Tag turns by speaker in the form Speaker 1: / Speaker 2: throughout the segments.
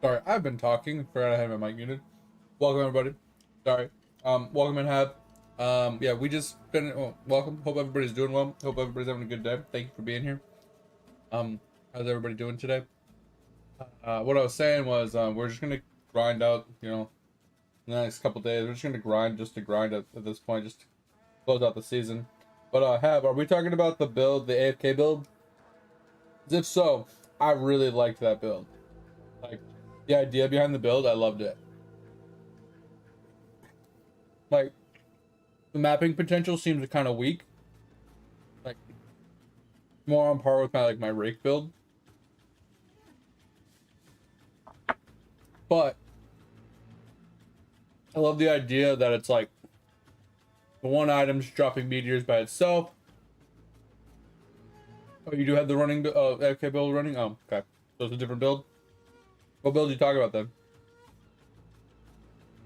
Speaker 1: Sorry, I've been talking. Forgot I had my mic muted. Welcome everybody. Sorry. Welcome and have. Yeah, we just been. Well, welcome. Hope everybody's doing well. Hope everybody's having a good day. Thank you for being here. How's everybody doing today? What I was saying was, we're just gonna grind out. In the next couple days, we're just gonna grind just to grind at this point, just to close out the season. But are we talking about the build, the AFK build? If so, I really liked that build. Like the idea behind the build, I loved it. Like the mapping potential seems kind of weak. Like more on par with my Rake build. But I love the idea that it's like the one item's dropping meteors by itself. Oh, you do have the running AFK build running? Oh, okay. So it's a different build. What build are you talking about then?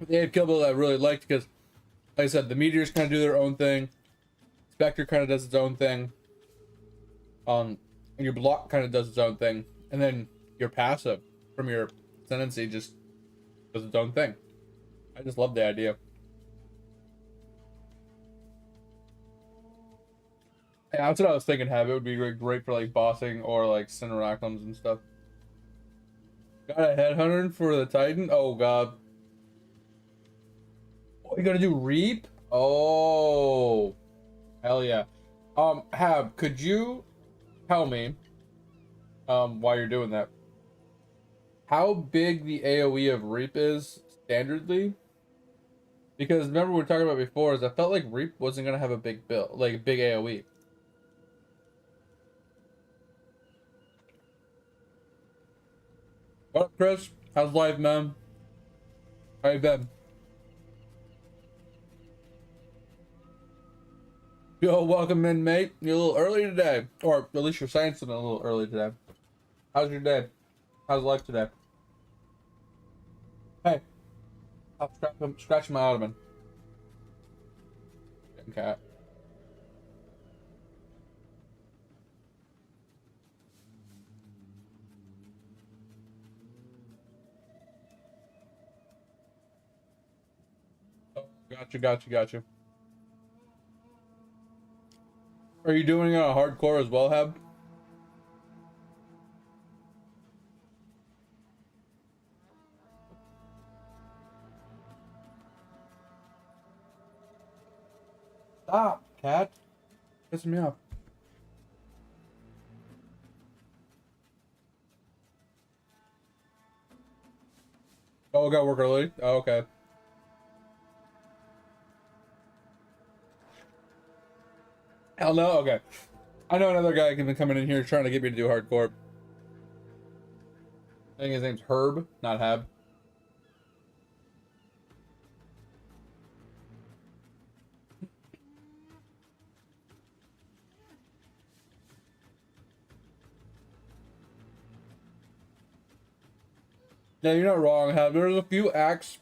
Speaker 1: The AFK build I really liked because, like I said, the meteors kind of do their own thing. Spectre kind of does its own thing. And your block kind of does its own thing, and then your passive from your ascendancy just does its own thing. I just love the idea. Yeah, that's what I was thinking. Have it would be really great for like bossing or like Cineraclums and stuff. Got a headhunter for the Titan. Oh god. Oh, you gotta do Reap. Oh, hell yeah. Hab, could you tell me, while you're doing that, how big the AoE of Reap is standardly? Because remember we were talking about before, is I felt like Reap wasn't gonna have a big build, like big AoE. What up, Chris? How's life, man? How you been? Yo, welcome in, mate. You're a little early today, or at least you're saying something a little early today. How's your day? How's life today? Hey, stop scratching my ottoman. Cat. Oh, got you. Are you doing hardcore as well, Heb? Stop, cat. Pissing me off. Oh, got work early. Oh, okay. Hell no. Okay. I know another guy can be coming in here trying to get me to do hardcore. I think his name's Herb, not Hab. Yeah, you're not wrong, Hab. There's a few acts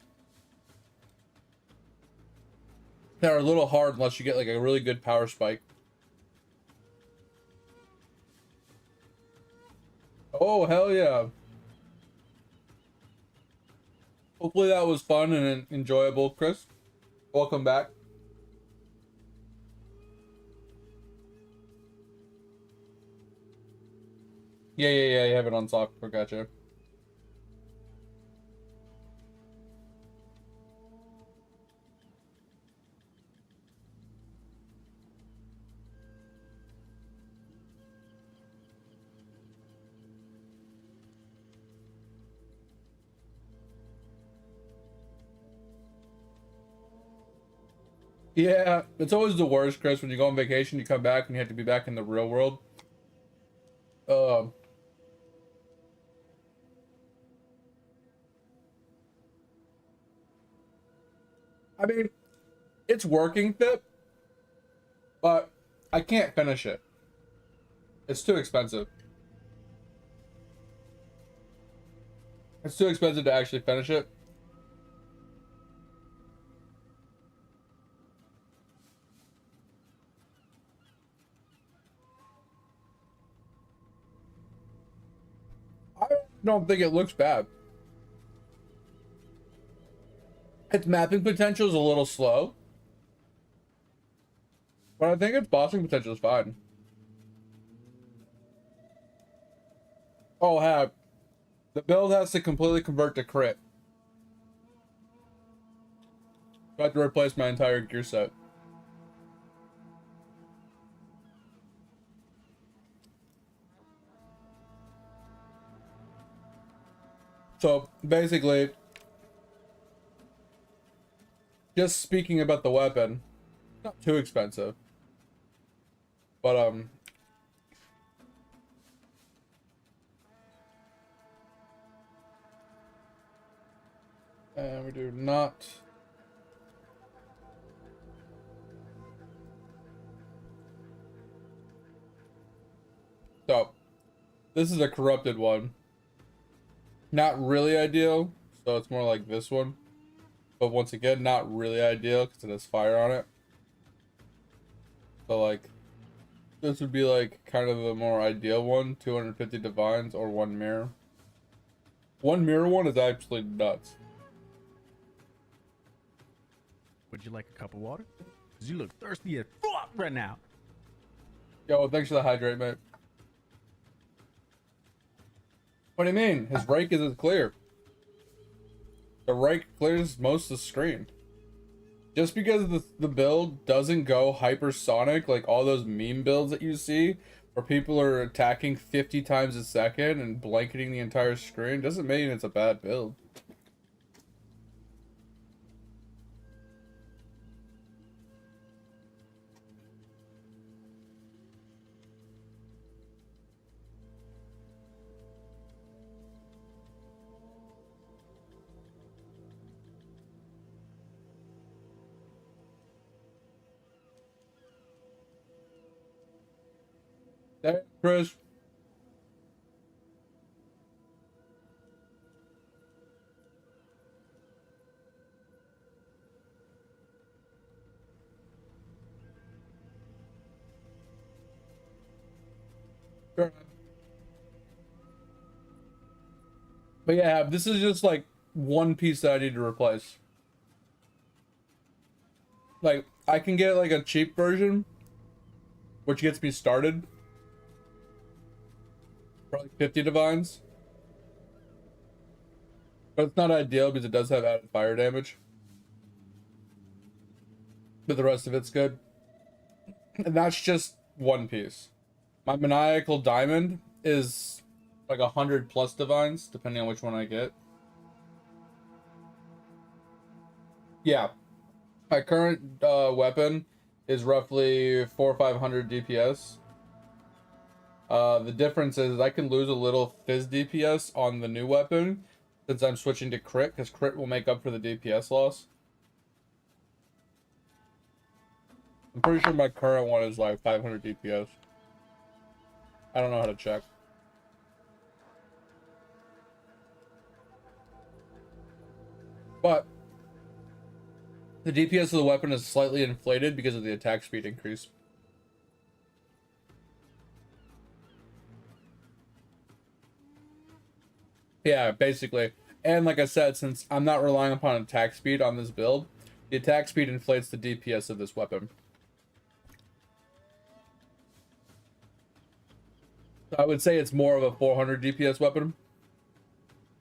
Speaker 1: that are a little hard unless you get like a really good power spike. Oh, hell yeah. Hopefully that was fun and enjoyable, Chris. Welcome back. Yeah, you have it on soft. Gotcha. Yeah, it's always the worst, Chris, when you go on vacation, you come back and you have to be back in the real world. Um, I mean, it's working fit, but I can't finish it. It's too expensive. It's too expensive to actually finish it. I don't think it looks bad. Its mapping potential is a little slow, but I think its bossing potential is fine. Oh, have the build has to completely convert to crit. I have to replace my entire gear set. So basically, just speaking about the weapon, not too expensive, but and we do not. So this is a corrupted one. Not really ideal, so it's more like this one. But once again, not really ideal because it has fire on it. So like, this would be like kind of the more ideal one, 250 divines or one mirror. One mirror one is actually nuts.
Speaker 2: Would you like a cup of water? Cause you look thirsty as fuck right now.
Speaker 1: Yo, thanks for the hydrate, mate. What do you mean? His rake isn't clear. The rake clears most of the screen. Just because the build doesn't go hypersonic, like all those meme builds that you see, where people are attacking 50 times a second and blanketing the entire screen, doesn't mean it's a bad build. Hey, Chris. Sure. But yeah, this is just like one piece that I need to replace. Like, I can get like a cheap version, which gets me started. For like 50 divines. But it's not ideal because it does have added fire damage. But the rest of it's good. And that's just one piece. My maniacal diamond is like 100 plus divines, depending on which one I get. Yeah. My current weapon is roughly 400 or 500 DPS. The difference is I can lose a little fizz DPS on the new weapon since I'm switching to crit, because crit will make up for the DPS loss. I'm pretty sure my current one is like 500 DPS. I don't know how to check. But the DPS of the weapon is slightly inflated because of the attack speed increase. Yeah, basically. And like I said, since I'm not relying upon attack speed on this build, the attack speed inflates the DPS of this weapon. So I would say it's more of a 400 DPS weapon,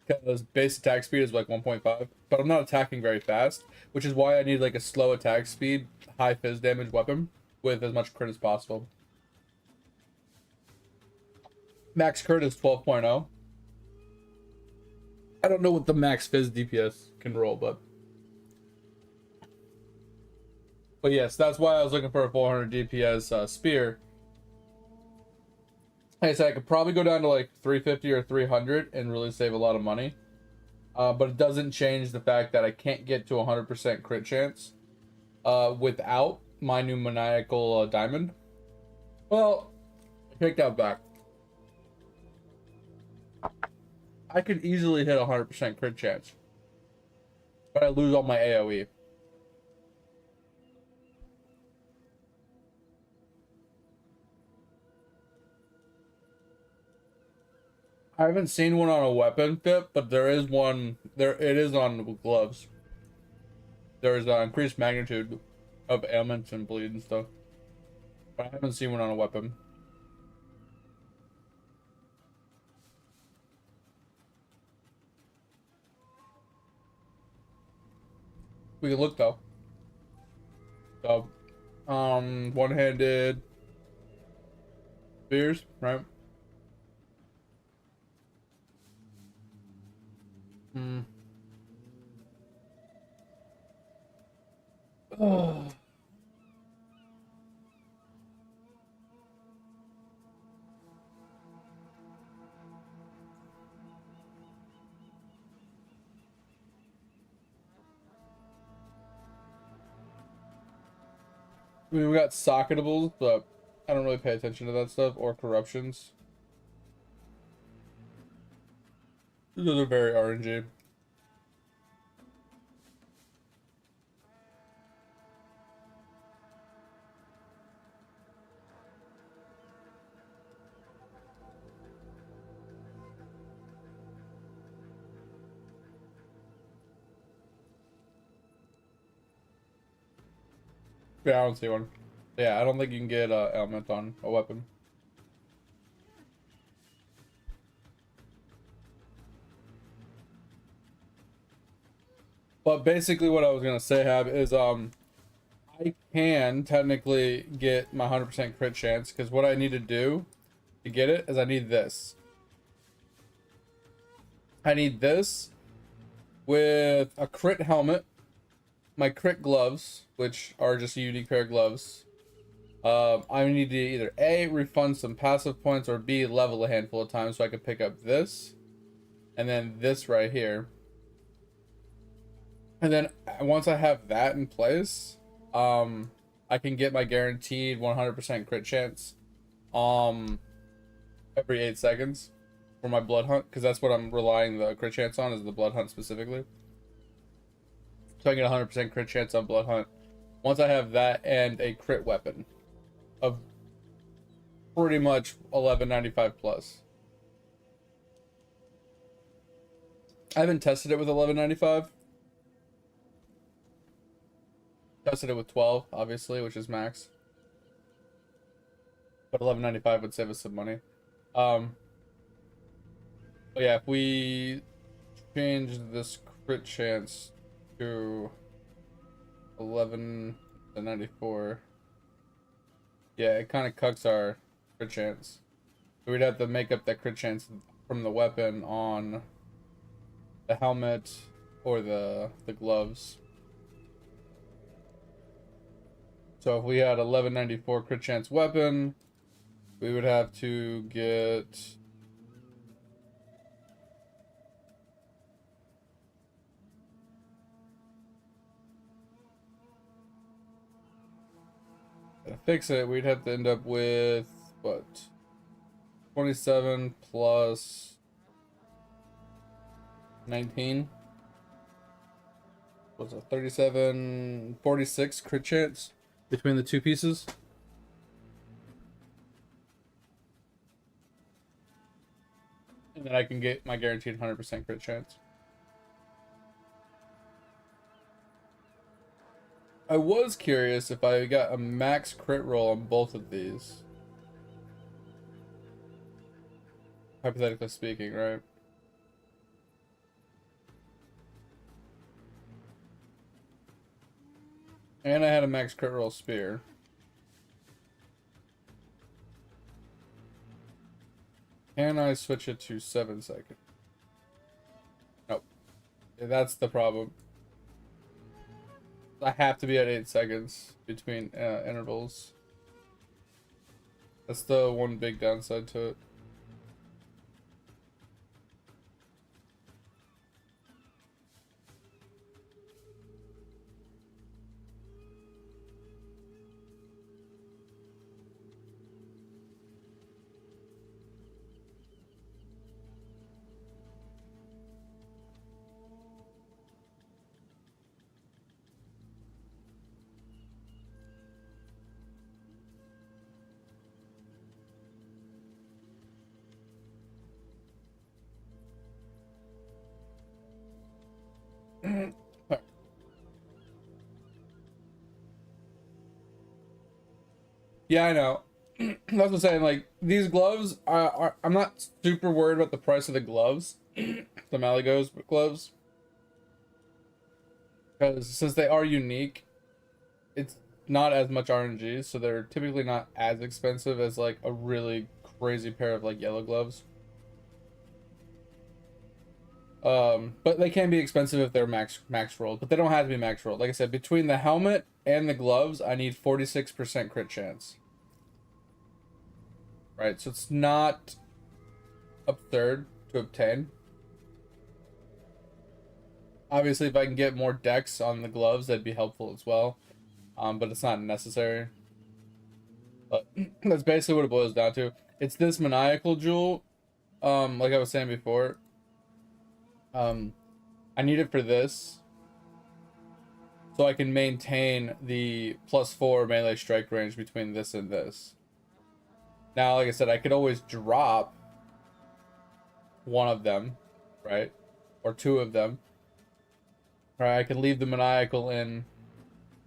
Speaker 1: because base attack speed is like 1.5, but I'm not attacking very fast, which is why I need like a slow attack speed, high fizz damage weapon with as much crit as possible. Max crit is 12.0. I don't know what the max fizz DPS can roll, but yes, that's why I was looking for a 400 DPS spear. Like I said, I could probably go down to like 350 or 300 and really save a lot of money. But it doesn't change the fact that I can't get to 100% crit chance without my new maniacal diamond. Well, I take that back. I could easily hit 100% crit chance, but I lose all my AoE. I haven't seen one on a weapon fit, but there is one. There it is on gloves. there's increased magnitude of ailments and bleed and stuff. But I haven't seen one on a weapon. We can look though. So, one-handed spears, right? Hmm. Oh. I mean, we got socketables, but I don't really pay attention to that stuff, or corruptions. Those are very RNG. Yeah, I don't see one. Yeah, I don't think you can get element on a weapon. But basically, what I was gonna say, Hab, is I can technically get my 100% crit chance because what I need to do to get it is I need this. I need this with a crit helmet, my crit gloves, which are just a unique pair of gloves. I need to either A, refund some passive points, or B, level a handful of times so I can pick up this and then this right here. And then once I have that in place, I can get my guaranteed 100% crit chance every 8 seconds for my blood hunt, because that's what I'm relying the crit chance on, is the blood hunt specifically. So I get 100% crit chance on blood hunt. Once I have that and a crit weapon of pretty much 1195 plus. I haven't tested it with 1195. Tested it with 12, obviously, which is max. But 1195 would save us some money. But yeah, if we change this crit chance to 1194, yeah, it kind of cucks our crit chance. So we'd have to make up that crit chance from the weapon on the helmet or the gloves. So if we had 1194 crit chance weapon, we would have to get to fix it, we'd have to end up with what? 27 plus 19. What's it? 37, 46 crit chance between the two pieces. And then I can get my guaranteed 100% crit chance. I was curious if I got a max crit roll on both of these. Hypothetically speaking, right? And I had a max crit roll spear. Can I switch it to 7 seconds? Nope. That's the problem. I have to be at 8 seconds between intervals. That's the one big downside to it. Yeah, I know. That's what I'm saying. Like these gloves are I'm not super worried about the price of the gloves, the Malagos gloves, because since they are unique, it's not as much RNG, so they're typically not as expensive as like a really crazy pair of like yellow gloves. But they can be expensive if they're max rolled, but they don't have to be max rolled. Like I said, between the helmet and the gloves, I need 46% crit chance. Right, so it's not absurd to obtain. Obviously, if I can get more dex on the gloves, that'd be helpful as well. But it's not necessary. But that's basically what it boils down to. It's this maniacal jewel. Like I was saying before. I need it for this, so I can maintain the +4 melee strike range between this and this. Now, like I said, I could always drop one of them, right? Or two of them. Right, I can leave the maniacal in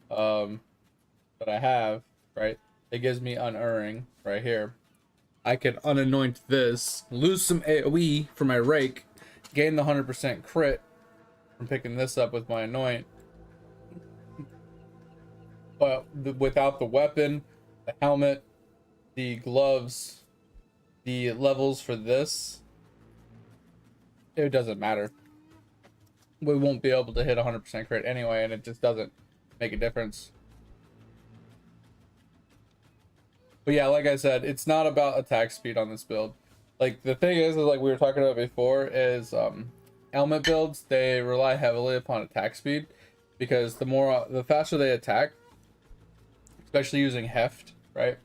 Speaker 1: that I have, right? It gives me unerring right here. I could unanoint this, lose some AoE for my Rake, gain the 100% crit from picking this up with my anoint. But without the weapon, the helmet, the gloves, the levels for this, it doesn't matter. We won't be able to hit 100% crit anyway, and it just doesn't make a difference. But yeah, like I said, it's not about attack speed on this build. Like the thing is like we were talking about before, is element builds, they rely heavily upon attack speed, because the faster they attack, especially using heft, right?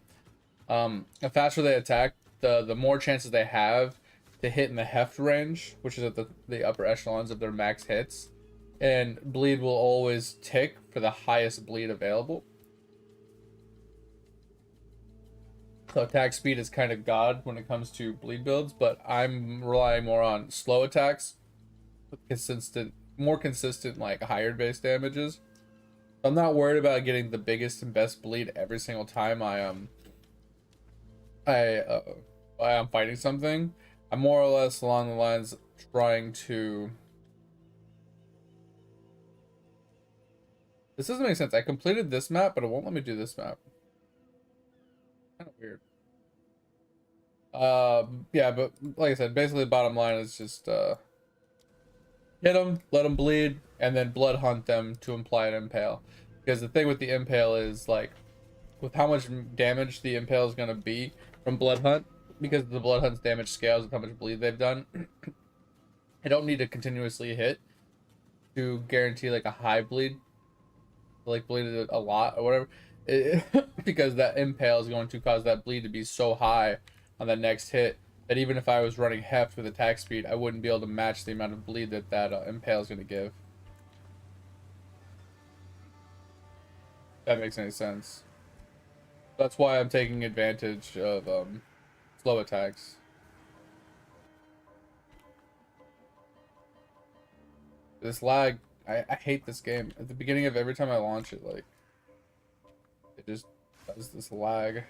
Speaker 1: The faster they attack, the more chances they have to hit in the heft range, which is at the upper echelons of their max hits, and bleed will always tick for the highest bleed available. So attack speed is kind of god when it comes to bleed builds, but I'm relying more on slow attacks with more consistent like higher base damages. I'm not worried about getting the biggest and best bleed every single time I am fighting something. I'm more or less along the lines trying to. This doesn't make sense. I completed this map, but it won't let me do this map. Kind of weird. Yeah, but like I said, basically the bottom line is just hit them, let them bleed, and then blood hunt them to imply an impale. Because the thing with the impale is like, with how much damage the impale is gonna be from blood hunt, because the blood hunt's damage scales with how much bleed they've done. I don't need to continuously hit to guarantee like a high bleed, like bleed a lot or whatever, because that impale is going to cause that bleed to be so high on the next hit that even if I was running heft with attack speed, I wouldn't be able to match the amount of bleed that impale is going to give. If that makes any sense. That's why I'm taking advantage of slow attacks. This lag, I hate this game. At the beginning of every time I launch it, like, it just does this lag.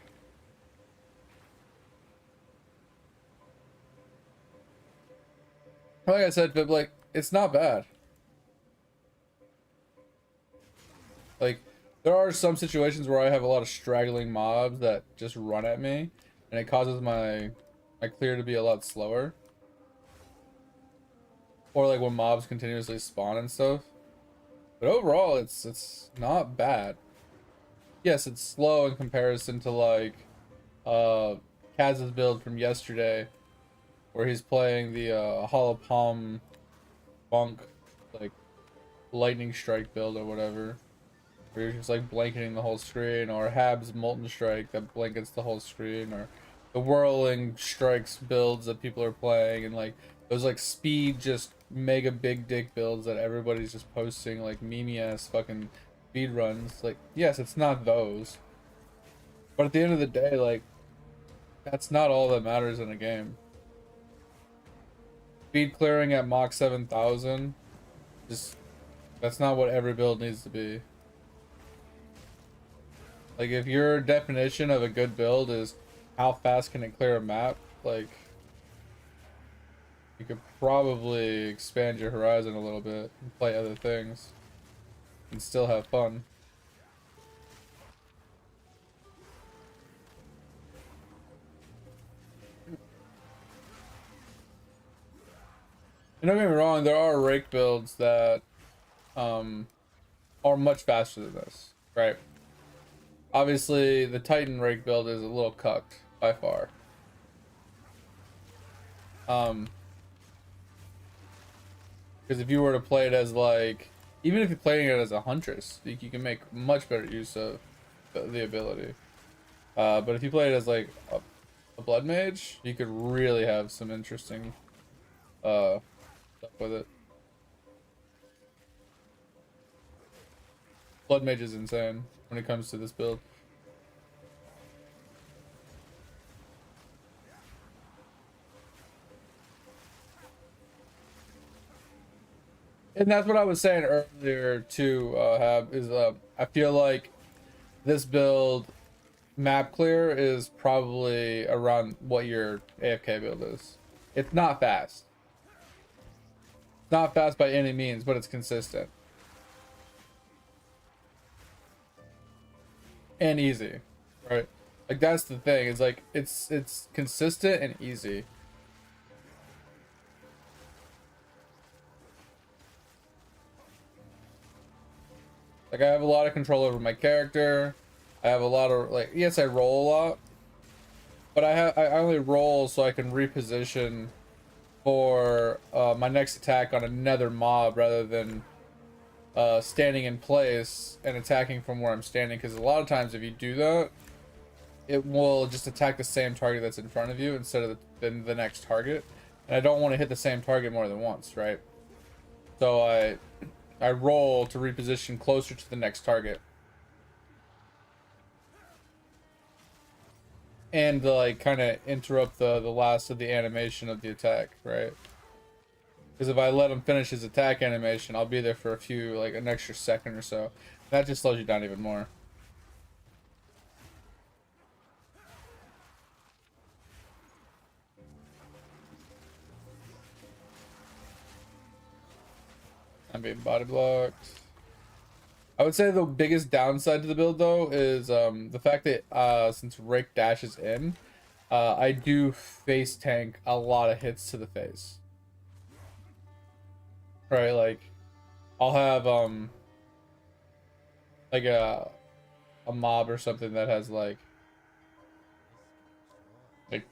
Speaker 1: Like I said, but like, it's not bad. Like, there are some situations where I have a lot of straggling mobs that just run at me, and it causes my clear to be a lot slower. Or like when mobs continuously spawn and stuff. But overall, it's not bad. Yes, it's slow in comparison to like Kaz's build from yesterday, where he's playing the Hollow Palm Bunk, like lightning strike build or whatever, where you're just like blanketing the whole screen, or Hab's Molten Strike that blankets the whole screen, or the whirling strikes builds that people are playing, and like those like speed just mega big dick builds that everybody's just posting, like meme ass fucking speed runs. Like, yes, it's not those, but at the end of the day, like, that's not all that matters in a game. Speed clearing at Mach 7000, just, that's not what every build needs to be. Like if your definition of a good build is how fast can it clear a map, like you could probably expand your horizon a little bit and play other things and still have fun. And don't get me wrong, there are rake builds that are much faster than this, right? Obviously, the Titan rake build is a little cucked by far. Because if you were to play it as like, even if you're playing it as a huntress, you can make much better use of the ability. But if you play it as like a blood mage, you could really have some interesting stuff with it. Blood mage is insane when it comes to this build. And that's what I was saying earlier too, Hab, is I feel like this build map clear is probably around what your AFK build is. It's not fast. It's not fast by any means, but it's consistent. And easy. Right? Like that's the thing, is like it's consistent and easy. Like I have a lot of control over my character. I have a lot of like, yes, I roll a lot, but I only roll so I can reposition for my next attack on another mob rather than standing in place and attacking from where I'm standing. Because a lot of times if you do that, it will just attack the same target that's in front of you instead of the next target. And I don't want to hit the same target more than once, right? So I roll to reposition closer to the next target. And like kind of interrupt the last of the animation of the attack, right? Because if I let him finish his attack animation, I'll be there for a few, like an extra second or so. That just slows you down even more. I'm being body blocked. I would say the biggest downside to the build though is the fact that since Rake dashes in, I do face tank a lot of hits to the face. Right, like I'll have like a mob or something that has like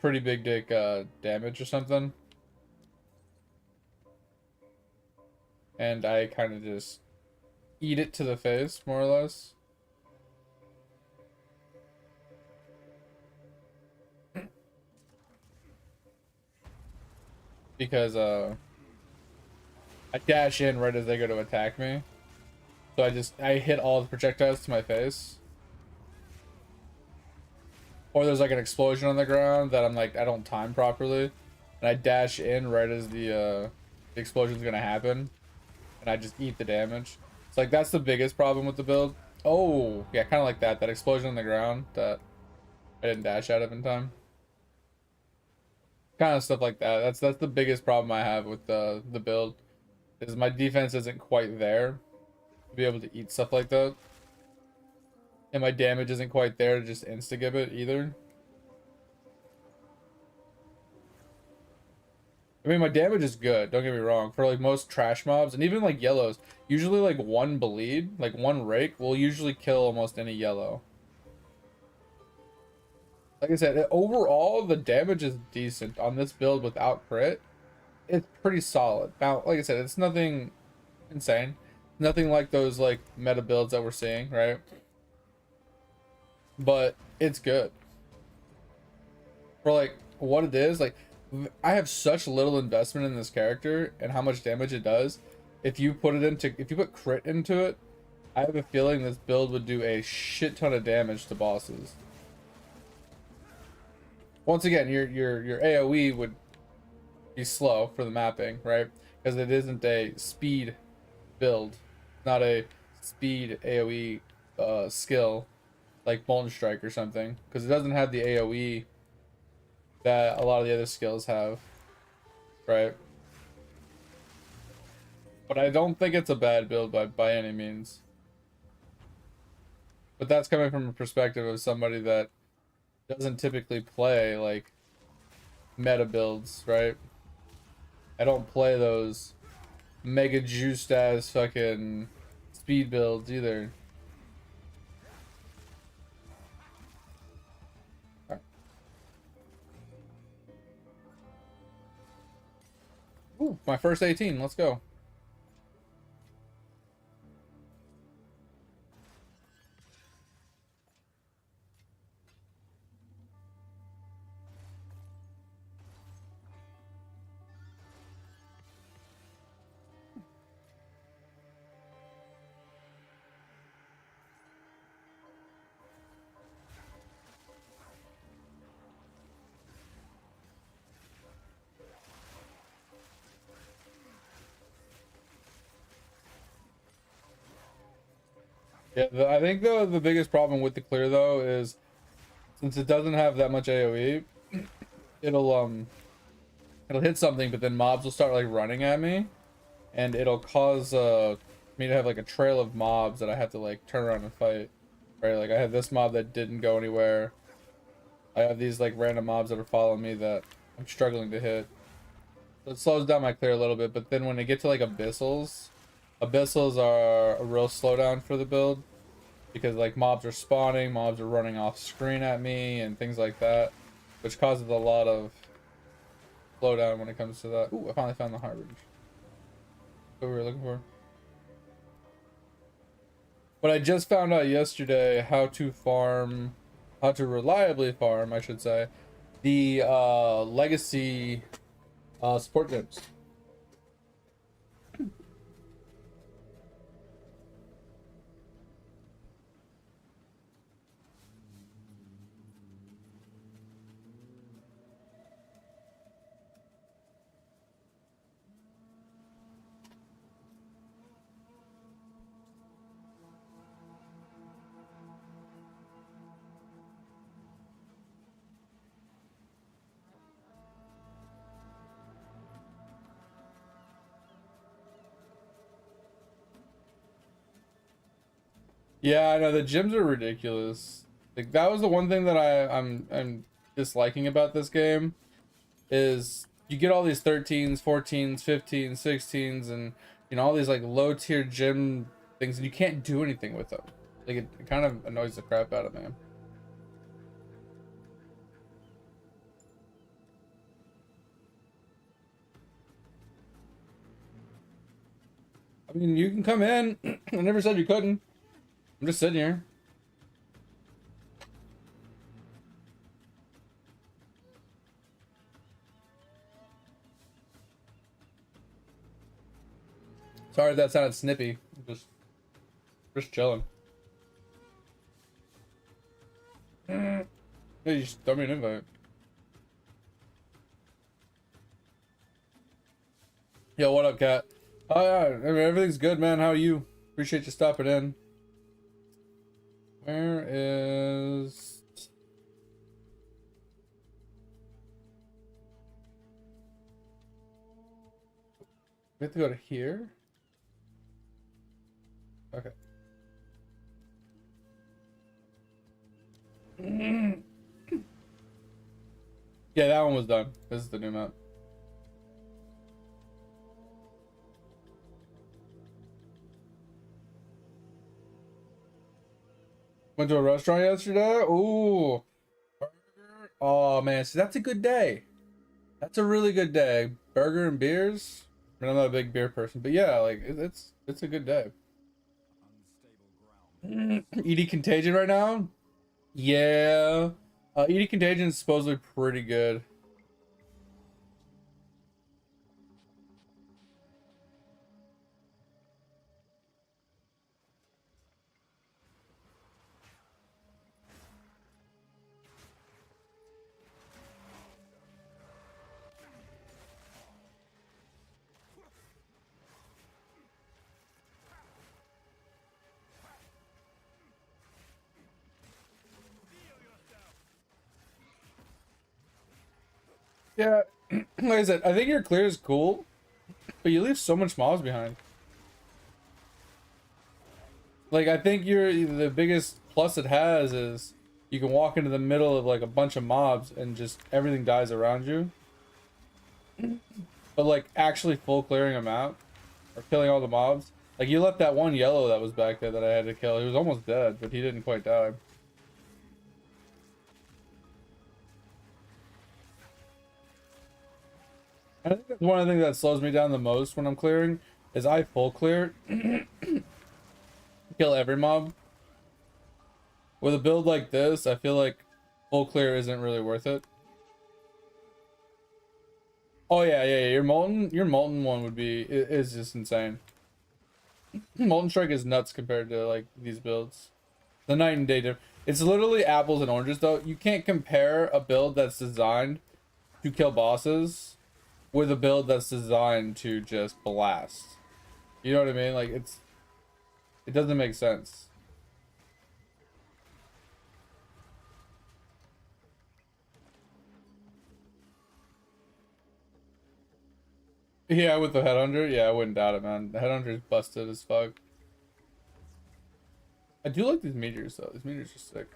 Speaker 1: pretty big dick damage or something. And I kind of just eat it to the face, more or less. Because I dash in right as they go to attack me. So I hit all the projectiles to my face. Or there's like an explosion on the ground that I'm like, I don't time properly. And I dash in right as the explosion's gonna happen. And I just eat the damage. It's like, that's the biggest problem with the build. Oh, yeah, kind of like that. That explosion on the ground that I didn't dash out of in time. Kind of stuff like that. That's the biggest problem I have with the build. Is my defense isn't quite there to be able to eat stuff like that. And my damage isn't quite there to just insta-gib it either. I mean, my damage is good, don't get me wrong. For like most trash mobs, and even like yellows, usually like one bleed, like one rake, will usually kill almost any yellow. Like I said, overall, the damage is decent on this build without crit. It's pretty solid. Now, like I said, it's nothing insane. Nothing like those like meta builds that we're seeing, right? But it's good. For like what it is, like I have such little investment in this character and how much damage it does. If you put crit into it, I have a feeling this build would do a shit ton of damage to bosses. Once again, your AoE would be slow for the mapping, right? Because it isn't a speed build, not a speed AoE skill like Molten Strike or something, because it doesn't have the AoE that a lot of the other skills have, right? But I don't think it's a bad build by any means. But that's coming from a perspective of somebody that doesn't typically play like meta builds, right? I don't play those mega juiced ass fucking speed builds either. Alright. Ooh, my first 18. Let's go. Yeah, I think the biggest problem with the clear though is since it doesn't have that much AoE, it'll it'll hit something, but then mobs will start like running at me, and it'll cause me to have like a trail of mobs that I have to like turn around and fight. Right, like I have this mob that didn't go anywhere. I have these like random mobs that are following me that I'm struggling to hit. So it slows down my clear a little bit, but then when I get to like abyssals, abyssals are a real slowdown for the build because like mobs are spawning, mobs are running off screen at me and things like that, which causes a lot of slowdown when it comes to that. Ooh, I finally found the Harbinger. What we were looking for. But I just found out yesterday how to farm, how to reliably farm, I should say, the legacy support gems. Yeah, I know the gyms are ridiculous. Like that was the one thing that I'm disliking about this game is you get all these 13s, 14s, 15s, 16s, and you know all these like low tier gym things, and you can't do anything with them. Like it kind of annoys the crap out of me. I mean, you can come in. I never said you couldn't. I'm just sitting here. Sorry if that sounded snippy. Just chilling. Hey, you just throw me an invite. Yo, what up, Cat? Oh yeah, I mean, everything's good, man. How are you? Appreciate you stopping in. Where is... We have to go to here? Okay. Yeah, that one was done. This is the new map. Went to a restaurant yesterday? Ooh. Burger. Oh man, see that's a good day. That's a really good day. Burger and beers. I mean, I'm not a big beer person, but yeah, like it's a good day. ED Contagion right now? Yeah. ED Contagion is supposedly pretty good. Yeah, like I said, I think your clear is cool, but you leave so much mobs behind. Like, I think the biggest plus it has is you can walk into the middle of like a bunch of mobs and just everything dies around you. But like actually full clearing a map or killing all the mobs, like you left that one yellow that was back there that I had to kill. He was almost dead, but he didn't quite die. I think that's one of the things that slows me down the most when I'm clearing is I full clear, kill every mob. With a build like this, I feel like full clear isn't really worth it. Oh yeah. Your molten one would be is just insane. Molten Strike is nuts compared to like these builds. The night and day difference. It's literally apples and oranges though. You can't compare a build that's designed to kill bosses with a build that's designed to just blast. You know what I mean? Like it doesn't make sense. Yeah, with the Headhunter, yeah, I wouldn't doubt it, man. The Headhunter's busted as fuck. I do like these meteors though. These meteors are sick.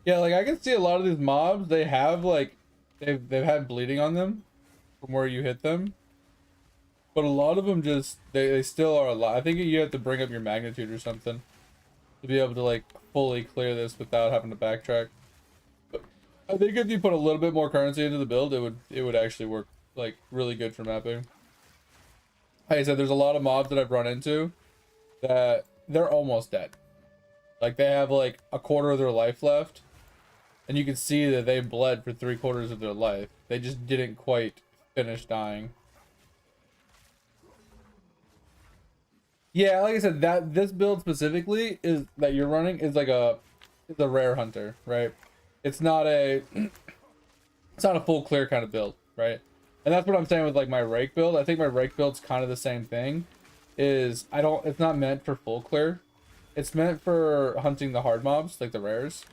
Speaker 1: Yeah, like I can see a lot of these mobs, they have like they've had bleeding on them from where you hit them. But a lot of them just they still are alive. I think you have to bring up your magnitude or something to be able to like fully clear this without having to backtrack. But I think if you put a little bit more currency into the build, it would actually work like really good for mapping. Like I said, there's a lot of mobs that I've run into that they're almost dead. Like they have like a quarter of their life left, and you can see that they bled for 3/4 of their life. They just didn't quite finish dying. Yeah, like I said, that this build specifically is that you're running is like it's a rare hunter, right? It's not a it's not a full clear kind of build, right? And that's what I'm saying with like my Rake build. I think my Rake build's kind of the same thing. Is I don't it's not meant for full clear. It's meant for hunting the hard mobs, like the rares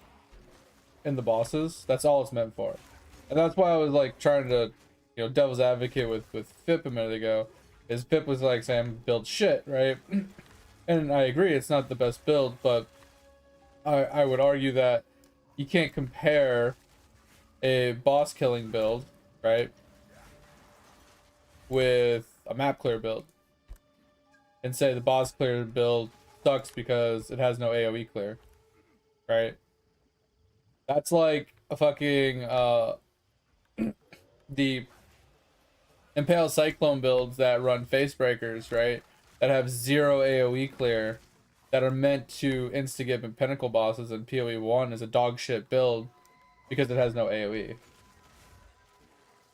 Speaker 1: and the bosses. That's all it's meant for. And that's why I was like trying to, devil's advocate with Fip a minute ago. Is Pip was like saying build shit, right? And I agree, it's not the best build, but I would argue that you can't compare a boss killing build, right, with a map clear build and say the boss clear build sucks because it has no AoE clear, right? That's like a fucking the Impale Cyclone builds that run face breakers, right? That have zero AoE clear, that are meant to instigate pinnacle bosses, and PoE 1 is a dog shit build because it has no AoE.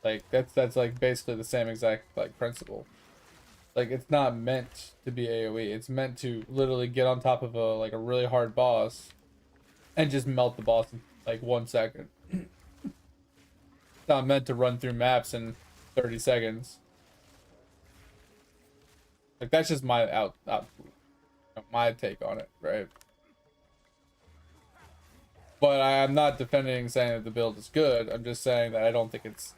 Speaker 1: Like that's like basically the same exact like principle. Like it's not meant to be AoE. It's meant to literally get on top of a really hard boss and just melt the boss in like 1 second. It's not meant to run through maps in 30 seconds. Like that's just my my take on it, right? But I'm not defending saying that the build is good. I'm just saying that I don't think it's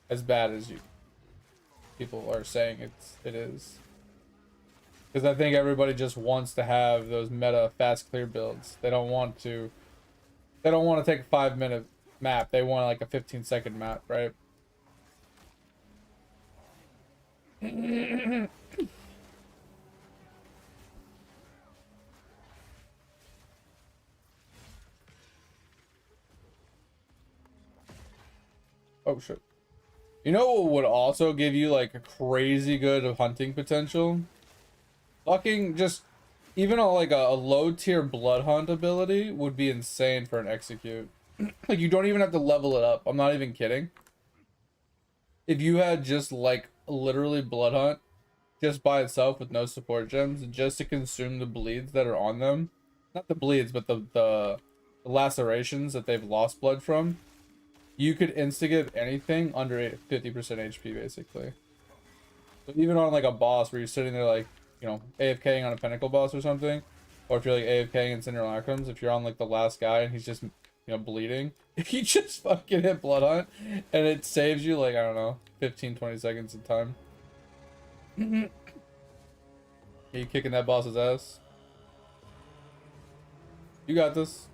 Speaker 1: as bad as people are saying it is. Because I think everybody just wants to have those meta fast clear builds. They don't want to take a 5-minute map. They want like a 15-second map, right? Oh shit. You know what would also give you like a crazy good hunting potential? Fucking just even a low tier blood hunt ability would be insane for an execute. Like you don't even have to level it up. I'm not even kidding. If you had just like literally blood hunt just by itself with no support gems just to consume the bleeds that are on them, not the bleeds but the lacerations that they've lost blood from, you could instigate anything under 50% HP basically. So even on like a boss where you're sitting there like, you know, AFKing on a pinnacle boss or something, or if you're like AFKing in Cinder Lacrims, if you're on like the last guy and he's just, you know, bleeding, if you just fucking hit Blood Hunt and it saves you like, I don't know, 15-20 seconds of time. Are you kicking that boss's ass? You got this.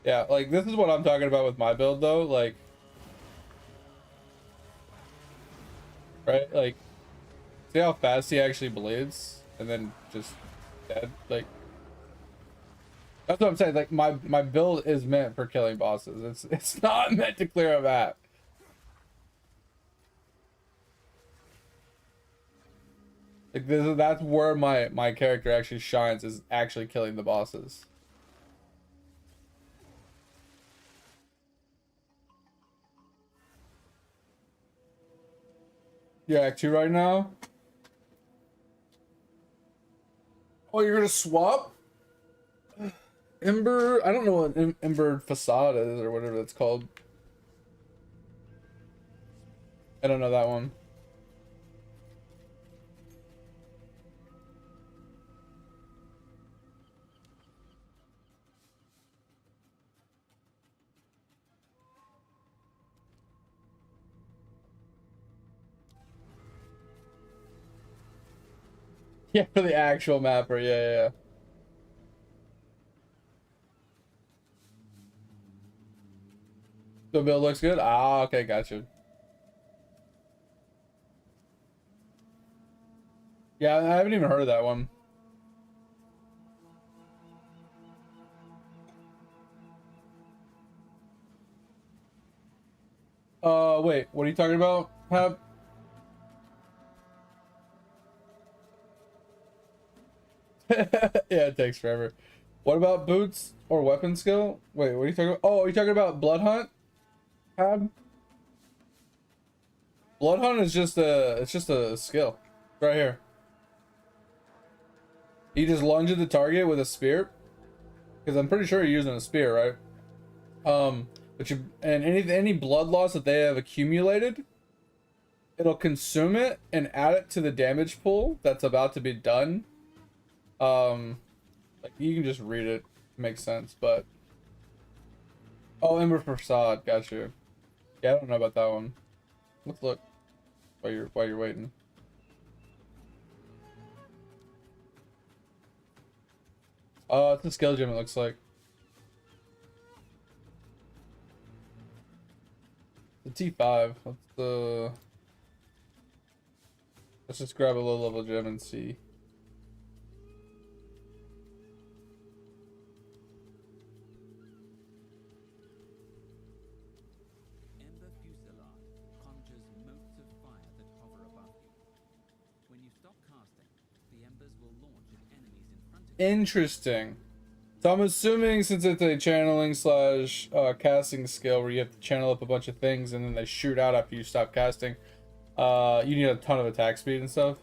Speaker 1: Yeah, like this is what I'm talking about with my build though, like, right? Like, see how fast he actually bleeds and then just dead? Like, that's what I'm saying. Like my build is meant for killing bosses. It's not meant to clear a map. Like that's where my character actually shines, is actually killing the bosses. Yeah, Act 2 right now. Oh, you're gonna swap? Ember, I don't know what Ember Facade is or whatever that's called. I don't know that one. Yeah, for the actual mapper. Yeah, yeah, yeah. The build looks good? Ah, okay, gotcha. Yeah, I haven't even heard of that one. Wait, what are you talking about, Hab? Yeah, it takes forever. What about boots or weapon skill? Wait, what are you talking about? Oh, are you talking about Blood Hunt, Hab? Blood Hunt is just it's just a skill. Right here. You just lunge at the target with a spear. Because I'm pretty sure you're using a spear, right? But you, and any blood loss that they have accumulated, it'll consume it and add it to the damage pool that's about to be done. Like you can just read it, makes sense, but oh, Ember Facade, got you. Yeah, I don't know about that one. Let's look while you're waiting. It's a skill gem, it looks like. The T5. Let's just grab a low level gem and see.
Speaker 3: Ember Fusillade conjures motes of fire that hover above you. When you stop casting, the embers will launch at enemies in front of you.
Speaker 1: Interesting. So I'm assuming since it's a channeling slash casting skill where you have to channel up a bunch of things and then they shoot out after you stop casting, you need a ton of attack speed and stuff.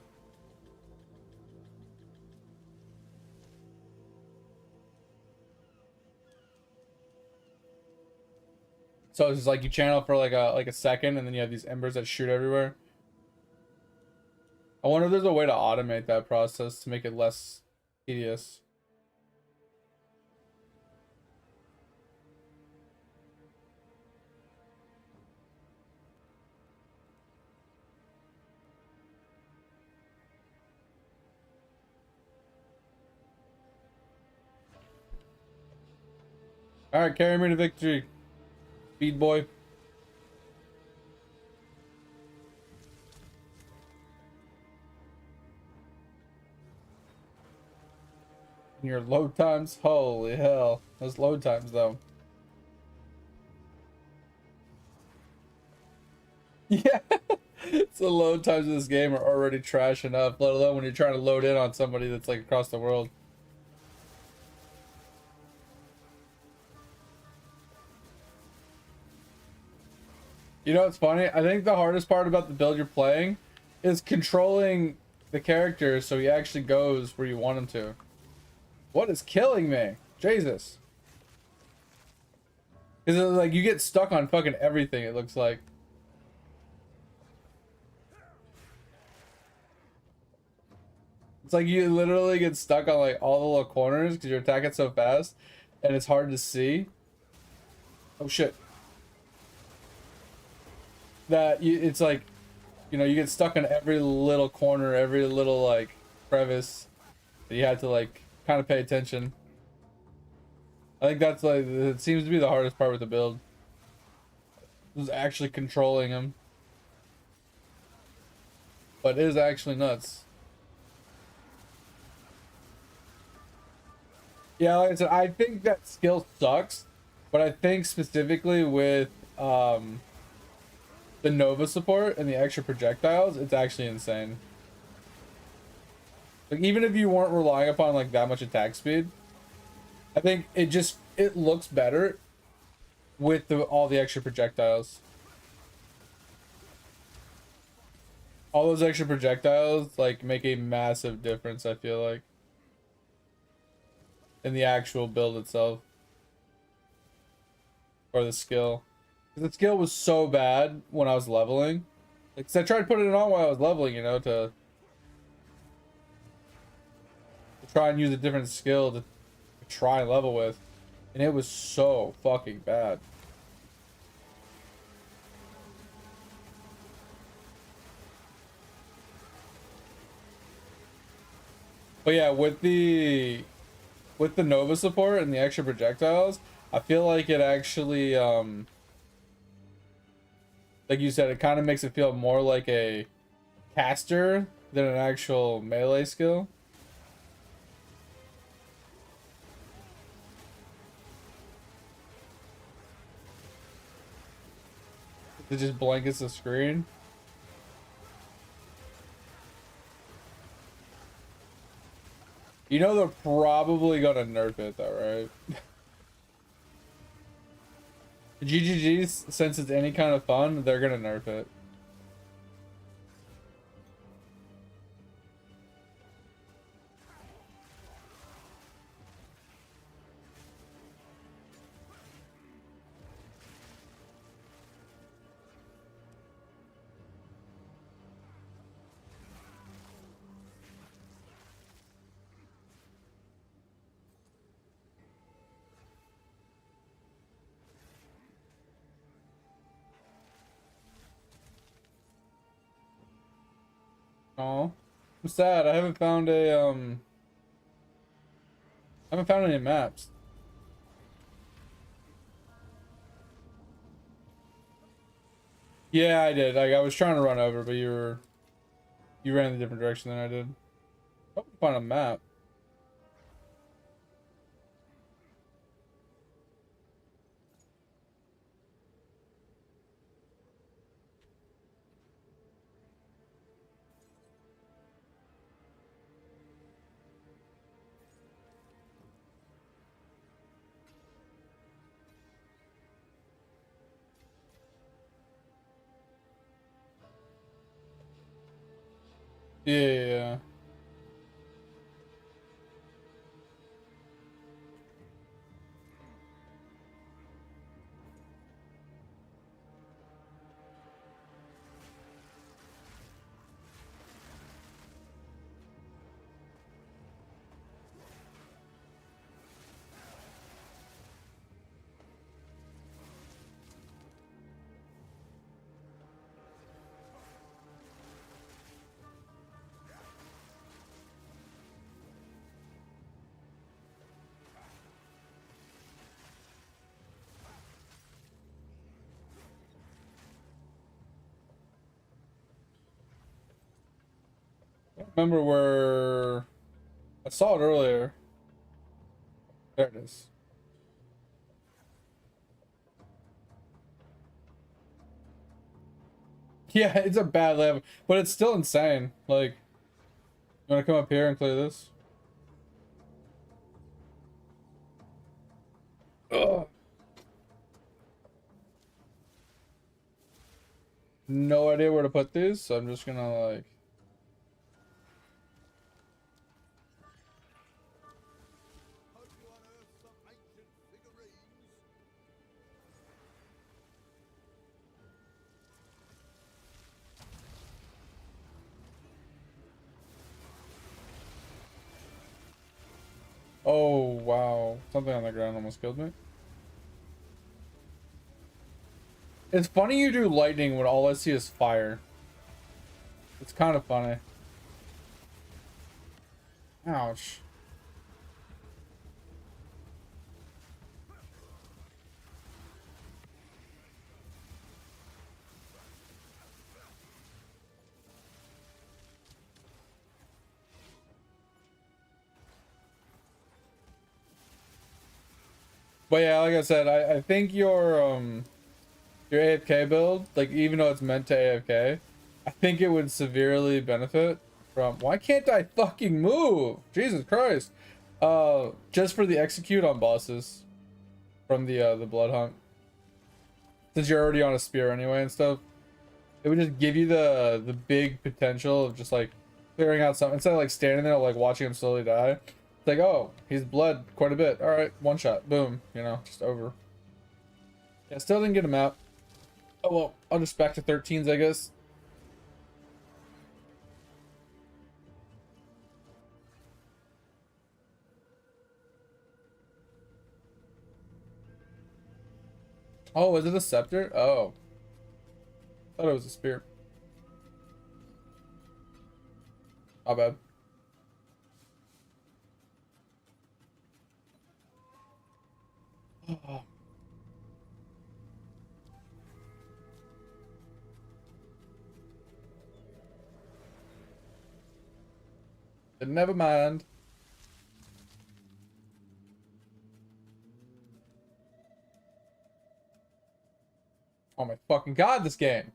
Speaker 1: So it's just like you channel for like a second and then you have these embers that shoot everywhere. I wonder if there's a way to automate that process to make it less tedious. Alright, carry me to victory, speed boy. Your load times, holy hell. Those load times though. Yeah. So load times in this game are already trash enough, let alone when you're trying to load in on somebody that's like across the world. You know what's funny? I think the hardest part about the build you're playing is controlling the character so he actually goes where you want him to. What is killing me? Jesus. Because like you get stuck on fucking everything, it looks like. It's like you literally get stuck on like all the little corners because you're attacking so fast and it's hard to see. Oh shit. That you, it's like, you know, you get stuck in every little corner, every little like crevice. You have to like kind of pay attention. I think that's like, it seems to be the hardest part with the build. Is actually controlling him. But it is actually nuts. Yeah, like I said, I think that skill sucks, but I think specifically with the Nova support and the extra projectiles, it's actually insane. Like even if you weren't relying upon like that much attack speed, I think it looks better with all the extra projectiles. All those extra projectiles like make a massive difference, I feel like, in the actual build itself. Or the skill. The skill was so bad when I was leveling. Like, 'cause I tried putting it on while I was leveling, you know, to try and use a different skill to try and level with. And it was so fucking bad. But yeah, with the Nova support and the extra projectiles, I feel like it actually like you said, it kind of makes it feel more like a caster than an actual melee skill. It just blankets the screen. You know they're probably gonna nerf it though, right? GGG's, since it's any kind of fun, they're gonna nerf it. Oh, I'm sad. I haven't found any maps. Yeah, I did. Like I was trying to run over, but you ran in a different direction than I did. Hope we find a map. Yeah, yeah, yeah. I don't remember where I saw it earlier. There it is. Yeah, it's a bad level, but it's still insane. Like, you want to come up here and clear this? Ugh. No idea where to put these, so I'm just gonna like. Oh, wow. Something on the ground almost killed me. It's funny you do lightning when all I see is fire. It's kind of funny. Ouch. But yeah, like I said, I think your AFK build, like even though it's meant to AFK, I think it would severely benefit from, why can't I fucking move? Jesus Christ. Just for the execute on bosses from the blood hunt. Since you're already on a spear anyway and stuff, it would just give you the big potential of just like clearing out something instead of like standing there like watching him slowly die. It's like, oh, he's bled quite a bit. All right, one shot, boom, you know, just over. Yeah, still didn't get a map. Oh well, I'll just back to 13s, I guess. Oh, was it a scepter? Oh, thought it was a spear. My bad. But never mind. Oh my fucking god, this game.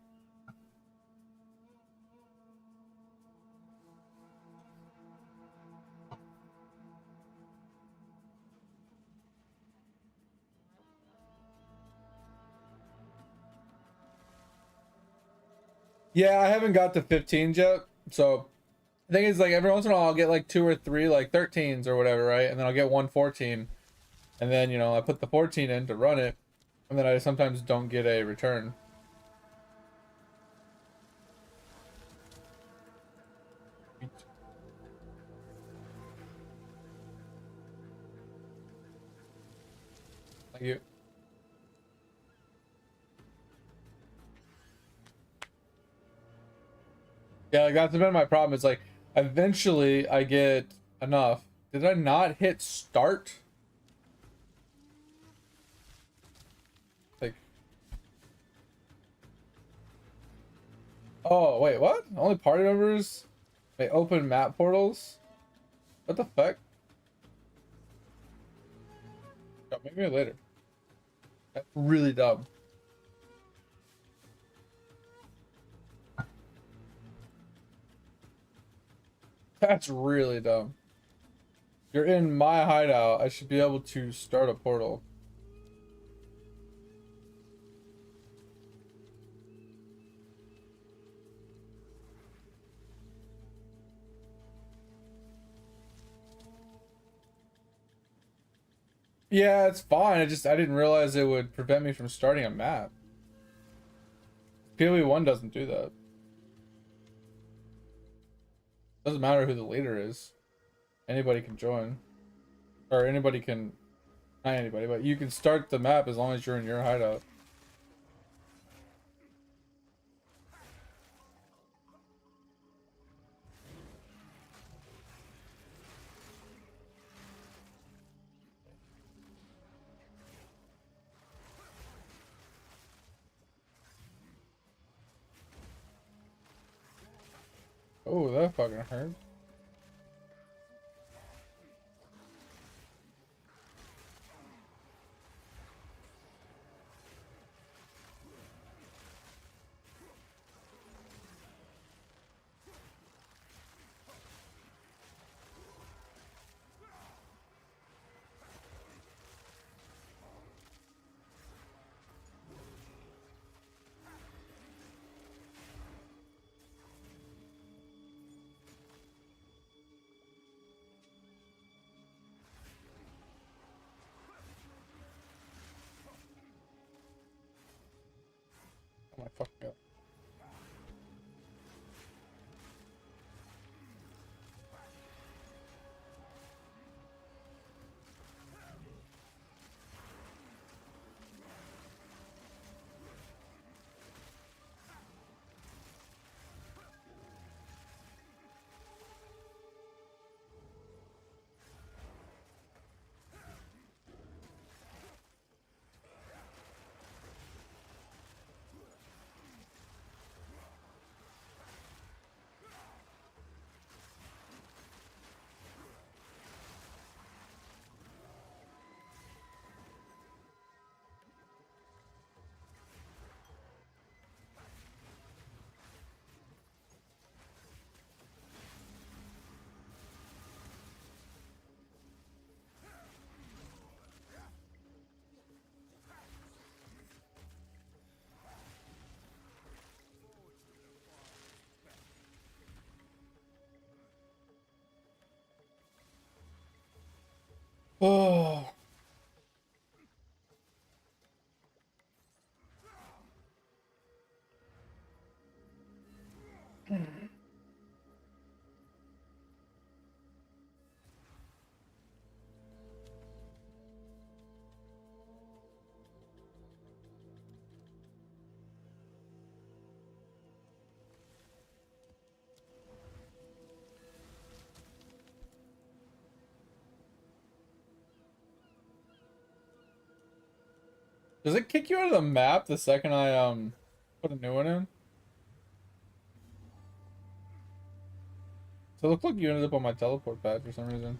Speaker 1: Yeah, I haven't got to 15s yet. So the thing is, like, every once in a while I'll get like 2 or 3 like 13s or whatever, right? And then I'll get one 14. And then, you know, I put the 14 in to run it. And then I sometimes don't get a return. Thank you. Yeah, like that's been my problem. It's like eventually I get enough. Did I not hit start? Like, oh wait, what? Only party members may open map portals? What the fuck? Oh, maybe later. That's really dumb. That's really dumb. You're in my hideout. I should be able to start a portal. Yeah, it's fine. I didn't realize it would prevent me from starting a map. PoE1 doesn't do that. Doesn't matter who the leader is. Anybody can join. Or anybody can, not anybody, but you can start the map as long as you're in your hideout. Oh, that fucking hurt. Oh. Does it kick you out of the map the second I put a new one in? So it looked like you ended up on my teleport pad for some reason.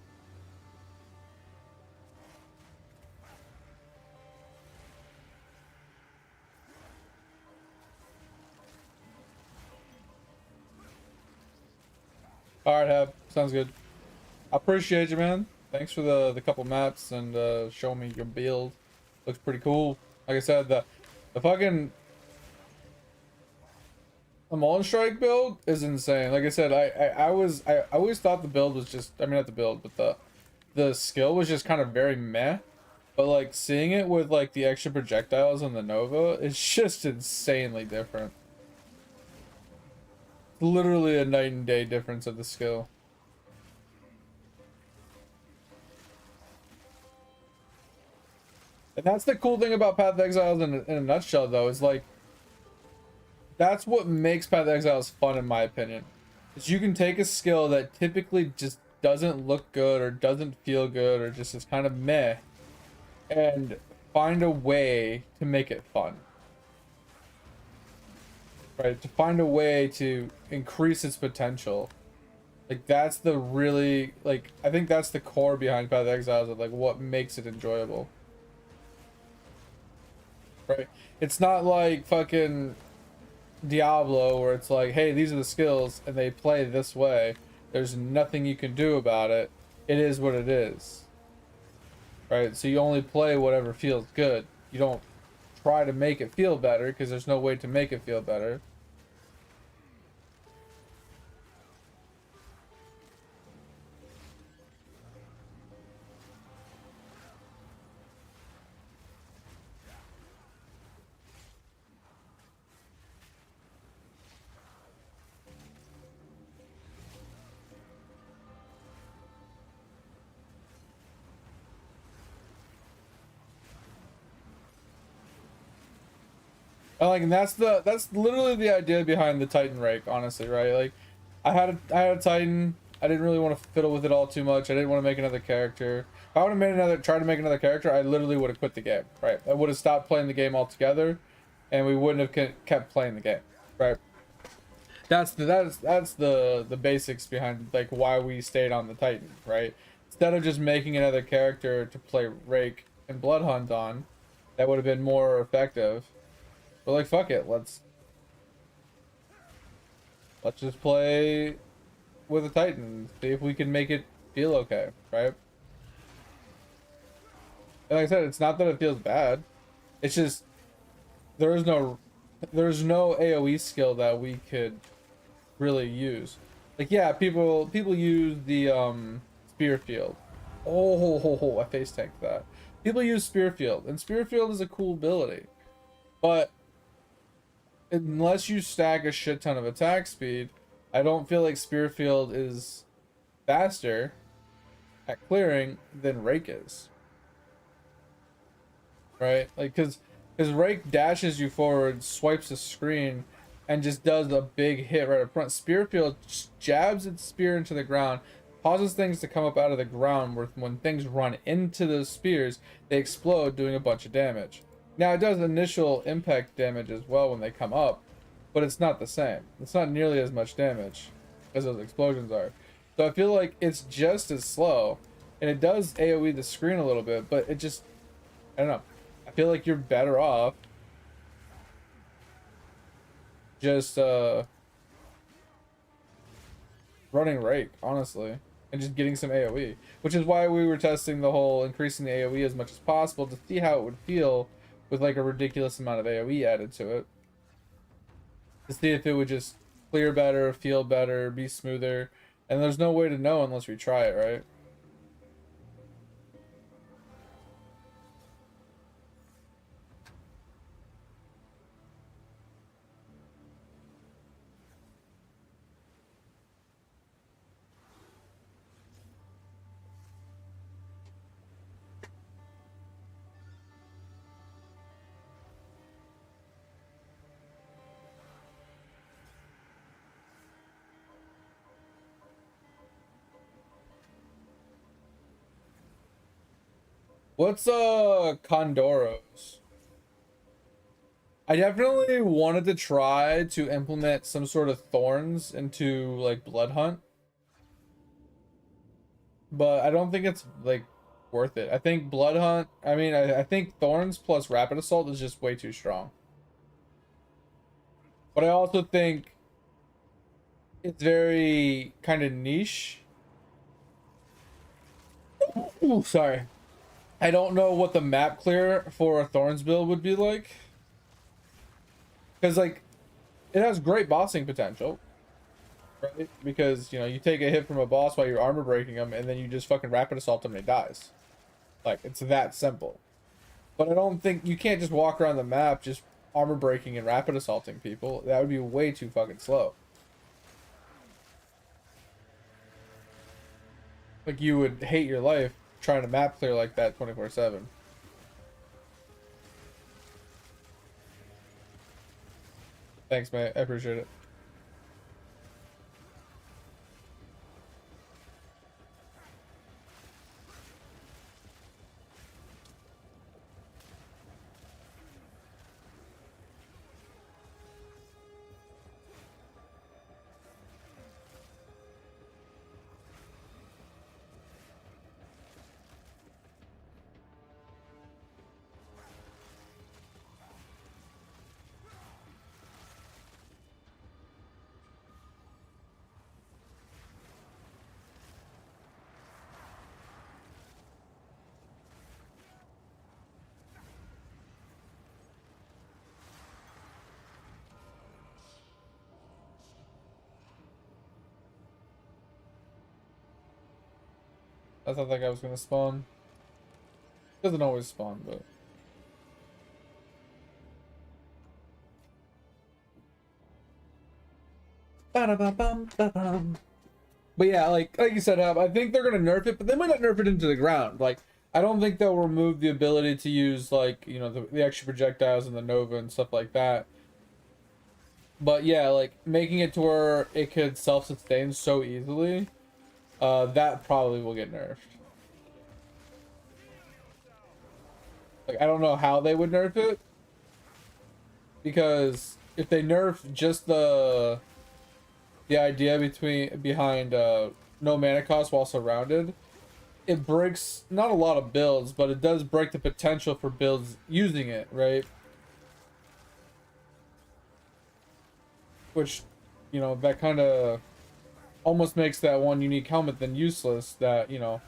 Speaker 1: Alright, Hab. Sounds good. I appreciate you, man. Thanks for the couple maps and showing me your build. Looks pretty cool. Like I said, the fucking the Mullen Strike build is insane. Like I said, I always thought the build was just, I mean not the build, but the skill was just kind of very meh. But like seeing it with like the extra projectiles on the Nova, it's just insanely different. Literally a night and day difference of the skill. And that's the cool thing about Path of Exiles in a nutshell, though, is like, that's what makes Path of Exiles fun, in my opinion. Is you can take a skill that typically just doesn't look good or doesn't feel good or just is kind of meh, and find a way to make it fun. Right? To find a way to increase its potential. Like, that's the really, like, I think that's the core behind Path of Exiles of, like, what makes it enjoyable. Right? It's not like fucking Diablo where it's like, hey, these are the skills and they play this way. There's nothing you can do about it. It is what it is. Right? So you only play whatever feels good. You don't try to make it feel better because there's no way to make it feel better. And that's literally the idea behind the Titan Rake, honestly, right? Like, I had a Titan. I didn't really want to fiddle with it all too much. I didn't want to make another character. If I would have tried to make another character, I literally would have quit the game, right? I would have stopped playing the game altogether, and we wouldn't have kept playing the game, right? That's the basics behind like why we stayed on the Titan, right? Instead of just making another character to play Rake and Bloodhunt on, that would have been more effective. But like, fuck it, let's just play with a Titan, see if we can make it feel okay, right? And like I said, it's not that it feels bad. It's just there's no AoE skill that we could really use. Like, yeah, people use the spear field. Oh, I face tanked that. People use spear field, and spear field is a cool ability, but unless you stack a shit ton of attack speed, I don't feel like Spearfield is faster at clearing than Rake is. Right? Like, because Rake dashes you forward, swipes the screen, and just does a big hit right up front. Spearfield jabs its spear into the ground, causes things to come up out of the ground where when things run into those spears, they explode, doing a bunch of damage. Now, it does initial impact damage as well when they come up, but it's not the same. It's not nearly as much damage as those explosions are. So I feel like it's just as slow, and it does AoE the screen a little bit, but it just, I don't know. I feel like you're better off just running Rake, honestly, and just getting some AoE, which is why we were testing the whole increasing the AoE as much as possible to see how it would feel with like a ridiculous amount of AoE added to it, to see if it would just clear better, feel better, be smoother. And there's no way to know unless we try it, right? What's Condoros? I definitely wanted to try to implement some sort of thorns into like Blood Hunt, but I don't think it's like worth it. I think Blood Hunt, I think thorns plus rapid assault is just way too strong. But I also think it's very kind of niche. Ooh, sorry. I don't know what the map clear for a thorns build would be like. Because like it has great bossing potential, right? Because you know you take a hit from a boss while you're armor breaking him, and then you just fucking rapid assault him and he dies. Like it's that simple. But I don't think you can't just walk around the map just armor breaking and rapid assaulting people. That would be way too fucking slow. Like you would hate your life trying to map clear like that 24/7. Thanks, mate. I appreciate it. I thought that guy was gonna spawn. Doesn't always spawn, but Ba-da-ba-bum-ba-bum. But yeah, like you said, I think they're gonna nerf it, but they might not nerf it into the ground. Like I don't think they'll remove the ability to use like you know the extra projectiles and the Nova and stuff like that. But yeah, like making it to where it could self-sustain so easily, that probably will get nerfed. Like I don't know how they would nerf it, because if they nerf just the idea behind no mana cost while surrounded, it breaks not a lot of builds, but it does break the potential for builds using it, right? Which, you know, that kind of almost makes that one unique helmet then useless. That, you know,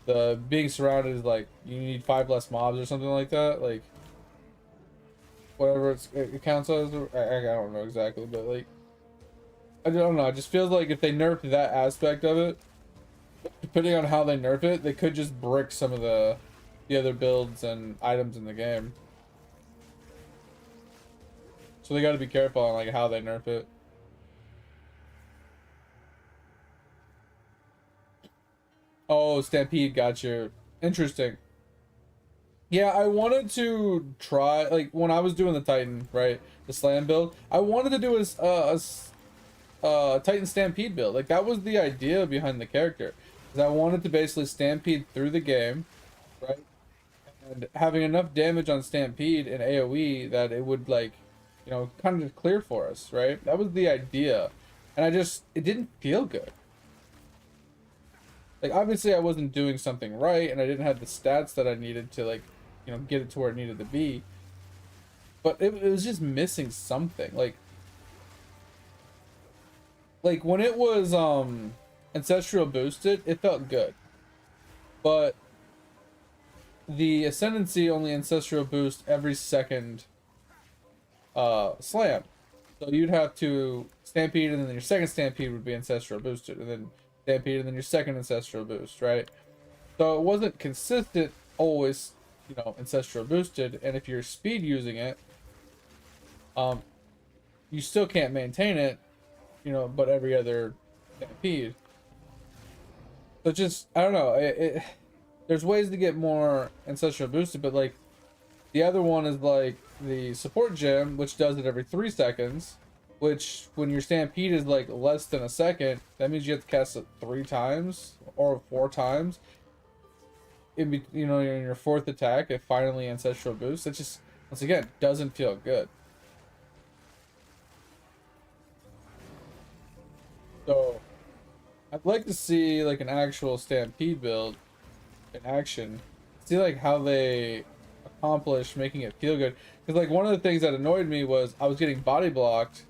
Speaker 1: the being surrounded is like you need 5 less mobs or something like that. Like whatever it counts as. I don't know exactly, but like I don't know. It just feels like if they nerfed that aspect of it, depending on how they nerf it, they could just brick some of the other builds and items in the game. So they got to be careful on like how they nerf it. Oh, Stampede got you. Interesting. Yeah, I wanted to try like when I was doing the Titan, right? The Slam build. I wanted to do a Titan Stampede build. Like that was the idea behind the character. Is I wanted to basically Stampede through the game, right? And having enough damage on Stampede and AoE that it would like, you know, kind of just clear for us, right? That was the idea. And it didn't feel good. Like obviously I wasn't doing something right and I didn't have the stats that I needed to like, you know, get it to where it needed to be. But it was just missing something. Like when it was ancestral boosted, it felt good. But the ascendancy only ancestral boost every second slam. So you'd have to stampede and then your second stampede would be ancestral boosted and then stampede and then your second ancestral boost, right? So it wasn't consistent always, you know, ancestral boosted, and if you're speed using it, you still can't maintain it, you know, but every other stampede. So just I don't know, there's ways to get more ancestral boosted, but like the other one is like the support gem, which does it every 3 seconds, which when your stampede is like less than a second, that means you have to cast it 3 times or 4 times. you know, in your fourth attack, it finally ancestral boost. It just, once again, doesn't feel good. So I'd like to see like an actual Stampede build in action. See like how they accomplish making it feel good. Because like one of the things that annoyed me was I was getting body blocked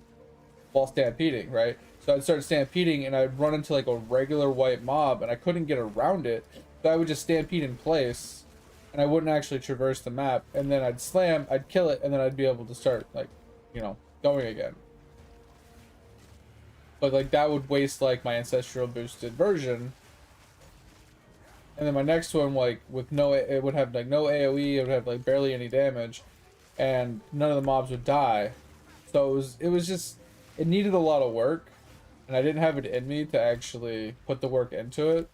Speaker 1: while stampeding, right? So I'd start stampeding and I'd run into like a regular white mob and I couldn't get around it. So I would just stampede in place and I wouldn't actually traverse the map. And then I'd slam, I'd kill it, and then I'd be able to start like, you know, going again. But like that would waste like my ancestral boosted version. And then my next one, like with no, it would have like no AoE, it would have like barely any damage, and none of the mobs would die. So it was just, it needed a lot of work, and I didn't have it in me to actually put the work into it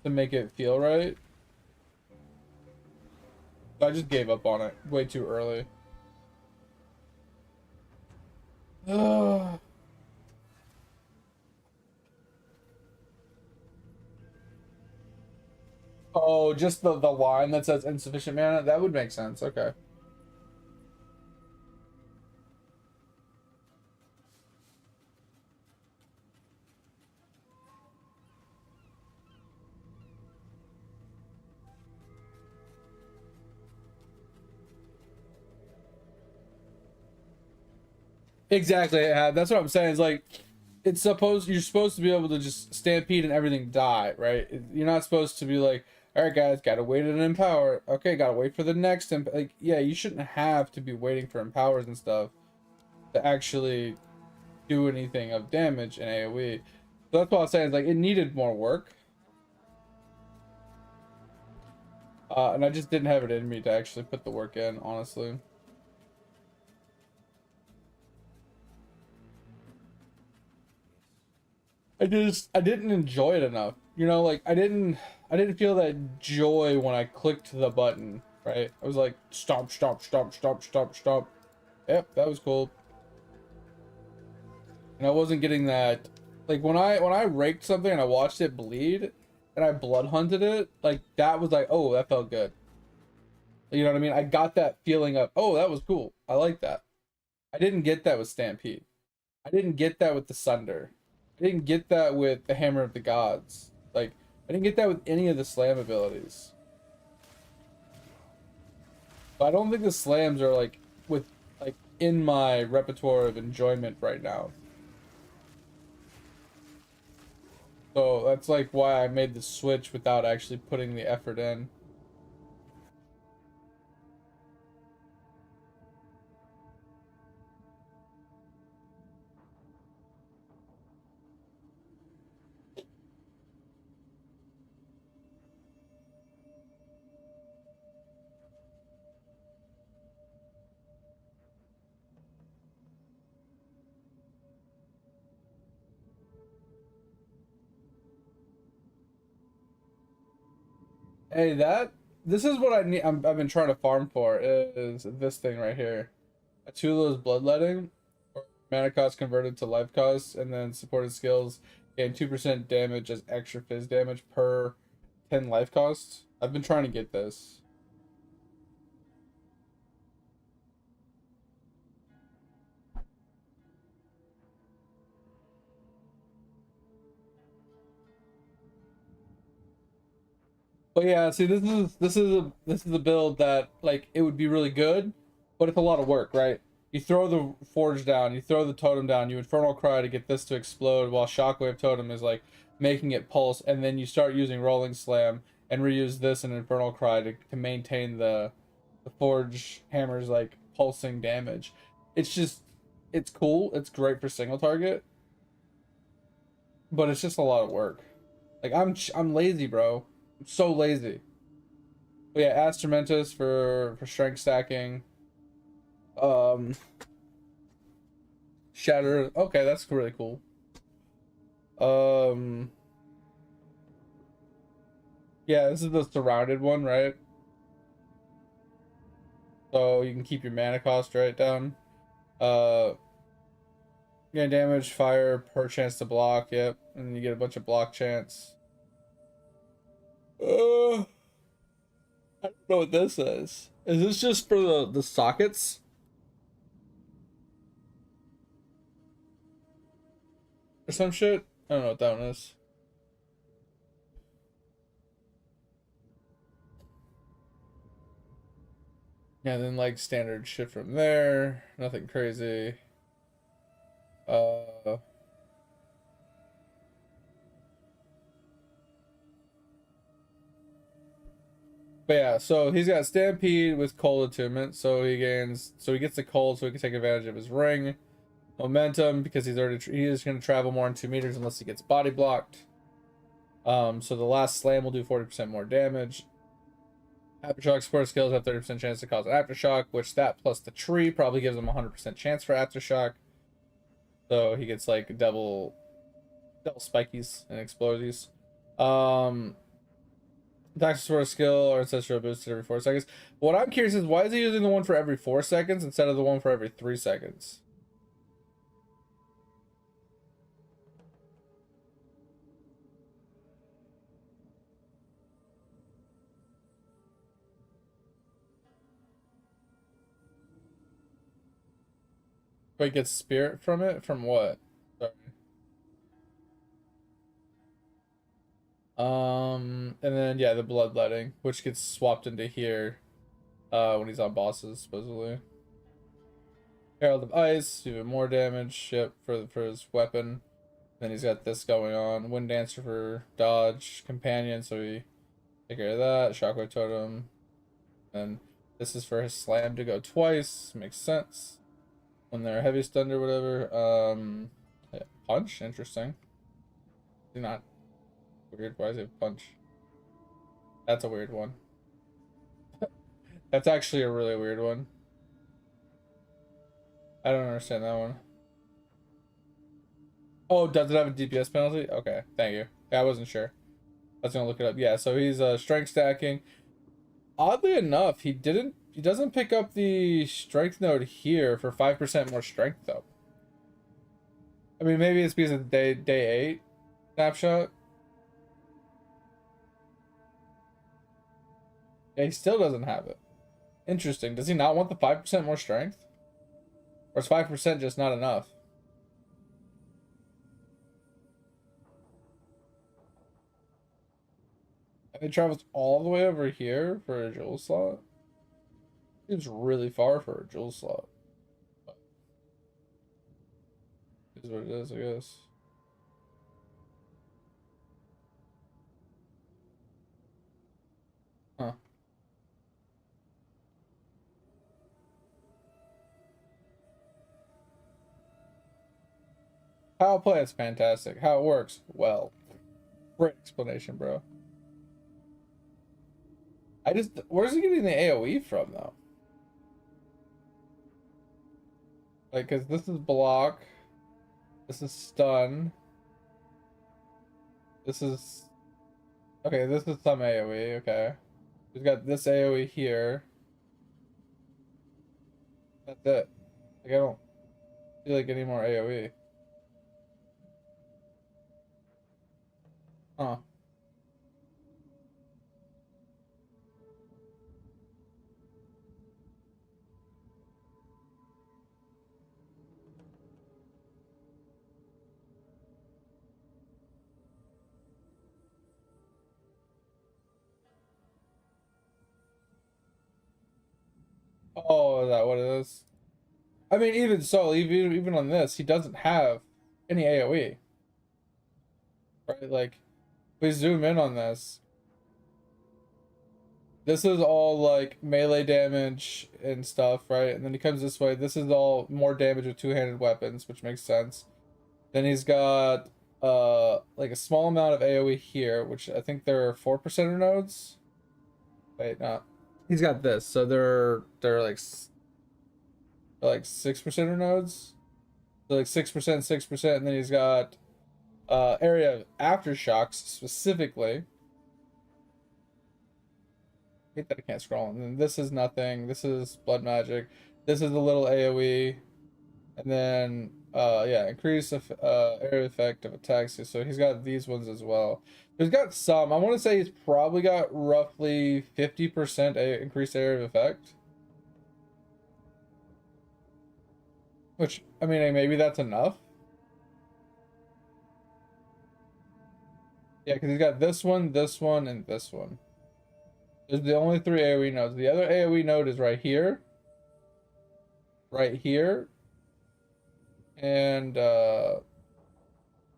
Speaker 1: to make it feel right. So I just gave up on it way too early. Ugh. Oh, just the line that says insufficient mana? That would make sense. Okay. Exactly. Yeah, that's what I'm saying. It's like you're supposed to be able to just stampede and everything die, right? You're not supposed to be like, all right, guys, gotta wait and empower. Okay, gotta wait for the next like, yeah, you shouldn't have to be waiting for empowers and stuff to actually do anything of damage in AoE. So that's what I was saying. Is like it needed more work, and I just didn't have it in me to actually put the work in, honestly. I didn't enjoy it enough. You know, like I didn't feel that joy when I clicked the button, right? I was like stomp, stomp, stomp, stomp, stomp, stomp. Yep, that was cool. And I wasn't getting that, like when I raked something and I watched it bleed and I blood hunted it, like that was like, oh, that felt good. You know what I mean? I got that feeling of, oh, that was cool. I like that. I didn't get that with Stampede. I didn't get that with the Sunder. I didn't get that with the Hammer of the Gods. Like, I didn't get that with any of the slam abilities. But I don't think the slams are like in my repertoire of enjoyment right now. So that's like why I made the switch without actually putting the effort in. Hey, this is what I need. I've been trying to farm for is this thing right here. Atula's Bloodletting, or mana cost converted to life cost, and then supported skills gain 2% damage as extra fizz damage per 10 life costs. I've been trying to get this. But yeah, see, this is a build that like it would be really good, but it's a lot of work, right? You throw the forge down, you throw the totem down, you infernal cry to get this to explode, while shockwave totem is like making it pulse, and then you start using rolling slam and reuse this and infernal cry to maintain the forge hammer's like pulsing damage. It's just it's cool, it's great for single target, but it's just a lot of work. Like I'm lazy, bro. I'm so lazy. But yeah, Astramentus for strength stacking. Um, Shatter. Okay, that's really cool. Um, yeah, this is the surrounded one, right? So you can keep your mana cost right down. Uh, gain damage, fire per chance to block. Yep, and you get a bunch of block chance. I don't know what this is. Is this just for the sockets? Or some shit? I don't know what that one is. Yeah, then like standard shit from there. Nothing crazy. Uh But yeah, so he's got Stampede with Cold Attunement, so he gets the cold so he can take advantage of his ring. Momentum, because he is gonna travel more than 2 meters unless he gets body blocked. So the last slam will do 40% more damage. Aftershock support skills have 30% chance to cause an aftershock, which that plus the tree probably gives him 100% chance for aftershock. So he gets like double spikies and explosives. Attack support skill or ancestral boosted every 4 seconds. What I'm curious is why is he using the one for every 4 seconds instead of the one for every 3 seconds? Wait, gets spirit from it? From what? Sorry. And then yeah, the bloodletting, which gets swapped into here when he's on bosses, supposedly. Herald of Ice, even more damage, yep, for his weapon. Then he's got this going on. Wind Dancer for dodge, companion, so we take care of that. Shockwave Totem. And this is for his slam to go twice. Makes sense. When they're heavy stunned or whatever. Yeah, punch, interesting. Not weird. Why is it punch? That's a weird one. That's actually a really weird one. I don't understand that one. Oh, does it have a DPS penalty? Okay, thank you. Yeah, I wasn't sure. I was gonna look it up. Yeah, so he's strength stacking. Oddly enough, he doesn't pick up the strength node here for 5% more strength though. I mean, maybe it's because of day 8 snapshot. Yeah, he still doesn't have it. Interesting. Does he not want the 5% more strength? Or is 5% just not enough? And he travels all the way over here for a jewel slot? Seems really far for a jewel slot. But it is what it is, I guess. Huh. How it plays fantastic. How it works, well. Great explanation, bro. Where's he getting the AoE from though? Like, cause this is block, this is stun, this is okay. This is some AoE. Okay, he's got this AoE here. That's it. Like, I don't feel like any more AoE. Huh. Oh, is that what it is? I mean, even so, even on this, he doesn't have any AoE, right? Like, if we zoom in on this, this is all like melee damage and stuff, right? And then he comes this way. This is all more damage with two-handed weapons, which makes sense. Then he's got like a small amount of AoE here, which I think there are 4% nodes. Wait, no. He's got this, so they're like 6% nodes. So like 6%, 6%, and then he's got area of aftershocks specifically. I hate that I can't scroll. And then this is nothing. This is blood magic. This is a little AoE. And then Yeah, increase area effect of attacks. So he's got these ones as well. He's got some. I want to say he's probably got roughly 50% increased area of effect. Which, I mean, maybe that's enough. Yeah, because he's got this one, and this one. There's the only 3 AoE nodes. The other AoE node is right here, and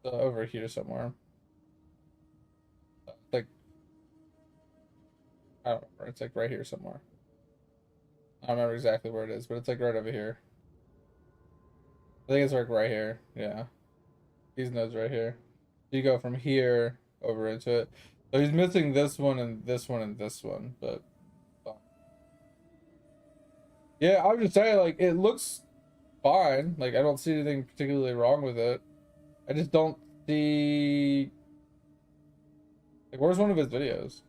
Speaker 1: over here somewhere. Like, I don't remember. It's like right here somewhere. I don't remember exactly where it is, but it's like right over here. I think it's like right here. Yeah. These nodes right here. You go from here over into it. So he's missing this one and this one and this one, but yeah, I would just say like it looks fine. Like I don't see anything particularly wrong with it. I just don't see like where's one of his videos?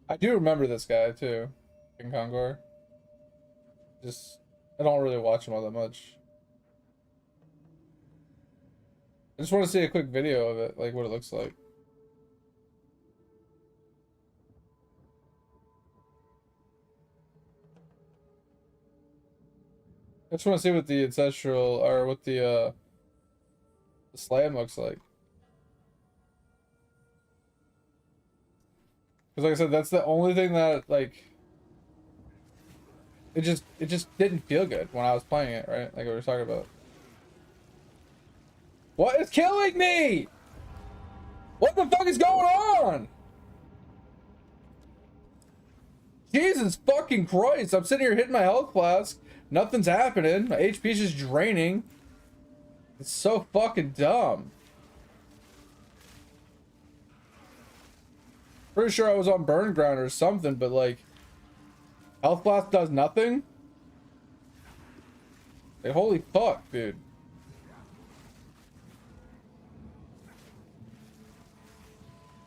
Speaker 1: I do remember this guy too, King Kongor. Just I don't really watch him all that much. I just want to see a quick video of it, like what it looks like. I just want to see what the ancestral or what the slam looks like. Because like I said, that's the only thing that like it just didn't feel good when I was playing it, right? Like we were talking about. What is killing me? What the fuck is going on? Jesus fucking Christ. I'm sitting here hitting my health flask. Nothing's happening. My HP's just draining. It's so fucking dumb. Pretty sure I was on burn ground or something, but like health blast does nothing. Like holy fuck, dude.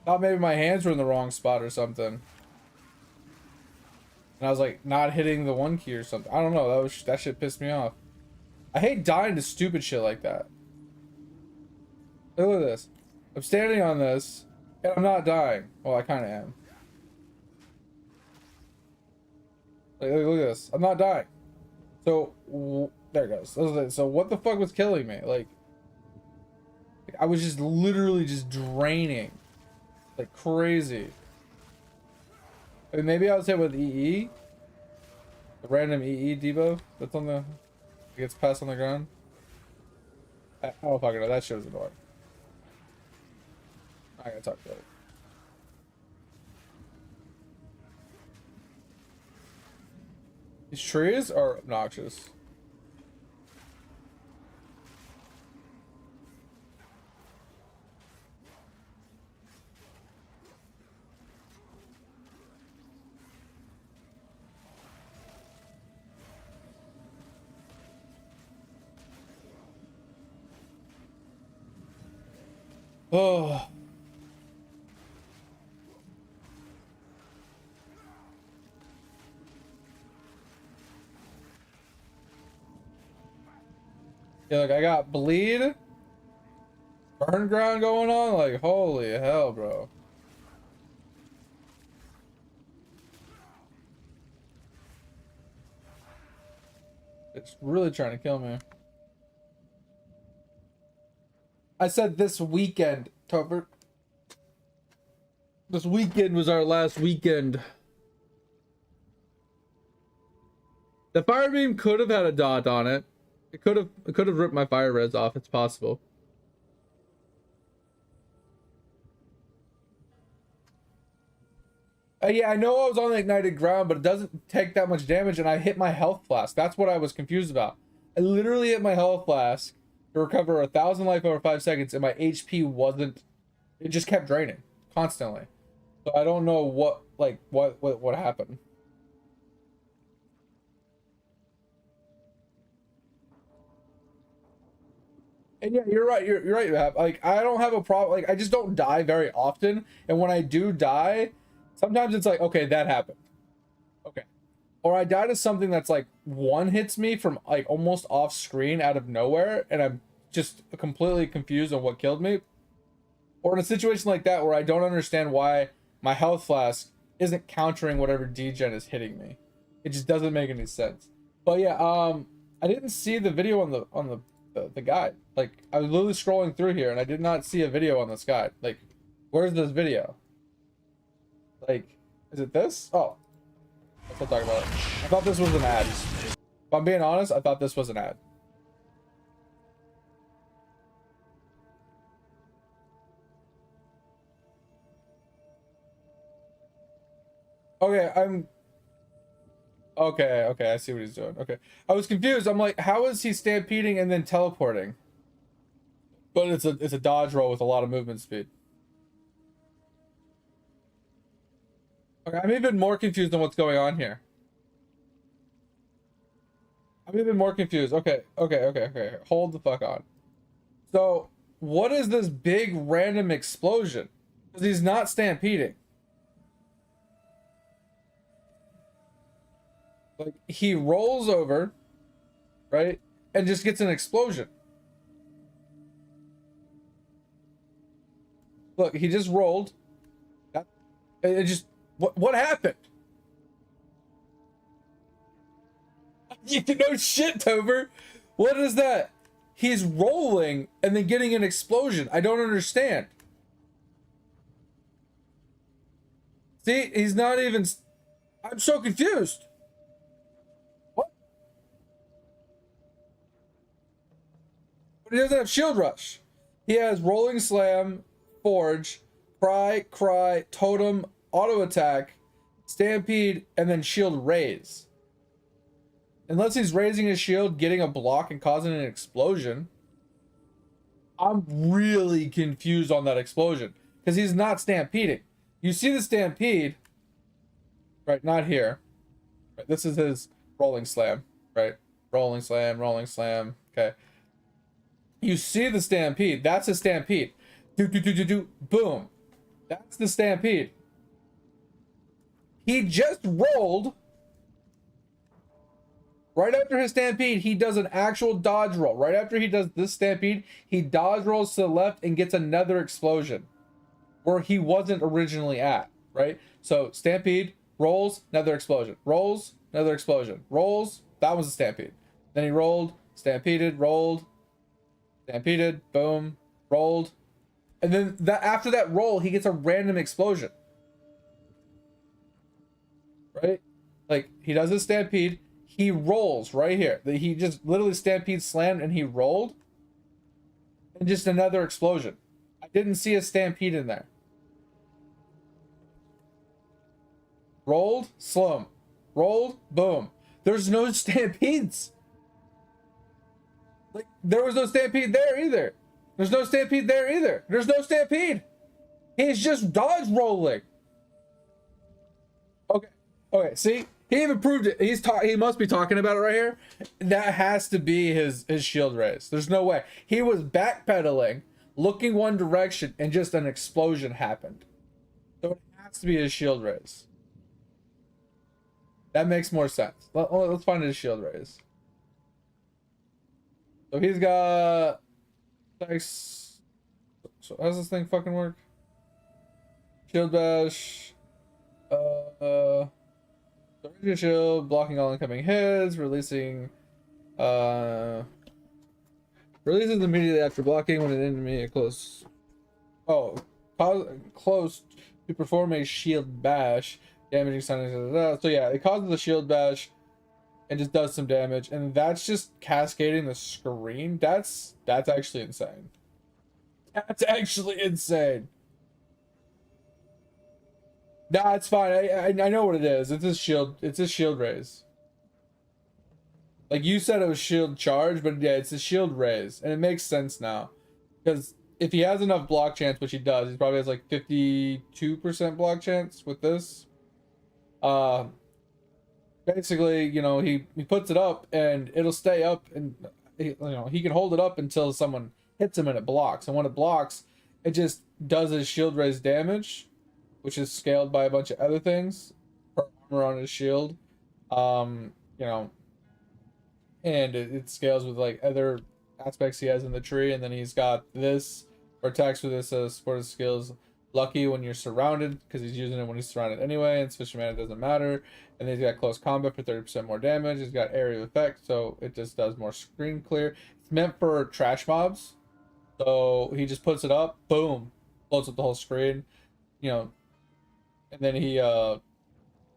Speaker 1: Thought maybe my hands were in the wrong spot or something. And I was like not hitting the 1 key or something. I don't know. That shit pissed me off. I hate dying to stupid shit like that. Look at this. I'm standing on this and I'm not dying. Well, I kind of am. Like, look at this. I'm not dying. So there it goes. So what the fuck was killing me? Like I was just literally just draining. Like crazy. I mean, maybe I would say with EE. The random EE debuff that's on the gets passed on the ground. I don't fucking know. That shit was annoying. I gotta talk about it. These trees are obnoxious. Oh. Yeah, like I got bleed, burn ground going on. Like holy hell, bro. It's really trying to kill me. I said this weekend, Topher. This weekend was our last weekend. The fire beam could have had a dot on it. It could have ripped my fire res off. It's possible. Yeah, I know I was on the ignited ground, but it doesn't take that much damage, and I hit my health flask. That's what I was confused about. I literally hit my health flask to recover 1,000 life over 5 seconds, and my HP wasn't. It just kept draining constantly. So I don't know what happened. And yeah, you're right. You're right. Hap. Like I don't have a problem. Like I just don't die very often. And when I do die, sometimes it's like, okay, that happened. Okay. Or I die to something that's like one hits me from like almost off screen out of nowhere, and I'm just completely confused on what killed me. Or in a situation like that where I don't understand why my health flask isn't countering whatever degen is hitting me. It just doesn't make any sense. But yeah, I didn't see the video on the guide. Like I was literally scrolling through here and I did not see a video on this guide. Like, where's this video? Like, is it this? Oh, let's talk about it. I thought this was an ad. If I'm being honest, I thought this was an ad. Okay, okay, I see what he's doing. Okay. I was confused. I'm like, how is he stampeding and then teleporting? But it's a dodge roll with a lot of movement speed. Okay, I'm even more confused on what's going on here. I'm even more confused. Okay. Hold the fuck on. So, what is this big random explosion? Because he's not stampeding. Like, he rolls over, right? And just gets an explosion. Look, he just rolled. It just... What happened? You know shit, Tover. What is that? He's rolling and then getting an explosion. I don't understand. See, he's not even... I'm so confused. What? But he doesn't have shield rush. He has rolling slam, forge, cry, totem, auto attack, stampede, and then shield raise. Unless he's raising his shield, getting a block, and causing an explosion. I'm really confused on that explosion. Because he's not stampeding. You see the stampede. Right, not here. Right, this is his rolling slam. Right? Rolling slam. Okay. You see the stampede. That's a stampede. Boom. That's the stampede. He just rolled. Right after his stampede, he does an actual dodge roll. Right after he does this stampede, he dodge rolls to the left and gets another explosion where he wasn't originally at, right? So stampede, rolls, another explosion. Rolls, another explosion. Rolls, that was a stampede. Then he rolled, stampeded, rolled, stampeded, boom, rolled. And then that after that roll, he gets a random explosion. Right? Like, he does a stampede. He rolls right here. He just literally stampede slammed and he rolled. And just another explosion. I didn't see a stampede in there. Rolled, slum. Rolled, boom. There's no stampedes. Like, there was no stampede there either. There's no stampede there either. There's no stampede. He's just dodge rolling. Okay, see? He even proved it. He must be talking about it right here. That has to be his shield raise. There's no way. He was backpedaling, looking one direction, and just an explosion happened. So it has to be his shield raise. That makes more sense. Let's find his shield raise. So he's got... So how does this thing fucking work? Shield bash. Your shield, blocking all incoming hits, releases immediately after blocking when an enemy is close. Oh, close to perform a shield bash, damaging something. So yeah, it causes a shield bash and just does some damage, and that's just cascading the screen. That's actually insane. That's actually insane. Nah, it's fine. I know what it is. It's his shield. It's his shield raise. Like you said, it was shield charge, but yeah, it's a shield raise, and it makes sense now. Because if he has enough block chance, which he does, he probably has like 52% block chance with this. Basically, you know, he puts it up, and it'll stay up, and he can hold it up until someone hits him and it blocks. And when it blocks, it just does his shield raise damage, which is scaled by a bunch of other things per armor on his shield. You know, and it scales with like other aspects he has in the tree. And then he's got this for attacks with this supported skills. Lucky when you're surrounded, because he's using it when he's surrounded anyway, and sufficient mana doesn't matter. And then he's got close combat for 30% more damage. He's got area effect, so it just does more screen clear. It's meant for trash mobs, so he just puts it up, boom, blows up the whole screen, you know. And then he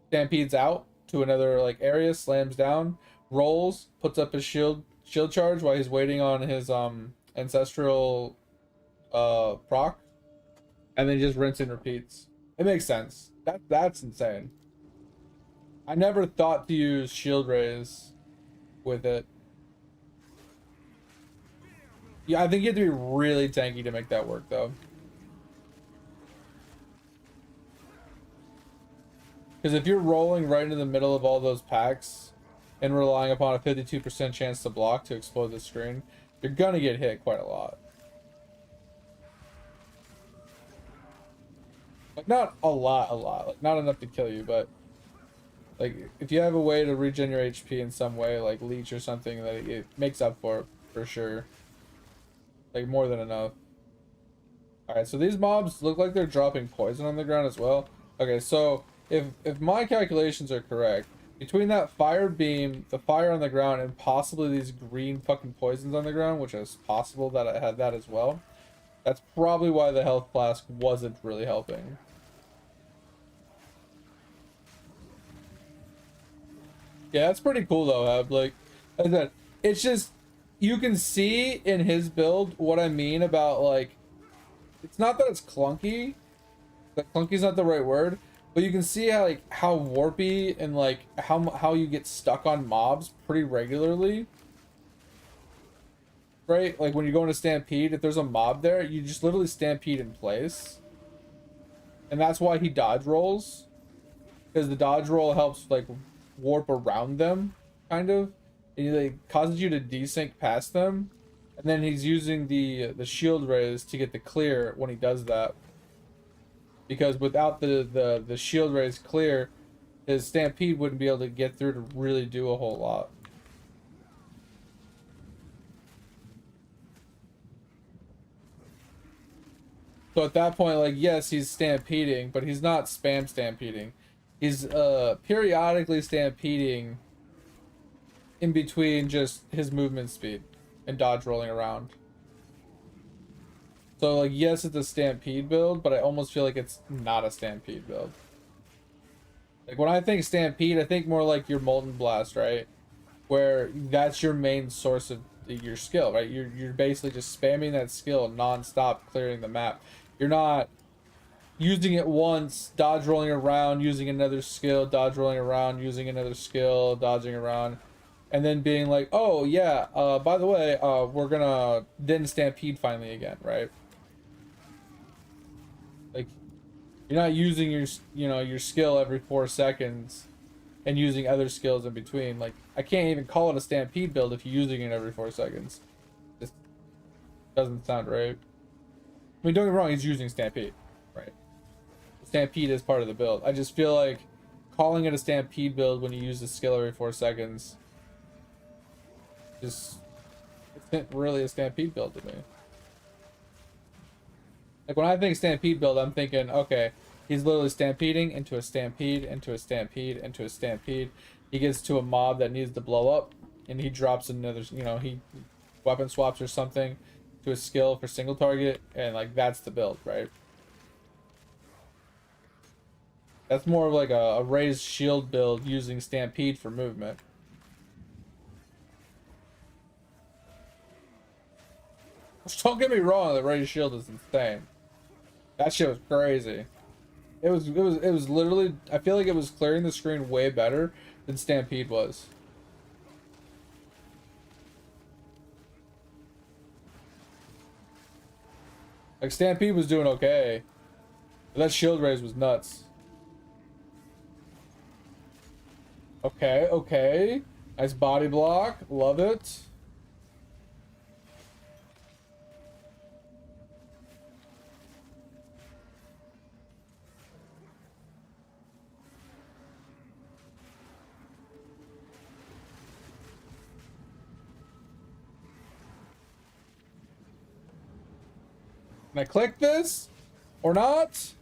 Speaker 1: stampedes out to another like area, slams down, rolls, puts up his shield charge while he's waiting on his ancestral proc, and then he just rinse and repeats. It makes sense. That's insane. I never thought to use shield raise with it. Yeah, I think you have to be really tanky to make that work though. Because if you're rolling right into the middle of all those packs and relying upon a 52% chance to block to explode the screen, you're gonna get hit quite a lot. Like not a lot, like not enough to kill you, but like if you have a way to regen your HP in some way, like leech or something, that it makes up for sure. Like more than enough. Alright, so these mobs look like they're dropping poison on the ground as well. Okay, so if my calculations are correct, between that fire beam, the fire on the ground, and possibly these green fucking poisons on the ground, which is possible that I had that as well, that's probably why the health flask wasn't really helping. Yeah, that's pretty cool though, Heb. Like I said, it's just, you can see in his build what I mean about, like, it's not that it's clunky. That clunky's not the right word, but you can see how, like, how warpy and like how you get stuck on mobs pretty regularly. Right? Like when you go into Stampede, if there's a mob there, you just literally Stampede in place. And that's why he dodge rolls. Because the dodge roll helps like warp around them, kind of. And it like, causes you to desync past them. And then he's using the shield raise to get the clear when he does that. Because without the shield raise clear, his Stampede wouldn't be able to get through to really do a whole lot. So at that point, like, yes, he's stampeding, but he's not spam stampeding. He's periodically stampeding in between just his movement speed and dodge rolling around. So, like, yes, it's a stampede build, but I almost feel like it's not a stampede build. Like, when I think stampede, I think more like your Molten Blast, right? Where that's your main source of your skill, right? You're basically just spamming that skill non-stop, clearing the map. You're not using it once, dodge rolling around, using another skill, dodge rolling around, using another skill, dodging around, and then being like, oh yeah, by the way, we're gonna then stampede finally again, right? Like, you're not using your skill every 4 seconds and using other skills in between. Like, I can't even call it a stampede build if you're using it every 4 seconds. Just doesn't sound right. I mean, don't get me wrong, he's using stampede, right? Stampede is part of the build. I just feel like calling it a stampede build when you use the skill every 4 seconds just isn't really a stampede build to me. Like, when I think stampede build, I'm thinking, okay, he's literally stampeding into a stampede, into a stampede, into a stampede. He gets to a mob that needs to blow up, and he drops another, he weapon swaps or something to a skill for single target, and like that's the build, right? That's more of like a raised shield build using stampede for movement. Don't get me wrong, the raised shield is insane. That shit was crazy. It was literally, I feel like it was clearing the screen way better than Stampede was. Like, Stampede was doing okay, but that shield raise was nuts. Okay, okay. Nice body block. Love it. Can I click this or not?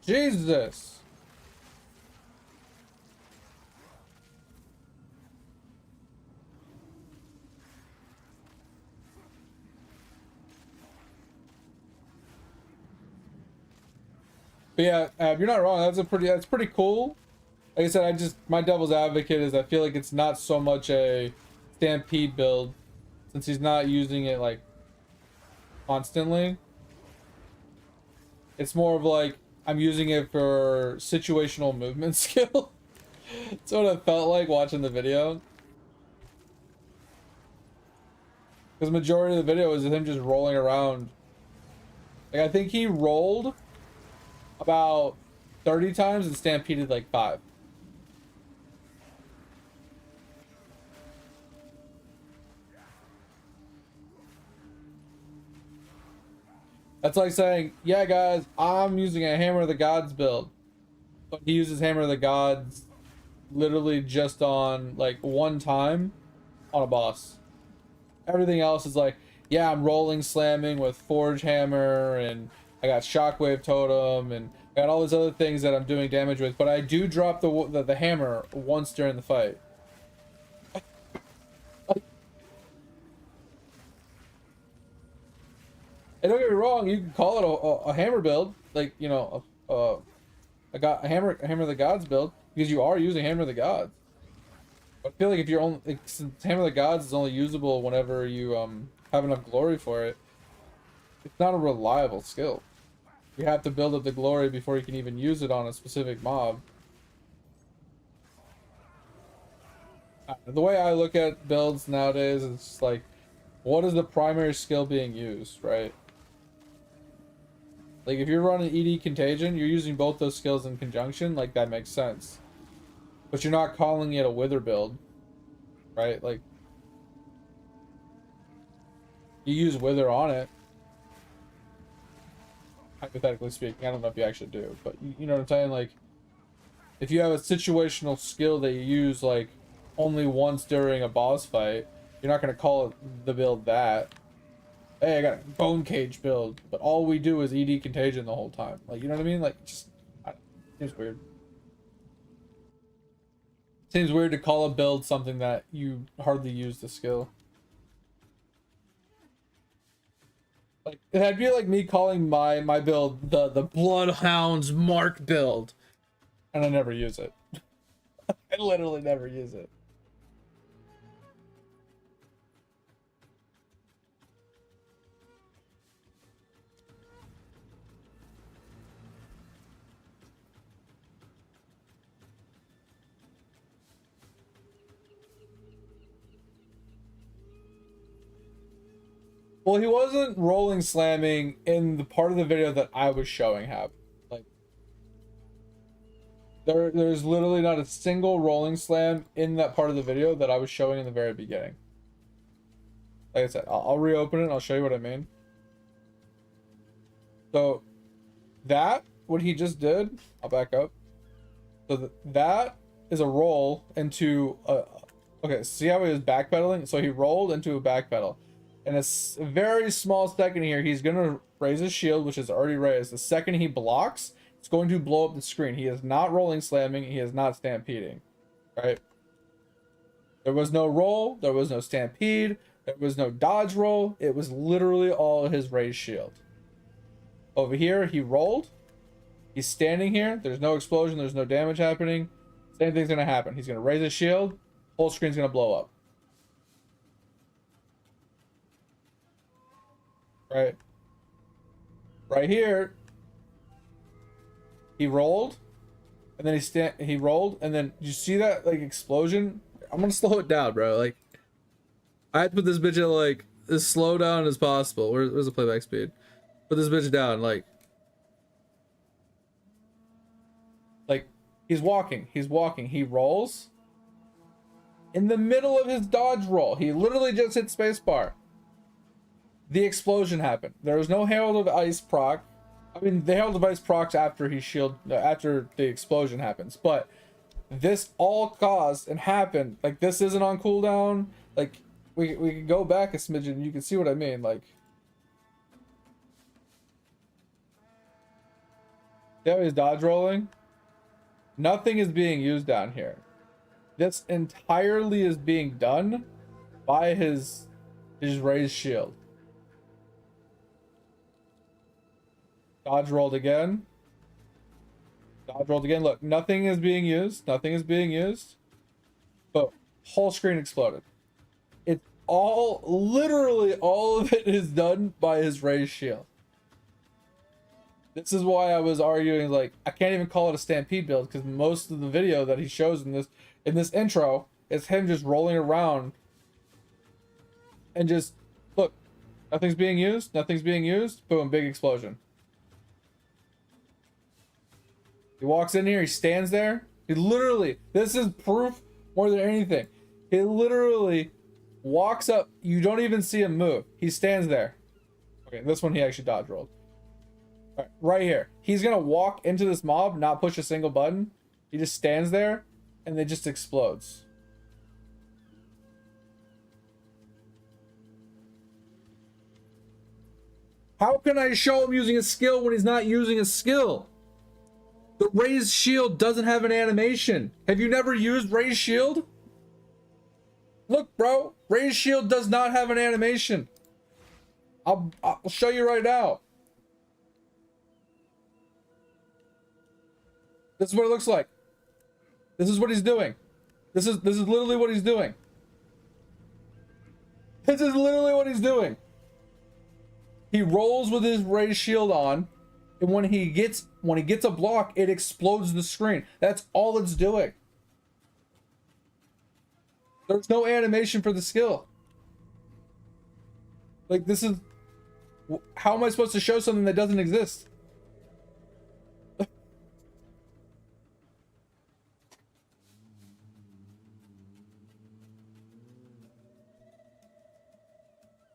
Speaker 1: Jesus. But yeah, you're not wrong. That's pretty cool. Like I said, my devil's advocate is I feel like it's not so much a stampede build since he's not using it like constantly. It's more of like I'm using it for situational movement skill. That's what it felt like watching the video. Because majority of the video is him just rolling around. Like I think he rolled about 30 times and stampeded like 5. That's like saying, yeah guys, I'm using a Hammer of the Gods build. But he uses Hammer of the Gods literally just on like one time on a boss. Everything else is like, yeah, I'm rolling slamming with Forge Hammer and I got Shockwave Totem and I got all these other things that I'm doing damage with, but I do drop the hammer once during the fight. And don't get me wrong, you can call it a hammer build, like, you know, a hammer of the Gods build, because you are using Hammer of the Gods. But I feel like if you're only, like, since Hammer of the Gods is only usable whenever you have enough glory for it, it's not a reliable skill. You have to build up the glory before you can even use it on a specific mob. The way I look at builds nowadays is just like, what is the primary skill being used, right? Like if you're running ED Contagion, you're using both those skills in conjunction, like that makes sense. But you're not calling it a Wither build, right? Like, you use Wither on it. Hypothetically speaking, I don't know if you actually do, but you know what I'm saying? Like, if you have a situational skill that you use like only once during a boss fight, you're not going to call it the build that. Hey, I got a Bone Cage build, but all we do is ED Contagion the whole time. Like, you know what I mean? Like, just, seems weird. Seems weird to call a build something that you hardly use the skill. Like, it'd be like me calling my build the Bloodhound's Mark build, and I never use it. I literally never use it. Well, he wasn't rolling slamming in the part of the video that I was showing him. Like, there's literally not a single rolling slam in that part of the video that I was showing in the very beginning. Like I said, I'll reopen it and I'll show you what I mean. So, what he just did, I'll back up. So that is a roll into a... Okay, see how he was backpedaling? So he rolled into a backpedal. In a very small second here, he's going to raise his shield, which is already raised. The second he blocks, it's going to blow up the screen. He is not rolling slamming. He is not stampeding. Right? There was no roll. There was no stampede. There was no dodge roll. It was literally all his raised shield. Over here, he rolled. He's standing here. There's no explosion. There's no damage happening. Same thing's going to happen. He's going to raise his shield. Whole screen's going to blow up. Right here, he rolled, and then he rolled, and then you see that like explosion? I'm gonna slow it down, bro. Like, I had to put this bitch at like as slow down as possible. Where's the playback speed? Put this bitch down, like he's walking, he rolls. In the middle of his dodge roll, he literally just hit spacebar. The explosion happened. There was no Herald of Ice proc. I mean, the Herald of Ice procs after after the explosion happens. But this all caused and happened. Like, this isn't on cooldown. Like, we can go back a smidgen and you can see what I mean. Like, See how he's dodge rolling? Nothing is being used down here. This entirely is being done by his raised shield. Dodge rolled again. Dodge rolled again. Look, nothing is being used. Nothing is being used. But whole screen exploded. It's all, literally all of it is done by his raised shield. This is why I was arguing, like, I can't even call it a stampede build, because most of the video that he shows in this intro is him just rolling around and just, look, nothing's being used, boom, big explosion. He walks in here, he stands there, he literally, this is proof more than anything, he literally walks up, you don't even see him move, he stands there. Okay, this one he actually dodge rolled. Right here, he's gonna walk into this mob, not push a single button. He just stands there and it just explodes. How can I show him using a skill when he's not using a skill? The raised shield doesn't have an animation. Have you never used raised shield? Look, bro, raised shield does not have an animation. I'll show you right now. This is what it looks like. This is what he's doing. This is literally what he's doing. This is literally what he's doing. He rolls with his raised shield on, and when he gets a block, it explodes the screen. That's all it's doing. There's no animation for the skill. Like, this is, how am I supposed to show something that doesn't exist?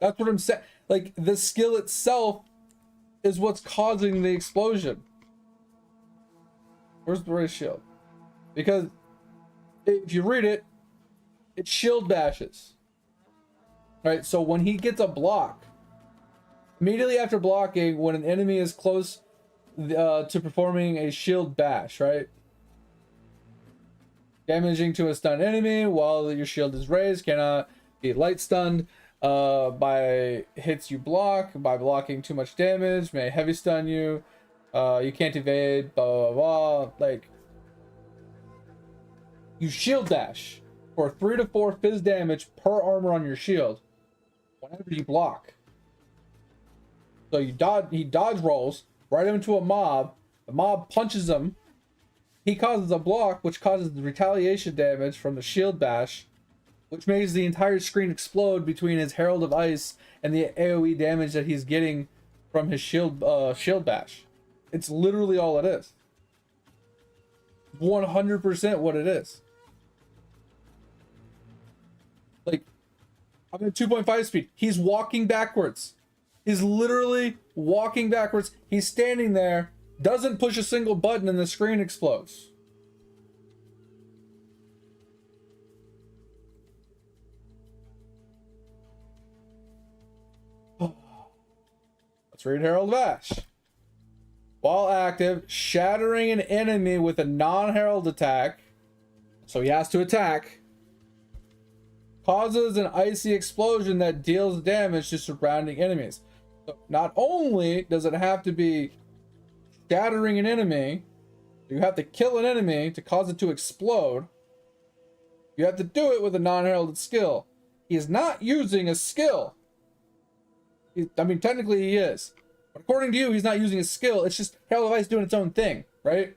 Speaker 1: That's what I'm saying. Like, the skill itself is what's causing the explosion. Where's the raised shield? Because if you read it, it shield bashes. Right? So when he gets a block, immediately after blocking, when an enemy is close to performing a shield bash, right? Damaging to a stunned enemy while your shield is raised, cannot be light stunned. By hits you block, by blocking too much damage, may heavy stun you, you can't evade, blah, blah, blah. Like, you shield dash for 3 to 4 fizz damage per armor on your shield whenever you block. So he dodge rolls right into a mob, the mob punches him, he causes a block, which causes the retaliation damage from the shield bash, which makes the entire screen explode between his Herald of Ice and the AoE damage that he's getting from his shield bash. It's literally all it is. 100% what it is. Like, I'm at 2.5 speed. He's walking backwards. He's literally walking backwards. He's standing there, doesn't push a single button, and the screen explodes. Let's read Herald of Ash. While active, shattering an enemy with a non-herald attack, so he has to attack, causes an icy explosion that deals damage to surrounding enemies. So not only does it have to be shattering an enemy, you have to kill an enemy to cause it to explode, you have to do it with a non-heralded skill. He's not using a skill. I mean, technically he is. But according to you, he's not using a skill. It's just Herald of Ice doing its own thing, right?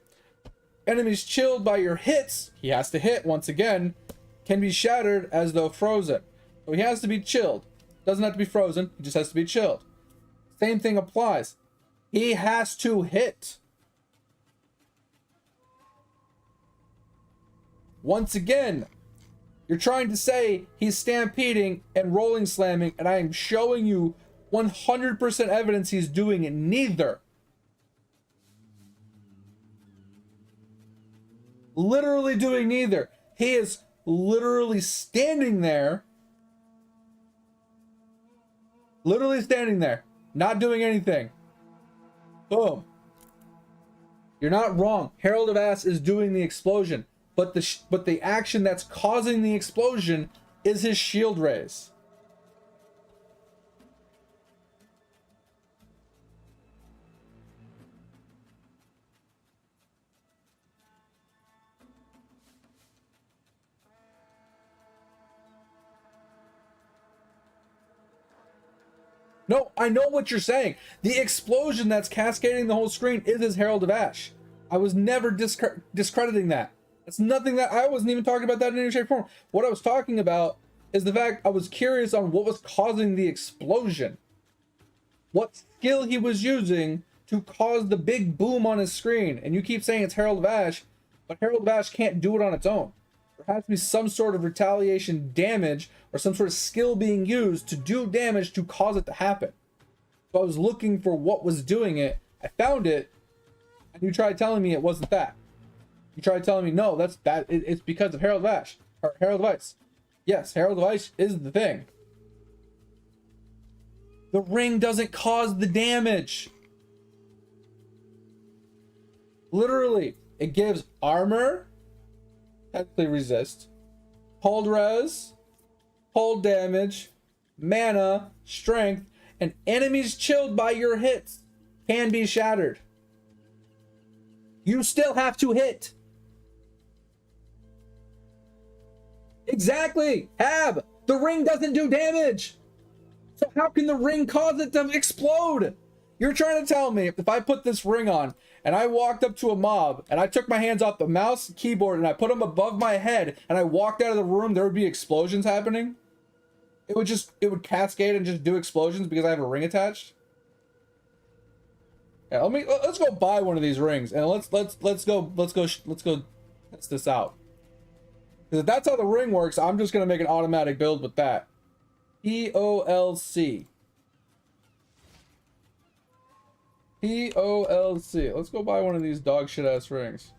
Speaker 1: Enemies chilled by your hits, he has to hit once again, can be shattered as though frozen. So he has to be chilled. Doesn't have to be frozen, he just has to be chilled. Same thing applies. He has to hit. Once again, you're trying to say he's stampeding and rolling slamming, and I am showing you 100% evidence he's doing neither. Literally doing neither. He is literally standing there. Literally standing there. Not doing anything. Boom. You're not wrong. Herald of Ash is doing the explosion, but the action that's causing the explosion is his shield raise. No, I know what you're saying. The explosion that's cascading the whole screen is his Herald of Ash. I was never discrediting that. It's nothing that I wasn't even talking about that in any shape or form. What I was talking about is the fact I was curious on what was causing the explosion. What skill he was using to cause the big boom on his screen. And you keep saying it's Herald of Ash, but Herald of Ash can't do it on its own. There has to be some sort of retaliation damage or some sort of skill being used to do damage to cause it to happen. So I was looking for what was doing it. I found it, and you tried telling me it wasn't that. You tried telling me, no, it's because of Herald of Ash, or Herald of Ice. Yes, Herald of Ice is the thing. The ring doesn't cause the damage. Literally, it gives armor, technically resist, hold res, hold damage, mana, strength, and enemies chilled by your hits can be shattered. You still have to hit. Exactly. Hab, the ring doesn't do damage. So how can the ring cause it to explode? You're trying to tell me if I put this ring on and I walked up to a mob and I took my hands off the mouse keyboard and I put them above my head and I walked out of the room, there would be explosions happening? It would cascade and just do explosions because I have a ring attached? Yeah, let's go buy one of these rings and let's go test this out. Because if that's how the ring works, I'm just gonna make an automatic build with that. POLC. POLC. Let's go buy one of these dog shit ass rings.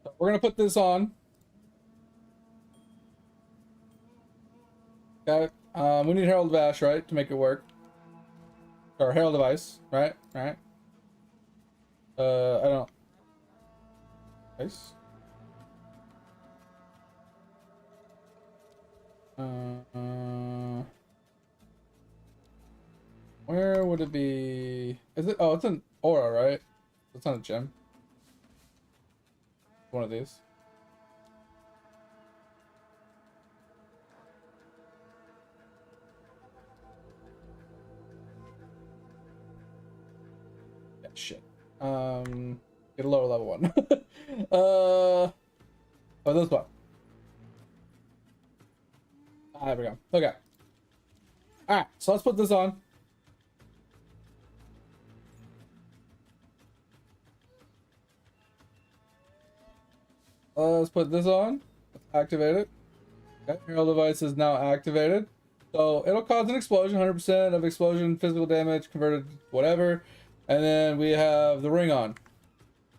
Speaker 1: So we're gonna put this on. Okay. We need Herald of Ash, right, to make it work. Or Herald of Ice, right? Right. I don't. Ice. Where would it be? Is it? Oh, it's an aura, right? It's not a gem. One of these. Yeah, shit. Get a lower level one. Oh, this one. There we go. Okay. All right. So let's put this on. Let's put this on. Let's activate it. Okay. Herald device is now activated. So it'll cause an explosion. 100% of explosion, physical damage converted, whatever. And then we have the ring on.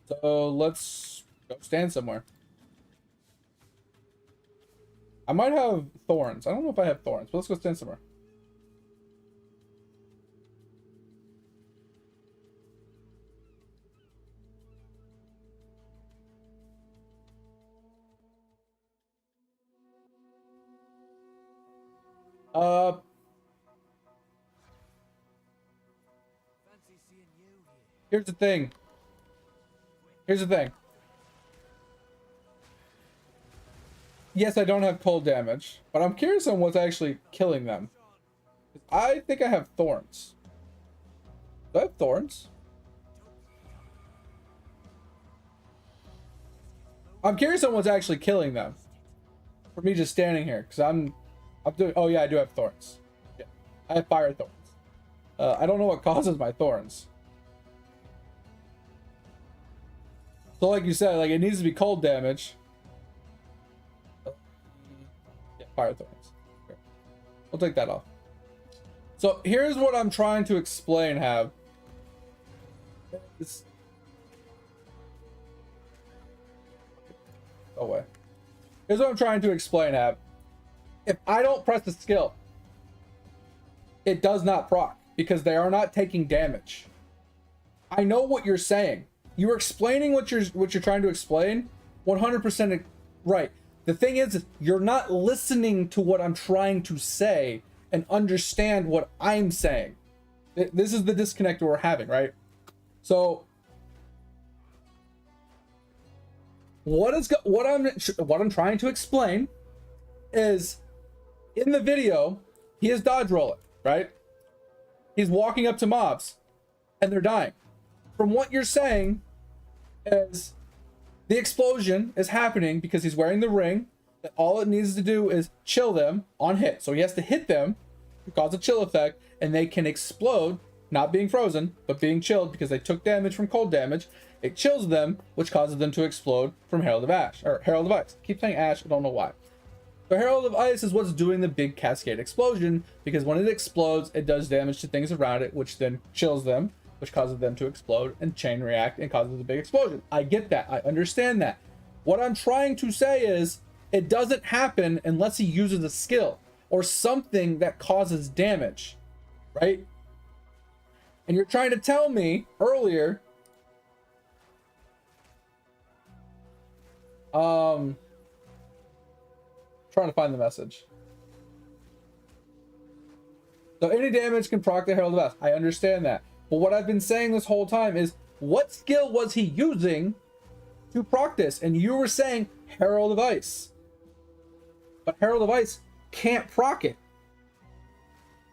Speaker 1: So let's go stand somewhere. I might have thorns. I don't know if I have thorns, but let's go stand somewhere. Here's the thing. Here's the thing. Yes, I don't have cold damage, but I'm curious on what's actually killing them. I think I have thorns. Do I have thorns? I'm curious on what's actually killing them. For me just standing here, because I'm doing. Oh yeah, I do have thorns. Yeah, I have fire thorns. I don't know what causes my thorns. So like you said, like it needs to be cold damage. Yeah, fire thorns. Okay. We'll take that off. So here's what I'm trying to explain, Hab. Go away. Here's what I'm trying to explain, Ab. If I don't press the skill, it does not proc because they are not taking damage. I know what you're saying. You're explaining what you're trying to explain 100% right. The thing is, you're not listening to what I'm trying to say and understand what I'm saying. This is the disconnect we're having, right? So what I'm trying to explain is in the video, he is dodge rolling, right? He's walking up to mobs and they're dying. From what you're saying is the explosion is happening because he's wearing the ring, that all it needs to do is chill them on hit. So he has to hit them to cause a chill effect, and they can explode, not being frozen, but being chilled because they took damage from cold damage. It chills them, which causes them to explode from Herald of Ash, or Herald of Ice. I keep saying Ash, I don't know why. The Herald of Ice is what's doing the big cascade explosion, because when it explodes, it does damage to things around it, which then chills them, which causes them to explode and chain react and causes a big explosion. I get that. I understand that. What I'm trying to say is it doesn't happen unless he uses a skill or something that causes damage, right? And you're trying to tell me earlier, trying to find the message. So any damage can proc the Herald of Ice. I understand that. But what I've been saying this whole time is, what skill was he using to proc this? And you were saying Herald of Ice. But Herald of Ice can't proc it.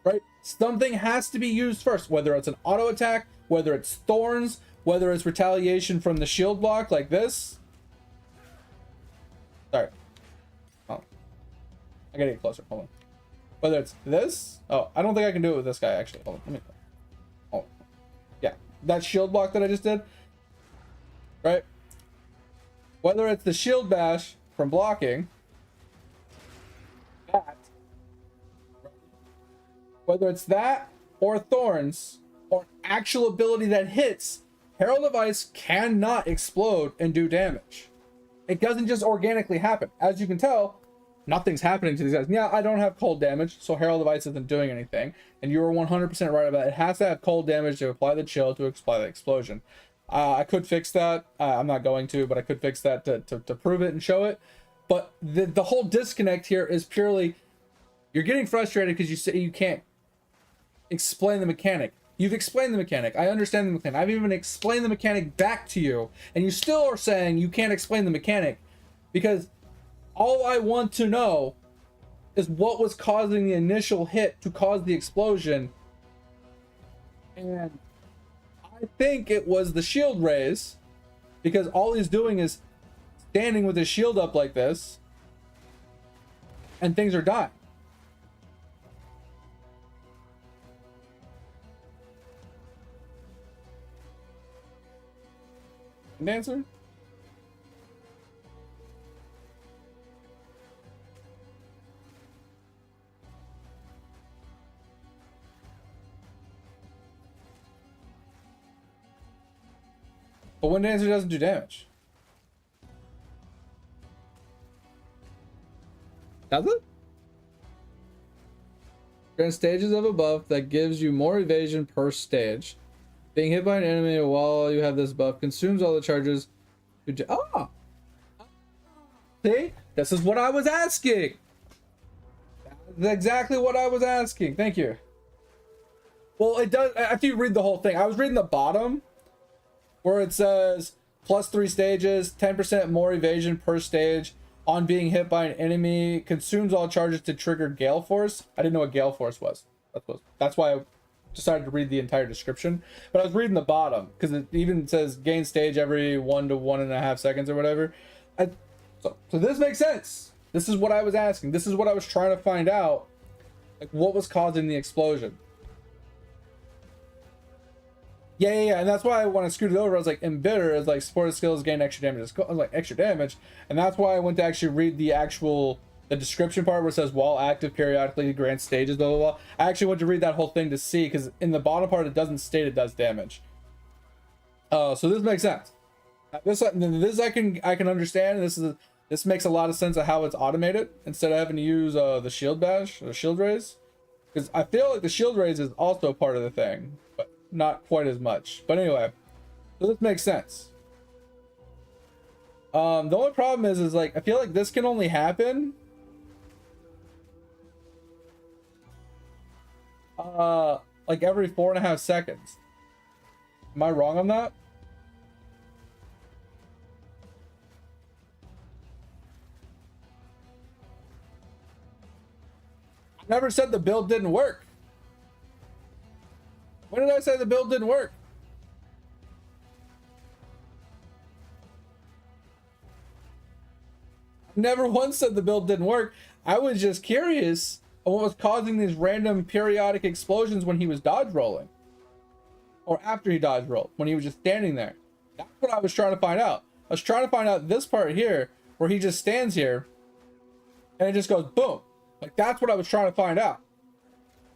Speaker 1: Right? Something has to be used first, whether it's an auto attack, whether it's thorns, whether it's retaliation from the shield block like this. Sorry. Oh. I gotta get closer. Hold on. Whether it's this. Oh, I don't think I can do it with this guy actually. Hold on. Let me. Oh. Yeah. That shield block that I just did. Right? Whether it's the shield bash from blocking. That. Whether it's that or thorns or actual ability that hits, Herald of Ice cannot explode and do damage. It doesn't just organically happen. As you can tell, nothing's happening to these guys. Yeah, I don't have cold damage, so Herald of Ice isn't doing anything. And you were 100% right about it. It has to have cold damage to apply the chill to apply the explosion. I could fix that. I'm not going to, but I could fix that to prove it and show it. But the whole disconnect here is purely, you're getting frustrated because you say you can't explain the mechanic. You've explained the mechanic. I understand the mechanic. I've even explained the mechanic back to you, and you still are saying you can't explain the mechanic, because all I want to know is what was causing the initial hit to cause the explosion. And I think it was the shield raise, because all he's doing is standing with his shield up like this, and things are dying. Answer? But Wind Dancer doesn't do damage. Does it? Grant stages of a buff that gives you more evasion per stage. Being hit by an enemy while you have this buff consumes all the charges. Oh! See? This is what I was asking! That's exactly what I was asking. Thank you. Well, it does, after you read the whole thing, I was reading the bottom where it says plus 3 stages, 10% more evasion per stage on being hit by an enemy, consumes all charges to trigger Gale Force. I didn't know what Gale Force was. That's why I decided to read the entire description. But I was reading the bottom because it even says gain stage every 1 to 1.5 seconds or whatever. So this makes sense. This is what I was asking. This is what I was trying to find out. Like, what was causing the explosion? Yeah. And that's why when I screwed it over, I was like, Embitter is like supported skills gain extra damage. I was like, extra damage. And that's why I went to actually read the description part where it says while active periodically grants stages, blah, blah, blah. I actually went to read that whole thing to see, because in the bottom part, it doesn't state it does damage. So this makes sense. This I can understand. This is This makes a lot of sense of how it's automated instead of having to use the shield bash or shield raise. Because I feel like the shield raise is also part of the thing, but not quite as much. But anyway, so this makes sense. The only problem is like, I feel like this can only happen like every 4.5 seconds. Am I wrong on that? I never said the build didn't work. When did I say the build didn't work? Never once said the build didn't work. I was just curious of what was causing these random periodic explosions when he was dodge rolling. Or after he dodge rolled, when he was just standing there. That's what I was trying to find out. I was trying to find out this part here, where he just stands here, and it just goes boom. Like, that's what I was trying to find out.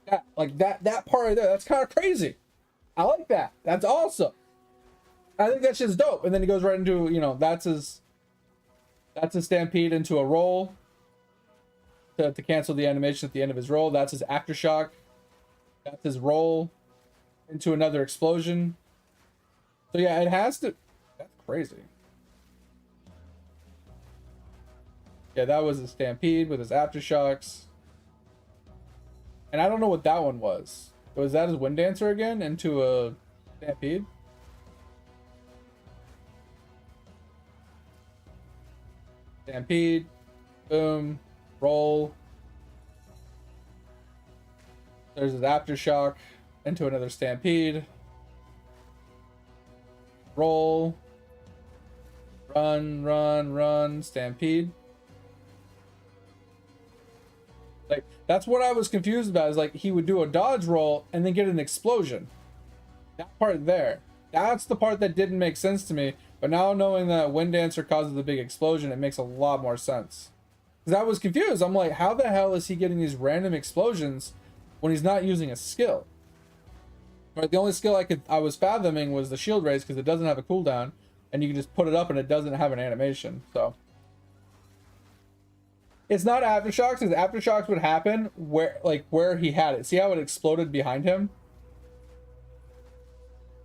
Speaker 1: That part right there, that's kind of crazy. I like that. That's awesome. I think that shit's dope. And then he goes right into, you know, that's his stampede into a roll to cancel the animation at the end of his roll. That's his aftershock. That's his roll into another explosion. So yeah, it has to. That's crazy. Yeah, that was his stampede with his aftershocks. And I don't know what that one was. Was that his wind dancer again into a stampede? Stampede, boom, roll. There's his aftershock into another stampede. Roll. Run, run, run, stampede. Like, that's what I was confused about, is like he would do a dodge roll and then get an explosion. That part there. That's the part that didn't make sense to me. But now knowing that Wind Dancer causes a big explosion, it makes a lot more sense. Because I was confused. I'm like, how the hell is he getting these random explosions when he's not using a skill? Right, the only skill I was fathoming was the shield raise, because it doesn't have a cooldown, and you can just put it up and it doesn't have an animation. So it's not aftershocks, because aftershocks would happen where he had it. See how it exploded behind him?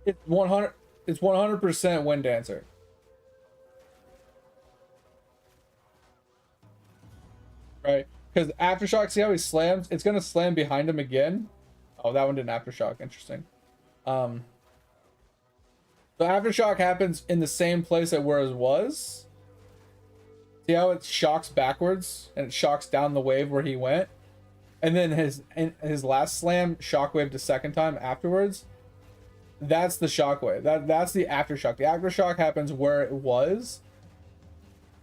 Speaker 1: It's 100% Wind Dancer. Right? Because aftershock, see how he slams? It's gonna slam behind him again. Oh, that one didn't aftershock. Interesting. So aftershock happens in the same place that where it was. See how it shocks backwards and it shocks down the wave where he went, and then his last slam shockwave the second time afterwards. That's the shockwave. That's the aftershock. The aftershock happens where it was.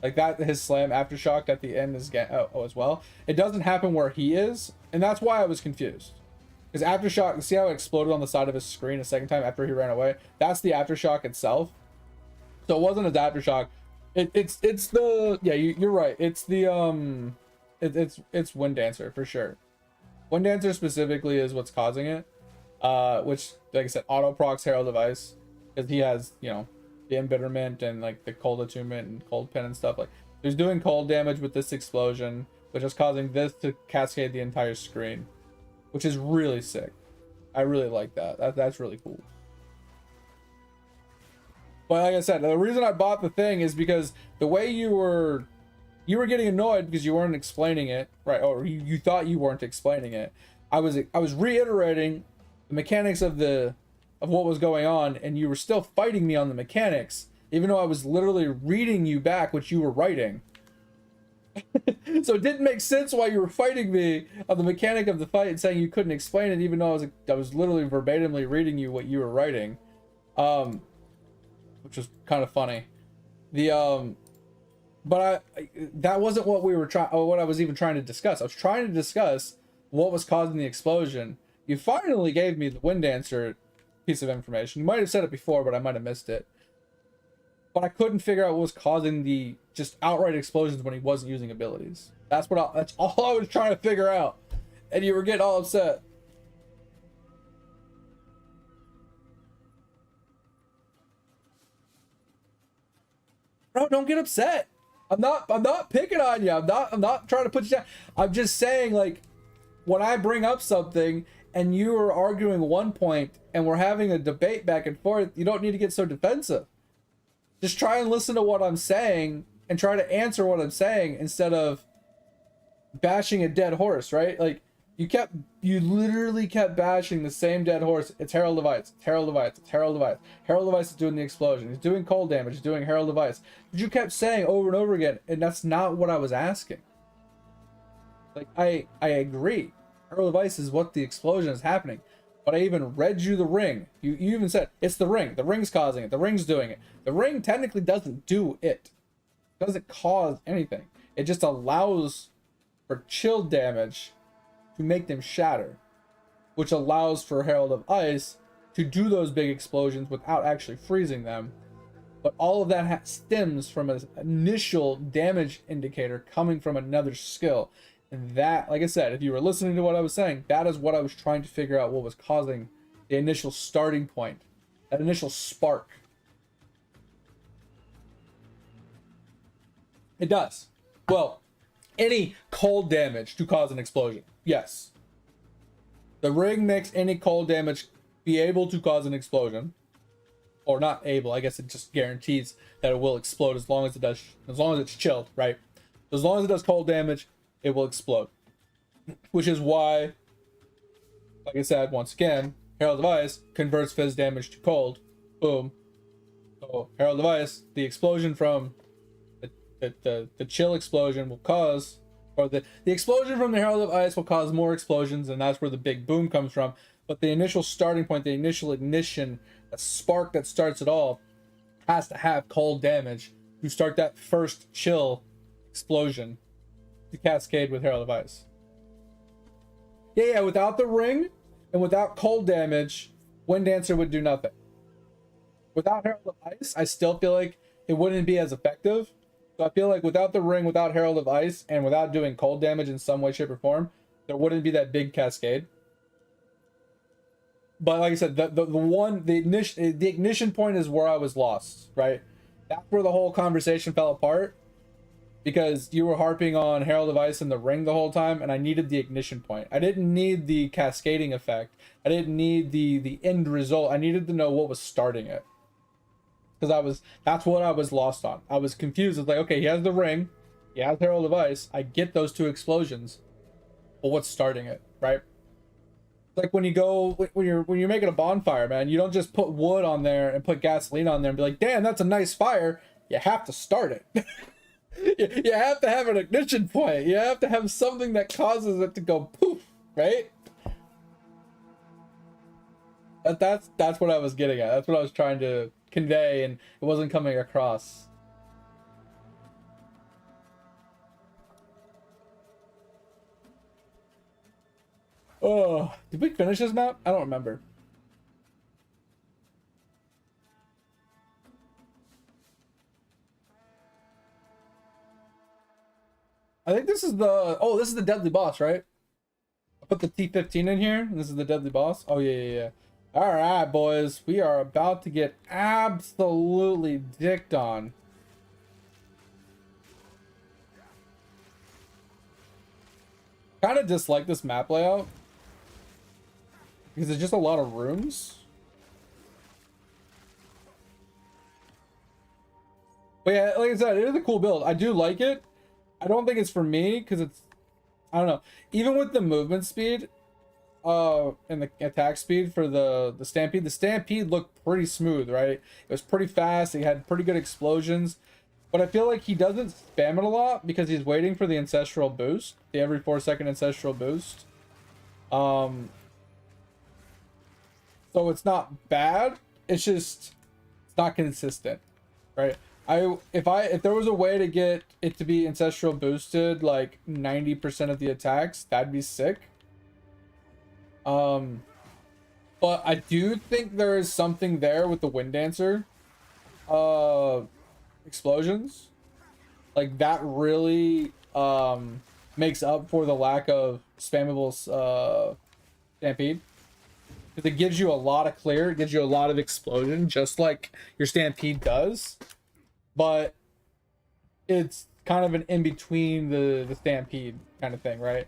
Speaker 1: Like that, his slam aftershock at the end is as well. It doesn't happen where he is, and that's why I was confused. Because aftershock, see how it exploded on the side of his screen a second time after he ran away? That's the aftershock itself. So it wasn't his aftershock. It's the, yeah, you're right. It's the it's Wind Dancer for sure. Wind Dancer specifically is what's causing it. Which, like I said, auto procs Herald Device, because he has, you know, the embitterment and like the cold attunement and cold pen and stuff. Like, he's doing cold damage with this explosion, which is causing this to cascade the entire screen, which is really sick. I really like that. That's really cool. But like I said, the reason I bought the thing is because the way you were getting annoyed because you weren't explaining it, right? Or you thought you weren't explaining it. I was reiterating the mechanics of what was going on, and you were still fighting me on the mechanics, even though I was literally reading you back what you were writing. So it didn't make sense why you were fighting me on the mechanic of the fight and saying you couldn't explain it, even though I was literally verbatimly reading you what you were writing, which was kind of funny. But that wasn't what we were what I was even trying to discuss. I was trying to discuss what was causing the explosion. You finally gave me the Wind Dancer piece of information. You might have said it before, but I might have missed it. But I couldn't figure out what was causing the just outright explosions when he wasn't using abilities. That's all I was trying to figure out. And you were getting all upset. Bro, don't get upset. I'm not picking on you. I'm not trying to put you down. I'm just saying, like, when I bring up something and you are arguing one point and we're having a debate back and forth, you don't need to get so defensive. Just try and listen to what I'm saying and try to answer what I'm saying instead of bashing a dead horse, right? Like, you literally kept bashing the same dead horse. It's Herald of Ice. It's Herald of Ice. It's Herald of Ice. Herald of Ice is doing the explosion. He's doing cold damage. He's doing Herald of Ice. But you kept saying over and over again, and that's not what I was asking. Like, I agree. Herald of Ice is what the explosion is happening. But I even read you the ring. You even said, it's the ring. The ring's causing it. The ring's doing it. The ring technically doesn't do it. It doesn't cause anything. It just allows for chill damage to make them shatter, which allows for Herald of Ice to do those big explosions without actually freezing them. But all of that stems from an initial damage indicator coming from another skill. And that, like I said, if you were listening to what I was saying, that is what I was trying to figure out, what was causing the initial starting point, that initial spark. It does. Well, any cold damage to cause an explosion. Yes. The ring makes any cold damage be able to cause an explosion. Or not able, I guess it just guarantees that it will explode as long as it does, as long as it's chilled, right? As long as it does cold damage, it will explode. Which is why, like I said, once again, Herald of Ice converts fizz damage to cold. Boom. So Herald of Ice, the explosion from the chill explosion will cause, or the explosion from the Herald of Ice will cause more explosions, and that's where the big boom comes from. But the initial starting point, the initial ignition, the spark that starts it all, has to have cold damage to start that first chill explosion to cascade with Herald of Ice. Yeah, without the ring and without cold damage, Wind Dancer would do nothing. Without Herald of Ice, I still feel like it wouldn't be as effective. So I feel like without the ring, without Herald of Ice, and without doing cold damage in some way, shape, or form, there wouldn't be that big cascade. But like I said, the ignition point is where I was lost, right? That's where the whole conversation fell apart, because you were harping on Herald of Ice and the ring the whole time, and I needed the ignition point. I didn't need the cascading effect. I didn't need the end result. I needed to know what was starting it. Because that's what I was lost on. I was confused. It's like, okay, he has the ring, he has Herald of Ice, I get those two explosions, but what's starting it, right? It's like when you're making a bonfire, man, you don't just put wood on there and put gasoline on there and be like, damn, that's a nice fire. You have to start it. You have to have an ignition point. You have to have something that causes it to go poof, right? That's what I was getting at. That's what I was trying to convey, and it wasn't coming across. Oh, did we finish this map? I don't remember. I think this is the deadly boss, right? I put the T15 in here, and this is the deadly boss. Oh yeah. All right, boys, we are about to get absolutely dicked on. Kind of dislike this map layout because it's just a lot of rooms. But yeah, like I said, it is a cool build. I do like it. I don't think it's for me because it's, I don't know. Even with the movement speed, and the attack speed for the Stampede looked pretty smooth, right? It was pretty fast. He had pretty good explosions, but I feel like he doesn't spam it a lot because he's waiting for the ancestral boost, the every 4-second ancestral boost. So it's not bad. It's just it's not consistent, right? If there was a way to get it to be ancestral boosted like 90% of the attacks, that'd be sick. But I do think there is something there with the Wind Dancer explosions. Like that really makes up for the lack of spammable Stampede. Because it gives you a lot of clear, it gives you a lot of explosion, just like your Stampede does. But it's kind of an in between the stampede kind of thing, right?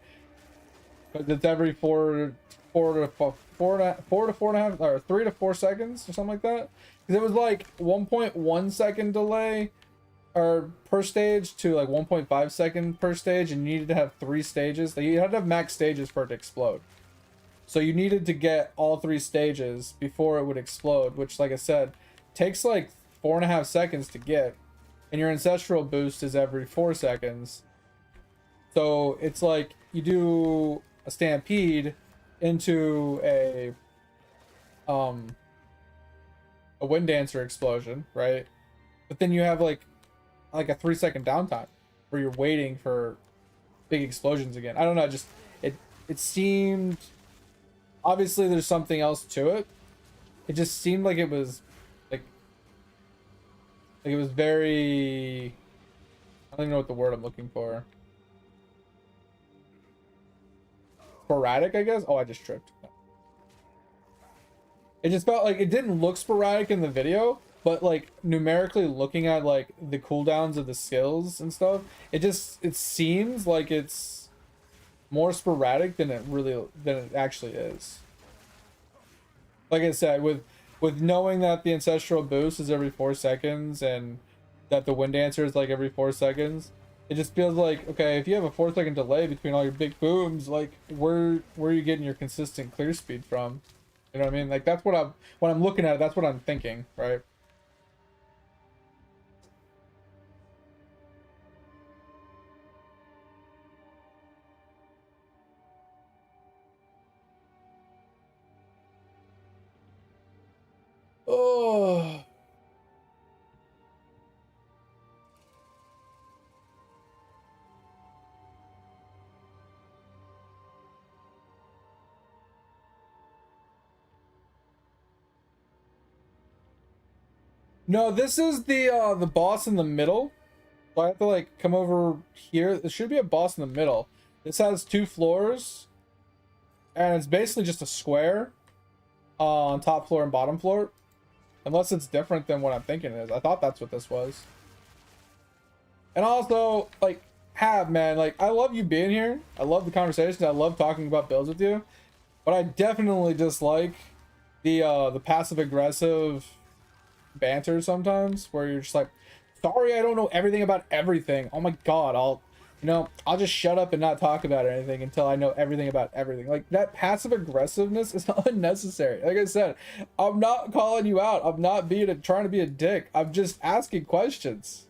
Speaker 1: But it's every four to 4.5 or 3 to 4 seconds or something like that. Because it was like 1.1 second delay or per stage to like 1.5 second per stage, and you needed to have 3 stages. Like you had to have max stages for it to explode. So you needed to get all 3 stages before it would explode, which, like I said, takes like 4.5 seconds to get, and your ancestral boost is every 4 seconds. So it's like you do a stampede into a wind dancer explosion, right? But then you have like a 3 second downtime where you're waiting for big explosions again. I don't know, just it seemed, obviously there's something else to it. It just seemed like it was like it was very, I don't even know what the word I'm looking for. Sporadic, I guess. Oh, I just tripped. It just felt like it didn't look sporadic in the video, but like numerically looking at like the cooldowns of the skills and stuff, it seems like it's more sporadic than it actually is. Like I said, with knowing that the ancestral boost is every 4 seconds and that the wind dancer is like every 4 seconds, it just feels like, okay, if you have a 4 second delay between all your big booms, like where are you getting your consistent clear speed from? You know what I mean? Like that's what I'm looking at, that's what I'm thinking, right? Oh. No, this is the boss in the middle. So I have to like come over here. There should be a boss in the middle. This has 2 floors, and it's basically just a square on top floor and bottom floor. Unless it's different than what I'm thinking it is. I thought that's what this was. And also, like, man, like, I love you being here. I love the conversations. I love talking about builds with you. But I definitely dislike the passive aggressive banter sometimes, where you're just like, sorry, I don't know everything about everything. Oh my god, I'll just shut up and not talk about anything until I know everything about everything. Like, that passive aggressiveness is unnecessary. Like I said, I'm not calling you out. I'm not trying to be a dick. I'm just asking questions.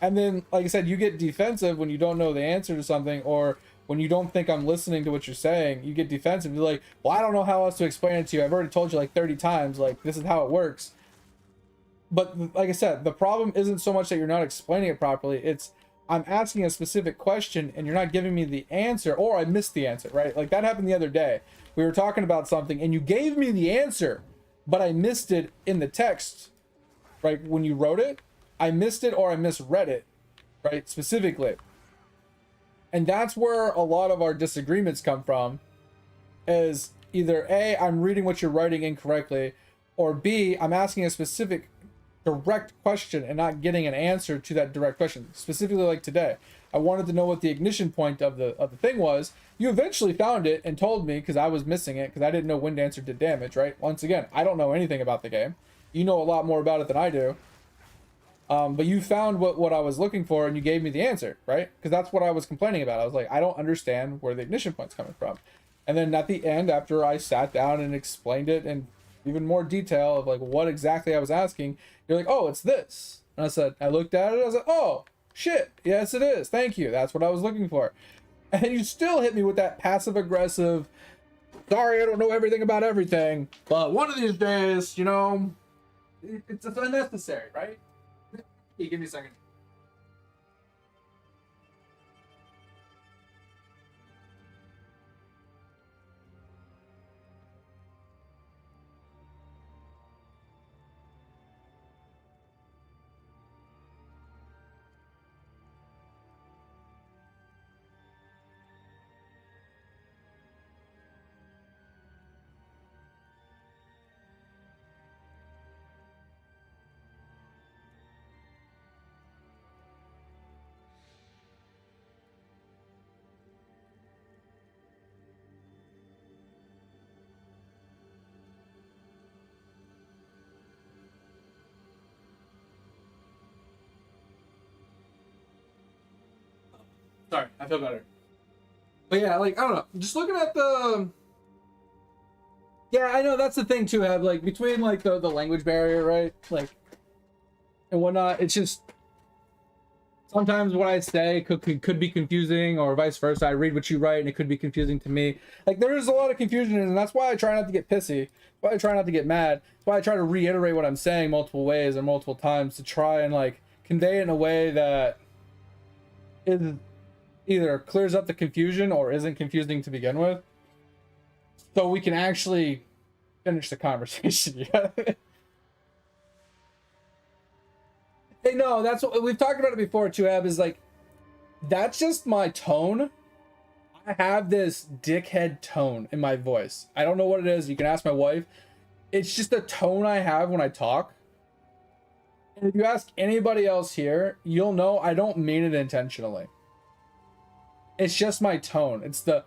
Speaker 1: And then, like I said, you get defensive when you don't know the answer to something, or when you don't think I'm listening to what you're saying. You get defensive. You're like, well, I don't know how else to explain it to you. I've already told you like 30 times, like, this is how it works. But like I said, the problem isn't so much that you're not explaining it properly. It's, I'm asking a specific question and you're not giving me the answer, or I missed the answer, right? Like that happened the other day. We were talking about something and you gave me the answer, but I missed it in the text, right? When you wrote it, I missed it or I misread it, right? Specifically. And that's where a lot of our disagreements come from, is either A, I'm reading what you're writing incorrectly, or B, I'm asking a specific direct question and not getting an answer to that direct question. Specifically, like today, I wanted to know what the ignition point of the thing was. You eventually found it and told me, because I was missing it, because I didn't know Wind Dancer did damage, right? Once again, I don't know anything about the game. You know a lot more about it than I do. But you found what I was looking for and you gave me the answer, right? Because that's what I was complaining about. I was like, I don't understand where the ignition point's coming from. And then at the end, after I sat down and explained it in even more detail of like what exactly I was asking, you're like, oh, it's this. And I said, I looked at it, I was like, oh, shit, yes it is. Thank you. That's what I was looking for. And then you still hit me with that passive aggressive, sorry, I don't know everything about everything, but one of these days, it's unnecessary, right? Hey, give me a second. Sorry, I feel better. But yeah, like, I don't know. Just looking at the... Yeah, I know that's the thing too, have like between like the language barrier, right? Like and whatnot, it's just sometimes what I say could be confusing, or vice versa. I read what you write and it could be confusing to me. Like there is a lot of confusion, and that's why I try not to get pissy. That's why I try not to get mad. That's why I try to reiterate what I'm saying multiple ways and multiple times to try and like convey it in a way that is either clears up the confusion or isn't confusing to begin with. So we can actually finish the conversation. Hey, no, that's what we've talked about it before too, Ab, is like, that's just my tone. I have this dickhead tone in my voice. I don't know what it is. You can ask my wife. It's just a tone I have when I talk. And if you ask anybody else here, you'll know I don't mean it intentionally. It's just my tone. It's the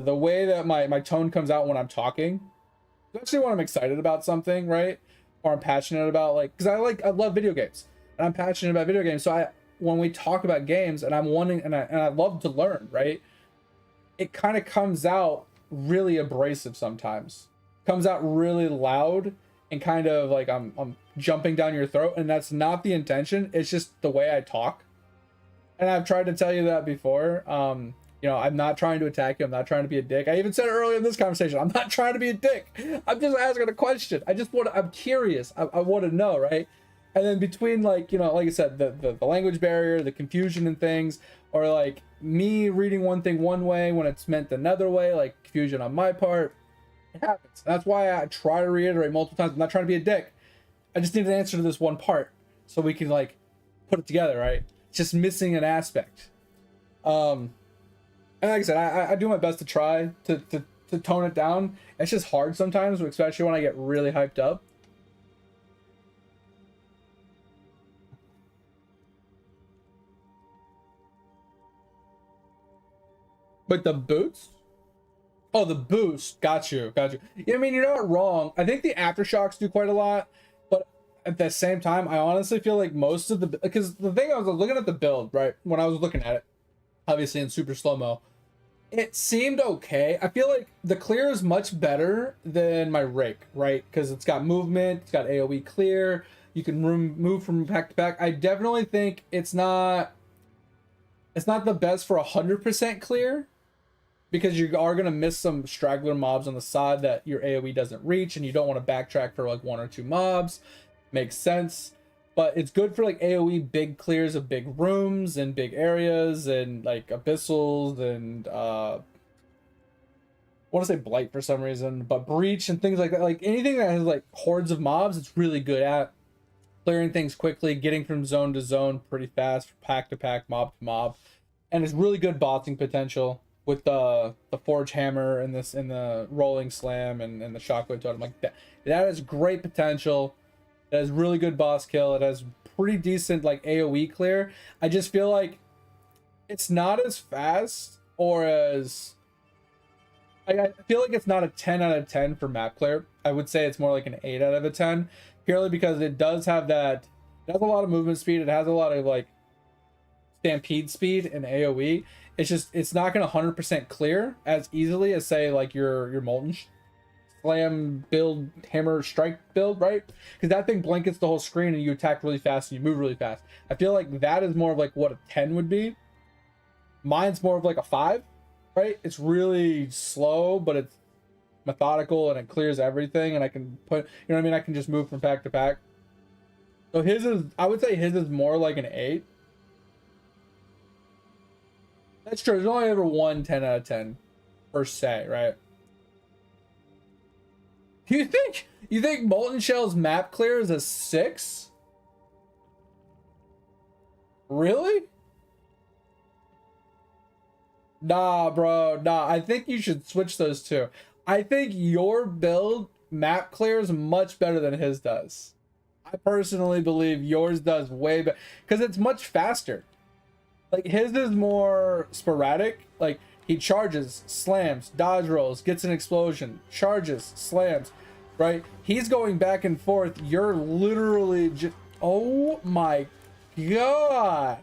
Speaker 1: way that my tone comes out when I'm talking, especially when I'm excited about something, right? Or I'm passionate about, like, because I love video games and I'm passionate about video games. So when we talk about games and I'm wanting and I love to learn, right? It kind of comes out really abrasive sometimes. Comes out really loud and kind of like I'm jumping down your throat, and that's not the intention. It's just the way I talk. And I've tried to tell you that before. You know, I'm not trying to attack you. I'm not trying to be a dick. I even said it earlier in this conversation. I'm not trying to be a dick. I'm just asking a question. I'm curious. I want to know, right? And then between, like, you know, like I said, the language barrier, the confusion and things, or like me reading one thing one way when it's meant another way, like confusion on my part, it happens. That's why I try to reiterate multiple times. I'm not trying to be a dick. I just need an answer to this one part so we can like put it together, right? It's just missing an aspect. And like I said, I do my best to try to tone it down. It's just hard sometimes, especially when I get really hyped up. But the boots? Oh, the boost. Got you. Yeah, I mean, you're not wrong. I think the aftershocks do quite a lot. But at the same time, I honestly feel like most of the... Because the thing, I was looking at the build, right? When I was looking at it, obviously in super slow-mo, it seemed okay. I feel like the clear is much better than my Rake, right? Because it's got movement, it's got AoE clear, you can move from pack to pack. I definitely think it's not the best for 100% clear, because you are going to miss some straggler mobs on the side that your AoE doesn't reach, and you don't want to backtrack for like one or two mobs. Makes sense. But it's good for like AoE big clears of big rooms and big areas and like abyssals and I want to say blight for some reason, but breach and things like that. Like anything that has like hordes of mobs, it's really good at clearing things quickly, getting from zone to zone pretty fast, pack to pack, mob to mob, and it's really good bossing potential with the forge hammer and the rolling slam and the shockwave totem. Like that has great potential. It has really good boss kill. It has pretty decent like AoE clear. I just feel like it's not as fast, or as I feel like it's not a 10 out of 10 for map clear. I would say it's more like an 8 out of a 10, purely because it does have that. It has a lot of movement speed. It has a lot of like stampede speed and AoE. It's just it's not going to 100% clear as easily as say like your Molten Slam build, hammer strike build, right? Because that thing blankets the whole screen and you attack really fast and you move really fast. I feel like that is more of like what a 10 would be. Mine's more of like a 5, right? It's really slow, but it's methodical and it clears everything, and I can put, you know what I mean? I can just move from pack to pack. So his is, I would say his is more like an 8. That's true. There's only ever one 10 out of 10 per se, right? You think Molten Shell's map clear is a 6? Really? Nah, bro. Nah, I think you should switch those two. I think your build map clear is much better than his does. I personally believe yours does way better because it's much faster. Like his is more sporadic. Like he charges, slams, dodge rolls, gets an explosion, charges, slams, right? He's going back and forth. You're literally just, oh my god.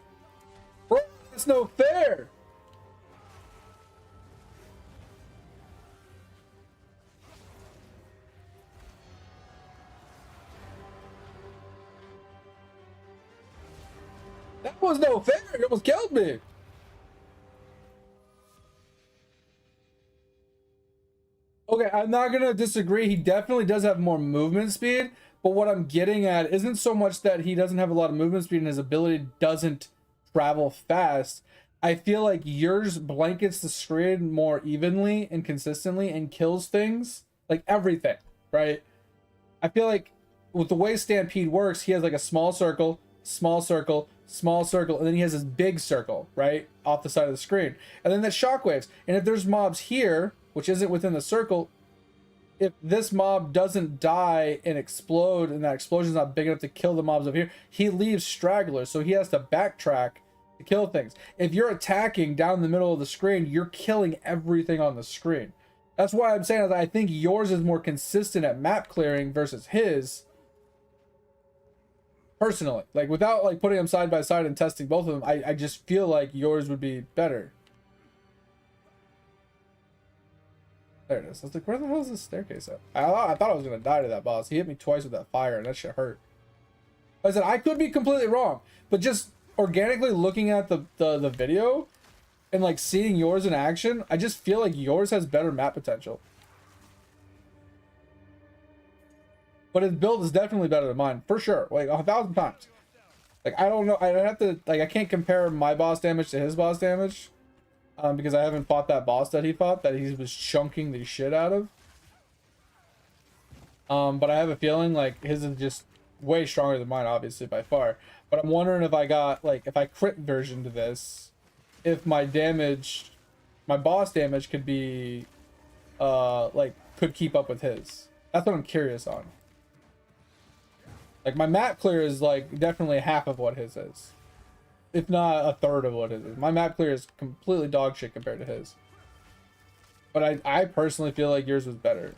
Speaker 1: Bro, That's no fair. That was no fair. It almost killed me. Okay, I'm not gonna disagree. He definitely does have more movement speed, but what I'm getting at isn't so much that he doesn't have a lot of movement speed and his ability doesn't travel fast. I feel like yours blankets the screen more evenly and consistently and kills things, like everything, right? I feel like with the way Stampede works, he has like a small circle, small circle, small circle, and then he has this big circle, right? Off the side of the screen. And then that shockwaves. And if there's mobs here, which isn't within the circle, if this mob doesn't die and explode and that explosion's not big enough to kill the mobs over here, he leaves stragglers, so he has to backtrack to kill things. If you're attacking down the middle of the screen, you're killing everything on the screen. That's why I'm saying I think yours is more consistent at map clearing versus his. Personally, like without like putting them side by side and testing both of them, I just feel like yours would be better. There it is. I was like, where the hell is this staircase at? I thought I was gonna die to that boss. He hit me twice with that fire, and that shit hurt. Like I said, I could be completely wrong, but just organically looking at the video and like seeing yours in action, I just feel like yours has better map potential. But his build is definitely better than mine, for sure. Like 1,000 times. Like I don't know. I have to like I can't compare my boss damage to his boss damage. Because I haven't fought that boss that he fought, that he was chunking the shit out of. But I have a feeling like his is just way stronger than mine, obviously, by far. But I'm wondering if I got, like, if I crit version to this, if my damage, my boss damage could be, like, could keep up with his. That's what I'm curious on. Like, my map clear is, like, definitely half of what his is. If not a third of what it is. My map clear is completely dog shit compared to his. But I personally feel like yours was better.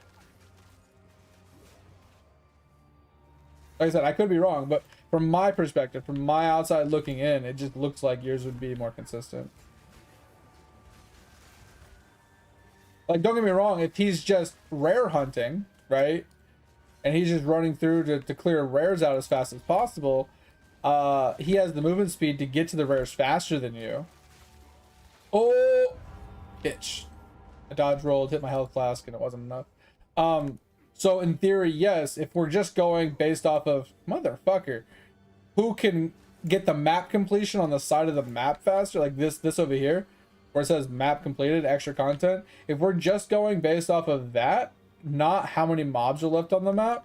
Speaker 1: Like I said, I could be wrong, but from my perspective, from my outside looking in, it just looks like yours would be more consistent. Like, don't get me wrong, if he's just rare hunting, right? And he's just running through to clear rares out as fast as possible, he has the movement speed to get to the rares faster than you. Oh, bitch. I dodge rolled, hit my health flask, and it wasn't enough. So in theory, yes, if we're just going based off of, motherfucker, who can get the map completion on the side of the map faster, like this over here, where it says map completed, extra content. If we're just going based off of that, not how many mobs are left on the map,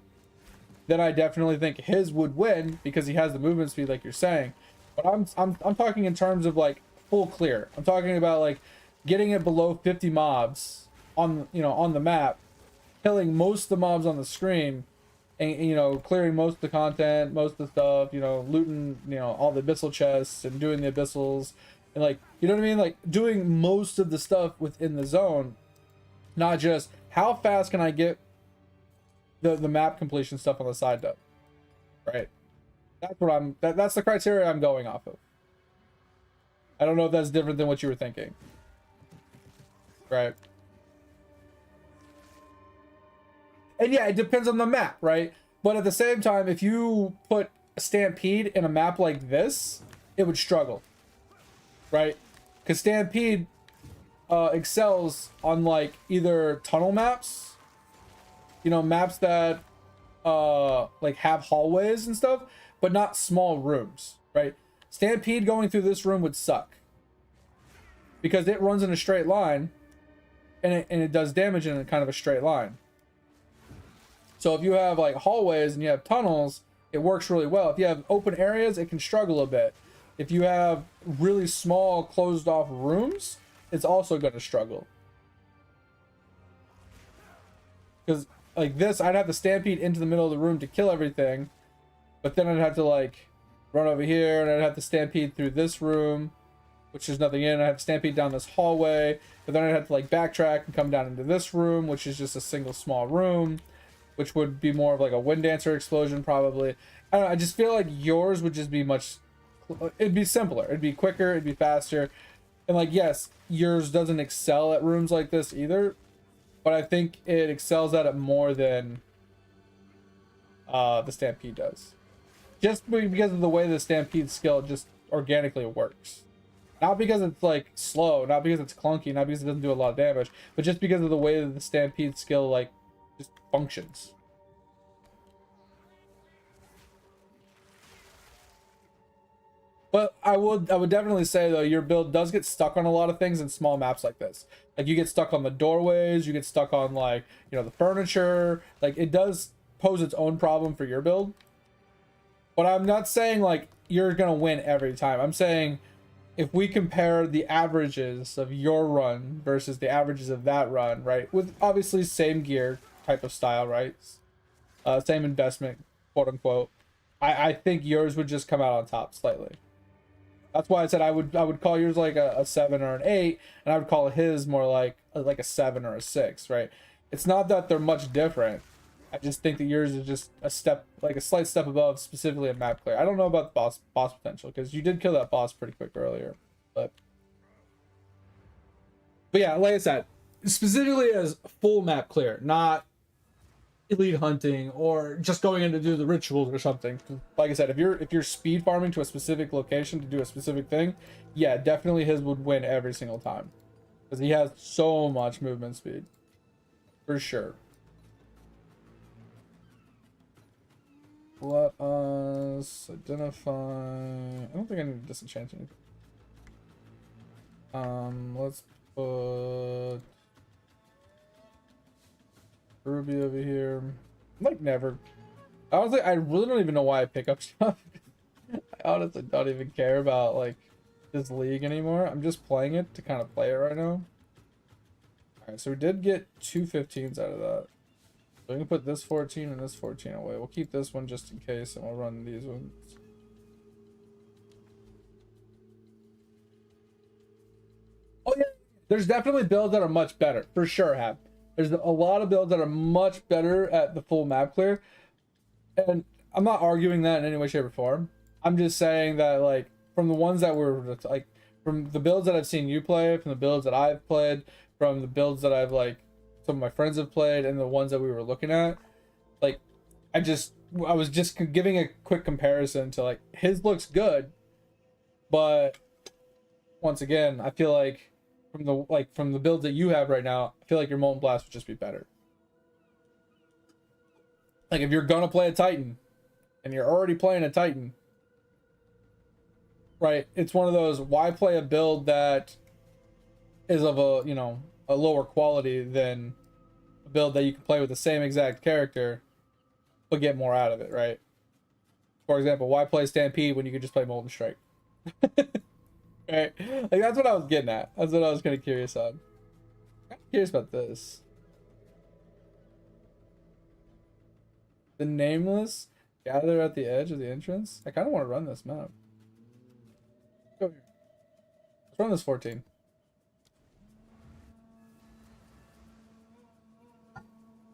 Speaker 1: then I definitely think his would win because he has the movement speed like you're saying. But I'm talking in terms of like full clear. I'm talking about like getting it below 50 mobs on, you know, on the map, killing most of the mobs on the screen, and, you know, clearing most of the content, most of the stuff, you know, looting, you know, all the abyssal chests and doing the abyssals, and like, you know what I mean, like doing most of the stuff within the zone, not just how fast can I get the map completion stuff on the side though, right? That's what that's the criteria I'm going off of. I don't know if that's different than what you were thinking, right? And yeah, it depends on the map, right? But at the same time, if you put a Stampede in a map like this, it would struggle, right? Because Stampede excels on like either tunnel maps, you know, maps that like have hallways and stuff, but not small rooms, right? Stampede going through this room would suck because it runs in a straight line, and it does damage in a kind of a straight line. So if you have like hallways and you have tunnels, it works really well. If you have open areas, it can struggle a bit. If you have really small closed off rooms, it's also going to struggle. Because like this, I'd have to Stampede into the middle of the room to kill everything, but then I'd have to like run over here, and I'd have to Stampede through this room, which there's nothing in. I'd have to Stampede down this hallway, but then I'd have to like backtrack and come down into this room, which is just a single small room, which would be more of like a wind dancer explosion probably. I don't know, I just feel like yours would just be much it'd be simpler, it'd be quicker, it'd be faster. And like, yes, yours doesn't excel at rooms like this either, but I think it excels at it more than the Stampede does. Just because of the way the Stampede skill just organically works. Not because it's like slow, not because it's clunky, not because it doesn't do a lot of damage, but just because of the way that the Stampede skill like just functions. But I would definitely say though, your build does get stuck on a lot of things in small maps like this. Like you get stuck on the doorways, you get stuck on like, you know, the furniture. Like it does pose its own problem for your build. But I'm not saying like you're gonna win every time. I'm saying if we compare the averages of your run versus the averages of that run, right? With obviously same gear type of style, right? Same investment, quote unquote. I think yours would just come out on top slightly. That's why I said I would call yours like a 7 or an 8, and I would call his more like a 7 or a 6, right? It's not that they're much different. I just think that yours is just a step, like a slight step above, specifically in map clear. I don't know about the boss potential, because you did kill that boss pretty quick earlier, but yeah, like I said, specifically as full map clear, not elite hunting or just going in to do the rituals or something. Like I said, if you're speed farming to a specific location to do a specific thing, yeah, definitely his would win every single time, because he has so much movement speed, for sure. Let us identify. I don't think I need to disenchant anything. Let's put Ruby over here. Like never. Honestly, I really don't even know why I pick up stuff. I honestly don't even care about like this league anymore. I'm just playing it to kind of play it right now. Alright, so we did get 2 15s out of that. So we can put this 14 and this 14 away. We'll keep this one just in case, and we'll run these ones. Oh yeah, there's definitely builds that are much better, for sure, Hap. There's a lot of builds that are much better at the full map clear, and I'm not arguing that in any way, shape, or form. I'm just saying that, like, from the ones that were, like, from the builds that I've seen you play, from the builds that I've played, from the builds that I've, like, some of my friends have played, and the ones that we were looking at, like, I was just giving a quick comparison to, like, his looks good, but once again, I feel like from the builds that you have right now, I feel like your Molten Blast would just be better. Like, if you're gonna play a Titan and you're already playing a Titan, right, it's one of those, why play a build that is of a, you know, a lower quality than a build that you can play with the same exact character but get more out of it, right? For example, why play Stampede when you could just play Molten Strike? Right? Like, that's what I was getting at. That's what I was kind of curious on. I'm curious about this. The Nameless gather at the edge of the entrance. I kind of want to run this map. Go here. Let's run this 14.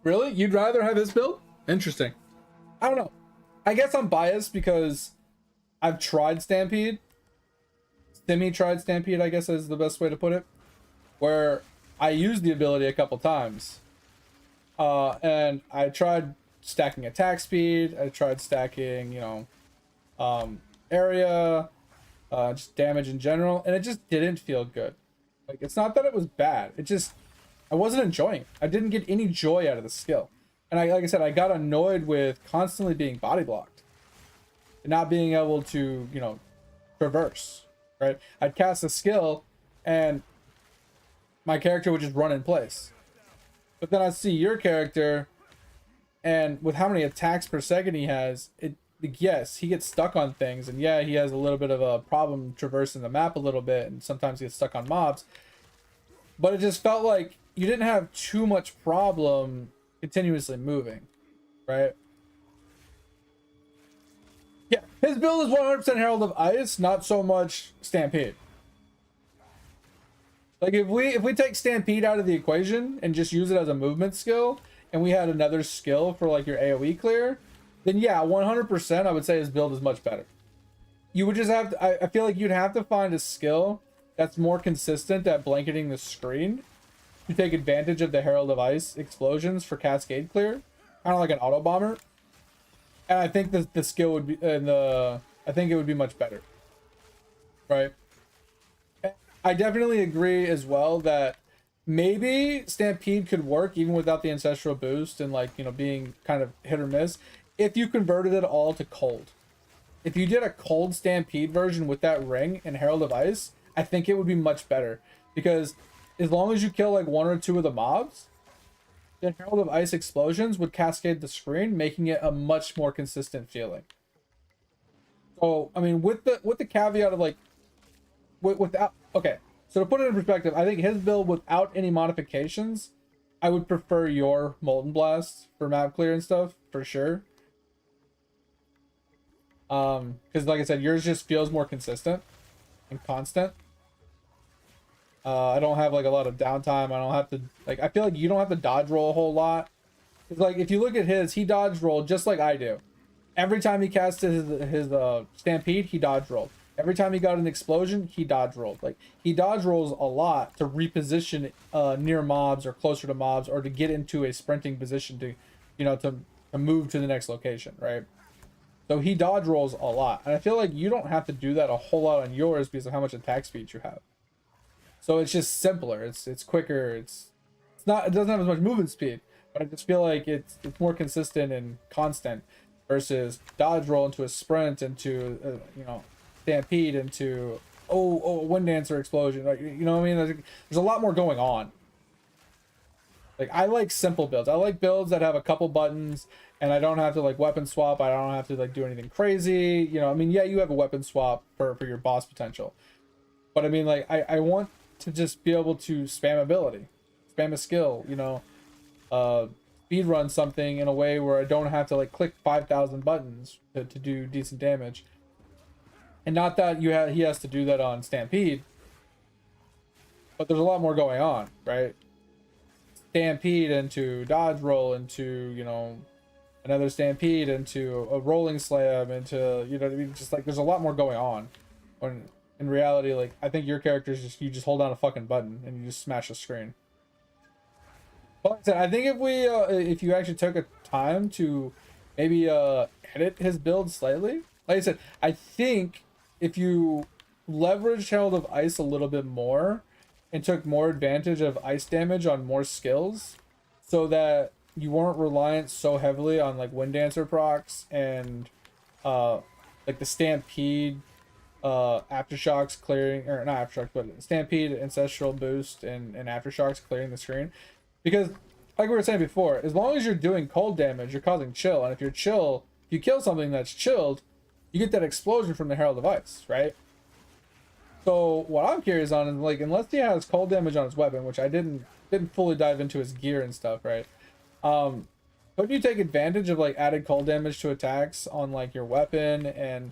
Speaker 1: Really? You'd rather have his build? Interesting. I don't know. I guess I'm biased because I've tried Stampede. Semi-tried Stampede, I guess is the best way to put it. Where I used the ability a couple times. And I tried stacking attack speed. I tried stacking, you know, area. Just damage in general. And it just didn't feel good. Like, it's not that it was bad. It just, I wasn't enjoying it. I didn't get any joy out of the skill. And like I said, I got annoyed with constantly being body blocked. And not being able to, you know, traverse. Right? I'd cast a skill and my character would just run in place. But then I'd see your character, and with how many attacks per second he has, yes, he gets stuck on things, and yeah, he has a little bit of a problem traversing the map a little bit, and sometimes he gets stuck on mobs. But it just felt like you didn't have too much problem continuously moving, right? Yeah, his build is 100% Herald of Ice, not so much Stampede. Like, if we take Stampede out of the equation and just use it as a movement skill, and we had another skill for like your AoE clear, then yeah, 100% I would say his build is much better. you would just have to, I feel like you'd have to find a skill that's more consistent at blanketing the screen to take advantage of the Herald of Ice explosions for cascade clear, kind of like an auto bomber. And I think the skill would be I think it would be much better, right? I definitely agree as well that maybe Stampede could work even without the ancestral boost and, like, you know, being kind of hit or miss if you converted it all to cold. If you did a cold Stampede version with that ring and Herald of Ice, I think it would be much better, because as long as you kill like one or two of the mobs, the Herald of Ice explosions would cascade the screen, making it a much more consistent feeling. So I mean, with the caveat of like, without, okay, so to put it in perspective, I think his build without any modifications, I would prefer your Molten Blast for map clear and stuff for sure. Because like I said, yours just feels more consistent and constant. I don't have like a lot of downtime. I don't have to, like, I feel like you don't have to dodge roll a whole lot. It's like, if you look at his, he dodge rolled just like I do. Every time he casted his Stampede, he dodge rolled. Every time he got an explosion, he dodge rolled. Like, he dodge rolls a lot to reposition near mobs or closer to mobs, or to get into a sprinting position to, you know, to move to the next location, right? So he dodge rolls a lot. And I feel like you don't have to do that a whole lot on yours because of how much attack speed you have. So it's just simpler. It's quicker. It's not, it doesn't have as much movement speed, but I just feel like it's more consistent and constant versus dodge roll into a sprint, into you know, Stampede, into Wind Dancer explosion. Like, you know what I mean? There's a lot more going on. Like, I like simple builds. I like builds that have a couple buttons and I don't have to like weapon swap. I don't have to like do anything crazy. You know, I mean, yeah, you have a weapon swap for your boss potential. But I mean, like, I want to just be able to spam ability, spam a skill, you know, speed run something in a way where I don't have to like click 5,000 buttons to do decent damage. And not that he has to do that on Stampede, but there's a lot more going on, right? Stampede into dodge roll into, you know, another Stampede into a rolling slam into, you know what I mean? Just like, there's a lot more going on. When in reality, like, I think your character is just, you just hold down a fucking button and you just smash the screen. But like I said, I think if you actually took a time to maybe edit his build slightly, like I said, I think if you leveraged Herald of Ice a little bit more and took more advantage of ice damage on more skills, so that you weren't reliant so heavily on like Wind Dancer procs and like the Stampede aftershocks clearing, or not aftershocks, but Stampede ancestral boost and aftershocks clearing the screen. Because like we were saying before, as long as you're doing cold damage, you're causing chill, and if you kill something that's chilled, you get that explosion from the Herald of Ice, right? So what I'm curious on is, like, unless he has cold damage on his weapon, which I didn't fully dive into his gear and stuff, right? Couldn't you take advantage of like added cold damage to attacks on like your weapon and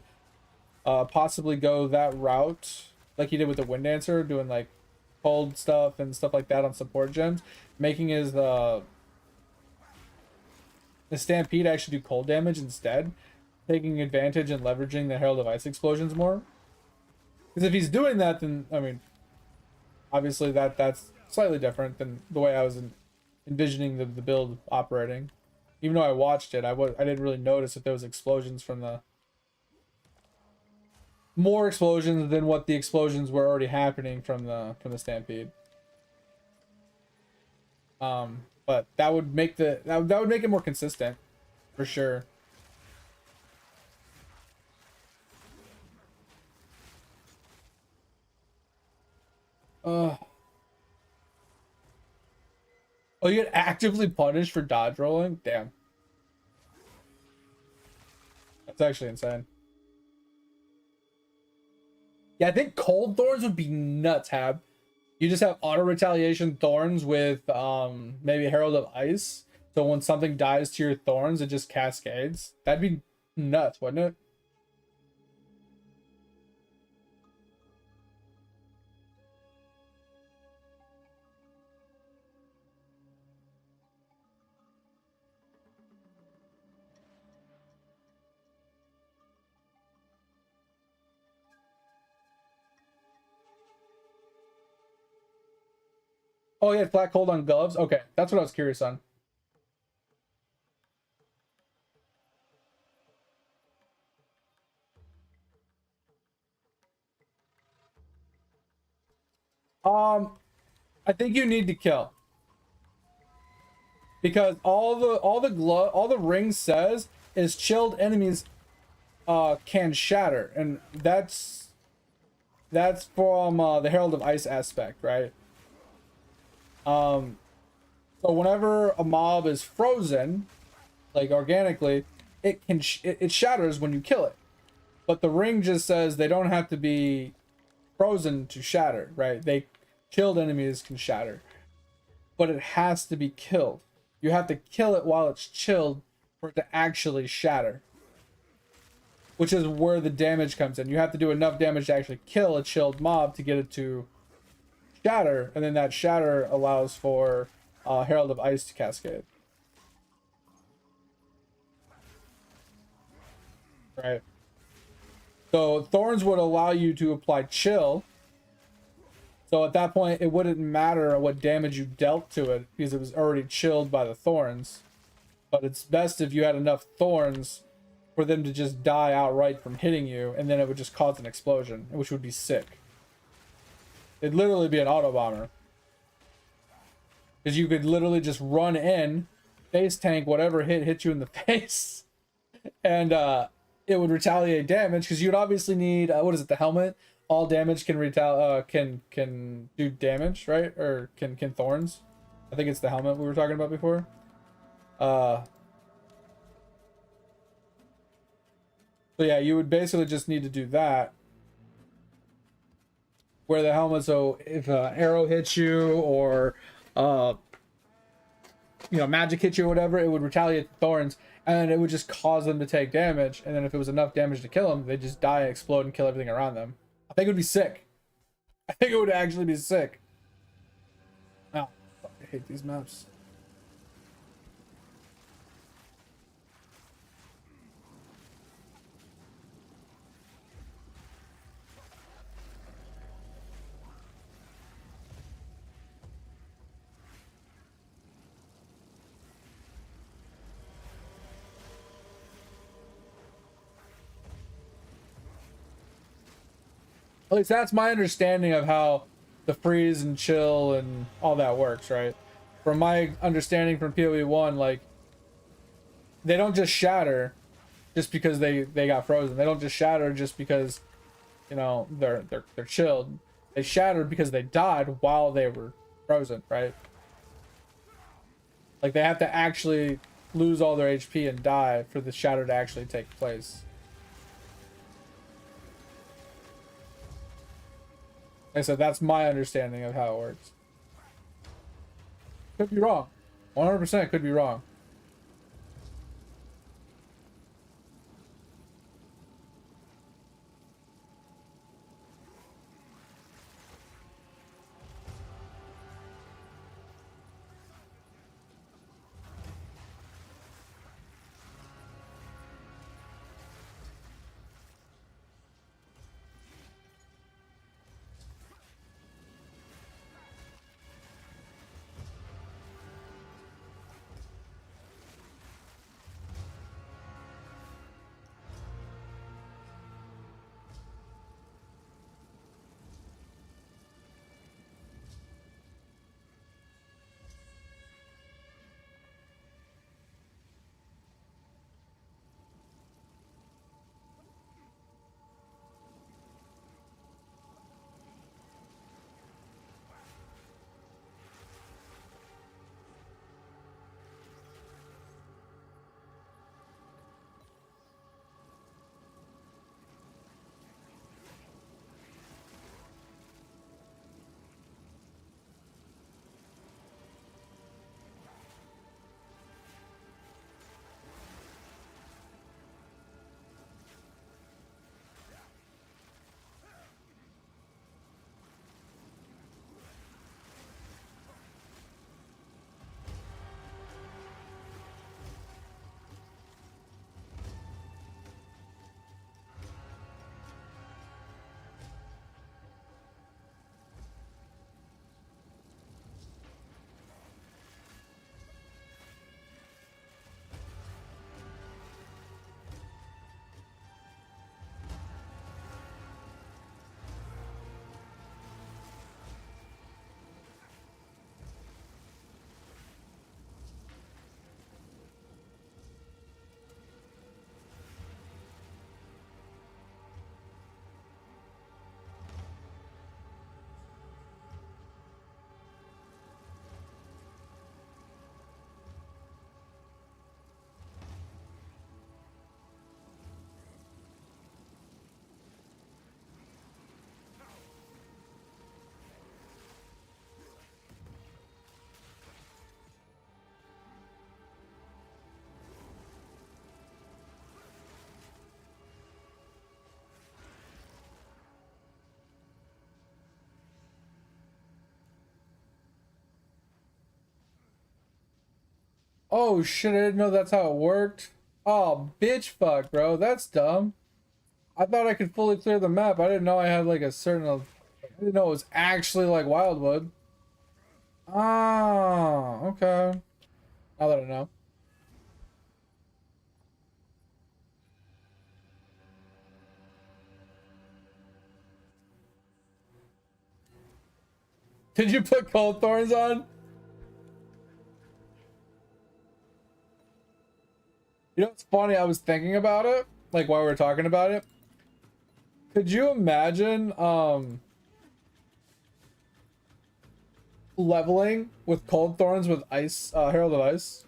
Speaker 1: possibly go that route like he did with the Wind Dancer, doing like cold stuff and stuff like that on support gems, making his the Stampede actually do cold damage instead, taking advantage and leveraging the Herald of Ice explosions more? Because if he's doing that, then I mean, obviously that's slightly different than the way I was envisioning the build operating. Even though I watched it, I didn't really notice if there was explosions from the more explosions than what the explosions were already happening from the Stampede. But that would make that would make it more consistent, for sure. Oh, you get actively punished for dodge rolling? Damn. That's actually insane. Yeah, I think cold thorns would be nuts, Hab. You just have auto retaliation thorns with maybe Herald of Ice. So when something dies to your thorns, it just cascades. That'd be nuts, wouldn't it? Oh yeah, flat cold on gloves. Okay, that's what I was curious on. I think you need to kill because all the ring says is chilled enemies can shatter, and that's from the Herald of Ice aspect, right? So whenever a mob is frozen, like organically, it shatters when you kill it. But the ring just says they don't have to be frozen to shatter, right? They chilled enemies can shatter, but it has to be killed. You have to kill it while it's chilled for it to actually shatter, which is where the damage comes in. You have to do enough damage to actually kill a chilled mob to get it to shatter, and then that shatter allows for Herald of Ice to cascade. Right. So Thorns would allow you to apply chill. So at that point, it wouldn't matter what damage you dealt to it because it was already chilled by the Thorns. But it's best if you had enough Thorns for them to just die outright from hitting you, and then it would just cause an explosion, which would be sick. It'd literally be an auto bomber. Because you could literally just run in, face tank whatever hit you in the face, and it would retaliate damage because you'd obviously need what is it, the helmet? All damage can do damage, right? Or can thorns? I think it's the helmet we were talking about before. So yeah, you would basically just need to do that. Wear the helmet so if an arrow hits you or magic hits you or whatever, it would retaliate the thorns and it would just cause them to take damage. And then if it was enough damage to kill them, they just die, explode, and kill everything around them. I think it would be sick. I think it would actually be sick. Oh, fuck, I hate these maps. At least that's my understanding of how the freeze and chill and all that works, right? From my understanding from PoE1, like they don't just shatter just because they got frozen. They don't just shatter just because they're chilled. They shattered because they died while they were frozen, right? Like they have to actually lose all their HP and die for the shatter to actually take place. Like I said, that's my understanding of how it works. Could be wrong. 100% could be wrong. Oh shit, I didn't know that's how it worked. Oh, bitch fuck, bro. That's dumb. I thought I could fully clear the map. I didn't know I had like a certain... I didn't know it was actually like Wildwood. Ah, okay. Now that I know. Did you put cold thorns on? You know what's funny? I was thinking about it, like while we were talking about it. Could you imagine leveling with cold thorns with ice, Herald of Ice,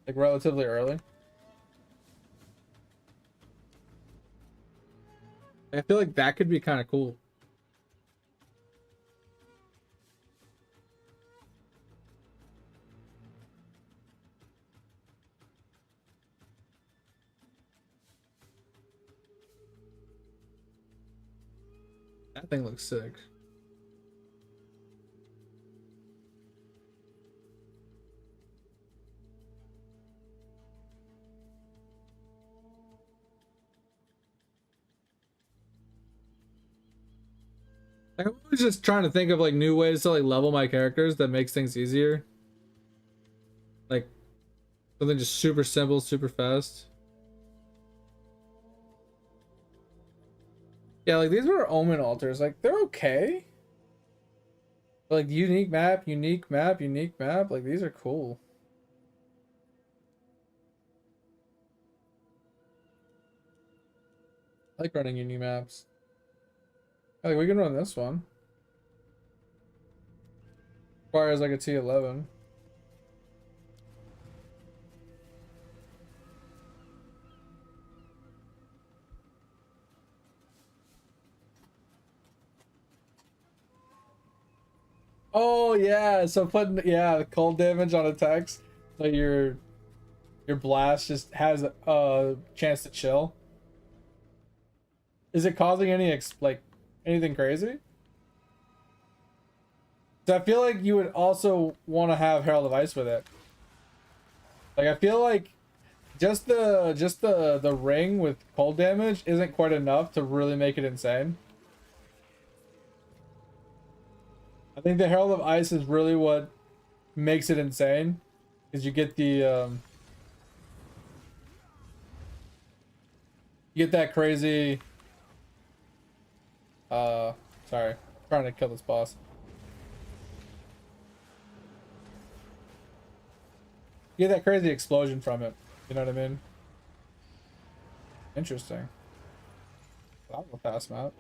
Speaker 1: like relatively early? I feel like that could be kind of cool. That thing looks sick. I was just trying to think of like new ways to like level my characters that makes things easier. Like something just super simple, super fast. Yeah, like these were omen altars. Like they're okay. But, like unique map, unique map, unique map. Like these are cool. I like running unique maps. I think we can run this one. Requires like a T11. Oh yeah, so putting the cold damage on attacks, so your blast just has a chance to chill. Is it causing any like anything crazy? So I feel like you would also want to have Herald of Ice with it. Like I feel like just the ring with cold damage isn't quite enough to really make it insane. I think the Herald of Ice is really what makes it insane, because you get the you get that crazy sorry, trying to kill this boss. You get that crazy explosion from it. You know what I mean? Interesting. That was a fast map.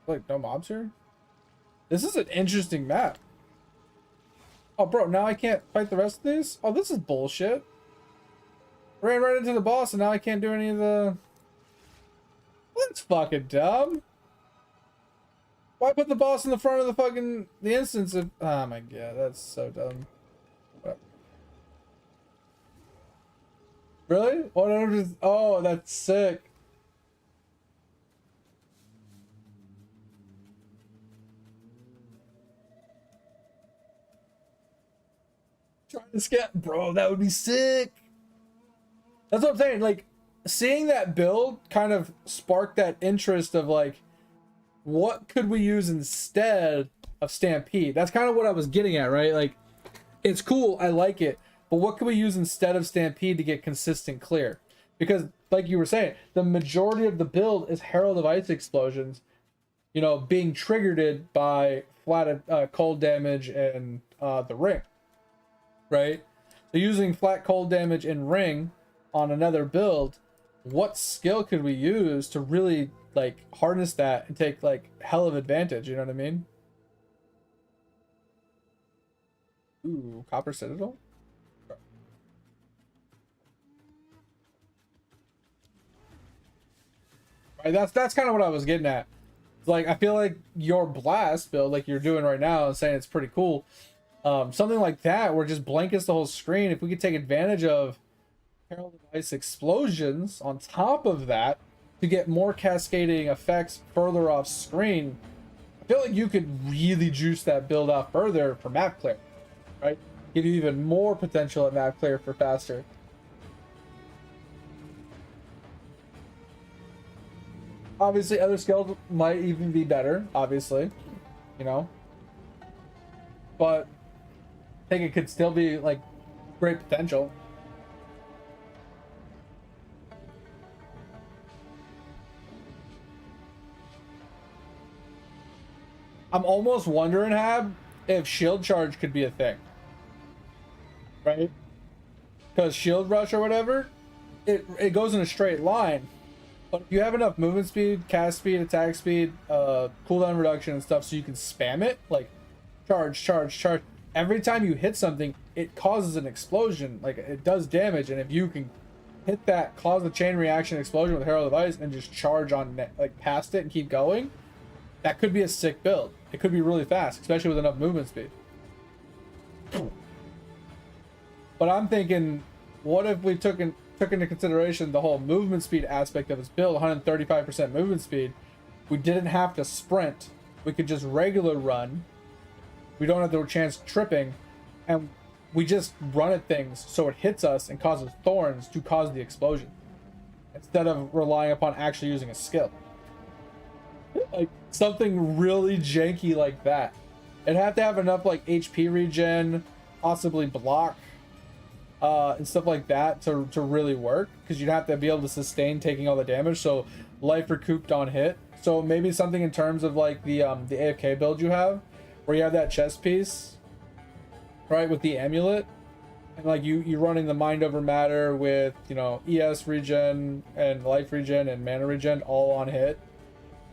Speaker 1: Like no mobs here? This is an interesting map. Oh bro, now I can't fight the rest of these? Oh, this is bullshit. Ran right into the boss and now I can't do any of the... That's fucking dumb. Why put the boss in the front of the fucking... the instance of... Oh my god, that's so dumb. What? Really? Oh, that's sick. Trying to skip, bro, that would be sick. That's what I'm saying. Like, seeing that build kind of sparked that interest of like, what could we use instead of Stampede? That's kind of what I was getting at, right? Like, it's cool, I like it, but what could we use instead of Stampede to get consistent clear? Because, like you were saying, the majority of the build is Herald of Ice explosions, you know, being triggered by flat cold damage and the ring. Right? So using flat cold damage and ring on another build, what skill could we use to really like harness that and take like hell of advantage? You know what I mean? Ooh, Copper Citadel? Right, that's kind of what I was getting at. Like, I feel like your blast build, like you're doing right now, and saying it's pretty cool. Something like that, where it just blankets the whole screen. If we could take advantage of Herald of Ice explosions on top of that to get more cascading effects further off screen, I feel like you could really juice that build out further for map clear. right? Give you even more potential at map clear for faster. Obviously, other skills might even be better, obviously, you know. But I think it could still be like great potential. I'm almost wondering, Hab, if shield charge could be a thing. Right? Because shield rush or whatever, it goes in a straight line. But if you have enough movement speed, cast speed, attack speed, cooldown reduction and stuff so you can spam it, like charge, charge, charge. Every time you hit something, it causes an explosion. Like it does damage, and if you can hit that, cause the chain reaction explosion with Herald of Ice and just charge on like past it and keep going, that could be a sick build. It could be really fast, especially with enough movement speed. But I'm thinking, what if we took into consideration the whole movement speed aspect of his build, 135% movement speed. We didn't have to sprint. We could just regular run. We don't have the chance of tripping. And we just run at things so it hits us and causes thorns to cause the explosion. Instead of relying upon actually using a skill. Like something really janky like that. It'd have to have enough like HP regen, possibly block, and stuff like that to really work, because you'd have to be able to sustain taking all the damage, so life recouped on hit. So maybe something in terms of like the AFK build you have, where you have that chest piece, right, with the amulet, and like you running the mind over matter with, you know, ES regen and life regen and mana regen all on hit.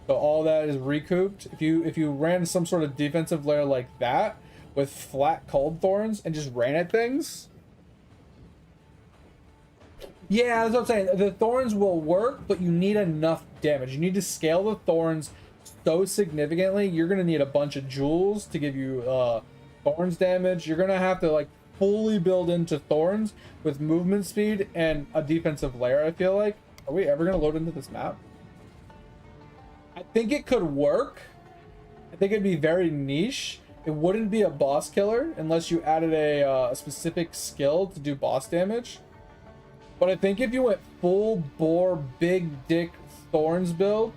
Speaker 1: So all that is recouped. If you ran some sort of defensive layer like that with flat cold thorns and just ran at things. Yeah, that's what I'm saying. The thorns will work, but you need enough damage. You need to scale the thorns so significantly. You're going to need a bunch of jewels to give you thorns damage. You're going to have to like fully build into thorns with movement speed and a defensive layer, I feel like. Are we ever going to load into this map? I think it could work. I think it'd be very niche. It wouldn't be a boss killer unless you added a specific skill to do boss damage. But I think if you went full bore, big dick thorns build,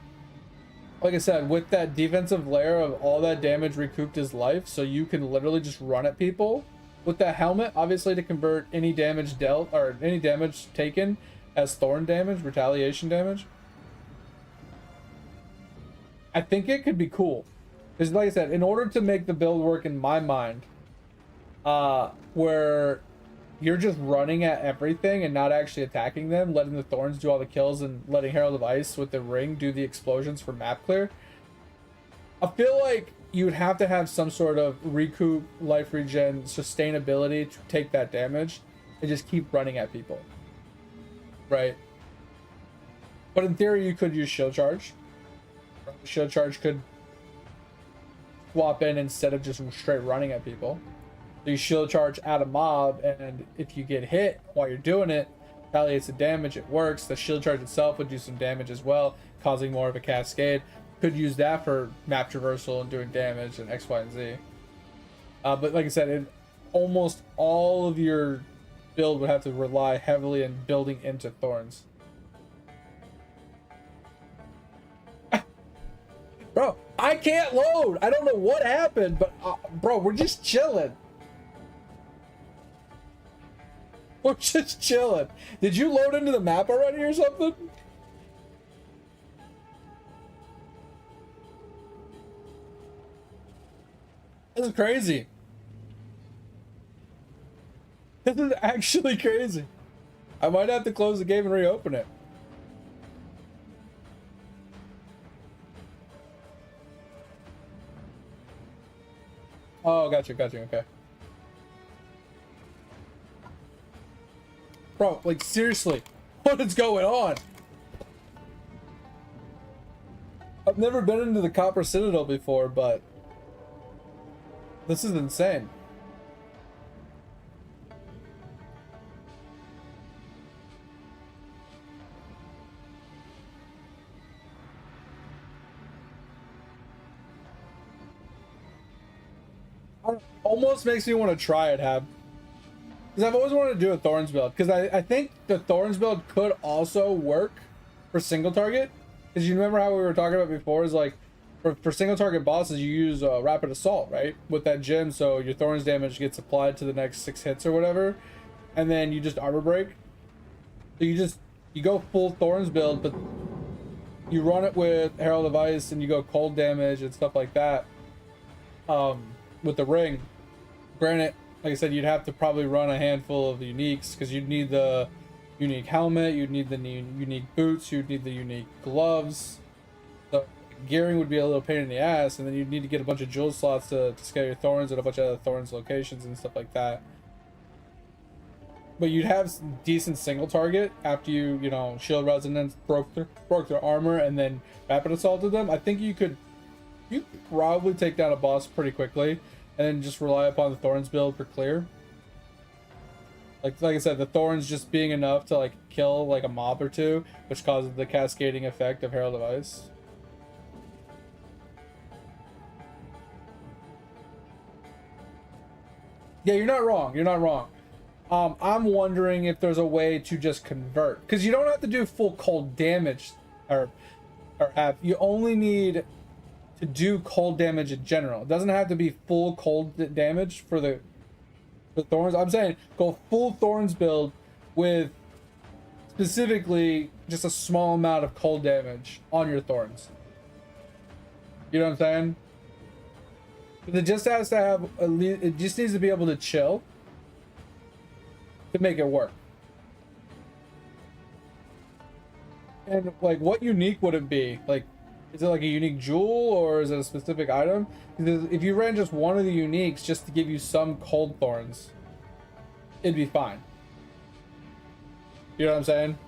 Speaker 1: like I said, with that defensive layer of all that damage recouped his life, so you can literally just run at people with that helmet, obviously to convert any damage dealt or any damage taken as thorn damage, retaliation damage. I think it could be cool. Because like I said, in order to make the build work in my mind, where you're just running at everything and not actually attacking them, letting the thorns do all the kills and letting Herald of Ice with the ring do the explosions for map clear, I feel like you would have to have some sort of recoup, life regen, sustainability to take that damage and just keep running at people. Right? But in theory, you could use shield charge. Shield charge could swap in instead of just straight running at people. So you shield charge at a mob, and if you get hit while you're doing it, retaliates the damage, it works. The shield charge itself would do some damage as well, causing more of a cascade. Could use that for map traversal and doing damage and X, Y, and Z. But like I said, almost all of your build would have to rely heavily in building into thorns. Bro, I can't load. I don't know what happened, but bro, we're just chilling. We're just chilling. Did you load into the map already or something? This is crazy. This is actually crazy. I might have to close the game and reopen it. Oh, gotcha, okay. Bro, like seriously, what is going on? I've never been into the Copper Citadel before, but this is insane. I Almost makes me want to try it, Hab. Because I've always wanted to do a Thorns build. Because I think the Thorns build could also work for single target. Because you remember how we were talking about before is like, for single target bosses, you use Rapid Assault, right? With that gem, so your Thorns damage gets applied to the next 6 hits or whatever. And then you just armor break. So you go full Thorns build, but you run it with Herald of Ice and you go cold damage and stuff like that. With the ring. Granted, like I said, you'd have to probably run a handful of uniques because you'd need the unique helmet, you'd need the unique boots, you'd need the unique gloves. So gearing would be a little pain in the ass, and then you'd need to get a bunch of jewel slots to scale your Thorns at a bunch of other Thorns locations and stuff like that. But you'd have decent single target after you know, shield resonance, broke their armor, and then rapid assaulted them. I think you could probably take down a boss pretty quickly, and then just rely upon the Thorns build for clear. Like I said, the Thorns just being enough to like kill like a mob or two, which causes the cascading effect of Herald of Ice. Yeah, you're not wrong. You're not wrong. I'm wondering if there's a way to just convert, because you don't have to do full cold damage, or have, you only need to do cold damage in general. It doesn't have to be full cold damage for the Thorns. I'm saying go full Thorns build with specifically just a small amount of cold damage on your Thorns. You know what I'm saying? But it just has to have it just needs to be able to chill to make it work. And like, what unique would it be? Like, is it like a unique jewel or is it a specific item? Because if you ran just one of the uniques just to give you some cold Thorns, it'd be fine. You know what I'm saying?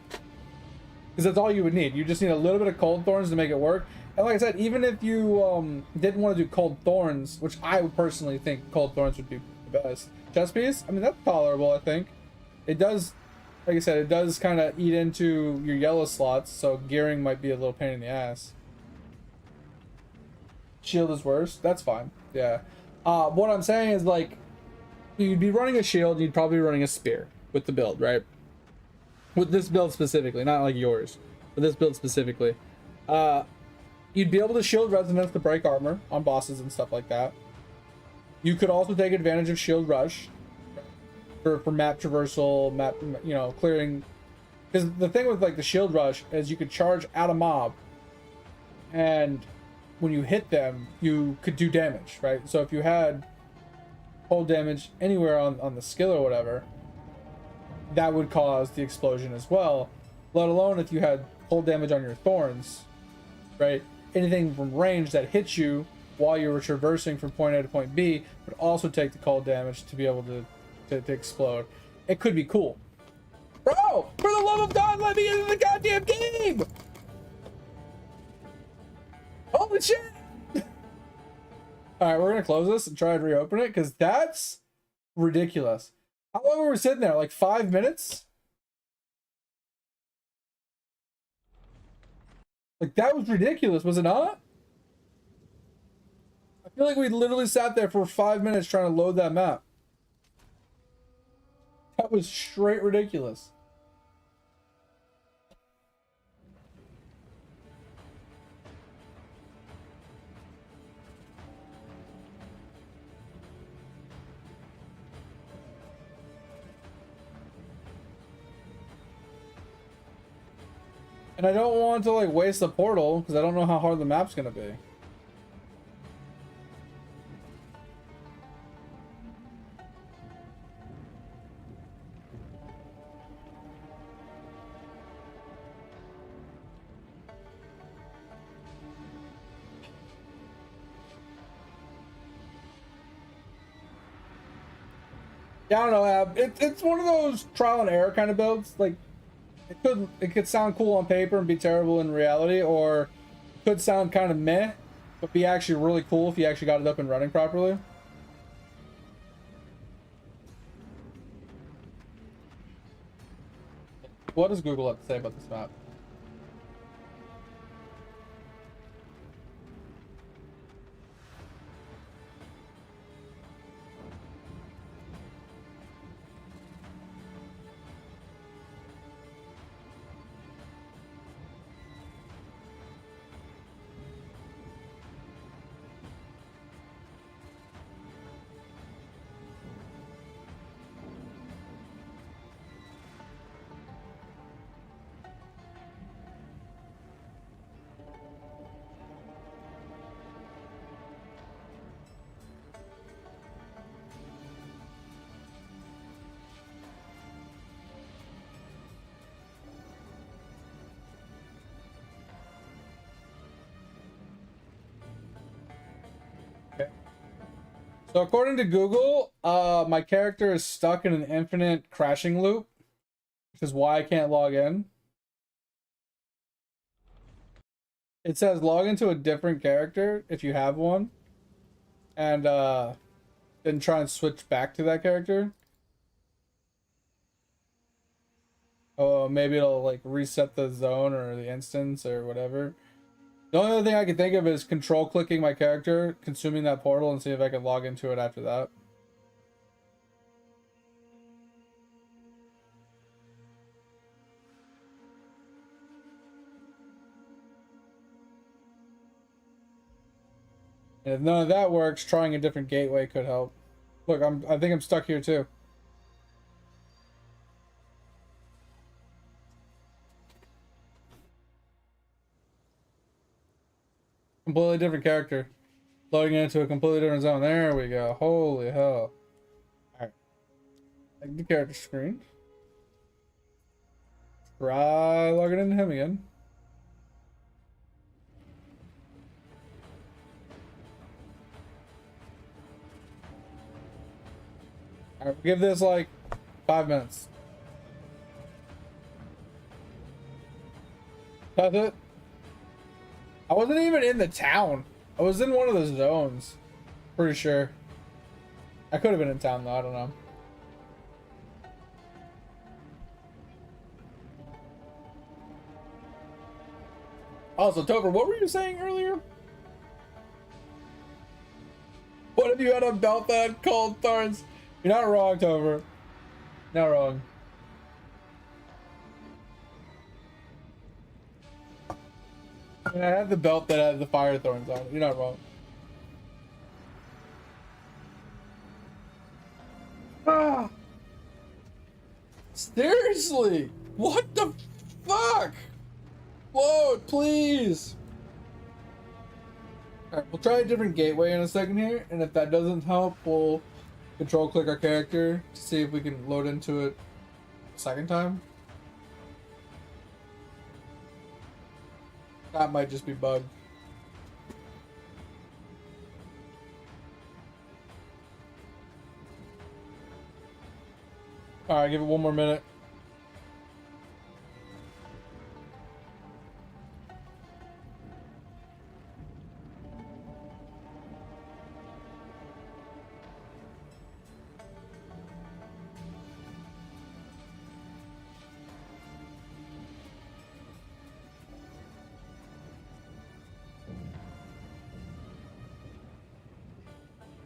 Speaker 1: Because that's all you would need. You just need a little bit of cold Thorns to make it work. And like I said, even if you didn't want to do cold Thorns, which I would personally think cold Thorns would be the best. Chest piece? I mean, that's tolerable, I think. It does, like I said, it does kind of eat into your yellow slots, so gearing might be a little pain in the ass. Shield is worse. That's fine. Yeah. What I'm saying is, like, you'd be running a shield, you'd probably be running a spear with the build, right? With this build specifically, not like yours, but this build specifically. You'd be able to shield resonance to break armor on bosses and stuff like that. You could also take advantage of shield rush for map traversal, map, you know, clearing. Because the thing with like the shield rush is you could charge at a mob, and when you hit them, you could do damage, right? So if you had cold damage anywhere on the skill or whatever, that would cause the explosion as well. Let alone if you had cold damage on your Thorns, right? Anything from range that hits you while you were traversing from point A to point B would also take the cold damage to be able to explode. It could be cool. Bro, for the love of God, let me into the goddamn game! Holy shit! Alright, we're gonna close this and try and reopen it, because that's ridiculous. How long were we sitting there? Like 5 minutes? Like, that was ridiculous, was it not? I feel like we literally sat there for 5 minutes trying to load that map. That was straight ridiculous. And I don't want to like waste the portal because I don't know how hard the map's gonna be. Yeah, I don't know, Ab. It's one of those trial and error kind of builds. Like, it could sound cool on paper and be terrible in reality, or it could sound kind of meh, but be actually really cool if you actually got it up and running properly. What does Google have to say about this map? So according to Google, my character is stuck in an infinite crashing loop, which is why I can't log in. It says log into a different character if you have one, and then try and switch back to that character. Oh, maybe it'll like reset the zone or the instance or whatever. The only other thing I can think of is control clicking my character, consuming that portal, and see if I can log into it after that. And if none of that works, trying a different gateway could help. Look, I think I'm stuck here too. Completely different character. Loading into a completely different zone. There we go. Holy hell. Alright. Take the character screen. Try logging into him again. Alright, give this like 5 minutes. That's it. I wasn't even in the town. I was in one of the zones. Pretty sure. I could have been in town though, I don't know. Also, Topher, what were you saying earlier? What if you had a belt that had cold thorns? You're not wrong, Topher. Not wrong. I have the belt that has the fire thorns on it. You're not wrong. Ah! Seriously? What the fuck? Load, please. Alright, we'll try a different gateway in a second here, and if that doesn't help, we'll control click our character to see if we can load into it a second time. That might just be bugged. Alright, give it one more minute.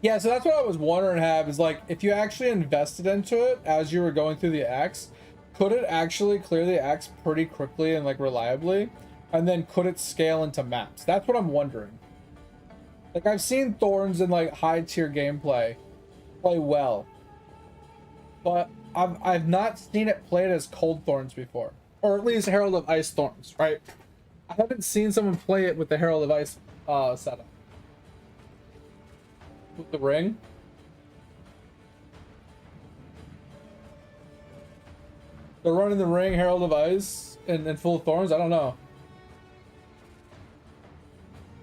Speaker 1: Yeah, so that's what I was wondering, Have, is like, if you actually invested into it as you were going through the X, could it actually clear the X pretty quickly and like reliably? And then could it scale into maps? That's what I'm wondering. Like, I've seen Thorns in like high tier gameplay play well, but I've not seen it played as Cold Thorns before, or at least Herald of Ice Thorns, right? I haven't seen someone play it with the Herald of Ice setup. With the ring. They're running the ring, Herald of Ice, and full Thorns. I don't know.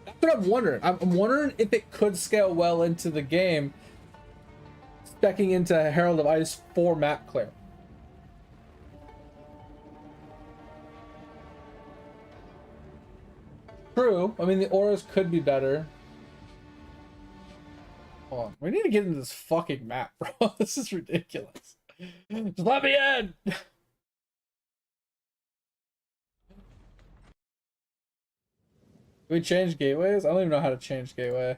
Speaker 1: That's what I'm wondering. I'm wondering if it could scale well into the game, specking into Herald of Ice for map clear. True. I mean, the auras could be better. Hold on. We need to get into this fucking map, bro. This is ridiculous. Just let me in. Can we change gateways? I don't even know how to change gateway.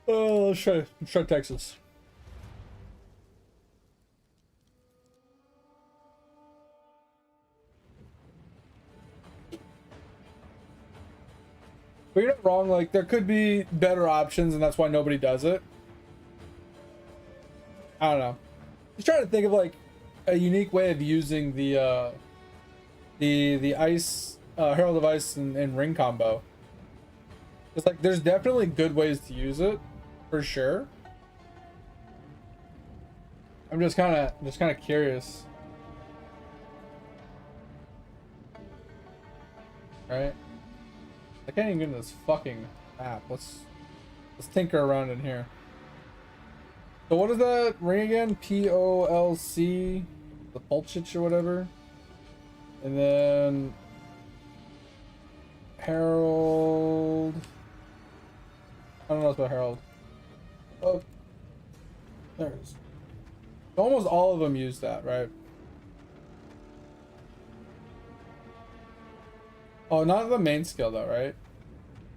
Speaker 1: Let's try Texas. But you're not wrong, like, there could be better options, and that's why nobody does it. I don't know. Just trying to think of, like, a unique way of using the Ice, Herald of Ice and Ring combo. It's like, there's definitely good ways to use it, for sure. I'm just kind of curious. Right? I can't even get into this fucking map. Let's tinker around in here. So what is that ring again? POLC, the Polchich or whatever. And then Herald. I don't know what's about Herald. Oh, there it is. Almost all of them use that, right? Oh, not the main skill though, right?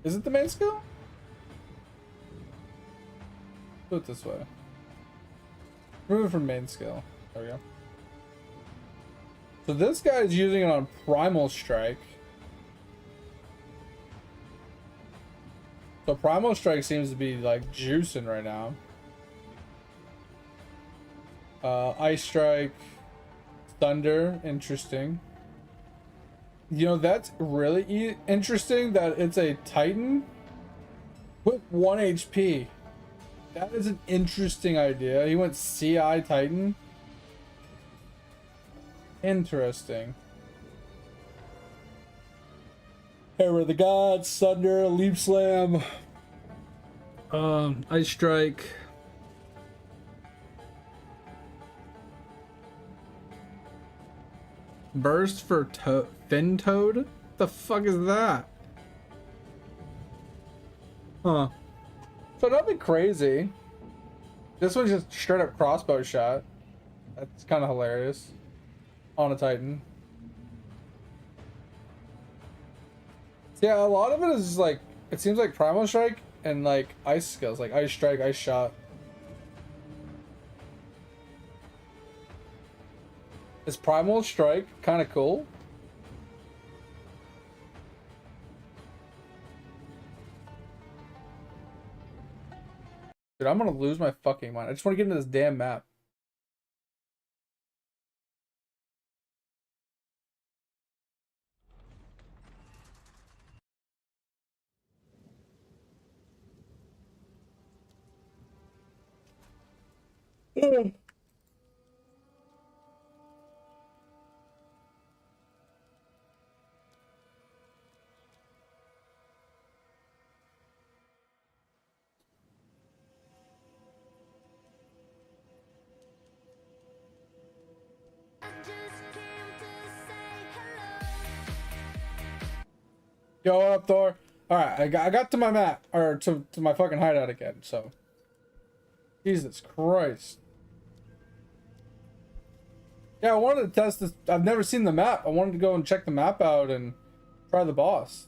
Speaker 1: Is it the main skill? Do it this way. Remove it from main skill. There we go. So this guy is using it on Primal Strike. So Primal Strike seems to be like juicing right now. Ice Strike, Thunder, interesting. You know, that's really interesting that it's a Titan with 1 HP. That is an interesting idea. He went CI Titan. Interesting. Hammer of the Gods, Thunder, Leap Slam, Ice Strike. Burst for Fin Toad? The fuck is that? Huh. So nothing crazy. This one's just straight up crossbow shot. That's kind of hilarious. On a Titan. So yeah, a lot of it is like, it seems like Primal Strike and like ice skills, like Ice Strike, Ice Shot. Is Primal Strike kind of cool? Dude, I'm gonna lose my fucking mind. I just want to get into this damn map. Yo, what up, Thor? Alright, I got to my map, or to my fucking hideout again, so. Jesus Christ. Yeah, I wanted to test this. I've never seen the map. I wanted to go and check the map out and try the boss.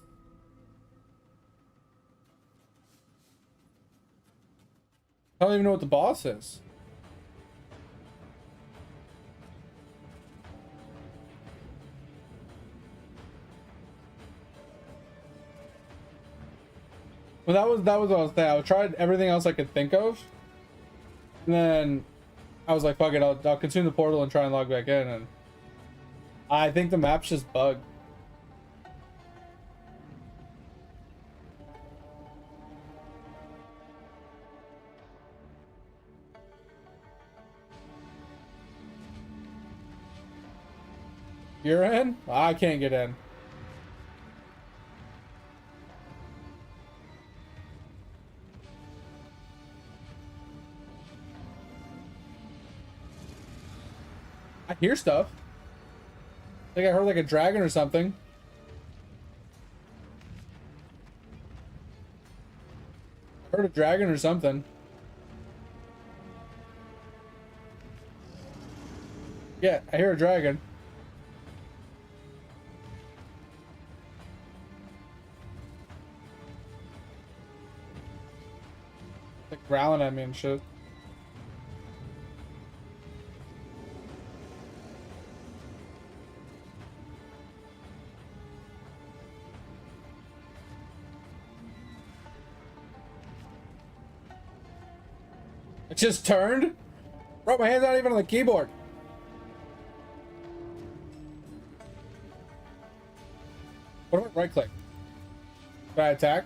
Speaker 1: I don't even know what the boss is. Well, that was what I was saying. I tried everything else I could think of, and then I was like, "Fuck it, I'll consume the portal and try and log back in." And I think the map's just bugged. You're in? I can't get in. I hear stuff. I think I heard like a dragon or something. I heard a dragon or something. Yeah, I hear a dragon. Like growling at me and shit. It just turned? Bro, my hand's not even on the keyboard. What about right click? Did I attack?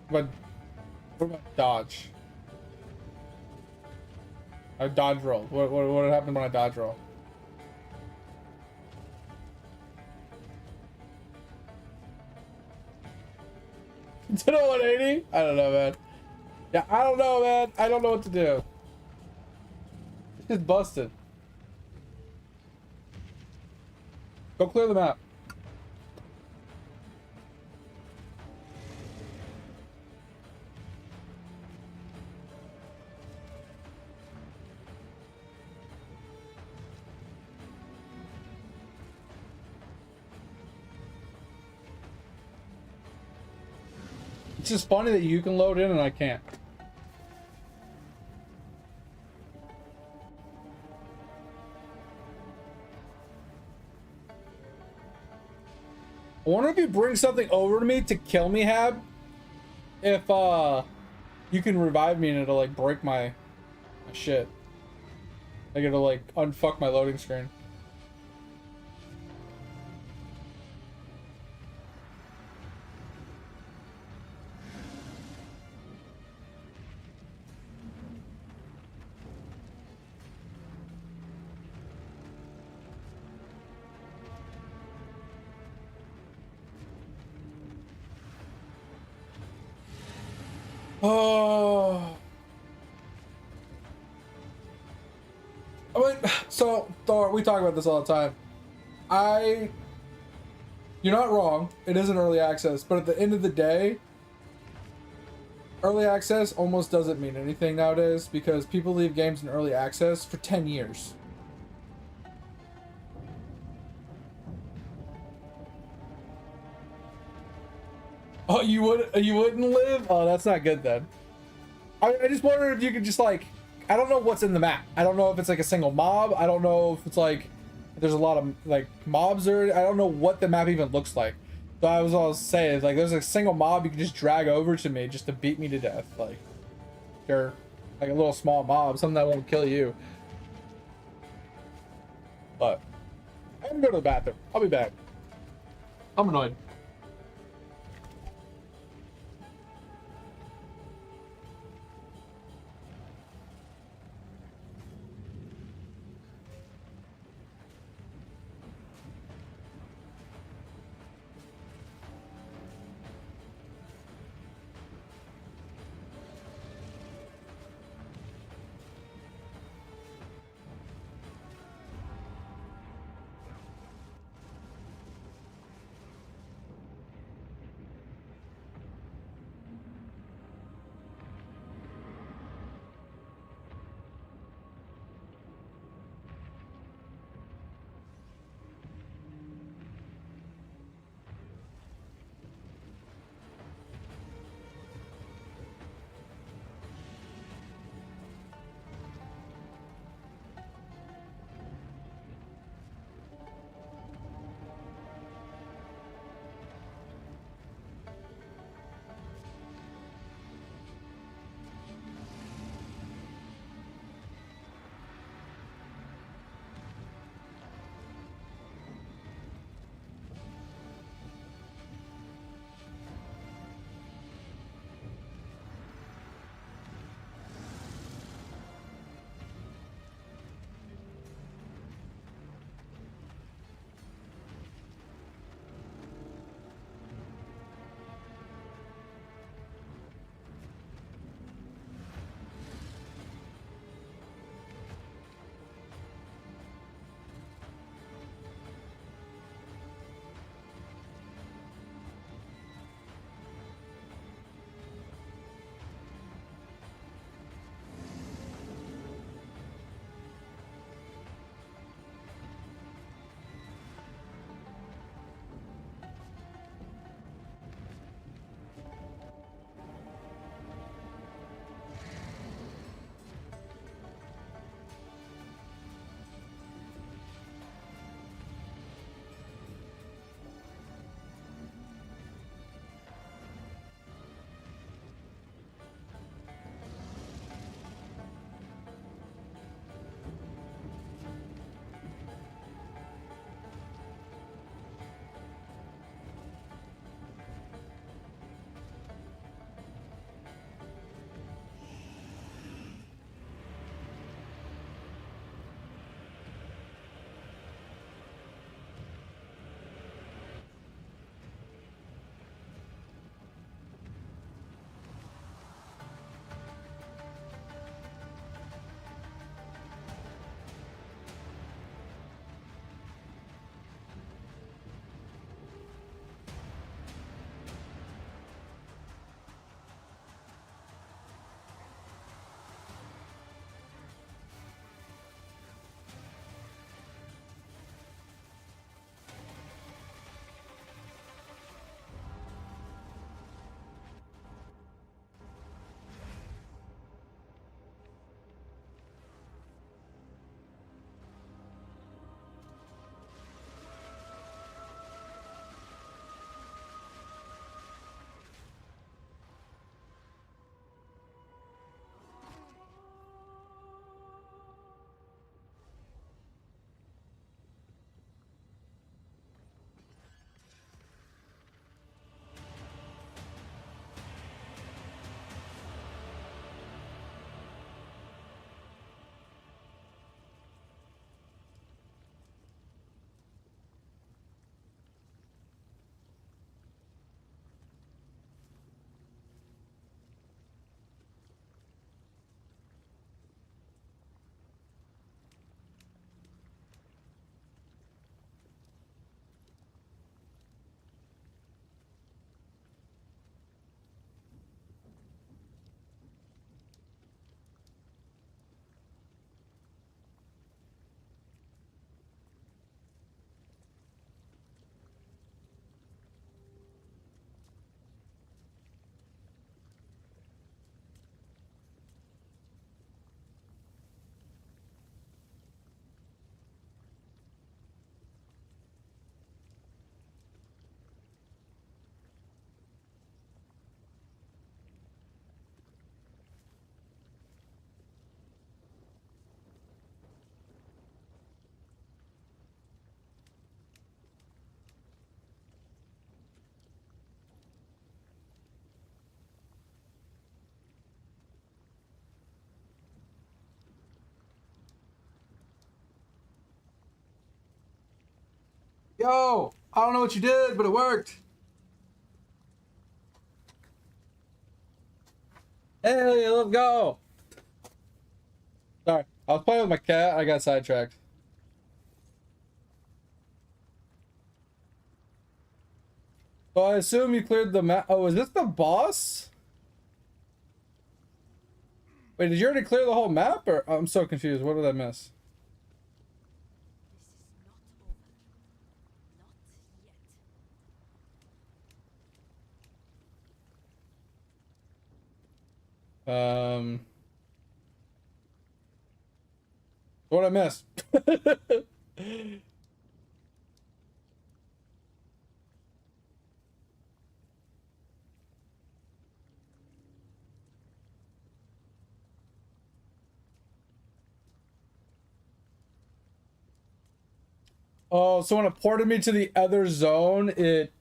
Speaker 1: What about dodge? I dodge roll. What happened when I dodge roll? Did a 180? I don't know, man. Yeah, I don't know, man. I don't know what to do. It's just busted. Go clear the map. It's just funny that you can load in and I can't. I wonder if you bring something over to me to kill me, Hab. If you can revive me and it'll like break my shit. Like it'll like unfuck my loading screen. Oh. I mean, so Thor, we talk about this all the time. You're not wrong. It is an early access, but at the end of the day, early access almost doesn't mean anything nowadays because people leave games in early access for 10 years. Oh, you wouldn't live? Oh, that's not good then. I just wondered if you could just like, I don't know what's in the map. I don't know if it's like a single mob. I don't know if it's like there's a lot of like mobs, or I don't know what the map even looks like. So I was all saying like there's a single mob you can just drag over to me just to beat me to death. Like they're like a little small mob, something that won't kill you. But I'm gonna go to the bathroom. I'll be back. I'm annoyed. Yo, I don't know what you did, but it worked. Hey, let's go. Sorry, I was playing with my cat. I got sidetracked. So I assume you cleared the map. Oh, is this the boss? Wait, did you already clear the whole map? Or I'm so confused. What did I miss? Um, what did I miss? Oh, so when it ported me to the other zone, it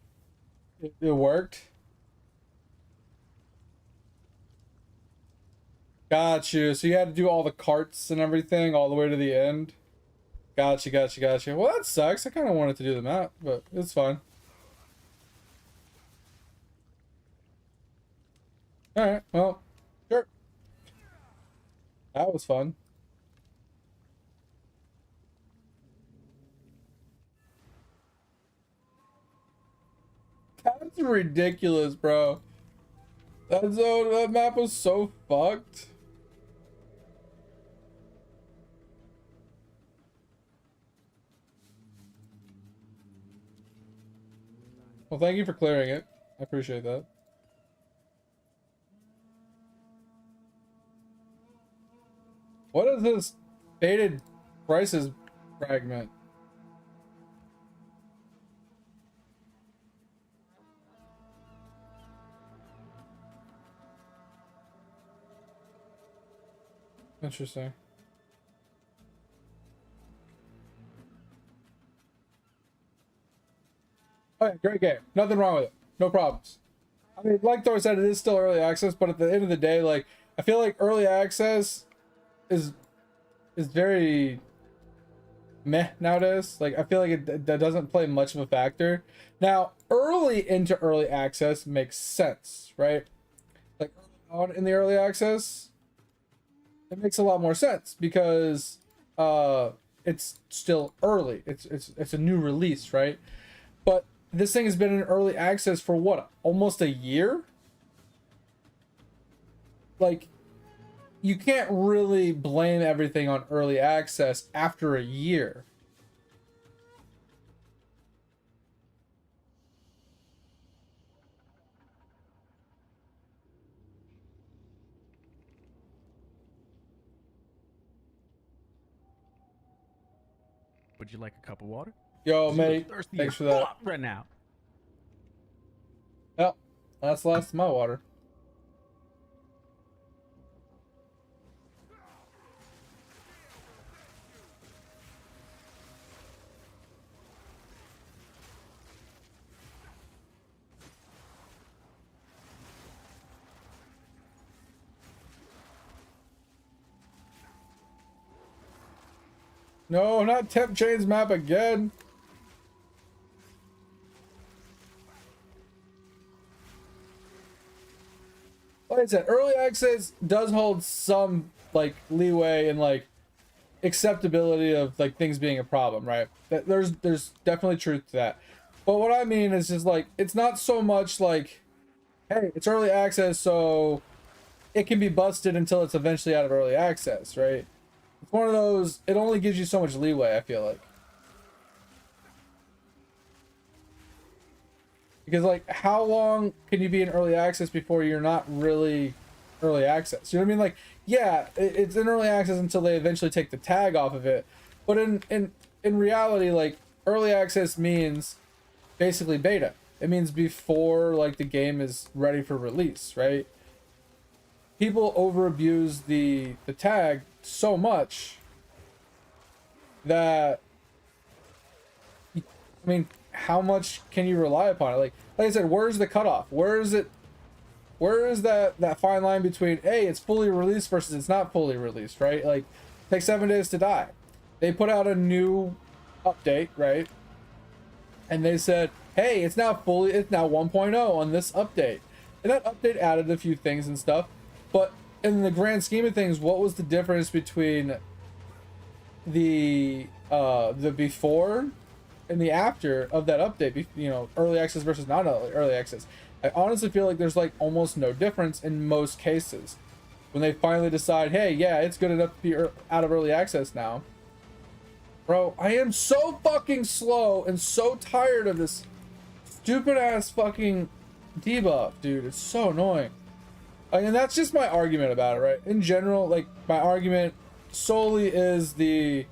Speaker 1: worked. Got you. So you had to do all the carts and everything all the way to the end. Gotcha, gotcha, gotcha. Well, that sucks. I kind of wanted to do the map, but it's fine. All right. Well, sure. That was fun. That's ridiculous, bro. That zone, that map was so fucked. Well, thank you for clearing it. I appreciate that. What is this faded prices fragment? Interesting. Okay, great game. Nothing wrong with it. No problems. I mean, like Thor said, it is still early access, but at the end of the day, like, I feel like early access is very meh nowadays. Like, I feel like that doesn't play much of a factor. Now, early into early access makes sense, right? Like, early on in the early access, it makes a lot more sense because it's still early. It's a new release, right? But this thing has been in early access for what, almost a year? Like, you can't really blame everything on early access after a year.
Speaker 2: Would you like a cup of water?
Speaker 1: Yo,
Speaker 2: 'Cause you look
Speaker 1: mate,
Speaker 2: thirsty
Speaker 1: thanks
Speaker 2: as
Speaker 1: for that.
Speaker 2: fuck right now.
Speaker 1: Yep, that's the last of my water. No, not Temp Chains map again. Like I said, early access does hold some like leeway and like acceptability of like things being a problem, right? There's definitely truth to that. But what I mean is just like it's not so much like, hey, it's early access, so it can be busted until it's eventually out of early access, right? It's one of those, it only gives you so much leeway, I feel like. Because like how long can you be in early access before you're not really early access? You know what I mean? Like, yeah, it's in early access until they eventually take the tag off of it. But in reality, like early access means basically beta. It means before like the game is ready for release, right? People over abuse the tag so much that, I mean, how much can you rely upon it? Like I said, where's the cutoff? Where is it? Where is that fine line between, hey, it's fully released versus it's not fully released, right? Like, take 7 days to die. They put out a new update, right? and they said, hey, it's now 1.0 on this update. And that update added a few things and stuff. But in the grand scheme of things, what was the difference between the before and the after of that update? You know, early access versus not early access. I honestly feel like there's like almost no difference in most cases. When they finally decide, hey, yeah, it's good enough to be out of early access now. Bro, I am so fucking slow and so tired of this stupid ass fucking debuff, dude. It's so annoying. And that's just my argument about it, right? In general, like, my argument solely is the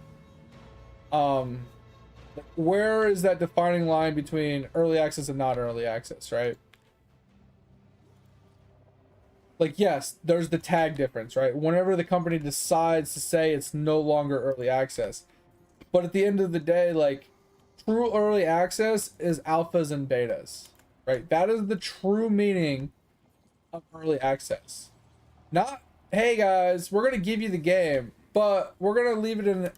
Speaker 1: where is that defining line between early access and not early access, right? Like, yes, there's the tag difference, right? Whenever the company decides to say it's no longer early access. But at the end of the day, like, true early access is alphas and betas, right? That is the true meaning of early access. Not, hey guys, we're gonna give you the game, but we're gonna leave it in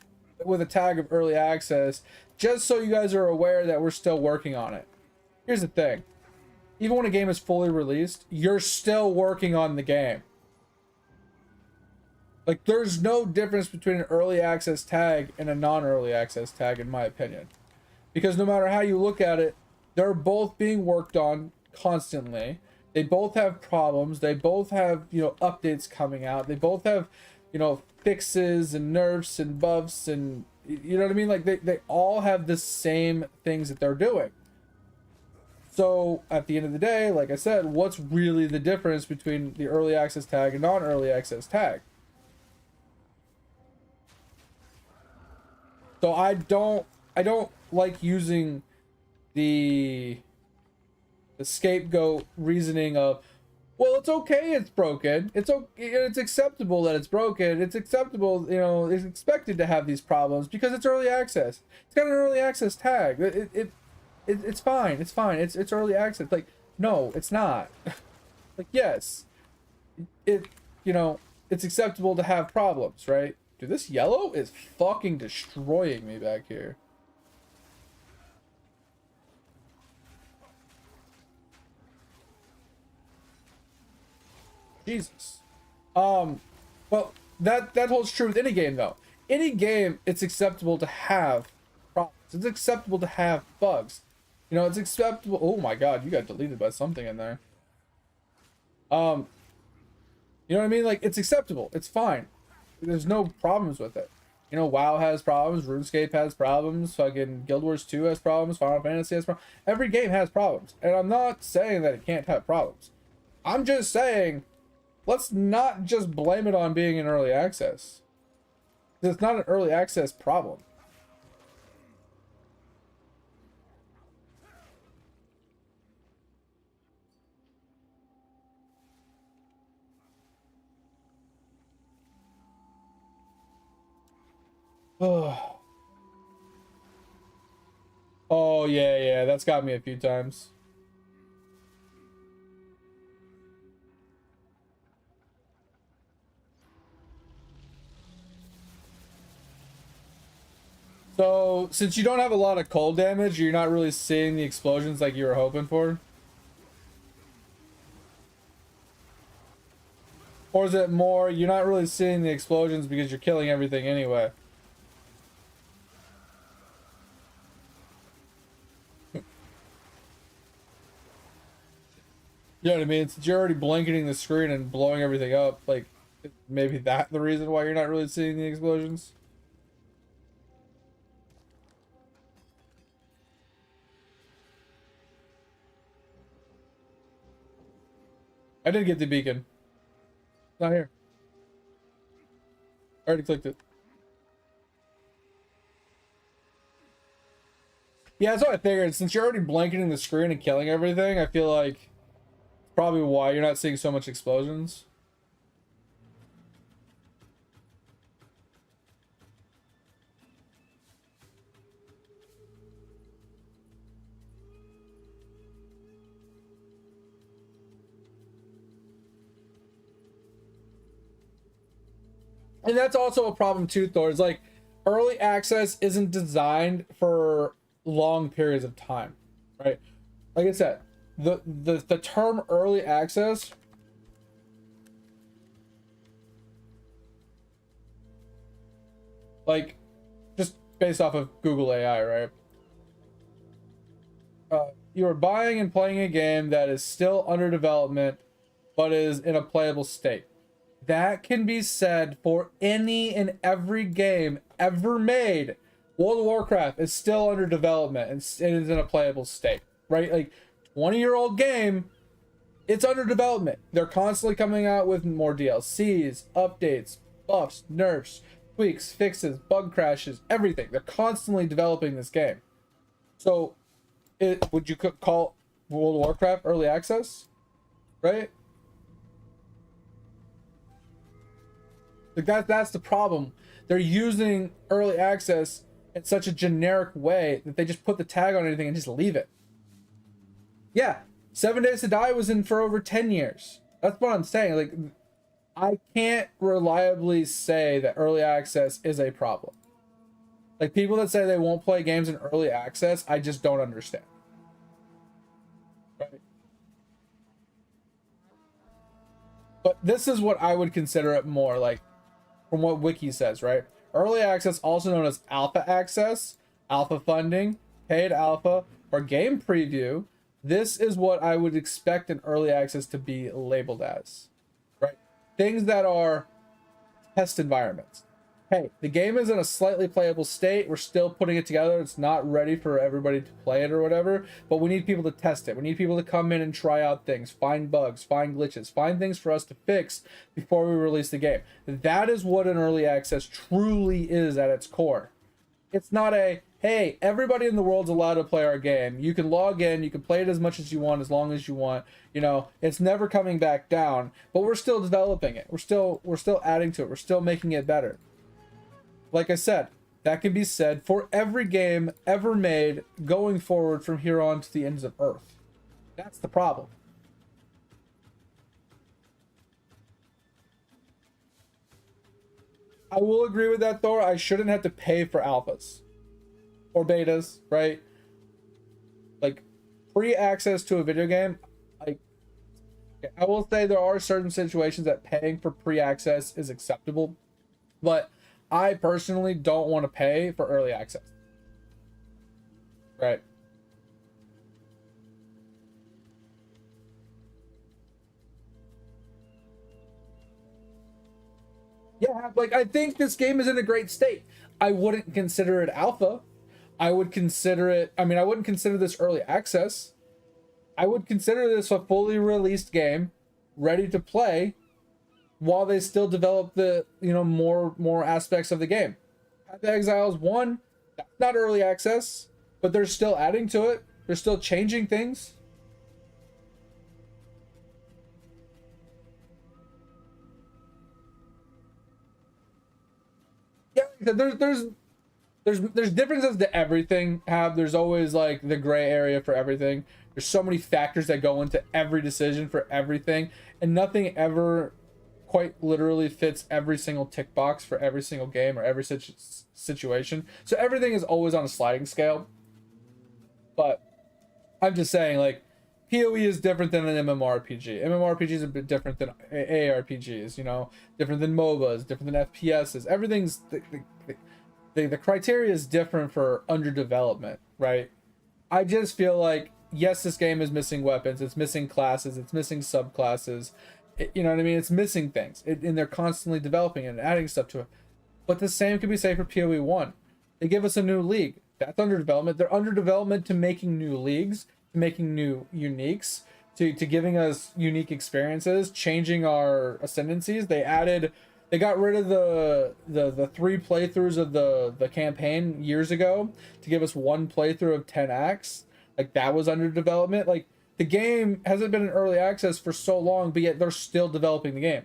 Speaker 1: with a tag of early access just so you guys are aware that we're still working on it. Here's the thing. Even when a game is fully released, you're still working on the game. Like, there's no difference between an early access tag and a non-early access tag, in my opinion. Because no matter how you look at it, they're both being worked on constantly. They both have problems. They both have, you know, updates coming out. They both have, you know, fixes and nerfs and buffs and, you know what I mean? Like, they all have the same things that they're doing. So at the end of the day, like I said, what's really the difference between the early access tag and non-early access tag? So I don't like using the scapegoat reasoning of, well, it's okay, it's broken. It's acceptable that it's broken. It's acceptable, you know, it's expected to have these problems because it's early access. It's got an early access tag. It's fine. It's fine. It's early access. Like, no, it's not. Like, yes, you know, it's acceptable to have problems, right? Dude, this yellow is fucking destroying me back here. Jesus. Well, that holds true with any game, though. Any game, it's acceptable to have problems. It's acceptable to have bugs. You know, it's acceptable. Oh my god, you got deleted by something in there. You know what I mean? Like, it's acceptable. It's fine. There's no problems with it. You know, WoW has problems. RuneScape has problems. Fucking Guild Wars 2 has problems. Final Fantasy has problems. Every game has problems. And I'm not saying that it can't have problems. I'm just saying, let's not just blame it on being in early access. It's not an early access problem. Oh. Oh, yeah, that's got me a few times. So, since you don't have a lot of cold damage, you're not really seeing the explosions like you were hoping for? Or is it more, you're not really seeing the explosions because you're killing everything anyway? You know what I mean? Since you're already blanketing the screen and blowing everything up, like, maybe that's the reason why you're not really seeing the explosions? I did get the beacon. Not here. I already clicked it. Yeah, that's what I figured. Since you're already blanketing the screen and killing everything, I feel like probably why you're not seeing so much explosions. And that's also a problem too, Thor. It's like early access isn't designed for long periods of time, right? Like I said, the term early access, like, just based off of Google AI, right? You are buying and playing a game that is still under development, but is in a playable state. That can be said for any and every game ever made. World of Warcraft is still under development and it is in a playable state, right? Like, 20-year-old game, it's under development. They're constantly coming out with more DLCs, updates, buffs, nerfs, tweaks, fixes, bug crashes, everything. They're constantly developing this game. So, would you call World of Warcraft early access? Right? Like that's the problem. They're using early access in such a generic way that they just put the tag on anything and just leave it. Yeah, 7 Days to Die was in for over 10 years. That's what I'm saying. Like, I can't reliably say that early access is a problem. Like, people that say they won't play games in early access, I just don't understand. Right? But this is what I would consider it more, like, from what Wiki says, right? Early access, also known as alpha access, alpha funding, paid alpha, or game preview. This is what I would expect an early access to be labeled as, right? Things that are test environments. Hey, the game is in a slightly playable state. We're still putting it together. It's not ready for everybody to play it or whatever, but we need people to test it. We need people to come in and try out things, find bugs, find glitches, find things for us to fix before we release the game. That is what an early access truly is at its core. It's not a, hey, everybody in the world's allowed to play our game. You can log in, you can play it as much as you want, as long as you want. You know, it's never coming back down, but we're still developing it. We're still adding to it. We're still making it better. Like I said, that can be said for every game ever made going forward from here on to the ends of Earth. That's the problem. I will agree with that, though. I shouldn't have to pay for alphas or betas, right? Like, free access to a video game. I will say there are certain situations that paying for pre-access is acceptable, but I personally don't want to pay for early access. Right. Yeah, like, I think this game is in a great state. I wouldn't consider it alpha. I would consider it, I mean, I wouldn't consider this early access. I would consider this a fully released game, ready to play, while they still develop the, you know, more aspects of the game. Path of Exiles 1, that's not early access, but they're still adding to it. They're still changing things. Yeah, there's differences to everything. There's always like the gray area for everything. There's so many factors that go into every decision for everything, and nothing ever quite literally fits every single tick box for every single game or every situation. So everything is always on a sliding scale. But I'm just saying, like, PoE is different than an MMORPG. MMORPGs are a bit different than ARPGs, you know, different than MOBAs, different than FPSs. Everything's the criteria is different for underdevelopment, right? I just feel like, yes, this game is missing weapons, it's missing classes, it's missing subclasses. You know what I mean? It's missing things, and they're constantly developing it and adding stuff to it. But the same could be said for PoE 1. They give us a new league. That's under development. They're under development to making new leagues, to making new uniques, to giving us unique experiences, changing our ascendancies. They got rid of the 3 playthroughs of the campaign years ago to give us 1 playthrough of 10 acts. Like, that was under development. Like, the game hasn't been in early access for so long, but yet they're still developing the game.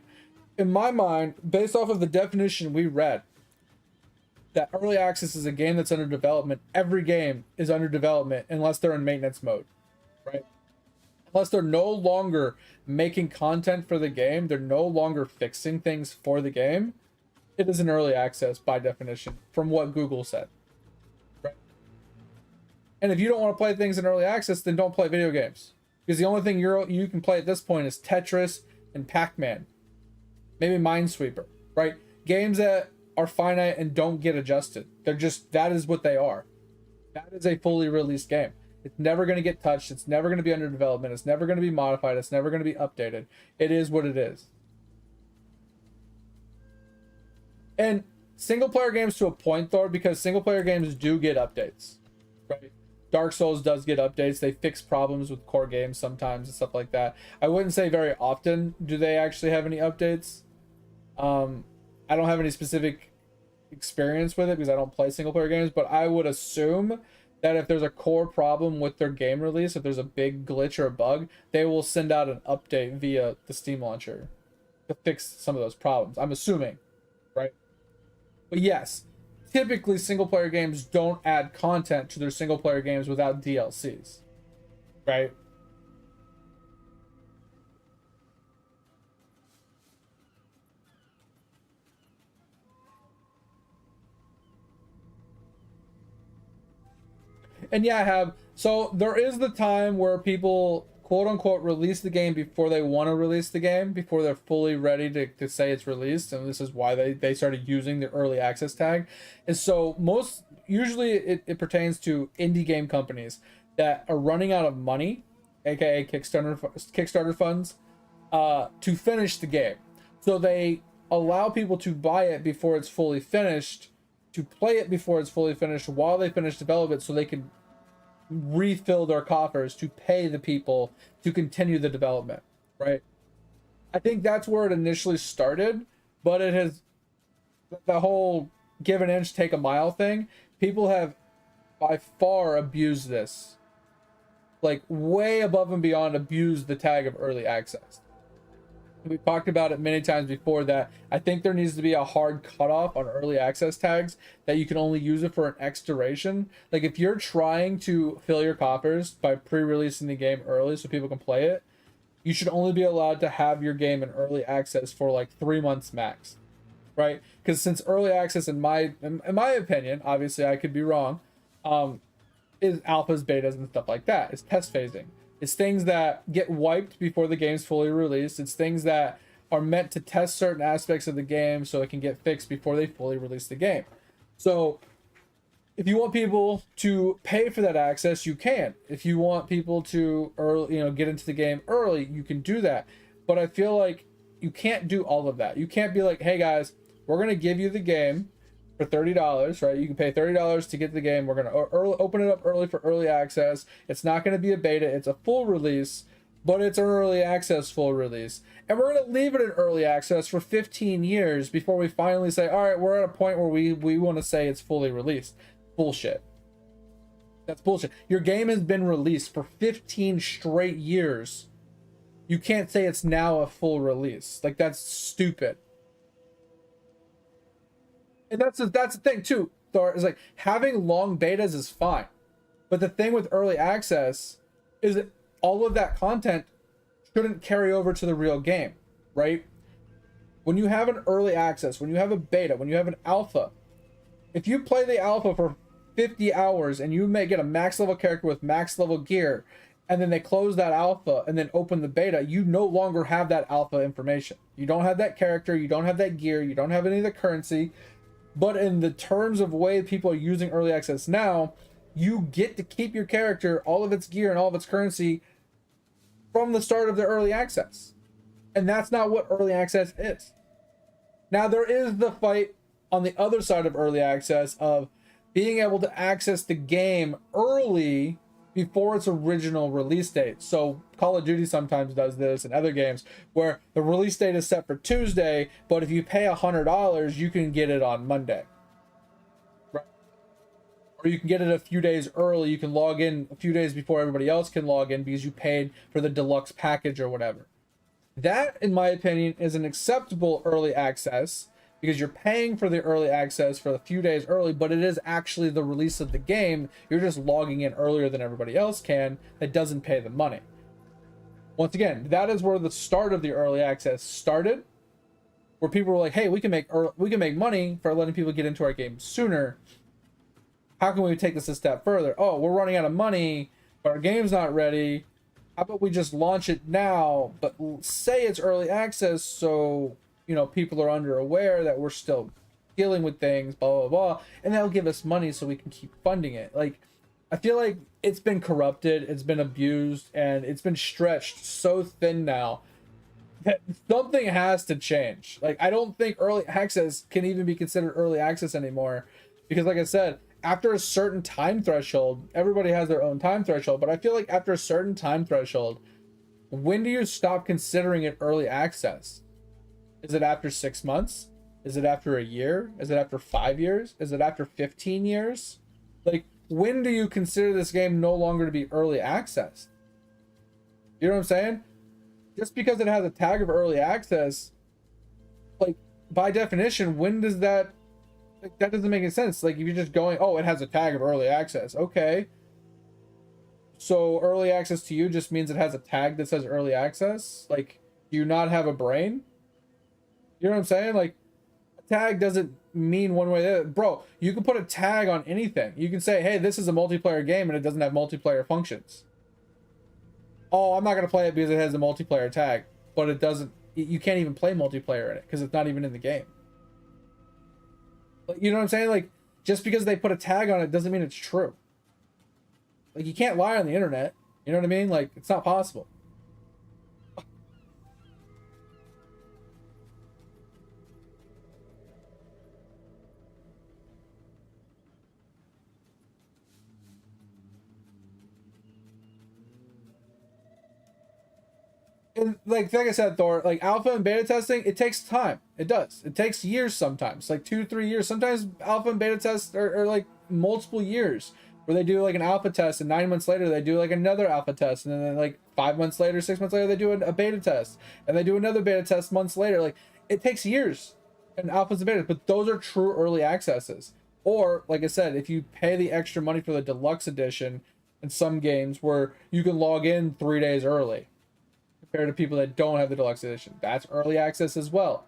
Speaker 1: In my mind, based off of the definition we read, that early access is a game that's under development. Every game is under development unless they're in maintenance mode, right? Unless they're no longer making content for the game, they're no longer fixing things for the game, it is an early access by definition, from what Google said. Right? And if you don't want to play things in early access, then don't play video games. Because the only thing you can play at this point is Tetris and Pac-Man. Maybe Minesweeper, right? Games that are finite and don't get adjusted. They're just, that is what they are. That is a fully released game. It's never going to get touched. It's never going to be under development. It's never going to be modified. It's never going to be updated. It is what it is. And single player games to a point, though, because single player games do get updates, right? Dark Souls does get updates. They fix problems with core games sometimes and stuff like that. I wouldn't say very often do they actually have any updates. I don't have any specific experience with it because I don't play single player games, but I would assume that if there's a core problem with their game release, if there's a big glitch or a bug, they will send out an update via the Steam launcher to fix some of those problems. I'm assuming, right? But yes, typically single player games don't add content to their single player games without DLCs, right? And yeah, I have. So there is the time where people quote unquote release the game before they want to release the game, before they're fully ready to say it's released. And this is why they started using the early access tag. And so usually it pertains to indie game companies that are running out of money, aka Kickstarter funds, to finish the game. So they allow people to buy it before it's fully finished, to play it before it's fully finished while they finish development, so they can refill their coffers to pay the people to continue the development, right? I think that's where it initially started, but it has, the whole give an inch, take a mile thing, people have by far abused this, like way above and beyond abused the tag of early access. We've talked about it many times before that I think there needs to be a hard cutoff on early access tags, that you can only use it for an X duration. Like if you're trying to fill your coffers by pre-releasing the game early so people can play it, you should only be allowed to have your game in early access for like 3 months max, right? Because since early access, in my opinion, obviously I could be wrong, is alphas, betas, and stuff like that. It's test phasing. It's things that get wiped before the game's fully released. It's things that are meant to test certain aspects of the game so it can get fixed before they fully release the game. So if you want people to pay for that access, you can. If you want people to get into the game early, you can do that. But I feel like you can't do all of that. You can't be like, hey guys, we're going to give you the game for $30, right? You can pay $30 to get the game. We're going to open it up early for early access. It's not going to be a beta. It's a full release, but it's an early access full release. And we're going to leave it in early access for 15 years before we finally say, all right, we're at a point where we want to say it's fully released. Bullshit. That's bullshit. Your game has been released for 15 straight years. You can't say it's now a full release. Like, that's stupid. And that's the thing too, Thor, is like having long betas is fine. But the thing with early access is that all of that content shouldn't carry over to the real game, right? When you have an early access, when you have a beta, when you have an alpha, if you play the alpha for 50 hours and you may get a max level character with max level gear, and then they close that alpha and then open the beta, you no longer have that alpha information. You don't have that character, you don't have that gear, you don't have any of the currency. But in the terms of way people are using early access now, you get to keep your character, all of its gear and all of its currency from the start of the early access. And that's not what early access is. Now there is the fight on the other side of early access of being able to access the game early before its original release date. So Call of Duty sometimes does this, and other games where the release date is set for Tuesday, but if you pay $100, you can get it on Monday. Right? Or you can get it a few days early. You can log in a few days before everybody else can log in because you paid for the deluxe package or whatever. That, in my opinion, is an acceptable early access, because you're paying for the early access for a few days early, but it is actually the release of the game. You're just logging in earlier than everybody else can that doesn't pay the money. Once again, that is where the start of the early access started, where people were like, hey, we can make money for letting people get into our game sooner. how can we take this a step further? Oh, we're running out of money, but our game's not ready. How about we just launch it now, but say it's early access, so you know people are under aware that we're still dealing with things, blah blah blah, and that'll give us money so we can keep funding it. Like, I feel like it's been corrupted, it's been abused, and it's been stretched so thin now that something has to change. Like, I don't think early access can even be considered early access anymore, because like I said, after a certain time threshold, everybody has their own time threshold, but I feel like after a certain time threshold, when do you stop considering it early access? Is it after 6 months? Is it after a year? Is it after 5 years? Is it after 15 years? Like, when do you consider this game no longer to be early access? You know what I'm saying? Just because it has a tag of early access, like, by definition, when does that, like, that doesn't make any sense. Like, if you're just going, oh, it has a tag of early access, okay, so early access to you just means it has a tag that says early access? Like, do you not have a brain? You know what I'm saying? Like, a tag doesn't mean one way or the other. Bro, you can put a tag on anything. You can say, hey, this is a multiplayer game and it doesn't have multiplayer functions. Oh, I'm not going to play it because it has a multiplayer tag, but it doesn't, you can't even play multiplayer in it because it's not even in the game. Like, you know what I'm saying? Like, just because they put a tag on it doesn't mean it's true. Like, you can't lie on the internet. You know what I mean? Like, it's not possible. And like I said, Thor, like alpha and beta testing, it takes time. It does. It takes years sometimes, like 2 to 3 years. Sometimes alpha and beta tests are like multiple years, where they do like an alpha test and 9 months later they do like another alpha test, and then like 5 months later, 6 months later they do a beta test, and they do another beta test months later. Like, it takes years and alphas and betas, but those are true early accesses. Or like I said, if you pay the extra money for the deluxe edition in some games where you can log in 3 days early compared to people that don't have the deluxe edition, that's early access as well.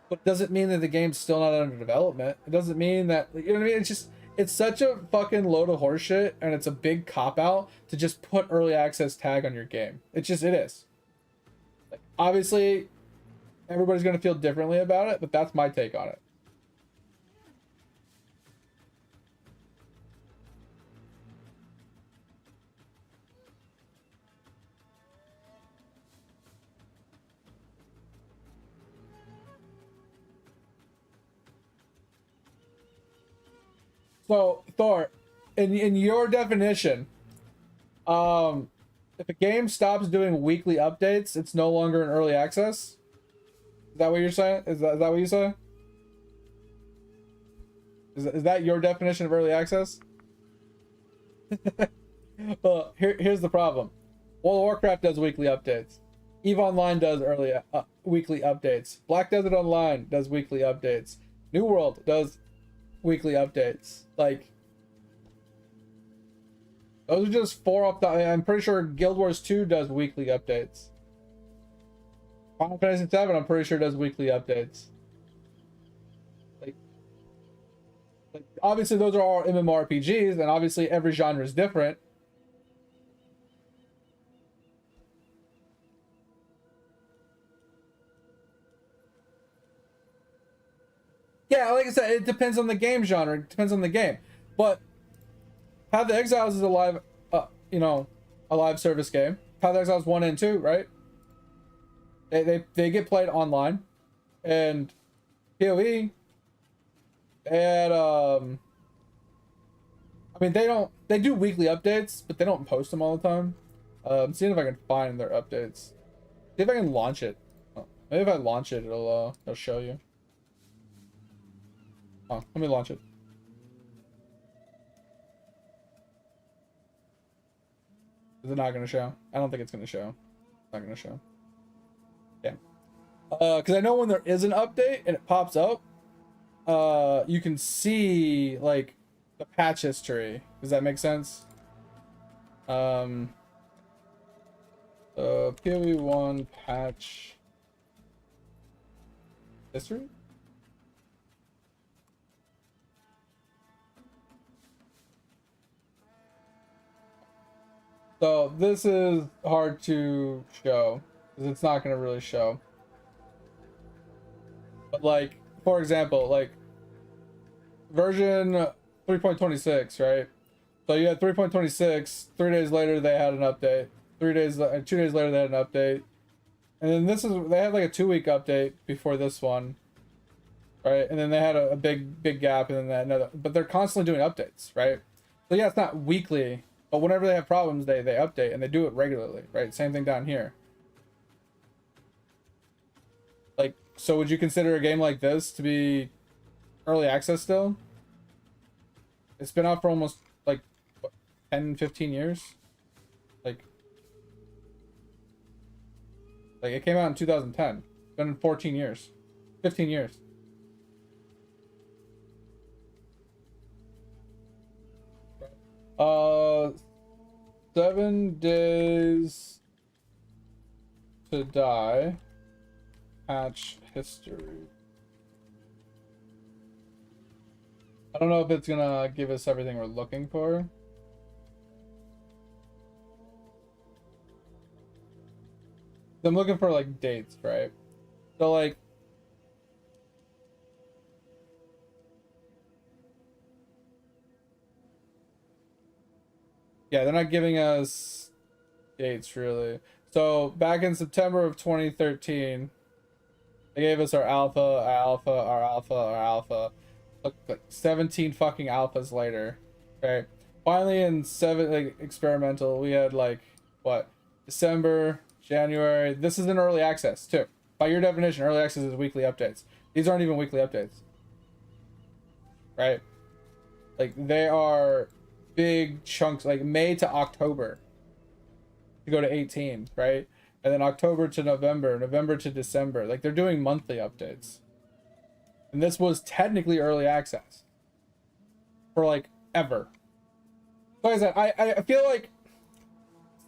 Speaker 1: But it doesn't mean that the game's still not under development. It doesn't mean that, you know what I mean? It's just, it's such a fucking load of horseshit, and it's a big cop out to just put early access tag on your game. It is. Like, obviously, everybody's gonna feel differently about it, but that's my take on it. So, Thor, in your definition, if a game stops doing weekly updates, it's no longer in early access? Is that what you're saying? Is that what you say? Is that your definition of early access? Well, here's the problem. World of Warcraft does weekly updates. EVE Online does weekly updates. Black Desert Online does weekly updates. New World does weekly updates. Like, those are just 4 off the, I'm pretty sure Guild Wars 2 does weekly updates. Final Fantasy 7, I'm pretty sure does weekly updates. Like, obviously those are all MMORPGs, and obviously every genre is different. Yeah, like I said, it depends on the game genre. It depends on the game. But Path of the Exiles is a live, a live service game. Path of the Exiles 1 and 2, right? They get played online, and PoE, and I mean, they do weekly updates, but they don't post them all the time. I'm seeing if I can find their updates. See if I can launch it. Oh, maybe if I launch it, it'll show you. Oh, let me launch it. Is it not going to show? I don't think it's going to show. It's not going to show. Yeah. Because I know when there is an update and it pops up, you can see, like, the patch history. Does that make sense? PoE 1 patch history? So this is hard to show because it's not going to really show. But like, for example, like version 3.26, right? So you had 3.26. 3 days later, they had an update. 2 days later, they had an update. And then they had like a 2-week update before this one, right? And then they had a big gap, and then that another. But they're constantly doing updates, right? So yeah, it's not weekly, but whenever they have problems, they update, and they do it regularly, right? Same thing down here. Like, so would you consider a game like this to be early access still? It's been out for almost like what, 10, 15 years. Like it came out in 2010. It's been 14 years. 15 years. Uh 7 Days to Die. Patch history. I don't know if it's gonna give us everything we're looking for. I'm looking for like dates, right? So like yeah, they're not giving us dates really. So back in September of 2013, they gave us our alpha. Look, like 17 fucking alphas later, right? Finally in 7 like experimental, we had like what? December, January. This is an early access too. By your definition, early access is weekly updates. These aren't even weekly updates, right? Like they are big chunks, like May to October to go to 18, right? And then October to November, November to December. Like they're doing monthly updates. And this was technically early access for like ever. Like I said, I feel like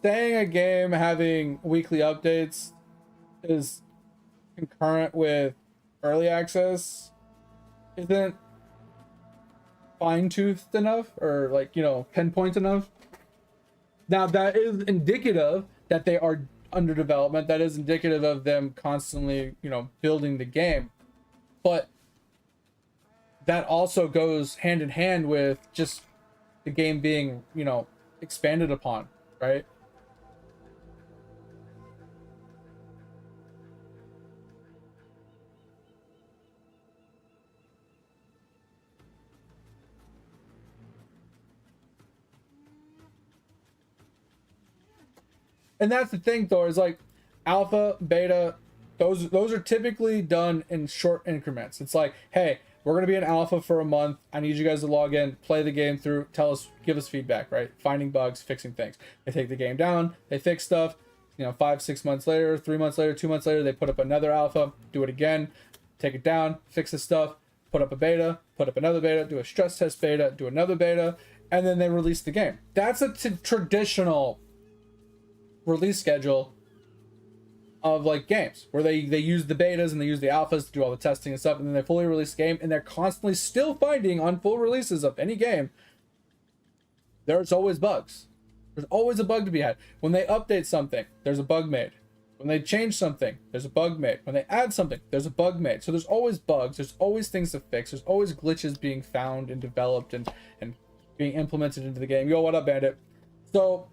Speaker 1: saying a game having weekly updates is concurrent with early access isn't fine-toothed enough, or like, you know, pinpoint enough. Now that is indicative that they are under development. That is indicative of them constantly, you know, building the game. But that also goes hand in hand with just the game being, you know, expanded upon, right? And that's the thing, Thor, is like alpha, beta, those are typically done in short increments. It's like, hey, we're gonna be in alpha for a month. I need you guys to log in, play the game through, tell us, give us feedback, right? Finding bugs, fixing things. They take the game down, they fix stuff. You know, 5-6 months later, 3 months later, 2 months later, they put up another alpha, do it again, take it down, fix the stuff, put up a beta, put up another beta, do a stress test beta, do another beta, and then they release the game. That's a traditional release schedule of like games where they use the betas and they use the alphas to do all the testing and stuff, and then they fully release the game, and they're constantly still finding on full releases of any game there's always bugs. There's always a bug to be had. When they update something, there's a bug made. When they change something, there's a bug made. When they add something, there's a bug made. So there's always bugs, there's always things to fix, there's always glitches being found and developed and being implemented into the game. Yo, what up, Bandit? So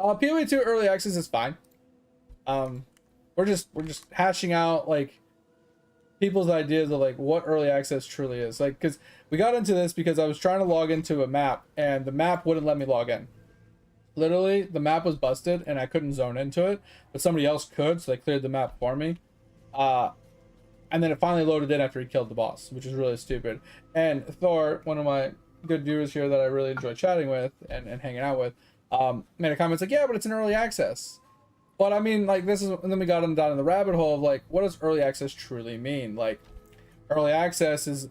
Speaker 1: PoE 2 early access is fine. We're just hashing out like people's ideas of like what early access truly is. Like, because we got into this because I was trying to log into a map and the map wouldn't let me log in. Literally, the map was busted and I couldn't zone into it, but somebody else could, so they cleared the map for me. And then it finally loaded in after he killed the boss, which is really stupid. And Thor, one of my good viewers here that I really enjoy chatting with and hanging out with, made a comment like, yeah, but it's an early access. But I mean, like, this is, and then we got down in the rabbit hole of like, what does early access truly mean? Like, early access is,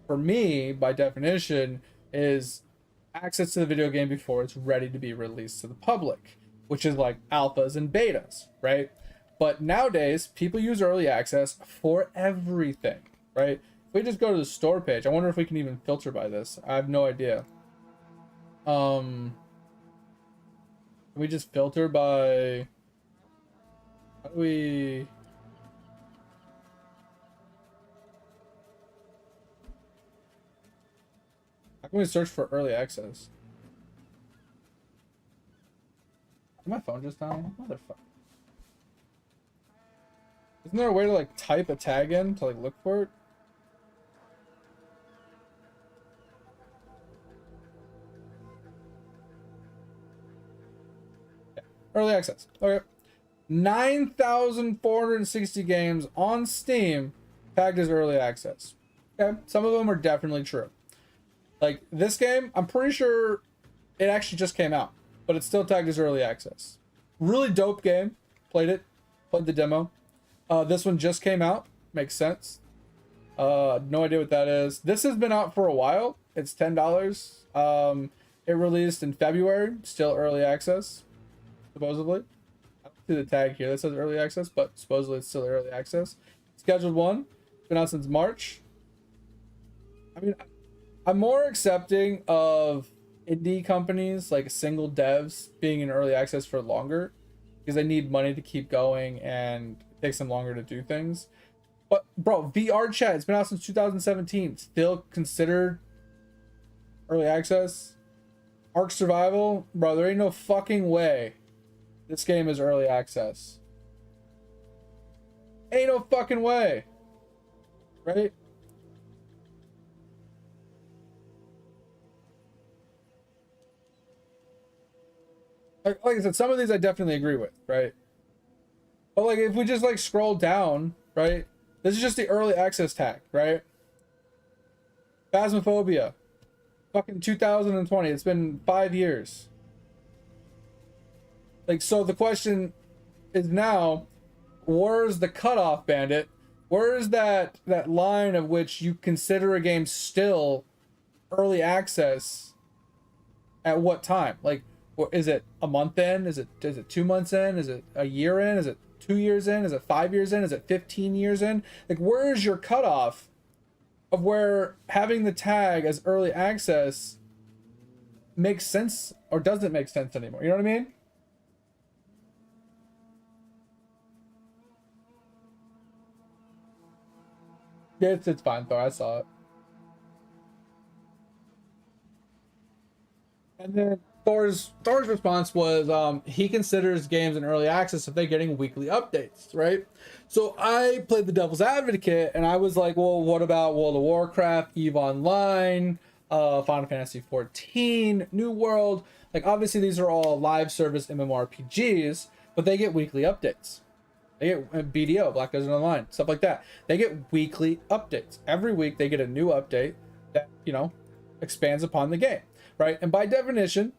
Speaker 1: for me, by definition, is access to the video game before it's ready to be released to the public, which is like alphas and betas, right? But nowadays, people use early access for everything, right? we just go to the store page, I wonder if we can even filter by this. I have no idea. Can we just filter by... How do we... How can we search for early access? Did my phone just die? Motherfucker. Isn't there a way to like type a tag in to like look for it? Yeah. Early access. Okay. 9,460 games on Steam tagged as early access. Okay. Some of them are definitely true. Like this game, I'm pretty sure it actually just came out, but it's still tagged as early access. Really dope game. Played it. Played the demo. This one just came out. Makes sense. No idea what that is. This has been out for a while. It's $10. It released in February. Still early access, supposedly. I don't see the tag here that says early access, but supposedly it's still early access. Scheduled 1. Been out since March. I mean, I'm more accepting of indie companies, like single devs, being in early access for longer because they need money to keep going and it takes them longer to do things. But bro, VR chat, it's been out since 2017, still considered early access. Ark Survival, bro, there ain't no fucking way this game is early access. Ain't no fucking way, right? Like I said, some of these I definitely agree with, right? But like if we just like scroll down, right? This is just the early access tag, right? Phasmophobia. Fucking 2020. It's been 5 years. Like, so the question is now, where's the cutoff, Bandit? Where is that line of which you consider a game still early access at what time? Like, is it a month in? Is it 2 months in? Is it a year in? Is it 2 years in? Is it 5 years in? Is it 15 years in? Like, where is your cutoff of where having the tag as early access makes sense or doesn't make sense anymore? You know what I mean? Yeah, it's fine though. I saw it. And then Thor's response was he considers games in early access if they're getting weekly updates, right? So I played the devil's advocate and I was like, well, what about World of Warcraft, EVE Online, Final Fantasy 14, New World? Like obviously these are all live service MMORPGs, but they get weekly updates. They get BDO, Black Desert Online, stuff like that. They get weekly updates. Every week they get a new update that, you know, expands upon the game, right? And by definition,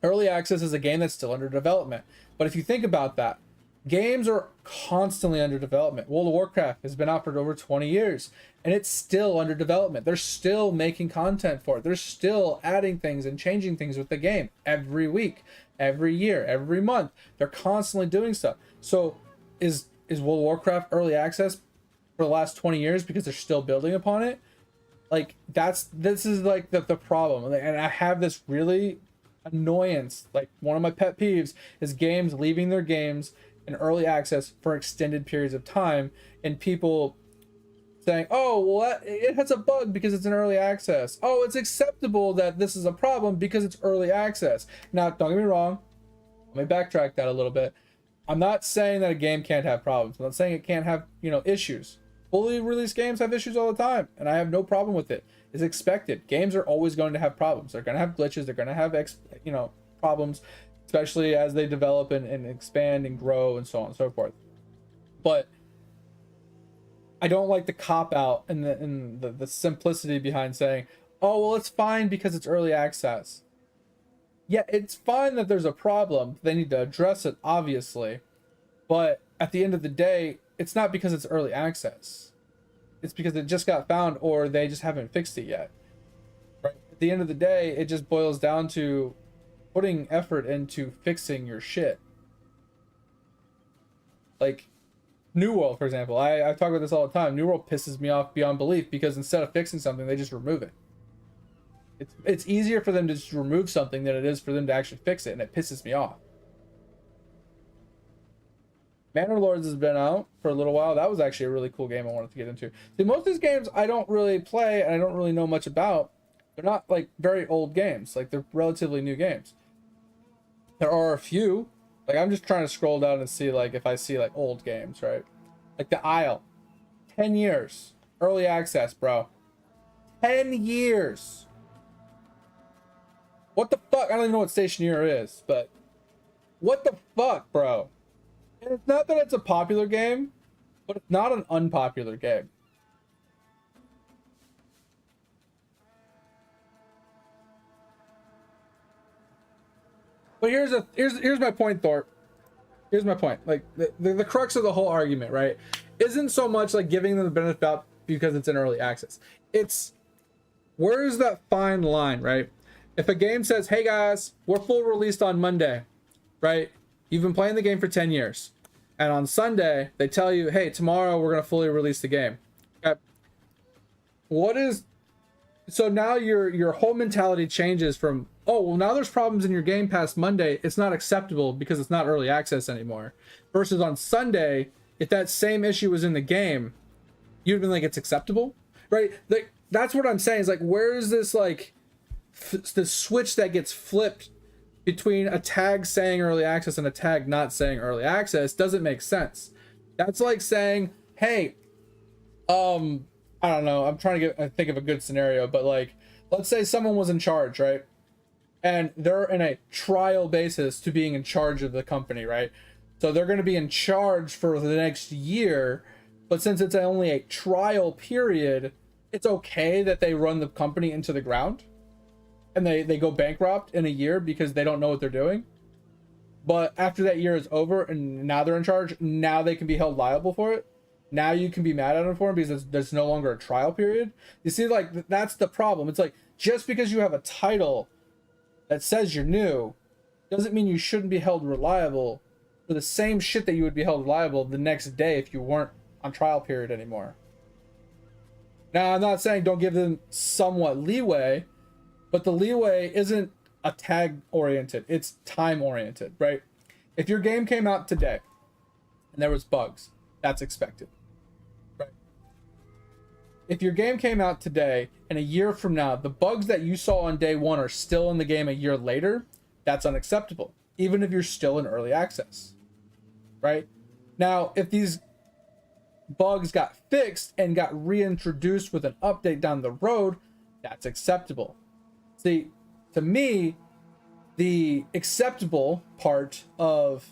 Speaker 1: early access is a game that's still under development. But if you think about that, games are constantly under development. World of Warcraft has been out for over 20 years and it's still under development. They're still making content for it. They're still adding things and changing things with the game every week, every year, every month. They're constantly doing stuff. So is World of Warcraft early access for the last 20 years because they're still building upon it? Like this is like the problem. And I have this really annoyance, like one of my pet peeves is games leaving their games in early access for extended periods of time and people saying, oh well, it has a bug because it's in early access. Oh, it's acceptable that this is a problem because it's early access. Now don't get me wrong, let me backtrack that a little bit. I'm not saying that a game can't have problems. I'm not saying it can't have, you know, issues. Fully released games have issues all the time and I have no problem with it. It's expected. Games are always going to have problems. They're going to have glitches. They're going to have problems, especially as they develop and expand and grow and so on and so forth. But I don't like the cop out and the simplicity behind saying, oh well, it's fine because it's early access. Yeah, it's fine that there's a problem. They need to address it, obviously. But at the end of the day, it's not because it's early access. It's because it just got found or they just haven't fixed it yet. Right? At the end of the day, it just boils down to putting effort into fixing your shit. Like, New World, for example, I talk about this all the time. New World pisses me off beyond belief because instead of fixing something, they just remove it. It's easier for them to just remove something than it is for them to actually fix it, and it pisses me off. Manor Lords has been out for a little while. That was actually a really cool game I wanted to get into. See, most of these games I don't really play and I don't really know much about. They're not like very old games. Like they're relatively new games. There are a few. Like I'm just trying to scroll down and see like if I see like old games, right? Like the Isle. 10 years. Early access, bro. 10 years. What the fuck? I don't even know what Stationeer is, but what the fuck, bro? And it's not that it's a popular game, but it's not an unpopular game. But here's my point, Thorpe. Here's my point. Like the crux of the whole argument, right, isn't so much like giving them the benefit of the doubt because it's in early access. It's where's that fine line, right? If a game says, "Hey guys, we're full released on Monday," right? You've been playing the game for 10 years. And on Sunday, they tell you, "Hey, tomorrow we're going to fully release the game." Okay. So now your whole mentality changes from, "Oh, well, now there's problems in your game past Monday. It's not acceptable because it's not early access anymore." Versus on Sunday, if that same issue was in the game, you'd been like, "It's acceptable," right? Like that's what I'm saying is like, where is this like the switch that gets flipped between a tag saying early access and a tag not saying early access? Doesn't make sense. That's like saying, "Hey, I don't know, I'm trying to think of a good scenario, but like let's say someone was in charge, right, and they're in a trial basis to being in charge of the company, right? So they're going to be in charge for the next year, but since it's only a trial period, it's okay that they run the company into the ground and they go bankrupt in a year because they don't know what they're doing. But after that year is over and now they're in charge, now they can be held liable for it. Now you can be mad at them for it because there's no longer a trial period. You see, like that's the problem. It's like just because you have a title that says you're new doesn't mean you shouldn't be held reliable for the same shit that you would be held liable the next day if you weren't on trial period anymore. Now, I'm not saying don't give them somewhat leeway, but the leeway isn't a tag oriented, it's time oriented, right? If your game came out today and there was bugs, that's expected, right? If your game came out today and a year from now, the bugs that you saw on day one are still in the game a year later, that's unacceptable, even if you're still in early access, right? Now, if these bugs got fixed and got reintroduced with an update down the road, that's acceptable. See, to me, the acceptable part of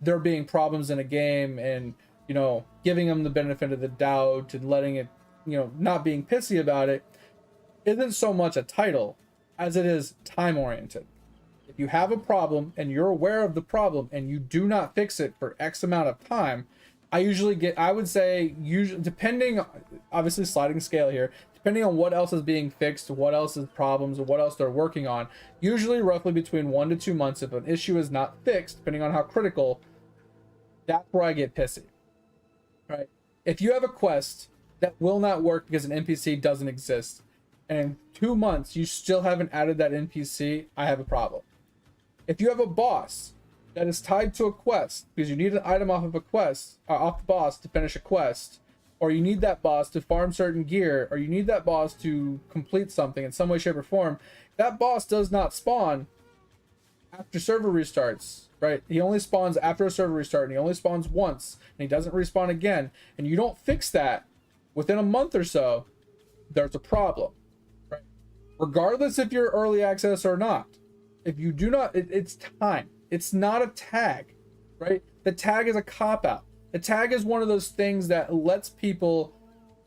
Speaker 1: there being problems in a game and, you know, giving them the benefit of the doubt and letting it, you know, not being pissy about it, isn't so much a title as it is time oriented. If you have a problem and you're aware of the problem and you do not fix it for X amount of time, I would say, usually, depending, obviously sliding scale here, depending on what else is being fixed, what else is problems, or what else they're working on, usually roughly between 1 to 2 months. If an issue is not fixed, depending on how critical, that's where I get pissy, right? If you have a quest that will not work because an NPC doesn't exist, and in 2 months you still haven't added that NPC, I have a problem. If you have a boss that is tied to a quest because you need an item off of a quest, off the boss to finish a quest, or you need that boss to farm certain gear, or you need that boss to complete something in some way, shape, or form, that boss does not spawn after server restarts, right? He only spawns after a server restart, and he only spawns once, and he doesn't respawn again, and you don't fix that within a month or so, there's a problem, right? Regardless if you're early access or not. If you do not, it's time. It's not a tag, right? The tag is a cop-out. The tag is one of those things that lets people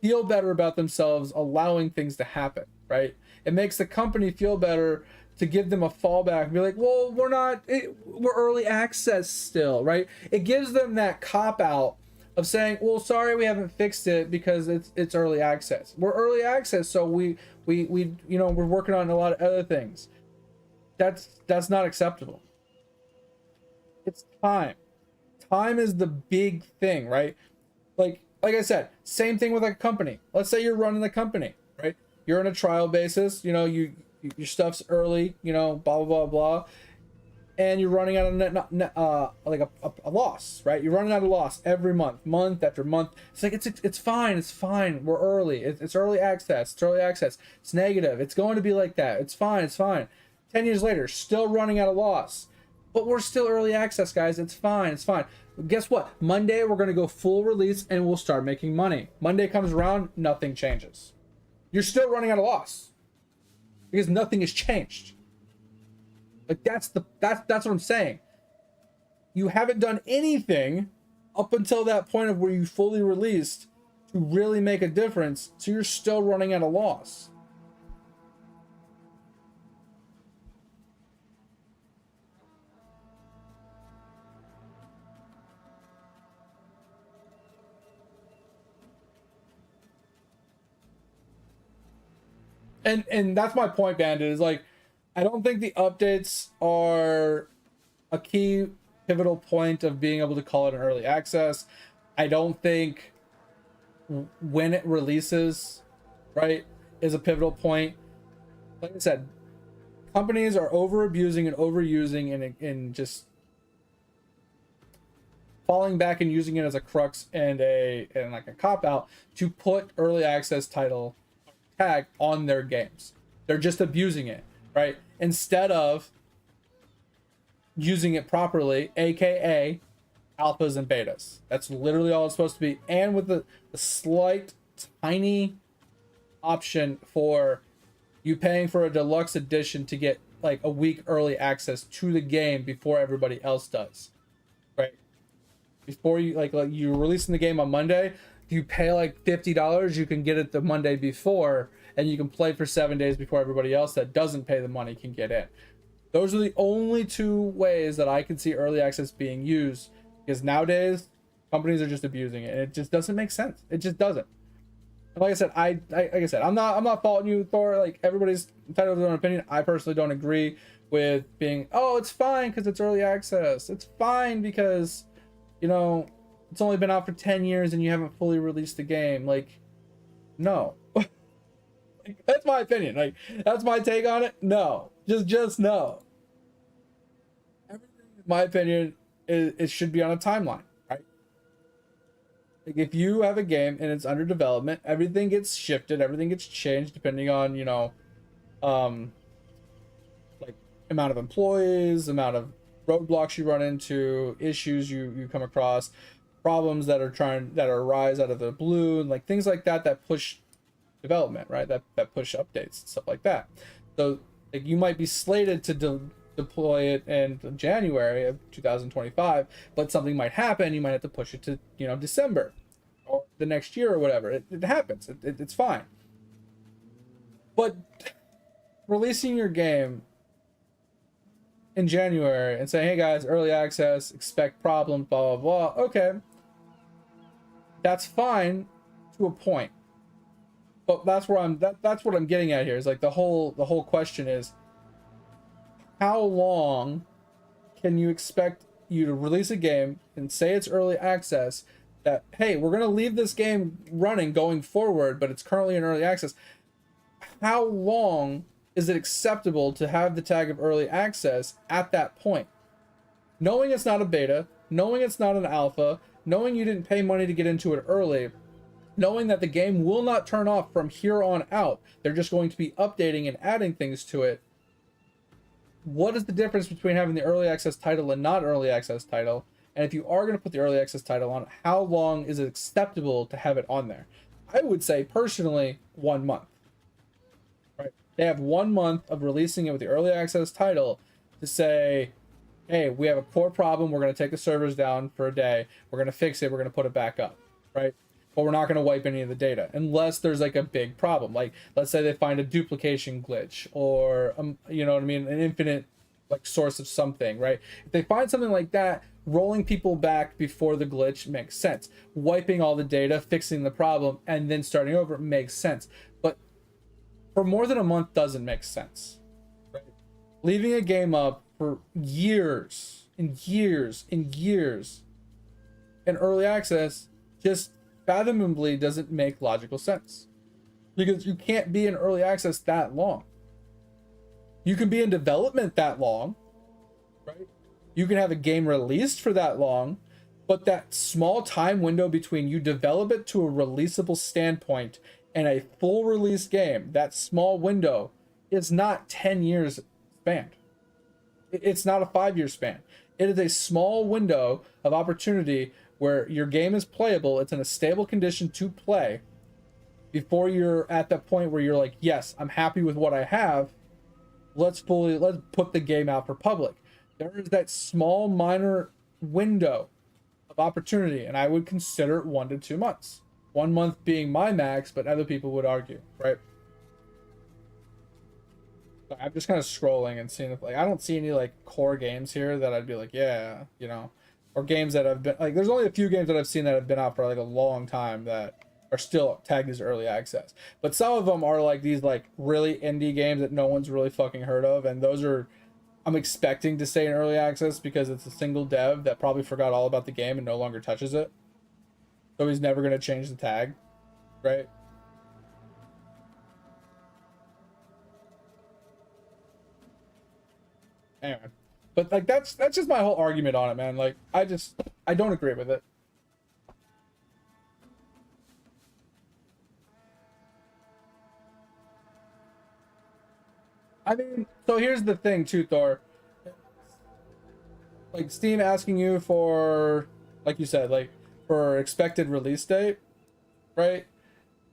Speaker 1: feel better about themselves, allowing things to happen, right? It makes the company feel better to give them a fallback and be like, well, we're early access still, right? It gives them that cop-out of saying, well, sorry, we haven't fixed it because it's early access. We're early access, so we you know, we're working on a lot of other things. That's not acceptable. It's time. time is the big thing, right? Like I said, same thing with a company. Let's say you're running the company, right? You're on a trial basis, you know, your stuff's early, you know, blah blah blah blah, and you're running out of like a loss, right? You're running out of loss every month after month. It's like it's fine. We're early. It's early access. It's early access. It's negative. It's going to be like that. It's fine. 10 years later, still running out of loss, but we're still early access, guys. It's fine. Guess what? Monday we're gonna go full release and we'll start making money. Monday comes around, nothing changes. You're still running out of loss because nothing has changed. Like that's what I'm saying. You haven't done anything up until that point of where you fully released to really make a difference, so you're still running at a loss. And that's my point, Bandit, is like, I don't think the updates are a key pivotal point of being able to call it an early access. I don't think when it releases, right, is a pivotal point. Like I said, companies are over abusing and overusing and just falling back and using it as a crux and like a cop out to put early access title tag on their games. They're just abusing it, right? Instead of using it properly, aka alphas and betas. That's literally all it's supposed to be. And with the slight tiny option for you paying for a deluxe edition to get like a week early access to the game before everybody else does, right? Before you like you're releasing the game on Monday, if you pay like $50, you can get it the Monday before, and you can play for 7 days before everybody else that doesn't pay the money can get in. Those are the only two ways that I can see early access being used, because nowadays companies are just abusing it, and it just doesn't make sense. It just doesn't. And like I said, I'm not faulting you, Thor. Like, everybody's entitled to their own opinion. I personally don't agree with being, oh, it's fine because it's early access. It's fine because, you know, it's only been out for 10 years and you haven't fully released the game. Like, no. That's my opinion. Like, that's my take on it. No. Just no. Everything, in my opinion, it should be on a timeline, right? Like, if you have a game and it's under development, everything gets shifted, everything gets changed depending on, you know, like amount of employees, amount of roadblocks you run into, issues you come across, problems that arise out of the blue, and like things like that push development, right? That push updates and stuff like that. So like, you might be slated to deploy it in January of 2025, but something might happen. You might have to push it to, you know, December or the next year or whatever. It happens. It's fine. But releasing your game in January and saying, hey guys, early access, expect problems, blah blah blah, okay, that's fine to a point. But that's where that's what I'm getting at here, is like the whole question is, how long can you expect you to release a game and say it's early access, that, hey, we're going to leave this game running going forward, but it's currently in early access. How long is it acceptable to have the tag of early access at that point? Knowing it's not a beta, knowing it's not an alpha, knowing you didn't pay money to get into it early, knowing that the game will not turn off from here on out, they're just going to be updating and adding things to it. What is the difference between having the early access title and not early access title? And if you are going to put the early access title on, how long is it acceptable to have it on there? I would say personally 1 month. Right? They have 1 month of releasing it with the early access title to say, hey, we have a core problem. We're going to take the servers down for a day. We're going to fix it. We're going to put it back up. Right? But we're not going to wipe any of the data unless there's like a big problem. Like, let's say they find a duplication glitch, or you know what I mean, an infinite like source of something, right? If they find something like that, rolling people back before the glitch makes sense. Wiping all the data, fixing the problem, and then starting over makes sense. But for more than a month doesn't make sense. Right? Leaving a game up for years and years and years in early access just fathomably doesn't make logical sense, because you can't be in early access that long. You can be in development that long, right? You can have a game released for that long, but that small time window between you develop it to a releasable standpoint and a full release game, that small window is not 10 years spanned. It's not a 5-year span. It is a small window of opportunity where your game is playable. It's in a stable condition to play before you're at that point where you're like, yes, I'm happy with what I have. Let's put the game out for public. There is that small minor window of opportunity, and I would consider it 1 to 2 months. 1 month being my max, but other people would argue, right? I'm just kind of scrolling and seeing if, like, I don't see any like core games here that I'd be like, yeah, you know, or games that have been like, there's only a few games that I've seen that have been out for like a long time that are still tagged as early access, but some of them are like these like really indie games that no one's really fucking heard of, and those are, I'm expecting to stay in early access because it's a single dev that probably forgot all about the game and no longer touches it, so he's never going to change the tag, right? Anyway, but like that's just my whole argument on it, man. Like I don't agree with it. I mean, so here's the thing too, Thor. Like Steam asking you for, like you said, like for expected release date, right?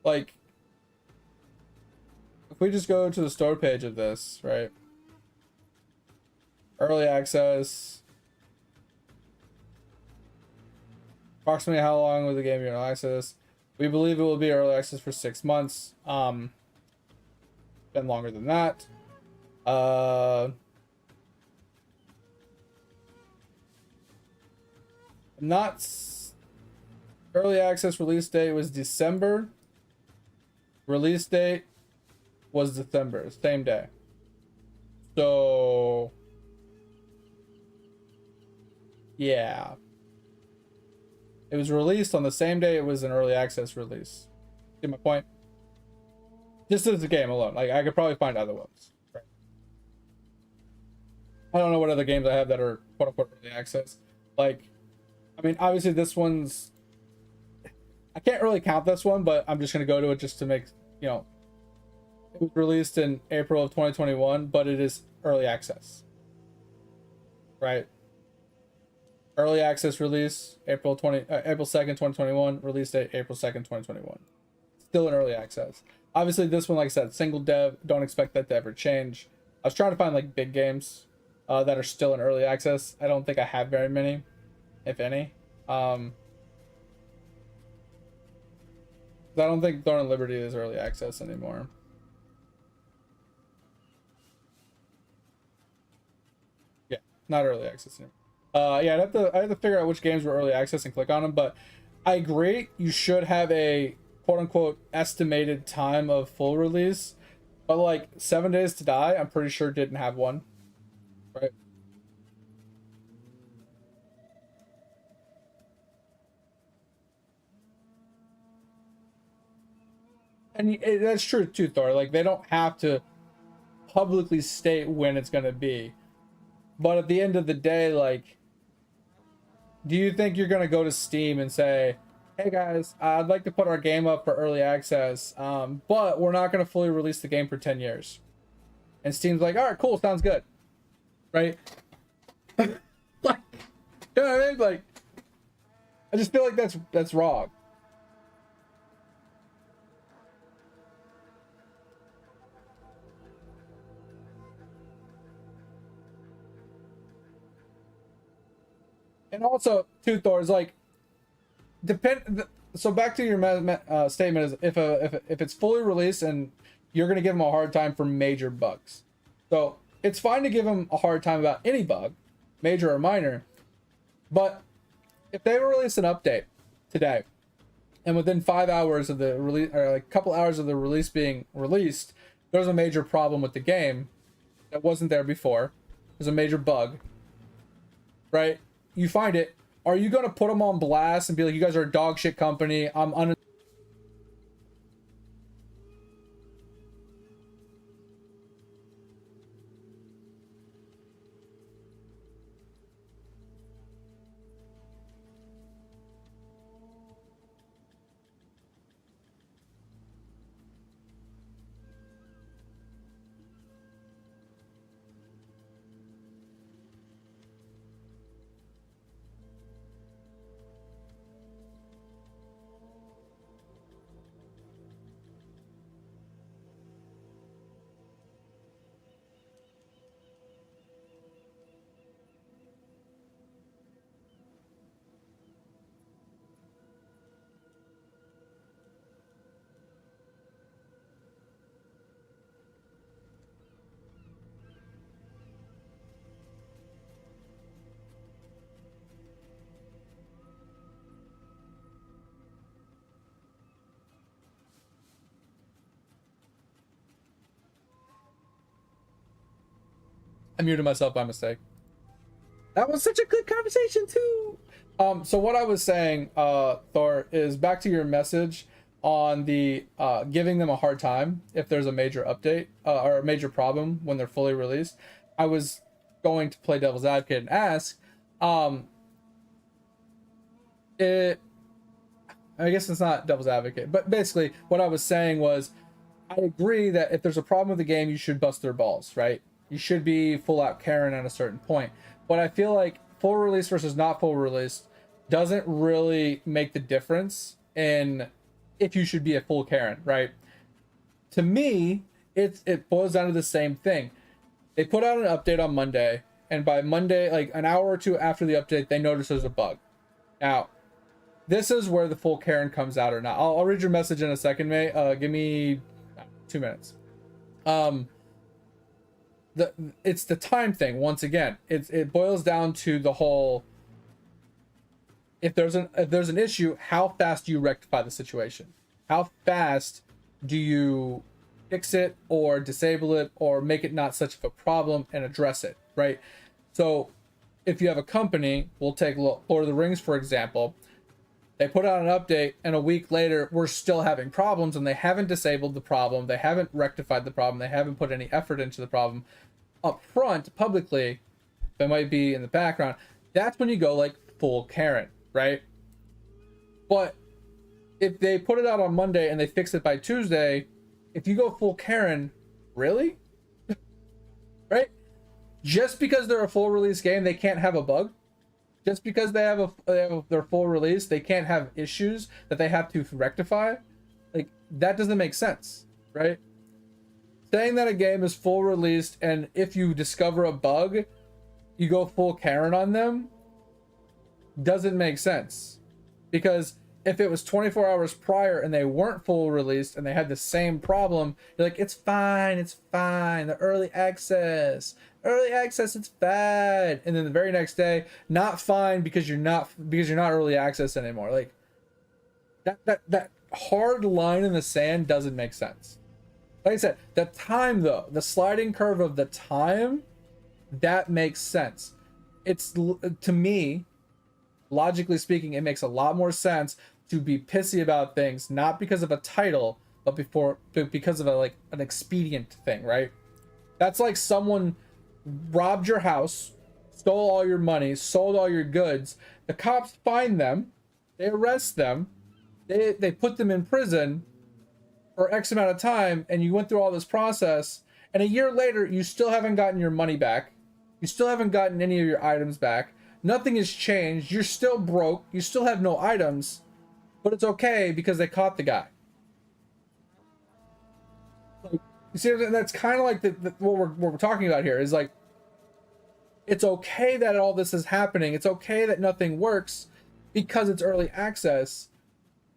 Speaker 1: Like if we just go to the store page of this, right? Early access. Approximately how long will the game be in early access? We believe it will be early access for 6 months. Been longer than that. Not early access release date was December. Release date was December, same day. So yeah, it was released on the same day it was an early access release. See my point? Just as a game alone, like I could probably find other ones. Right? I don't know what other games I have that are quote unquote early access. Like, I mean, obviously this one's, I can't really count this one, but I'm just gonna go to it just to make, you know, it was released in April of 2021, but it is early access, right? Early access release April 2nd, 2021. Release date April 2nd, 2021. Still in early access. Obviously, this one, like I said, single dev. Don't expect that to ever change. I was trying to find like big games that are still in early access. I don't think I have very many, if any. I don't think Throne and Liberty is early access anymore. Yeah, not early access anymore. Yeah, I have to figure out which games were early access and click on them, but I agree you should have a quote unquote estimated time of full release, but like 7 Days to Die, I'm pretty sure didn't have one, right? And that's true too, Thor. Like they don't have to publicly state when it's gonna be, but at the end of the day, like, do you think you're gonna go to Steam and say, hey guys, I'd like to put our game up for early access, but we're not gonna fully release the game for 10 years? And Steam's like, all right, cool, sounds good, right? Like, you know what I mean? Like, I just feel like that's wrong. And also, two Thors, like, so back to your statement is if it's fully released and you're gonna give them a hard time for major bugs. So it's fine to give them a hard time about any bug, major or minor, but if they release an update today and within 5 hours of the release, or like a couple hours of the release being released, there's a major problem with the game that wasn't there before, there's a major bug, right? You find it, are you going to put them on blast and be like, you guys are a dog shit company? I muted myself by mistake. That was such a good conversation too. So what I was saying, Thor, is back to your message on the giving them a hard time if there's a major update or a major problem when they're fully released. I was going to play devil's advocate and ask, I guess it's not devil's advocate, but basically what I was saying was, I agree that if there's a problem with the game, you should bust their balls, right? You should be full out Karen at a certain point. But I feel like full release versus not full release doesn't really make the difference in if you should be a full Karen, right? To me, it boils down to the same thing. They put out an update on Monday, and by Monday, like an hour or two after the update, they notice there's a bug. Now, this is where the full Karen comes out or not. I'll read your message in a second, mate. Give me 2 minutes. It's the time thing. Once again, it boils down to the whole, if there's an issue, how fast do you rectify the situation? How fast do you fix it or disable it or make it not such of a problem and address it, right? So if you have a company, we'll take Lord of the Rings for example. They put out an update and a week later we're still having problems, and they haven't disabled the problem, they haven't rectified the problem, they haven't put any effort into the problem up front publicly. They might be in the background. That's when you go like full Karen, right? But if they put it out on Monday and they fix it by Tuesday, if you go full Karen, really? Right? Just because they're a full release game, they can't have a bug. Just because they have their full release, they can't have issues that they have to rectify. Like, that doesn't make sense, right? Saying that a game is full released and if you discover a bug, you go full Karen on them doesn't make sense. Because if it was 24 hours prior and they weren't full released and they had the same problem, you're like, it's fine, the early access, it's bad. And then the very next day, not fine because you're not early access anymore. Like, that hard line in the sand doesn't make sense. Like I said, the time though, the sliding curve of the time, that makes sense. It's, to me, logically speaking, it makes a lot more sense to be pissy about things, not because of a title, but because of an expedient thing, right? That's like someone robbed your house, stole all your money, sold all your goods. The cops find them, they arrest them, they put them in prison for X amount of time, and you went through all this process, and a year later, you still haven't gotten your money back. You still haven't gotten any of your items back. Nothing has changed. You're still broke. You still have no items, but it's okay because they caught the guy. Like, you see, that's kind of like what we're talking about here is like, it's okay that all this is happening. It's okay that nothing works because it's early access.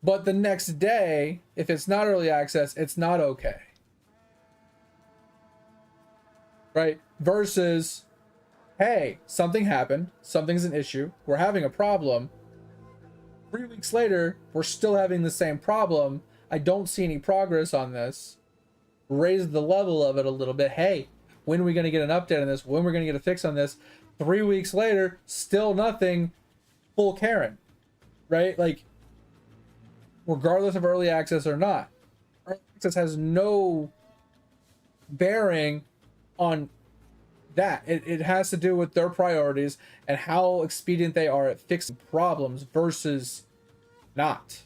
Speaker 1: But the next day, if it's not early access, it's not okay. Right? Versus, hey, something happened. Something's an issue. We're having a problem. 3 weeks later, we're still having the same problem. I don't see any progress on this. Raise the level of it a little bit. Hey, when are we going to get an update on this? When are we going to get a fix on this? 3 weeks later, still nothing. full Karen, right? Like, regardless of early access or not, early access has no bearing on that. It has to do with their priorities and how expedient they are at fixing problems versus not.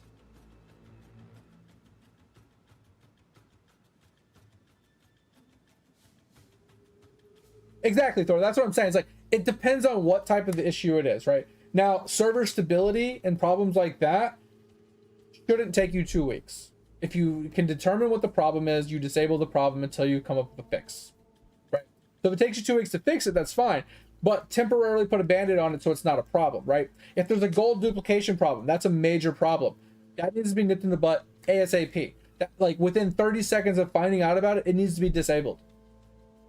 Speaker 1: Exactly, Thor. That's what I'm saying. It's like, it depends on what type of issue it is, right? Now, server stability and problems like that shouldn't take you 2 weeks. If you can determine what the problem is, you disable the problem until you come up with a fix, right? So if it takes you 2 weeks to fix it, that's fine. But temporarily put a band-aid on it so it's not a problem, right? If there's a gold duplication problem, that's a major problem. That needs to be nipped in the butt ASAP. That, like, within 30 seconds of finding out about it, it needs to be disabled.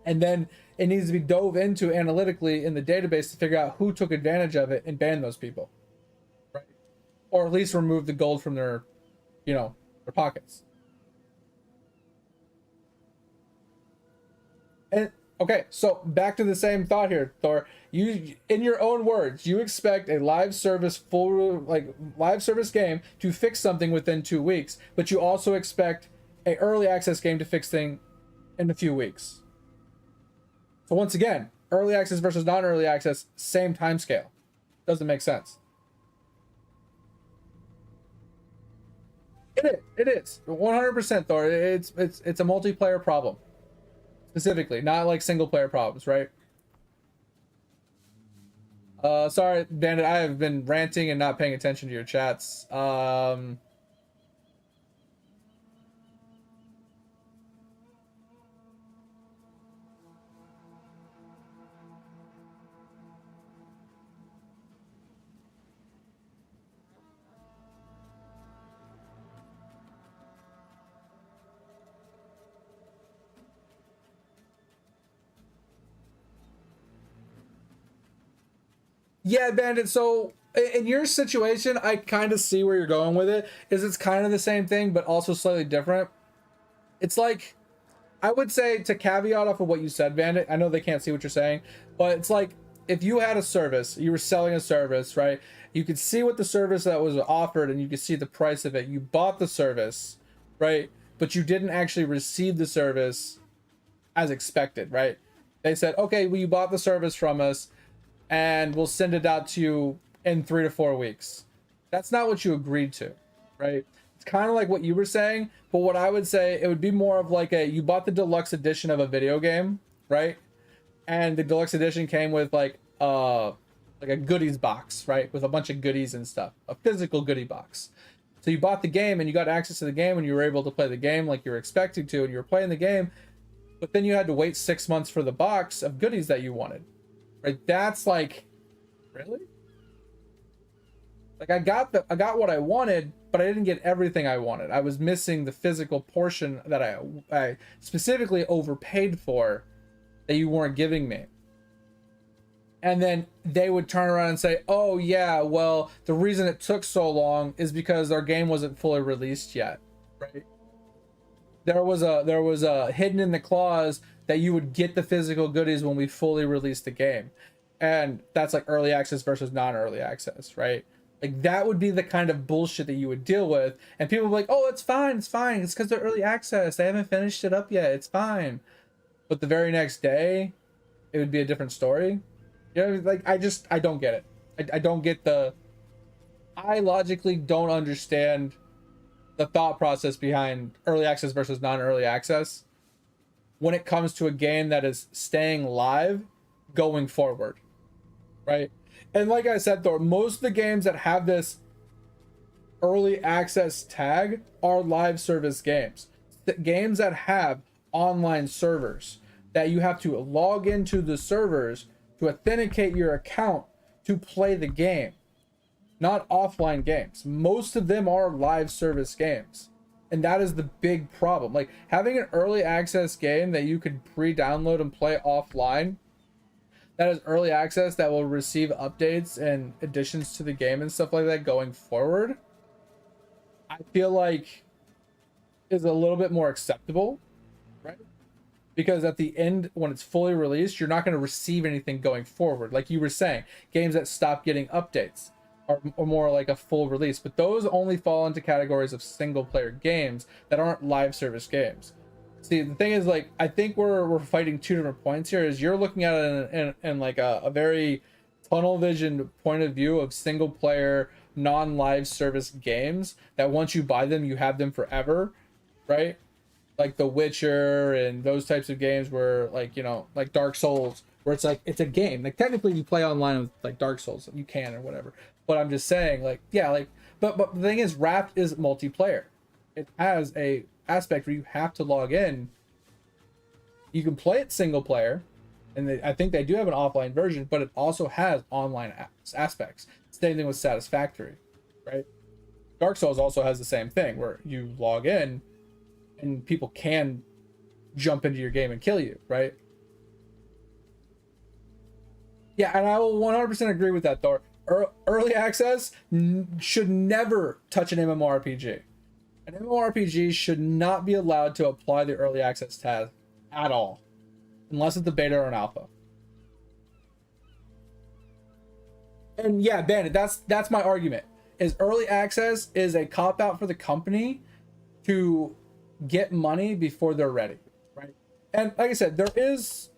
Speaker 1: And then it needs to be dove into analytically in the database to figure out who took advantage of it and ban those people, right? Or at least remove the gold from their, you know, their pockets. And okay, so back to the same thought here, Thor. You, in your own words, you expect a live service live service game to fix something within 2 weeks, but you also expect a early access game to fix thing in a few weeks. So once again, early access versus non-early access, same time scale. Doesn't make sense. It is 100%, Thor. It's a multiplayer problem, specifically, not like single player problems, right? Sorry, Bandit. I have been ranting and not paying attention to your chats. Yeah, Bandit. So in your situation, I kind of see where you're going with it. Is it's kind of the same thing, but also slightly different. It's like, I would say, to caveat off of what you said, Bandit. I know they can't see what you're saying, but it's like, if you had a service, you were selling a service, right? You could see what the service that was offered, and you could see the price of it. You bought the service, right? But you didn't actually receive the service as expected, right? They said, okay, well, you bought the service from us, and we'll send it out to you in 3 to 4 weeks. That's not what you agreed to, right? It's kind of like what you were saying, but what I would say, it would be more of like you bought the deluxe edition of a video game, right? And the deluxe edition came with like a goodies box, right? With a bunch of goodies and stuff, a physical goodie box. So you bought the game and you got access to the game and you were able to play the game like you were expecting to, and you were playing the game, but then you had to wait 6 months for the box of goodies that you wanted. Right? That's like, really? Like, I got what I wanted, but I didn't get everything I wanted. I was missing the physical portion that I specifically overpaid for that you weren't giving me. And then they would turn around and say, oh yeah, well, the reason it took so long is because our game wasn't fully released yet, right? There was a hidden in the clause that you would get the physical goodies when we fully release the game. And that's like early access versus non-early access, right? Like, that would be the kind of bullshit that you would deal with. And people would be like, oh, it's fine. It's because they're early access. They haven't finished it up yet. It's fine. But the very next day, it would be a different story. You know, like, I don't get it. I don't get I logically don't understand the thought process behind early access versus non-early access when it comes to a game that is staying live going forward, right? And like I said, Thor, most of the games that have this early access tag are live service games. The games that have online servers that you have to log into the servers to authenticate your account to play the game, not offline games. Most of them are live service games. And that is the big problem. Like, having an early access game that you could pre-download and play offline, that is early access, that will receive updates and additions to the game and stuff like that going forward, I feel like is a little bit more acceptable, right? Because at the end, when it's fully released, you're not going to receive anything going forward. Like you were saying, games that stop getting updates or more like a full release, but those only fall into categories of single player games that aren't live service games. See, the thing is, like, I think we're fighting two different points here. Is you're looking at it in like a very tunnel vision point of view of single player non-live service games that once you buy them you have them forever, right? Like The Witcher and those types of games where, like, you know, like Dark Souls, where it's like it's a game. Like technically you play online with like Dark Souls, you can or whatever. But I'm just saying, like, yeah, like, but the thing is, Raft is multiplayer. It has a aspect where you have to log in. You can play it single player, and I think they do have an offline version, but it also has online aspects. Same thing with Satisfactory, right? Dark Souls also has the same thing where you log in and people can jump into your game and kill you, right? Yeah, and I will 100% agree with that, Thor. Early access should never touch an MMORPG. An MMORPG should not be allowed to apply the early access tag at all, unless it's a beta or an alpha. And yeah, Bandit, that's my argument. Is early access is a cop out for the company to get money before they're ready, right? And like I said, there is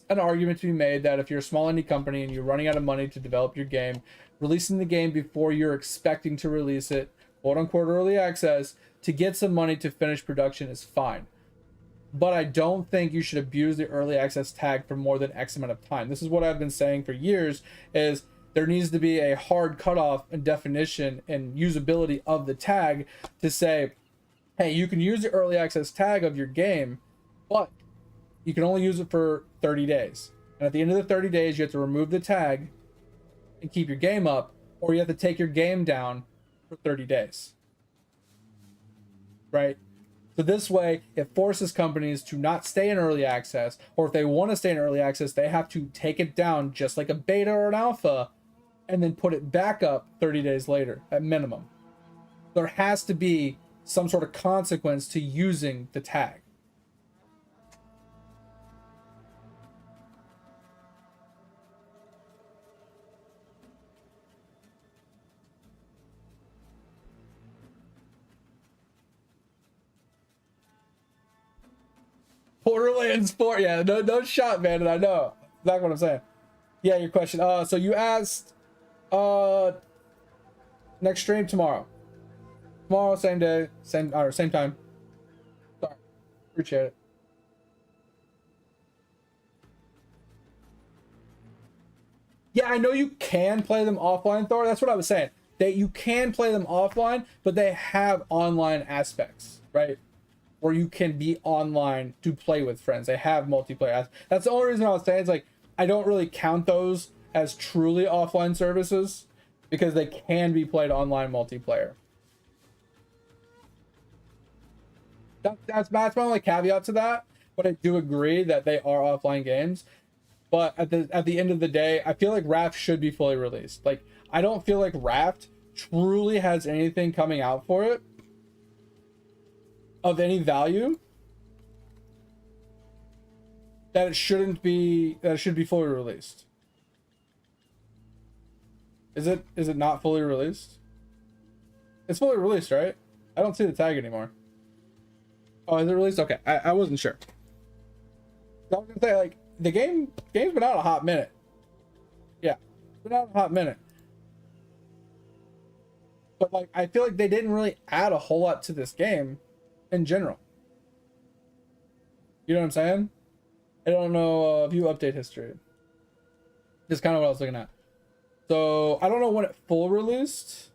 Speaker 1: an argument to be made that if you're a small indie company and you're running out of money to develop your game, releasing the game before you're expecting to release it, quote unquote early access, to get some money to finish production is fine. But I don't think you should abuse the early access tag for more than X amount of time. This is what I've been saying for years, is there needs to be a hard cutoff and definition and usability of the tag to say, hey, you can use the early access tag of your game, but you can only use it for 30 days. And at the end of the 30 days, you have to remove the tag and keep your game up, or you have to take your game down for 30 days. Right? So this way, it forces companies to not stay in early access, or if they want to stay in early access, they have to take it down just like a beta or an alpha, and then put it back up 30 days later at minimum. There has to be some sort of consequence to using the tag. Borderlands 4, yeah, no shot, man, and I know exactly what I'm saying. Yeah, your question. So you asked, next stream tomorrow. Tomorrow, same day, same time. Sorry, appreciate it. Yeah, I know you can play them offline, Thor. That's what I was saying. That you can play them offline, but they have online aspects, right? Where you can be online to play with friends. They have multiplayer. That's the only reason I was saying. It's like, I don't really count those as truly offline services because they can be played online multiplayer. That's my only caveat to that. But I do agree that they are offline games. But at the end of the day, I feel like Raft should be fully released. Like, I don't feel like Raft truly has anything coming out for it of any value that it should be fully released. Is it not fully released? It's fully released, right? I don't see the tag anymore. Oh, is it released? Okay, I wasn't sure. I was gonna say, like, the game's been out a hot minute. Yeah, it's been out a hot minute. But like, I feel like they didn't really add a whole lot to this game in general. You know what I'm saying? I don't know, view update history. Just kind of what I was looking at. So I don't know when it full released.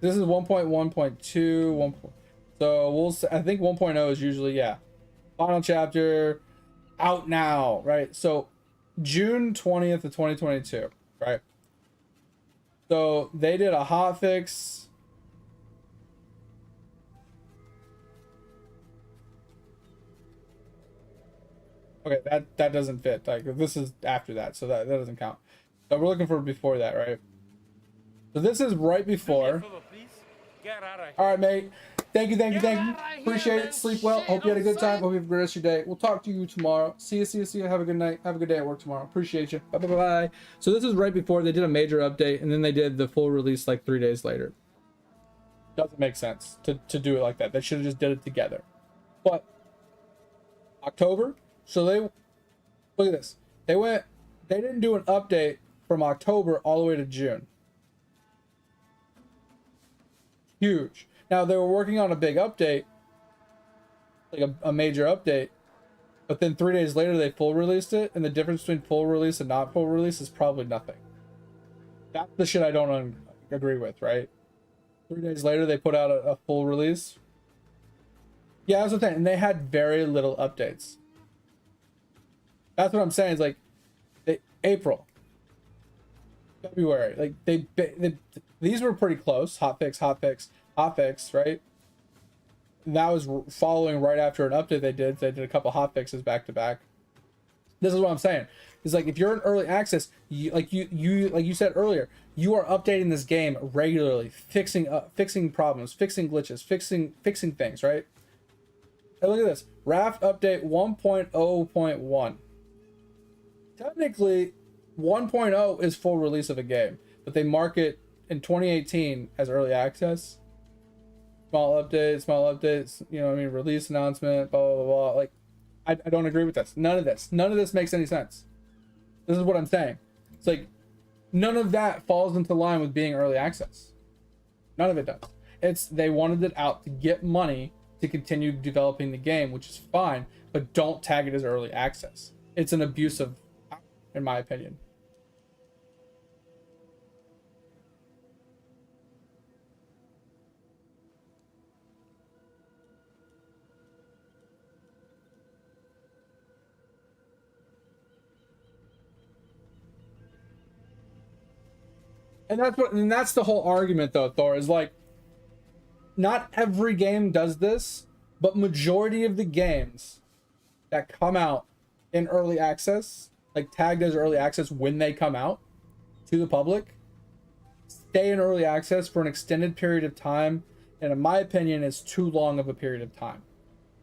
Speaker 1: This is 1.1.2, 1. So I think 1.0 is usually, yeah, final chapter out now, right? So June 20th of 2022, right? So they did a hotfix. Okay, that doesn't fit. Like, this is after that, so that doesn't count. So we're looking for before that, right? So this is right before. All right, mate. Thank you. Appreciate it. Sleep well. Hope you had a good time. Hope you have a great rest of your day. We'll talk to you tomorrow. See you. Have a good night. Have a good day at work tomorrow. Appreciate you. Bye. So this is right before they did a major update, and then they did the full release like 3 days later. Doesn't make sense to do it like that. They should have just did it together. But October, so they look at this. They didn't do an update from October all the way to June. Huge. Now they were working on a big update, like a major update, but then 3 days later they full released it, and the difference between full release and not full release is probably nothing. That's the shit I don't agree with, right? 3 days later they put out a full release. Yeah, that's the thing, and they had very little updates. That's what I'm saying. Is like April, February, like they these were pretty close. Hotfix, right? And that was following right after an update they did. They did a couple hotfixes back to back. This is what I'm saying. It's like if you're in early access, like you said earlier, you are updating this game regularly, fixing problems, fixing glitches, fixing things, right? And look at this. Raft update 1.0.1. Technically, 1.0 is full release of a game, but they mark it in 2018 as early access. Small updates, you know what I mean? Release announcement, blah, blah, blah. Like, I don't agree with this. None of this makes any sense. This is what I'm saying. It's like, none of that falls into line with being early access. None of it does. They wanted it out to get money to continue developing the game, which is fine, but don't tag it as early access. It's an abuse of power, in my opinion. And that's the whole argument though, Thor, is like, not every game does this, but majority of the games that come out in early access, like tagged as early access when they come out to the public, stay in early access for an extended period of time, and in my opinion is too long of a period of time.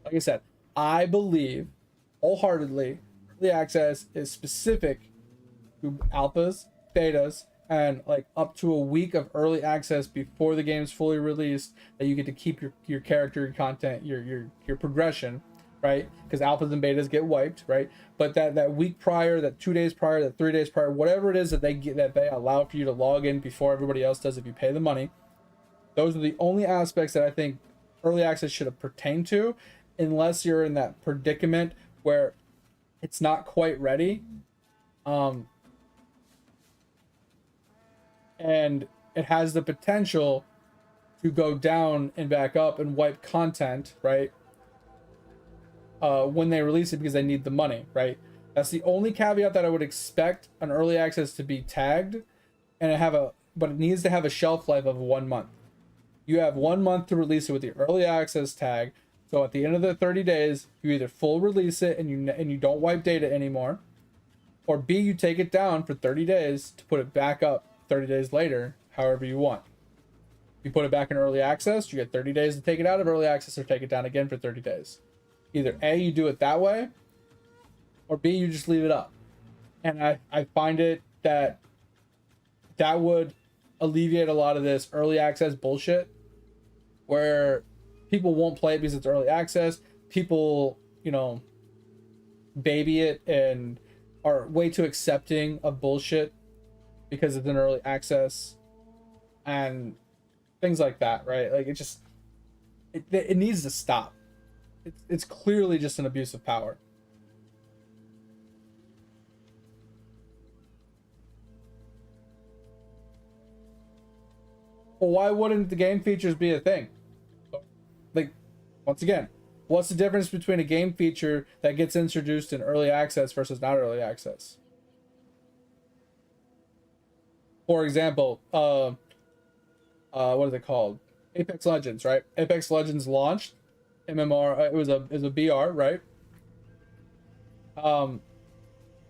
Speaker 1: Like I said, I believe wholeheartedly early access is specific to alphas, betas, and like up to a week of early access before the game's fully released, that you get to keep your character, your content, your progression, right? Because alphas and betas get wiped, right? But that week prior, that 2 days prior, that 3 days prior, whatever it is that they allow for you to log in before everybody else does if you pay the money, those are the only aspects that I think early access should have pertained to, unless you're in that predicament where it's not quite ready. And it has the potential to go down and back up and wipe content, right? When they release it, because they need the money, right? That's the only caveat that I would expect an early access to be tagged, and but it needs to have a shelf life of 1 month. You have 1 month to release it with the early access tag. So at the end of the 30 days, you either full release it and you don't wipe data anymore, or B, you take it down for 30 days to put it back up 30 days later, however you want. You put it back in early access, you get 30 days to take it out of early access or take it down again for 30 days. Either A, you do it that way, or B, you just leave it up. And I find it that would alleviate a lot of this early access bullshit, where people won't play it because it's early access. People, baby it and are way too accepting of bullshit because it's an early access and things like that, right? Like it needs to stop. It's clearly just an abuse of power. Well, why wouldn't the game features be a thing? Like, once again, what's the difference between a game feature that gets introduced in early access versus not early access? For example, what is it called? Apex Legends, right? Apex Legends launched MMR. It was a BR, right?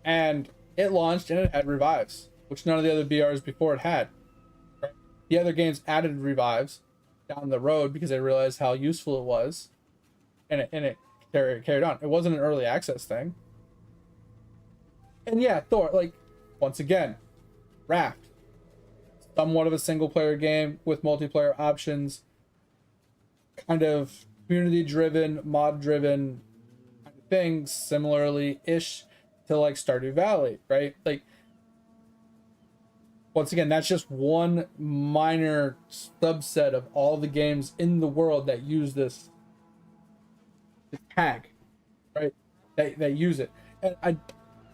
Speaker 1: And it launched and it had revives, which none of the other BRs before it had. Right? The other games added revives, down the road because they realized how useful it was, and it carried on. It wasn't an early access thing. And yeah, Thor, like, once again, Raft, somewhat of a single player game with multiplayer options, kind of community driven, mod driven kind of things, similarly ish to like Stardew Valley, right? Like, once again, that's just one minor subset of all the games in the world that use this tag, right? They use it. And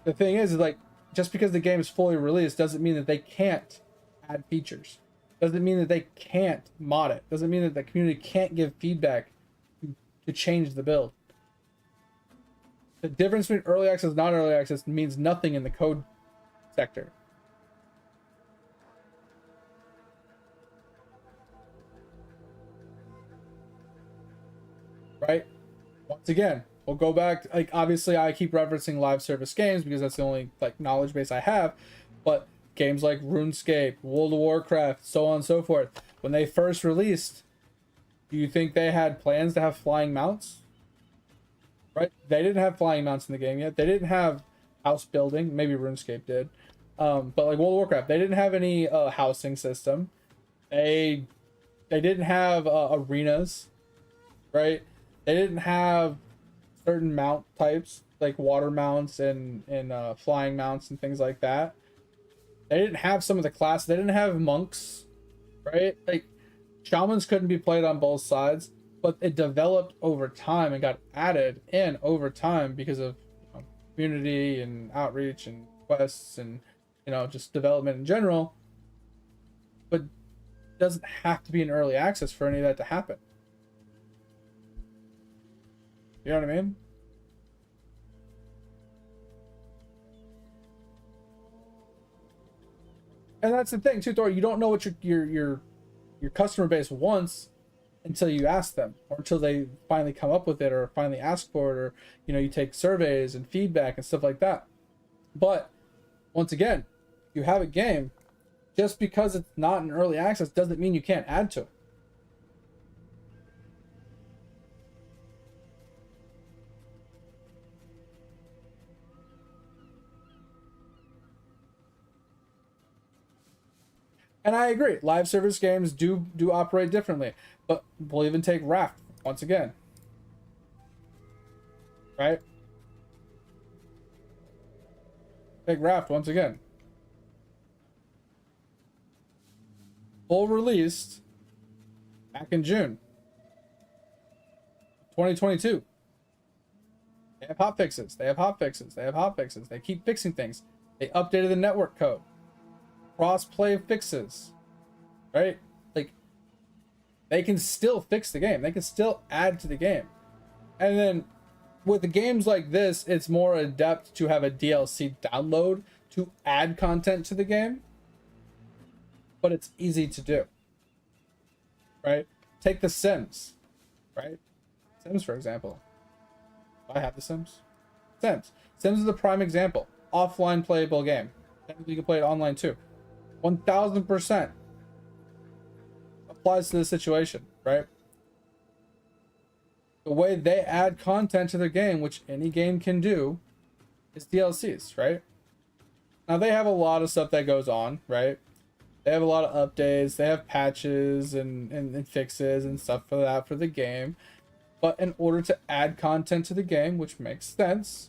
Speaker 1: the thing is like, just because the game is fully released doesn't mean that they can't add features. Doesn't mean that they can't mod it. Doesn't mean that the community can't give feedback to change the build. The difference between early access and not early access means nothing in the code sector. Right? Once again, we'll go back, like, obviously I keep referencing live service games because that's the only like knowledge base I have, but games like RuneScape, World of Warcraft, so on and so forth, when they first released, do you think they had plans to have flying mounts? Right? They didn't have flying mounts in the game yet. They didn't have house building. Maybe RuneScape did. But like World of Warcraft, they didn't have any housing system. They didn't have arenas, right? They didn't have certain mount types like water mounts and flying mounts and things like that. They didn't have some of the classes. They didn't have monks, right? Like, shamans couldn't be played on both sides, but it developed over time and got added in over time because of community and outreach and quests and just development in general. But it doesn't have to be an early access for any of that to happen. You know what I mean? And that's the thing too, Thor. You don't know what your customer base wants until you ask them, or until they finally come up with it, or finally ask for it, or you take surveys and feedback and stuff like that. But once again, you have a game, just because it's not in early access doesn't mean you can't add to it. And I agree, live service games do operate differently. But we'll even take Raft once again. Right? Take Raft once again. Full released back in June 2022. They have hot fixes. They have hot fixes. They have hot fixes. They keep fixing things. They updated the network code. Cross-play fixes, right? Like, they can still fix the game. They can still add to the game. And then with the games like this, it's more adept to have a DLC download to add content to the game. But it's easy to do, right? Take The Sims, right? Sims, for example. I have The Sims. Sims is a prime example. Offline playable game. Technically, you can play it online too. 1000% applies to the situation, right? The way they add content to their game, which any game can do, is DLCs, right? Now they have a lot of stuff that goes on, right? They have a lot of updates, they have patches and fixes and stuff for that for the game. But in order to add content to the game, which makes sense,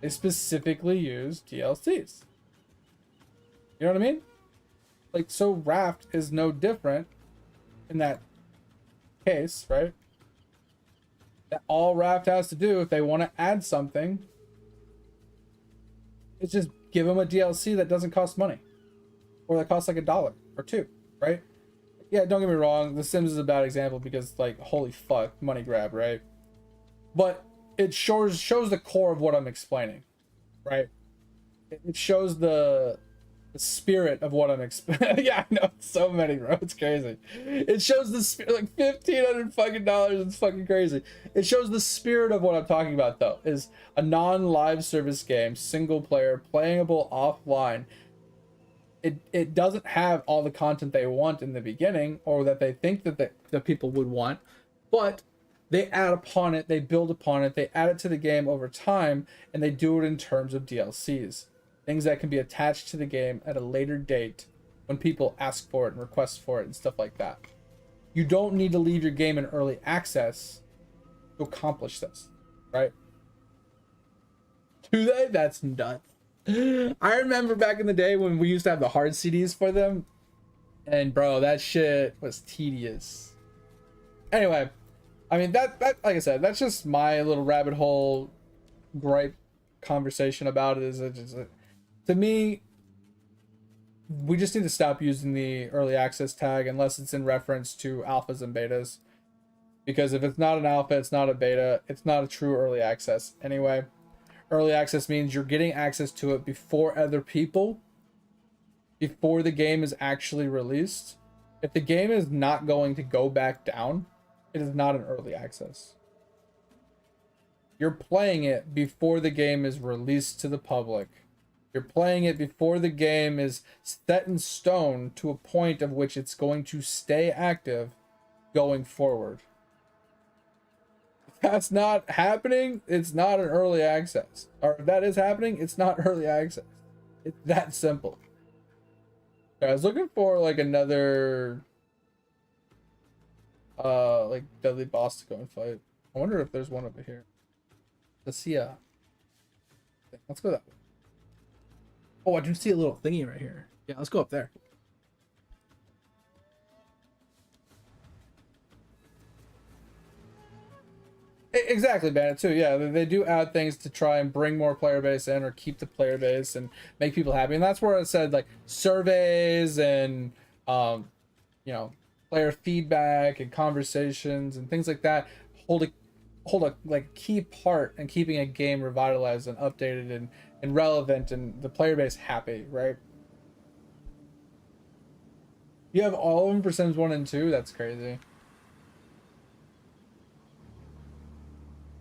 Speaker 1: they specifically use DLCs. You know what I mean? Like, so Raft is no different in that case, right? That all Raft has to do if they want to add something is just give them a DLC that doesn't cost money, or that costs like $1 or $2, right? Yeah, don't get me wrong, The Sims is a bad example because, like, holy fuck, money grab, right? But it shows the core of what I'm explaining, right? It shows the spirit of what I'm explaining. Yeah, I know, it's so many, bro. It's crazy. It shows the spirit, like $1,500 fucking dollars. It's fucking crazy. It shows the spirit of what I'm talking about, though, is a non-live service game, single player, playable offline. it doesn't have all the content they want in the beginning, or that they think that the people would want, but they add upon it, they build upon it, they add it to the game over time, and they do it in terms of DLCs, things that can be attached to the game at a later date when people ask for it and request for it and stuff like that. You don't need to leave your game in early access to accomplish this, right? Do they? That's nuts. I remember back in the day when we used to have the hard CDs for them, and bro, that shit was tedious. Anyway, I mean that like I said, that's just my little rabbit hole gripe conversation about it. To me, we just need to stop using the early access tag unless it's in reference to alphas and betas, because if it's not an alpha, it's not a beta, it's not a true early access anyway. Early access means you're getting access to it before other people, before the game is actually released. If the game is not going to go back down, it is not an early access. You're playing it before the game is released to the public. You're playing it before the game is set in stone to a point of which it's going to stay active going forward. That's not happening, it's not an early access. Or if that is happening, it's not early access. It's that simple. I was looking for like another like deadly boss to go and fight. I wonder if there's one over here. Let's see. Let's go that way. Oh, I do see a little thingy right here. Yeah, let's go up there. Exactly, Bandit too. Yeah, they do add things to try and bring more player base in or keep the player base and make people happy. And that's where I said like surveys and you know, player feedback and conversations and things like that hold a like key part in keeping a game revitalized and updated and relevant and the player base happy, right? You have all of them for Sims 1 and 2? That's crazy.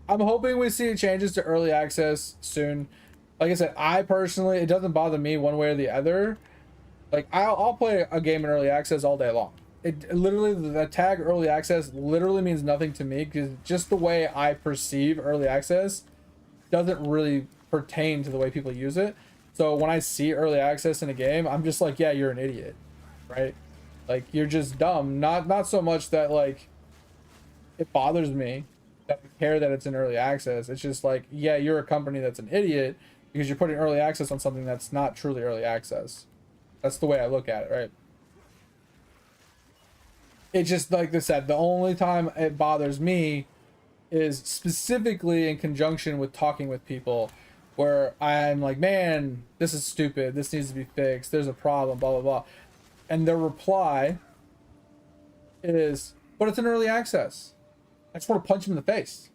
Speaker 1: I'm hoping we see changes to early access soon. Like I said, I personally, it doesn't bother me one way or the other. Like I'll play a game in early access all day long. It literally, the tag early access literally means nothing to me because just the way I perceive early access doesn't really pertain to the way people use it. So when I see early access in a game, I'm just like, yeah, you're an idiot, right? Like you're just dumb. Not so much that like it bothers me that I care that it's in early access. It's just like, yeah, you're a company that's an idiot because you're putting early access on something that's not truly early access. That's the way I look at it, right? It just, like I said, the only time it bothers me is specifically in conjunction with talking with people where I'm like, man, this is stupid, this needs to be fixed, there's a problem, blah blah blah, and their reply is, but it's an early access. I just want to punch him in the face.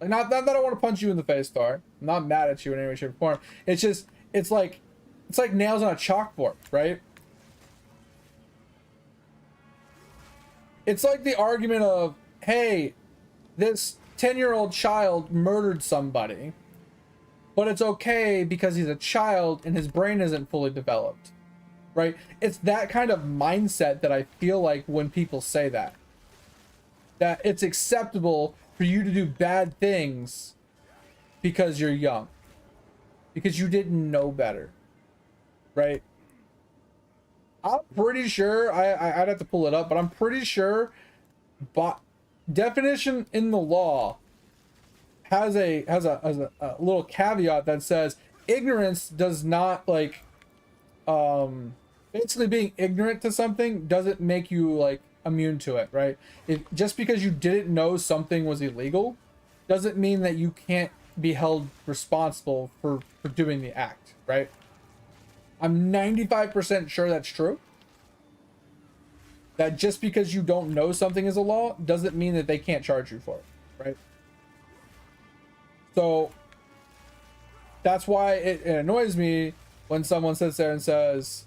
Speaker 1: Like, not that I want to punch you in the face, Thor. I'm not mad at you in any way, shape, or form. It's just, it's like nails on a chalkboard, right? It's like the argument of, hey, this 10-year-old child murdered somebody, but it's okay because he's a child and his brain isn't fully developed, right? It's that kind of mindset that I feel like when people say that it's acceptable for you to do bad things because you're young, because you didn't know better, right? I'm pretty sure, I'd have to pull it up, but I'm pretty sure definition in the law has a little caveat that says ignorance does not, like, basically being ignorant to something doesn't make you like immune to it, right? Just because you didn't know something was illegal doesn't mean that you can't be held responsible for doing the act, right? I'm 95% sure that's true. That just because you don't know something is a law doesn't mean that they can't charge you for it, right? So that's why it annoys me when someone sits there and says,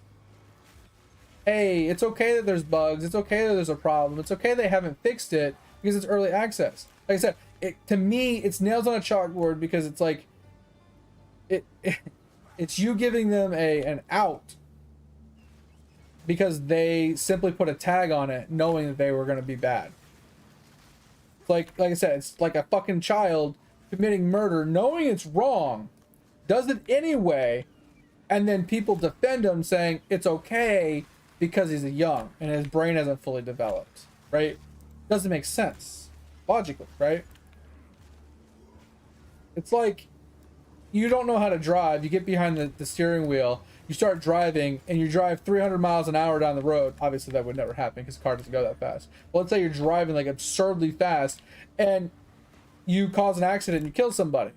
Speaker 1: hey, it's okay that there's bugs, it's okay that there's a problem, it's okay they haven't fixed it because it's early access. Like I said, to me, it's nails on a chalkboard because it's like, it's you giving them an out because they simply put a tag on it knowing that they were going to be bad. Like I said, it's like a fucking child committing murder knowing it's wrong, does it anyway, and then people defend him saying it's okay because he's young and his brain hasn't fully developed, right? Doesn't make sense logically, right? It's like you don't know how to drive, you get behind the steering wheel, you start driving, and you drive 300 miles an hour down the road. Obviously that would never happen because the car doesn't go that fast. But let's say you're driving like absurdly fast and you cause an accident and you kill somebody.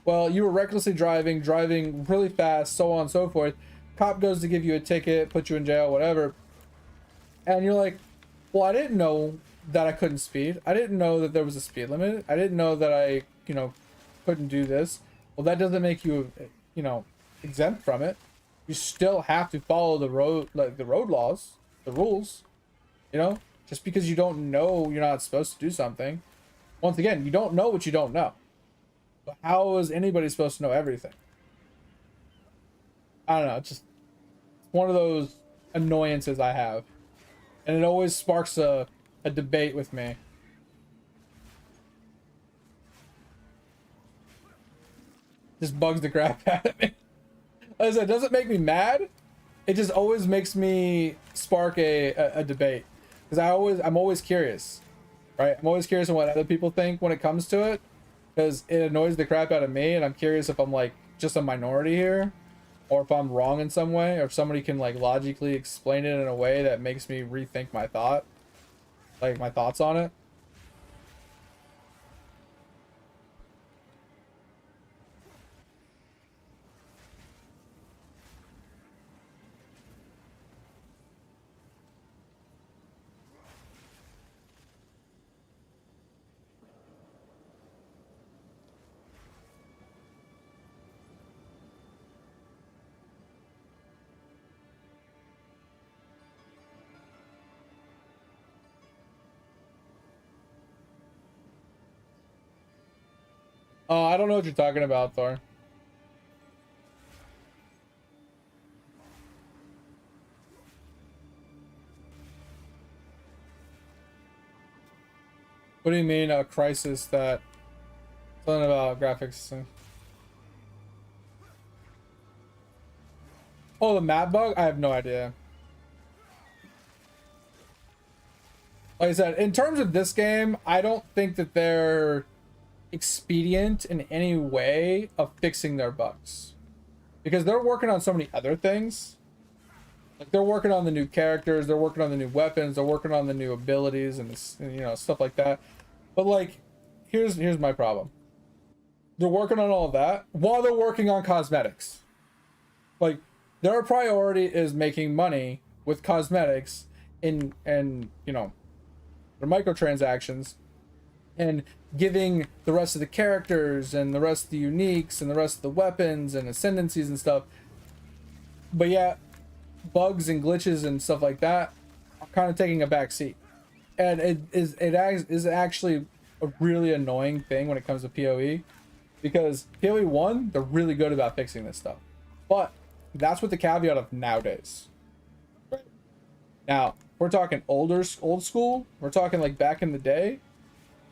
Speaker 1: Well, you were recklessly driving really fast, so on and so forth. Cop goes to give you a ticket, put you in jail, whatever. And you're like, well, I didn't know that I couldn't speed. I didn't know that there was a speed limit. I didn't know that I, couldn't do this. Well, that doesn't make you, exempt from it. You still have to follow the road, like the road laws, the rules, just because you don't know you're not supposed to do something. Once again, you don't know what you don't know. But how is anybody supposed to know everything? I don't know. It's just one of those annoyances I have. And it always sparks a debate with me. Just bugs the crap out of me. Like I said, it doesn't make me mad. It just always makes me spark a debate. Because I'm always curious. Right? I'm always curious on what other people think when it comes to it. Because it annoys the crap out of me, and I'm curious if I'm like just a minority here, or if I'm wrong in some way, or if somebody can like logically explain it in a way that makes me rethink my thoughts on it. I don't know what you're talking about, Thor. What do you mean a crisis that... Something about graphics. Oh, the map bug? I have no idea. Like I said, in terms of this game, I don't think that they're expedient in any way of fixing their bugs. Because they're working on so many other things. Like they're working on the new characters, they're working on the new weapons, they're working on the new abilities and stuff like that. But like, here's my problem. They're working on all of that while they're working on cosmetics. Like, their priority is making money with cosmetics and their microtransactions and giving the rest of the characters and the rest of the uniques and the rest of the weapons and ascendancies and stuff. But yeah, bugs and glitches and stuff like that are kind of taking a back seat. And it is actually a really annoying thing when it comes to PoE. Because PoE 1, they're really good about fixing this stuff. But that's what the caveat of nowadays. Right? Now, we're talking old school, we're talking like back in the day.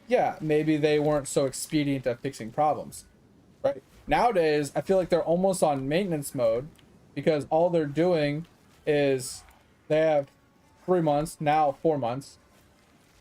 Speaker 1: Yeah, maybe they weren't so expedient at fixing problems. Right? Nowadays, I feel like they're almost on maintenance mode because all they're doing is they have 3 months, now 4 months,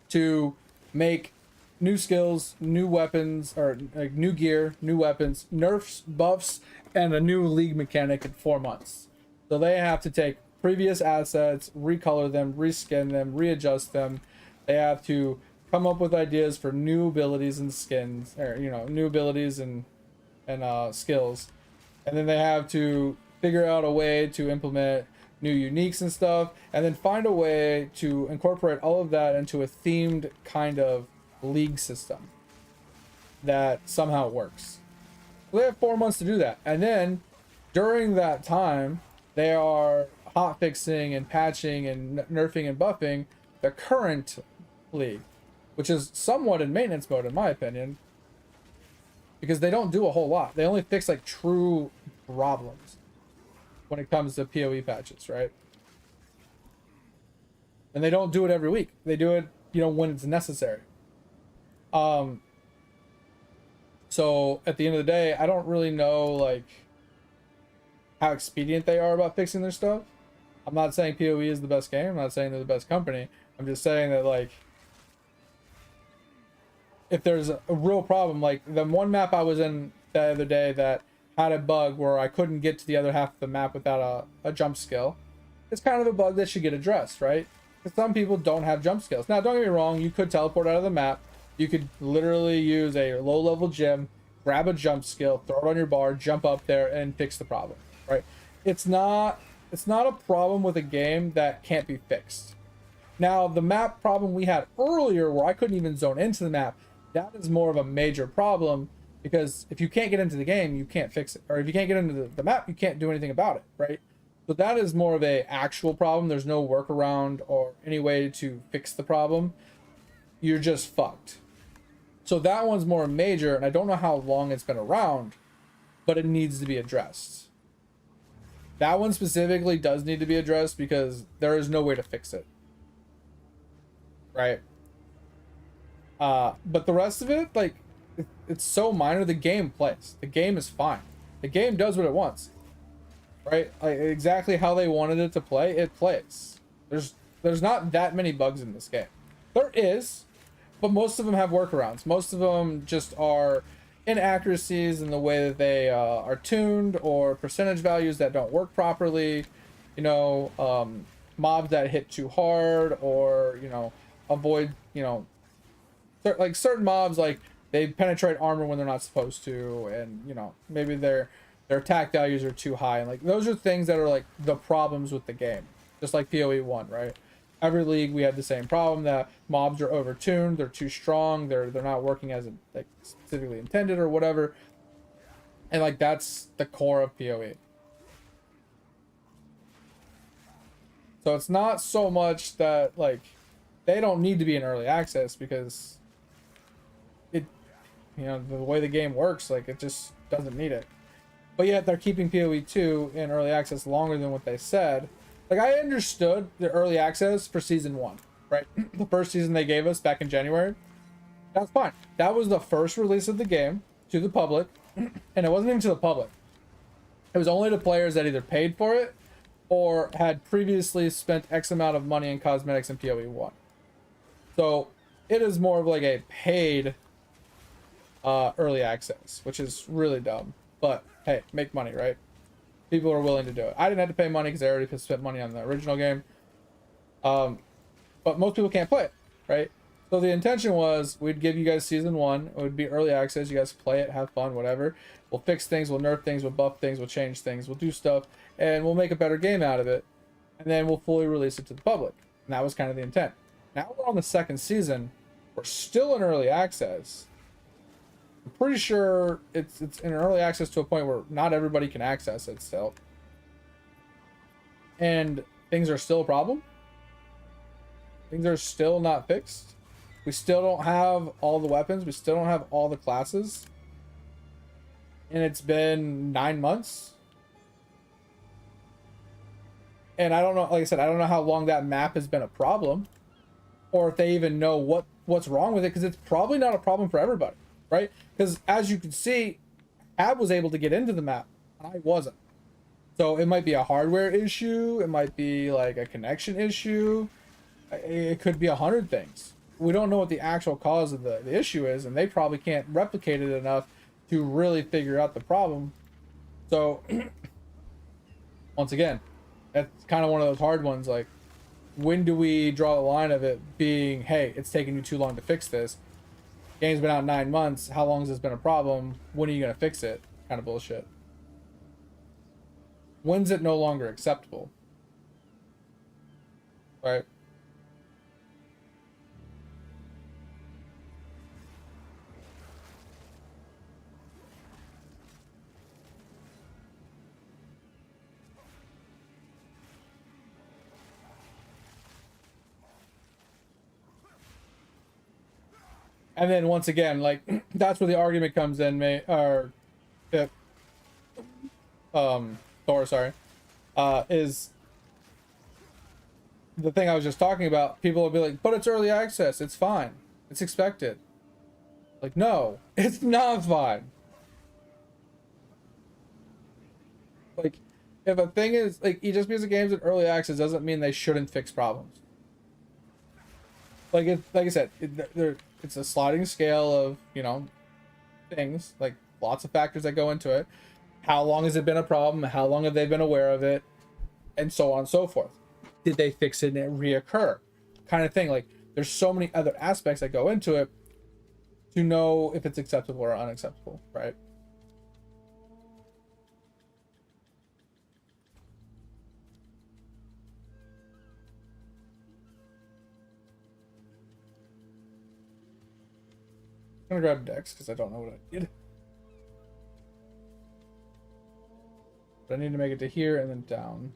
Speaker 1: to make new skills, new weapons, or like new gear, new weapons, nerfs, buffs, and a new league mechanic in 4 months. So they have to take previous assets, recolor them, reskin them, readjust them. They have to come up with ideas for new abilities and skins, or new abilities and skills, and then they have to figure out a way to implement new uniques and stuff, and then find a way to incorporate all of that into a themed kind of league system that somehow works. They have 4 months to do that, and then during that time they are hot fixing and patching and nerfing and buffing the current league, which is somewhat in maintenance mode in my opinion, because they don't do a whole lot. They only fix like true problems when it comes to PoE patches, right? and they don't do it every week. They do it, you know, when it's necessary. So at the end of the day, I don't really know like how expedient they are about fixing their stuff. I'm not saying PoE is the best game. I'm not saying they're the best company. I'm just saying that like if there's a real problem, like the one map I was in the other day that had a bug where I couldn't get to the other half of the map without a jump skill, it's kind of a bug that should get addressed, right? Because some people don't have jump skills. Now, don't get me wrong, you could teleport out of the map. You could literally use a low-level gem, grab a jump skill, throw it on your bar, jump up there, and fix the problem, right? It's not a problem with a game that can't be fixed. Now, the map problem we had earlier where I couldn't even zone into the map, that is more of a major problem because if you can't get into the game, you can't fix it. Or if you can't get into the map, you can't do anything about it, right? So that is more of a actual problem. There's no workaround or any way to fix the problem. You're just fucked. So that one's more major, and I don't know how long it's been around, but it needs to be addressed. That one specifically does need to be addressed because there is no way to fix it. Right? But the rest of it, like, it's so minor. The game plays. The game is fine. The game does what it wants. Right? Like, exactly how they wanted it to play, it plays. There's not that many bugs in this game. There is, but most of them have workarounds. Most of them just are inaccuracies in the way that they are tuned, or percentage values that don't work properly, you know, mobs that hit too hard, or, you know, avoid, you know, like certain mobs, like they penetrate armor when they're not supposed to, and, you know, maybe their attack values are too high, and like those are things that are like the problems with the game, just like PoE 1, right? Every league we had the same problem, that mobs are overtuned, they're too strong, they're not working as like specifically intended or whatever, and like that's the core of PoE. So it's not so much that like they don't need to be in early access because it, you know, the way the game works, like it just doesn't need it. But yet they're keeping PoE 2 in early access longer than what they said. Like, I understood the early access for season 1, right? The first season they gave us back in January. That's fine. That was the first release of the game to the public. And it wasn't even to the public. It was only to players that either paid for it or had previously spent X amount of money in cosmetics in PoE 1. So it is more of like a paid early access, which is really dumb. But hey, make money, right? People are willing to do it. I didn't have to pay money because I already spent money on the original game. But most people can't play it, right? So the intention was we'd give you guys season 1. It would be early access. You guys play it, have fun, whatever. We'll fix things, we'll nerf things, we'll buff things, we'll change things, we'll do stuff, and we'll make a better game out of it. And then we'll fully release it to the public. And that was kind of the intent. Now we're on the second season. We're still in early access. I'm pretty sure it's in early access to a point where not everybody can access it still. And things are still a problem. Things are still not fixed. We still don't have all the weapons. We still don't have all the classes. And it's been 9 months. And I don't know, like I said, I don't know how long that map has been a problem. Or if they even know what's wrong with it, because it's probably not a problem for everybody. Right? Because as you can see, Ab was able to get into the map, and I wasn't. So it might be a hardware issue, it might be like a connection issue, it could be 100 things. We don't know what the actual cause of the issue is, and they probably can't replicate it enough to really figure out the problem. So once again, that's kind of one of those hard ones, like when do we draw the line of it being, hey, it's taking you too long to fix this? Game's been out 9 months. How long has this been a problem? When are you going to fix it? Kind of bullshit. When's it no longer acceptable? Right? And then once again, like that's where the argument comes in, Thor, sorry, is the thing I was just talking about, people will be like, but it's early access, it's fine, it's expected. Like, no, it's not fine. Like, if a thing is like, just because a game's in early access doesn't mean they shouldn't fix problems. Like, like I said, it's a sliding scale of, you know, things, like lots of factors that go into it. How long has it been a problem? How long have they been aware of it? And so on and so forth. Did they fix it and it reoccur? Kind of thing. Like, there's so many other aspects that go into it to know if it's acceptable or unacceptable, right? I'm gonna grab Dex because I don't know what I did. But I need to make it to here and then down.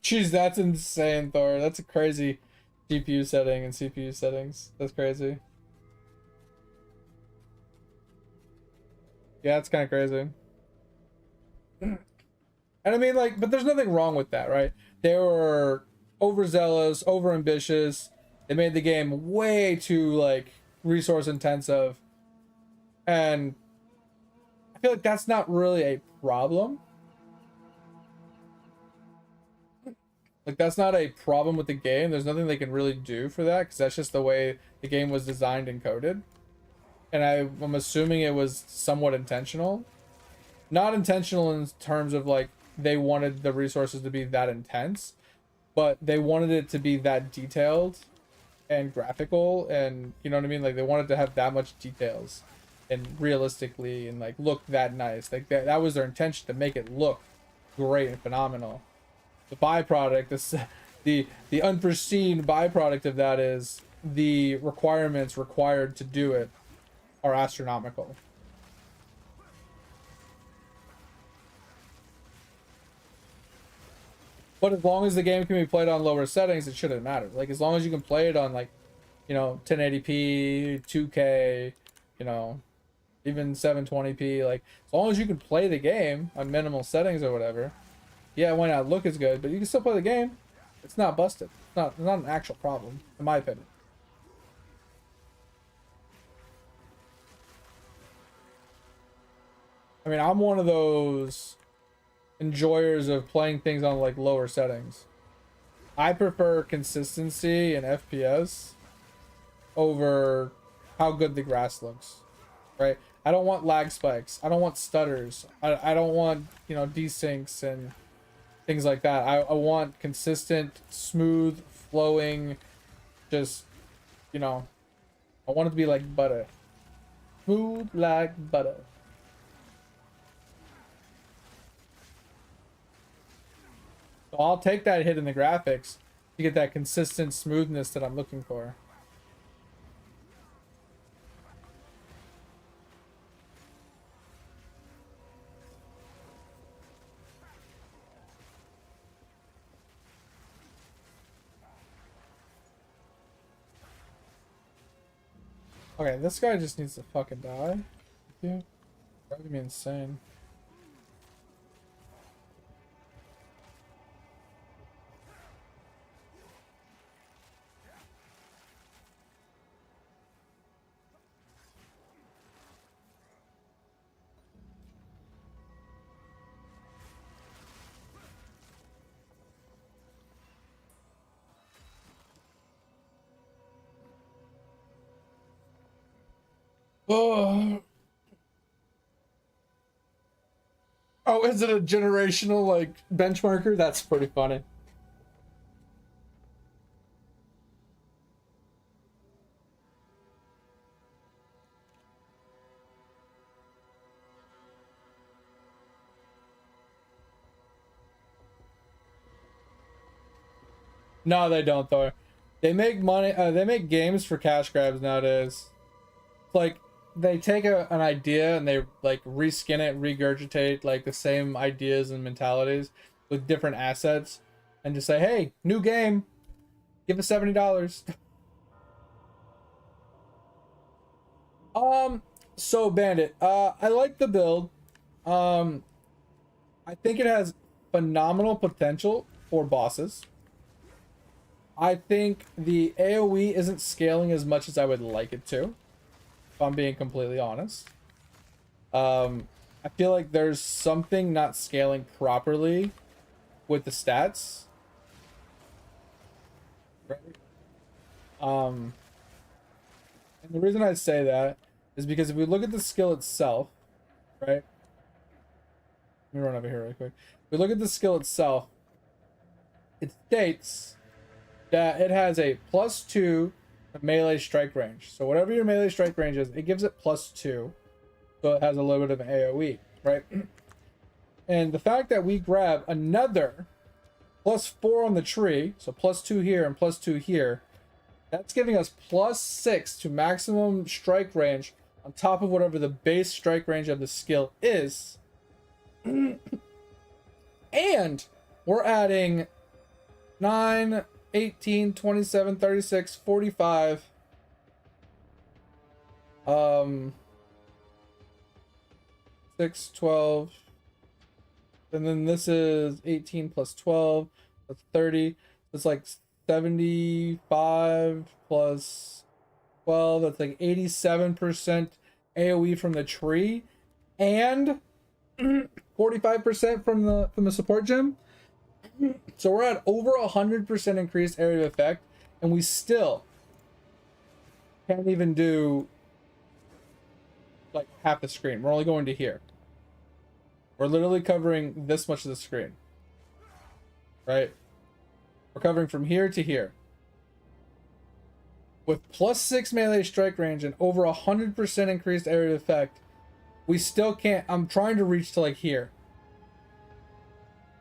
Speaker 1: Jeez, that's insane, Thor. That's a crazy GPU setting and CPU settings. That's crazy. Yeah, it's kind of crazy. And I mean, like, but there's nothing wrong with that, right? They were overzealous, overambitious. They made the game way too, like, resource intensive. And I feel like that's not really a problem. Like, that's not a problem with the game. There's nothing they can really do for that because that's just the way the game was designed and coded. And I'm assuming it was somewhat intentional. Not intentional in terms of, like, they wanted the resources to be that intense, but they wanted it to be that detailed and graphical, and you know what I mean? Like, they wanted to have that much details and realistically and, like, look that nice. Like, that was their intention, to make it look great and phenomenal. The byproduct, the unforeseen byproduct of that is the requirements required to do it are astronomical. But as long as the game can be played on lower settings, it shouldn't matter. Like, as long as you can play it on, like, you know, 1080p, 2K, you know, even 720p, like, as long as you can play the game on minimal settings or whatever, yeah, it might not look as good, but you can still play the game. It's not busted. It's not an actual problem, in my opinion. I mean, I'm one of those enjoyers of playing things on, like, lower settings. I prefer consistency and FPS over how good the grass looks, right? I don't want lag spikes. I don't want stutters. I don't want, you know, desyncs and things like that. I want consistent, smooth, flowing, just, you know, I want it to be like butter. Smooth like butter. So I'll take that hit in the graphics to get that consistent smoothness that I'm looking for. Okay, this guy just needs to fucking die. Yeah, driving me insane. Oh, oh, is it a generational, like, benchmarker? That's pretty funny. No, they don't though. They make money. They make games for cash grabs nowadays. It's like they take an idea and they like reskin it, regurgitate like the same ideas and mentalities with different assets, and just say, "Hey, new game, give us $70." So Bandit, I like the build. I think it has phenomenal potential for bosses. I think the AoE isn't scaling as much as I would like it to, if I'm being completely honest. I feel like there's something not scaling properly with the stats. Right? And the reason I say that is because if we look at the skill itself, right? Let me run over here really quick. If we look at the skill itself, it states that it has a +2 melee strike range. So whatever your melee strike range is, it gives it +2. So it has a little bit of AoE, right? And the fact that we grab another +4 on the tree, so +2 here and +2 here, that's giving us +6 to maximum strike range on top of whatever the base strike range of the skill is. And we're adding 9, 18, 27, 36, 45. 6, 12. And then this is 18 plus 12. That's 30. It's like 75 plus 12. That's like 87% AoE from the tree. And 45% from the support gem. So we're at over 100% increased area of effect, and we still can't even do like half the screen. We're only going to here. We're literally covering this much of the screen, right? We're covering from here to here. With +6 melee strike range and over 100% increased area of effect, we still can't. I'm trying to reach to like here,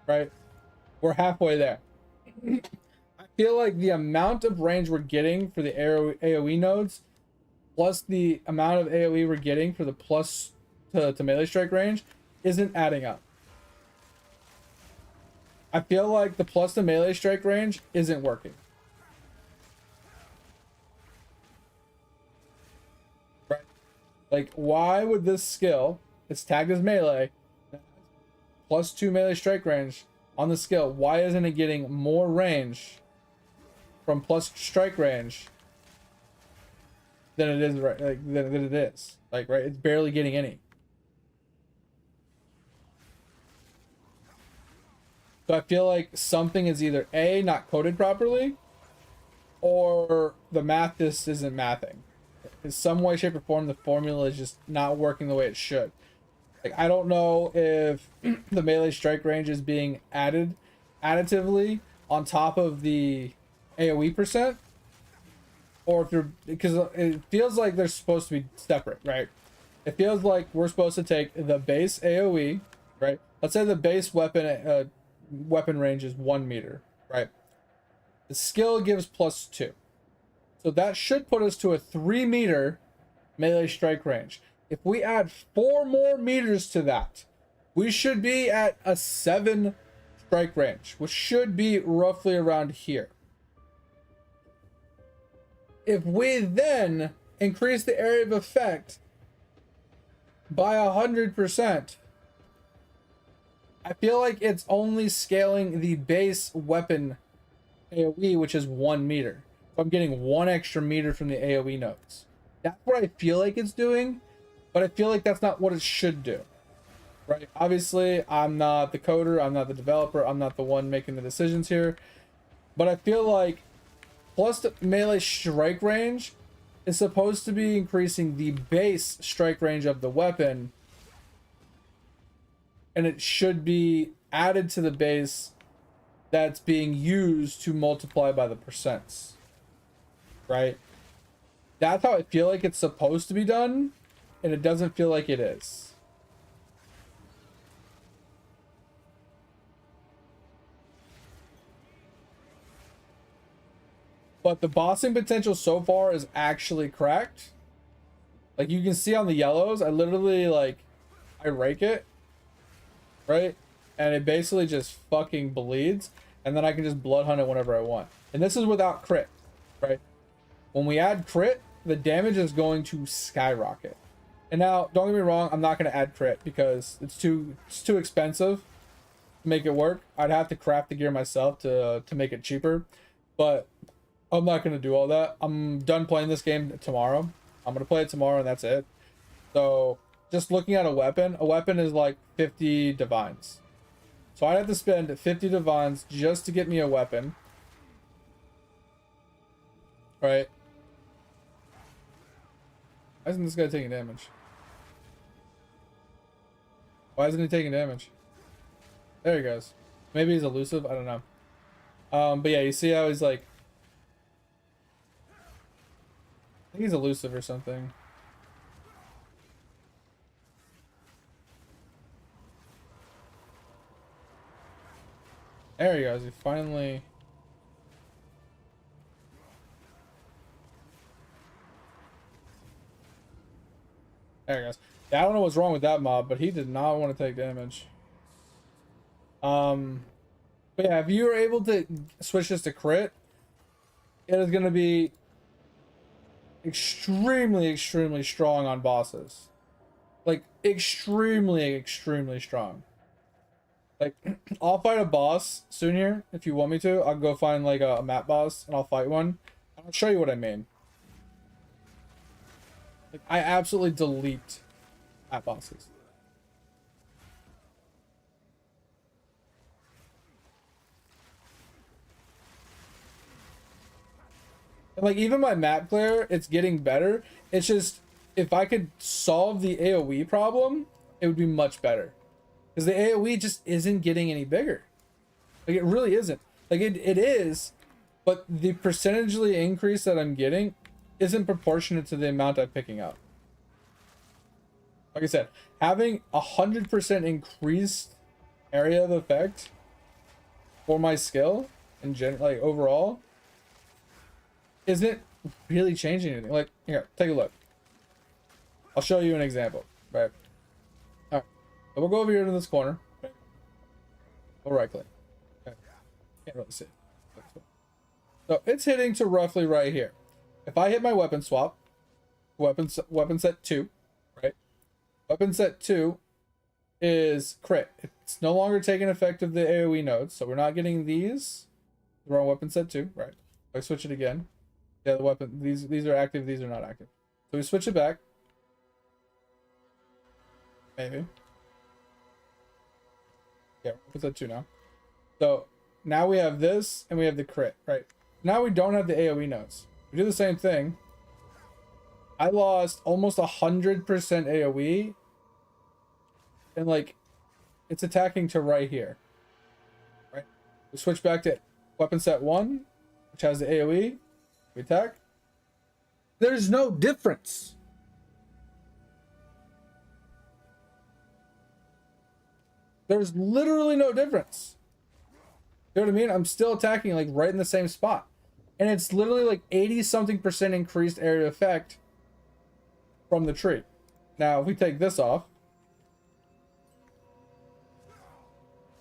Speaker 1: right? We're halfway there. I feel like the amount of range we're getting for the AoE nodes, plus the amount of AoE we're getting for the plus to melee strike range, isn't adding up. I feel like the plus to melee strike range isn't working. Right? Like, why would this skill, it's tagged as melee, +2 melee strike range on the skill, why isn't it getting more range from plus strike range than it is, right? Like than it is, like, right? It's barely getting any. So I feel like something is either A, not coded properly, or the math just isn't mathing. In some way, shape, or form, the formula is just not working the way it should. Like, I don't know if the melee strike range is being added additively on top of the AoE percent, or if you're, because it feels like they're supposed to be separate, right? It feels like we're supposed to take the base AoE, right? Let's say the base weapon range is 1 meter, right? The skill gives +2, so that should put us to a 3 meter melee strike range. If we add 4 more meters to that, we should be at a 7 strike range, which should be roughly around here. If we then increase the area of effect by 100%, I feel like it's only scaling the base weapon AoE, which is 1 meter. So I'm getting 1 extra meter from the AoE nodes. That's what I feel like it's doing, but I feel like that's not what it should do. Right? Obviously, I'm not the coder, I'm not the developer, I'm not the one making the decisions here. But I feel like plus the melee strike range is supposed to be increasing the base strike range of the weapon, and it should be added to the base that's being used to multiply by the percents. Right? That's how I feel like it's supposed to be done, and it doesn't feel like it is. But the bossing potential so far is actually cracked. Like you can see on the yellows, I literally like, I rake it, right? And it basically just fucking bleeds. And then I can just blood hunt it whenever I want. And this is without crit, right? When we add crit, the damage is going to skyrocket. And now, don't get me wrong, I'm not going to add crit because it's too expensive to make it work. I'd have to craft the gear myself to make it cheaper. But I'm not going to do all that. I'm done playing this game tomorrow. I'm going to play it tomorrow and that's it. So just looking at a weapon is like 50 divines. So I'd have to spend 50 divines just to get me a weapon. Right? Why isn't this guy taking damage? Why isn't he taking damage? There he goes. Maybe he's elusive. I don't know. But yeah, you see how he's like... I think he's elusive or something. There he goes. He finally... There he goes. Yeah, I don't know what's wrong with that mob, but he did not want to take damage. But yeah, if you are able to switch this to crit, it is going to be extremely strong on bosses. Like, extremely strong. Like, I'll fight a boss soon here, if you want me to. I'll go find, like, a map boss, and I'll fight one. I'll show you what I mean. Like, I absolutely delete map bosses. And, like, even my map clear, it's getting better. It's just, if I could solve the AoE problem, it would be much better. Because the AoE just isn't getting any bigger. Like, it really isn't. Like, it is, but the percentagely increase that I'm getting isn't proportionate to the amount I'm picking up. Like I said, having 100% increased area of effect for my skill in like overall isn't really changing anything. Like, here, take a look. I'll show you an example, right? All right, so we'll go over here to this corner. We'll right click. Okay. Can't really see. So it's hitting to roughly right here. If I hit my weapon swap, weapon set 2, right? Weapon set 2 is crit. It's no longer taking effect of the AoE nodes, so we're not getting these. We're on weapon set 2, right? If I switch it again, yeah, the weapon, these are active, these are not active. So we switch it back. Maybe. Yeah, weapon set 2 now. So now we have this and we have the crit, right? Now we don't have the AoE nodes. We do the same thing. I lost almost 100% AoE. And like, it's attacking to right here. Right? We switch back to weapon set 1, which has the AoE. We attack. There's no difference. There's literally no difference. You know what I mean? I'm still attacking like right in the same spot. And it's literally like 80-something% increased area effect from the tree. Now, if we take this off,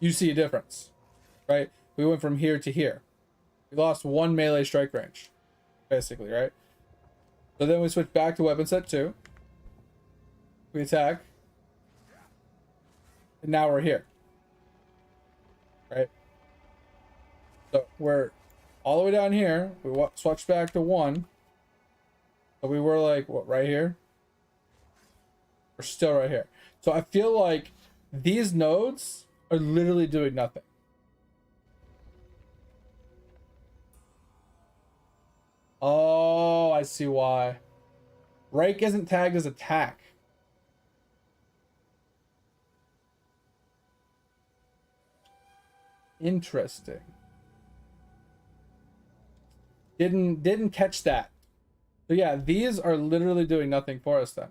Speaker 1: you see a difference, right? We went from here to here. We lost 1 melee strike range, basically, right? So then we switch back to weapon set 2. We attack. And now we're here, right? So we're all the way down here. We switch back to 1. But we were like, what, right here? We're still right here. So I feel like these nodes are literally doing nothing. Oh, I see why. Rake isn't tagged as attack. Interesting. Didn't catch that. So yeah, these are literally doing nothing for us then.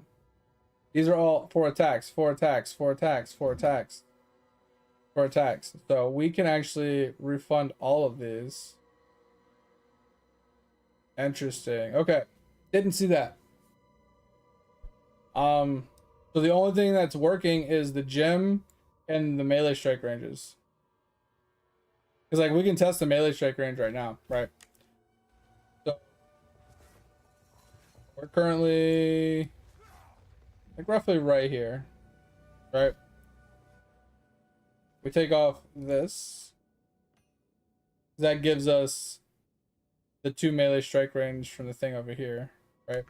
Speaker 1: These are all 4 attacks, 4 attacks, 4 attacks, 4 attacks, 4 attacks. So we can actually refund all of these. Interesting. Okay. Didn't see that. So the only thing that's working is the gym and the melee strike ranges. Because like we can test the melee strike range right now, right? So we're currently like roughly right here, right? We take off this. That gives us the 2 melee strike range from the thing over here, right?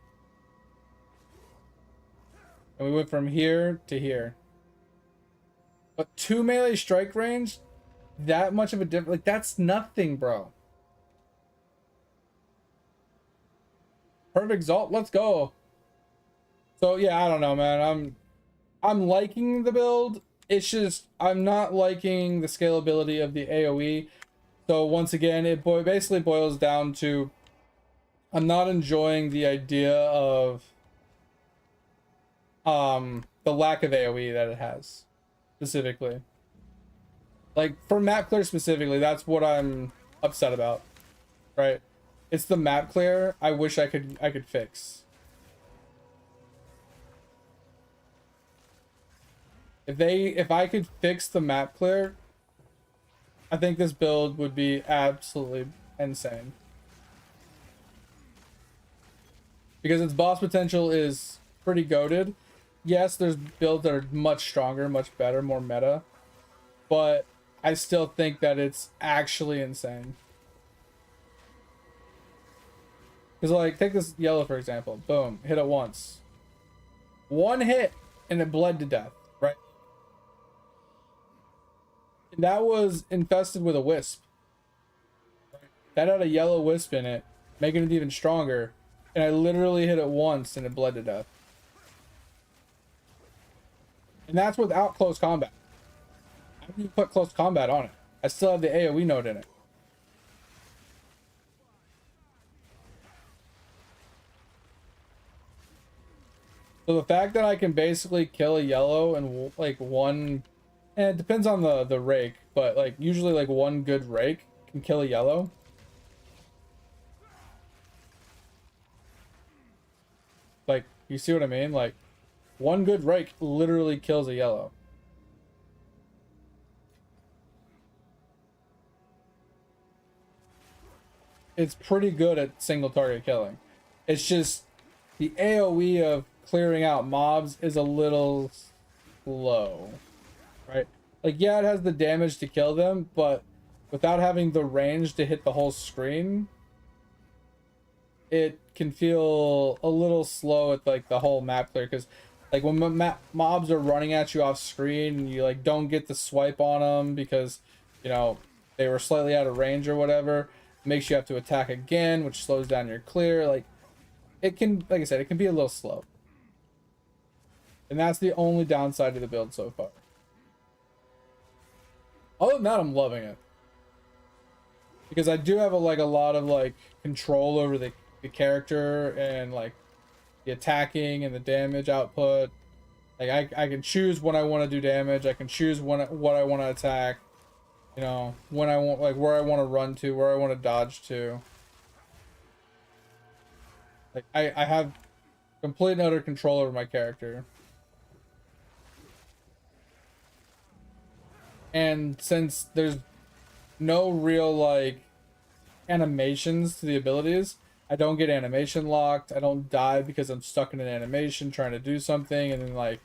Speaker 1: And we went from here to here. But 2 melee strike range, that much of a difference, like that's nothing, bro. Perfect Exalt, let's go. So yeah, I don't know, man. I'm liking the build. It's just I'm not liking the scalability of the AoE. So once again, it basically boils down to I'm not enjoying the idea of the lack of AoE that it has specifically. Like for map clear specifically, that's what I'm upset about, right? It's the map clear I wish I could fix. If I could fix the map clear, I think this build would be absolutely insane. Because its boss potential is pretty goated. Yes, there's builds that are much stronger, much better, more meta. But I still think that it's actually insane. Because like, take this yellow for example. Boom, hit it once. One hit and it bled to death, right? And that was infested with a wisp. That had a yellow wisp in it, making it even stronger. And I literally hit it once and it bled to death. And that's without close combat. I didn't even put close combat on it. I still have the AoE node in it. So the fact that I can basically kill a yellow and like one, and it depends on the rake, but like usually like one good rake can kill a yellow. Like, you see what I mean? Like, one good rake literally kills a yellow. It's pretty good at single target killing. It's just the AoE of clearing out mobs is a little slow, right? Like, yeah, it has the damage to kill them, but without having the range to hit the whole screen, it can feel a little slow at like the whole map clear. Because like when mobs are running at you off screen and you like don't get the swipe on them because you know they were slightly out of range or whatever, it makes you have to attack again, which slows down your clear. Like it can, like I said, it can be a little slow, and that's the only downside to the build so far. Other than that, I'm loving it because I do have a lot of like control over the character and like the attacking and the damage output. Like I can choose when I want to do damage. I can choose what I want to attack. You know, when I want, like where I want to run to, where I want to dodge to. Like I have complete and utter control over my character. And since there's no real like animations to the abilities, I don't get animation locked. I don't die because I'm stuck in an animation trying to do something and then like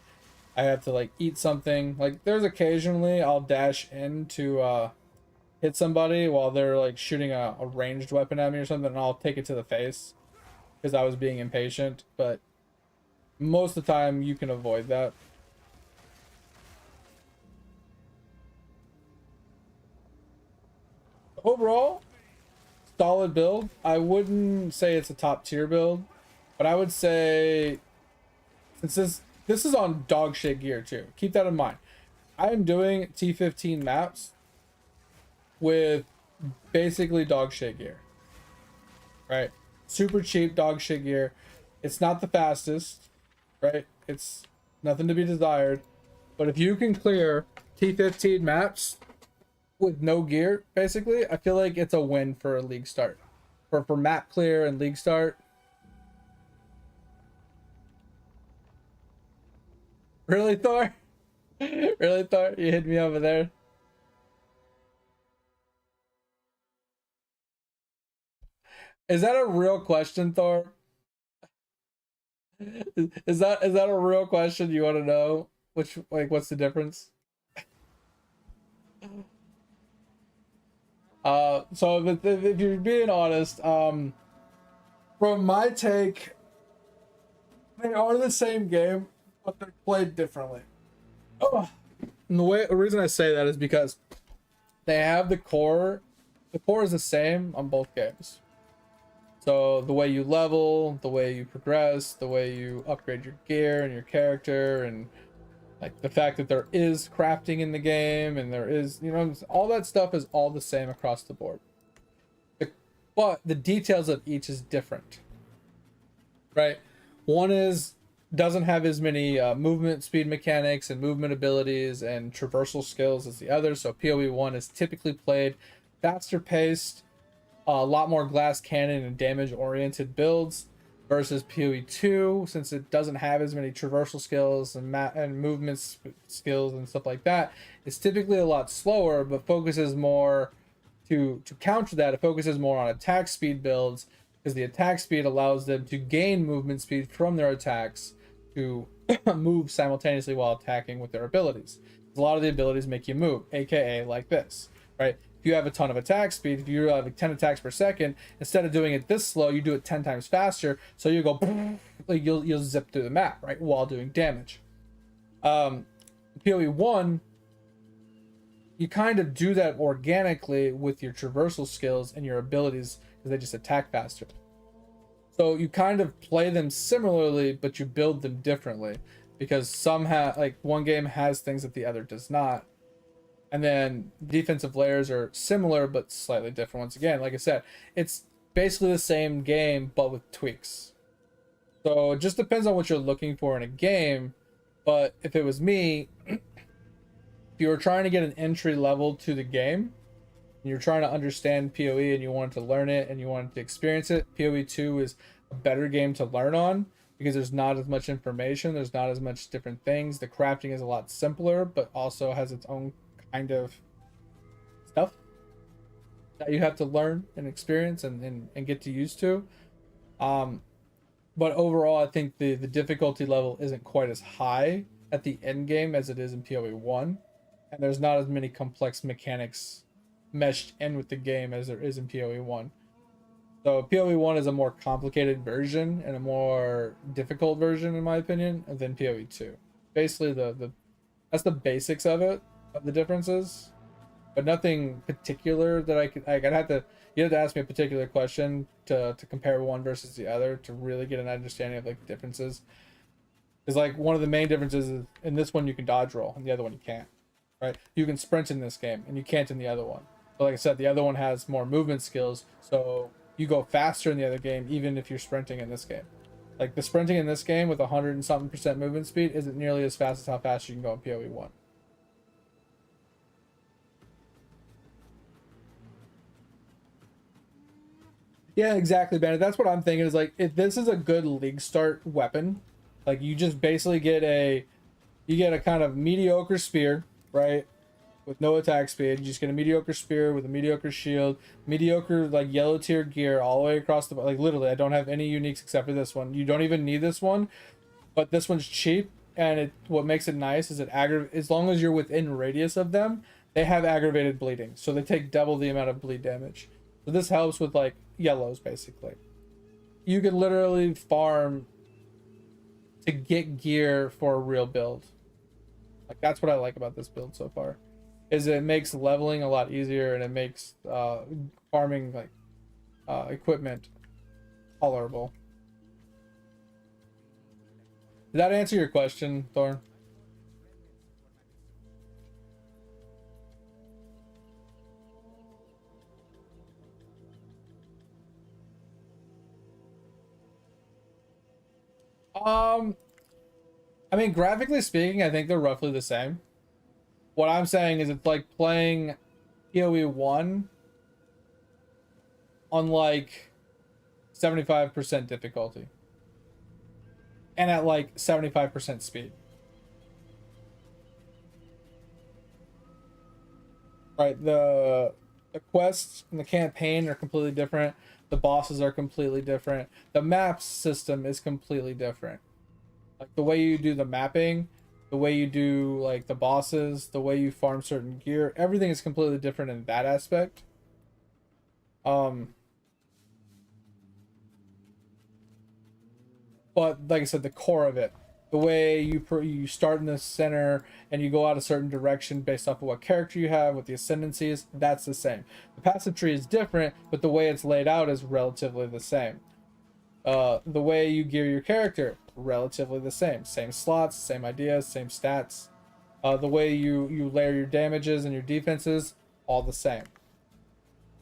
Speaker 1: I have to like eat something. Like there's occasionally I'll dash in to hit somebody while they're like shooting a ranged weapon at me or something, and I'll take it to the face because I was being impatient, but most of the time you can avoid that. Overall, solid build. I wouldn't say it's a top tier build, but I would say since this is on dog shit gear too. Keep that in mind. I am doing T15 maps with basically dog shit gear. Right? Super cheap dog shit gear. It's not the fastest, right? It's nothing to be desired. But if you can clear T15 maps with no gear, basically, I feel like it's a win for a league start. for map clear and league start. Really, Thor? Really, Thor? You hit me over there. Is that a real question, Thor? Is that a real question you want to know? Which, like, what's the difference? So if you're being honest, from my take, they are the same game, but they're played differently. Oh, and the reason I say that is because they have the core. The core is the same on both games. So the way you level, the way you progress, the way you upgrade your gear and your character, and like the fact that there is crafting in the game and there is, you know, all that stuff is all the same across the board. But the details of each is different, right? One is doesn't have as many movement speed mechanics and movement abilities and traversal skills as the other. So PoE 1 is typically played faster paced, a lot more glass cannon and damage oriented builds, versus PoE 2, since it doesn't have as many traversal skills and movement skills and stuff like that. It's typically a lot slower, but focuses more to counter that. It focuses more on attack speed builds, because the attack speed allows them to gain movement speed from their attacks to move simultaneously while attacking with their abilities. A lot of the abilities make you move, aka like this, right? If you have a ton of attack speed, if you have 10 attacks per second, instead of doing it this slow, you do it 10 times faster. So you go, like you'll zip through the map, right, while doing damage. PoE 1, you kind of do that organically with your traversal skills and your abilities, because they just attack faster. So you kind of play them similarly, but you build them differently, because some have, like, one game has things that the other does not. And then defensive layers are similar but slightly different. Once again, like I said, it's basically the same game but with tweaks. So it just depends on what you're looking for in a game. But if it was me, if you were trying to get an entry level to the game, and you're trying to understand PoE and you wanted to learn it and you wanted to experience it, PoE 2 is a better game to learn on, because there's not as much information, there's not as much different things. The crafting is a lot simpler, but also has its own kind of stuff that you have to learn and experience and get to used to. But overall, I think the difficulty level isn't quite as high at the end game as it is in PoE 1, and there's not as many complex mechanics meshed in with the game as there is in PoE 1. So PoE 1 is a more complicated version and a more difficult version, in my opinion, than PoE 2. Basically, that's the basics of it, of the differences, but nothing particular that you'd have to ask me a particular question to compare one versus the other to really get an understanding of, like, the differences. Because, like, one of the main differences is in this one you can dodge roll and the other one you can't, right? You can sprint in this game and you can't in the other one. But like I said, the other one has more movement skills, so you go faster in the other game even if you're sprinting in this game. Like, the sprinting in this game with 100 and something percent movement speed isn't nearly as fast as how fast you can go in PoE 1. Yeah, exactly, Bandit. That's what I'm thinking, is like, if this is a good league start weapon, like, you just basically get a kind of mediocre spear, right? With no attack speed. You just get a mediocre spear with a mediocre shield, mediocre, like, yellow tier gear all the way across the, like, literally I don't have any uniques except for this one. You don't even need this one, but this one's cheap, and what makes it nice is as long as you're within radius of them, they have aggravated bleeding, so they take double the amount of bleed damage. So this helps with, like, yellows, basically. You can literally farm to get gear for a real build. Like, that's what I like about this build so far, is it makes leveling a lot easier, and it makes farming, like, equipment tolerable. Did that answer your question, Thorn? I mean, graphically speaking, I think they're roughly the same. What I'm saying is it's like playing PoE 1 on, like, 75% difficulty, and at like 75% speed. Right, the quests and the campaign are completely different. The bosses are completely different. The map system is completely different. Like the way you do the mapping, the way you do like the bosses, the way you farm certain gear, everything is completely different in that aspect. But like I said, the core of it, the way you start in the center and you go out a certain direction based off of what character you have, what the ascendancies, that's the same. The passive tree is different, but the way it's laid out is relatively the same. The way you gear your character, relatively the same. Same slots, same ideas, same stats. The way you layer your damages and your defenses, all the same.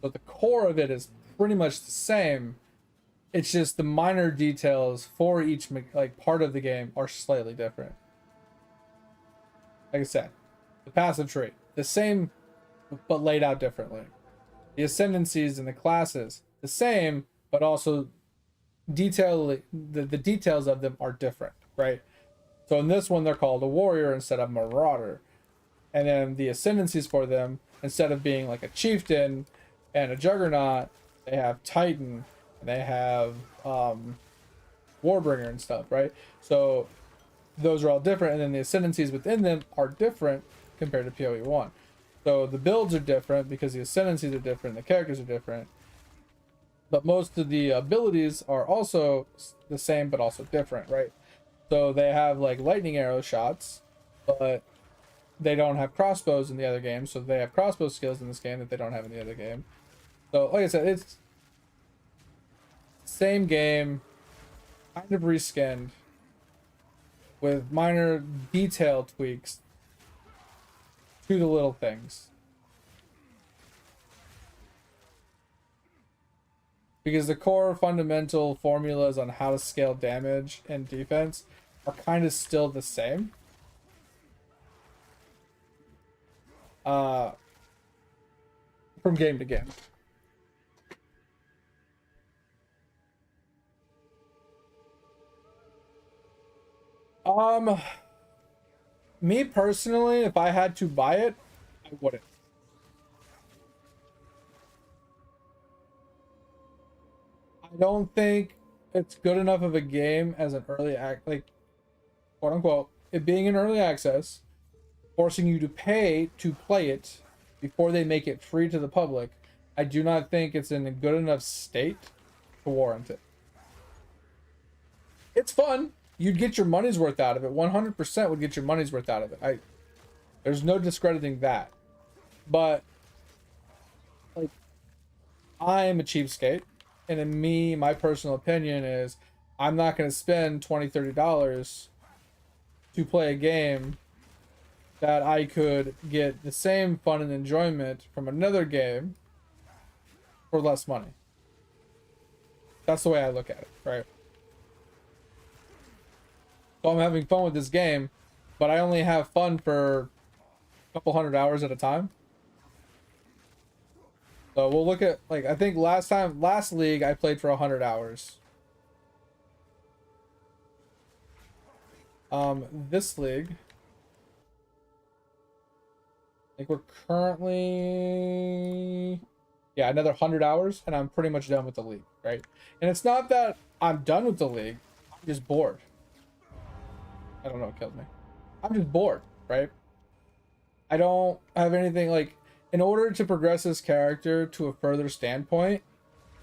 Speaker 1: So the core of it is pretty much the same. It's just the minor details for each like part of the game are slightly different. Like I said, the passive tree, the same, but laid out differently. The ascendancies and the classes, the same, but also the details of them are different, right? So in this one, they're called a warrior instead of marauder. And then the ascendancies for them, instead of being like a chieftain and a juggernaut, they have titan, and they have warbringer and stuff, right? So those are all different, and then the ascendancies within them are different compared to PoE 1. So the builds are different because the ascendancies are different, the characters are different. But most of the abilities are also the same, but also different, right? So they have like lightning arrow shots, but they don't have crossbows in the other game. So they have crossbow skills in this game that they don't have in the other game. So like I said, it's same game, kind of reskinned with minor detail tweaks to the little things. Because the core fundamental formulas on how to scale damage and defense are kind of still the same. From game to game. Me personally, if I had to buy it, I wouldn't. I don't think it's good enough of a game as an early like quote unquote, it being an early access, forcing you to pay to play it before they make it free to the public. I do not think it's in a good enough state to warrant it. It's fun. You'd get your money's worth out of it. 100% would get your money's worth out of it. There's no discrediting that. But like, I am a cheapskate, and in me, my personal opinion is I'm not going to spend $20, $30 to play a game that I could get the same fun and enjoyment from another game for less money. That's the way I look at it, right? So I'm having fun with this game, but I only have fun for a couple 100 hours at a time. So we'll look at, like, I think last league I played for 100 hours. This league, I think we're currently, yeah, another 100 hours, and I'm pretty much done with the league, right? And it's not that I'm done with the league, I'm just bored. I don't know what killed me. I'm just bored, right? I don't have anything, like, in order to progress this character to a further standpoint,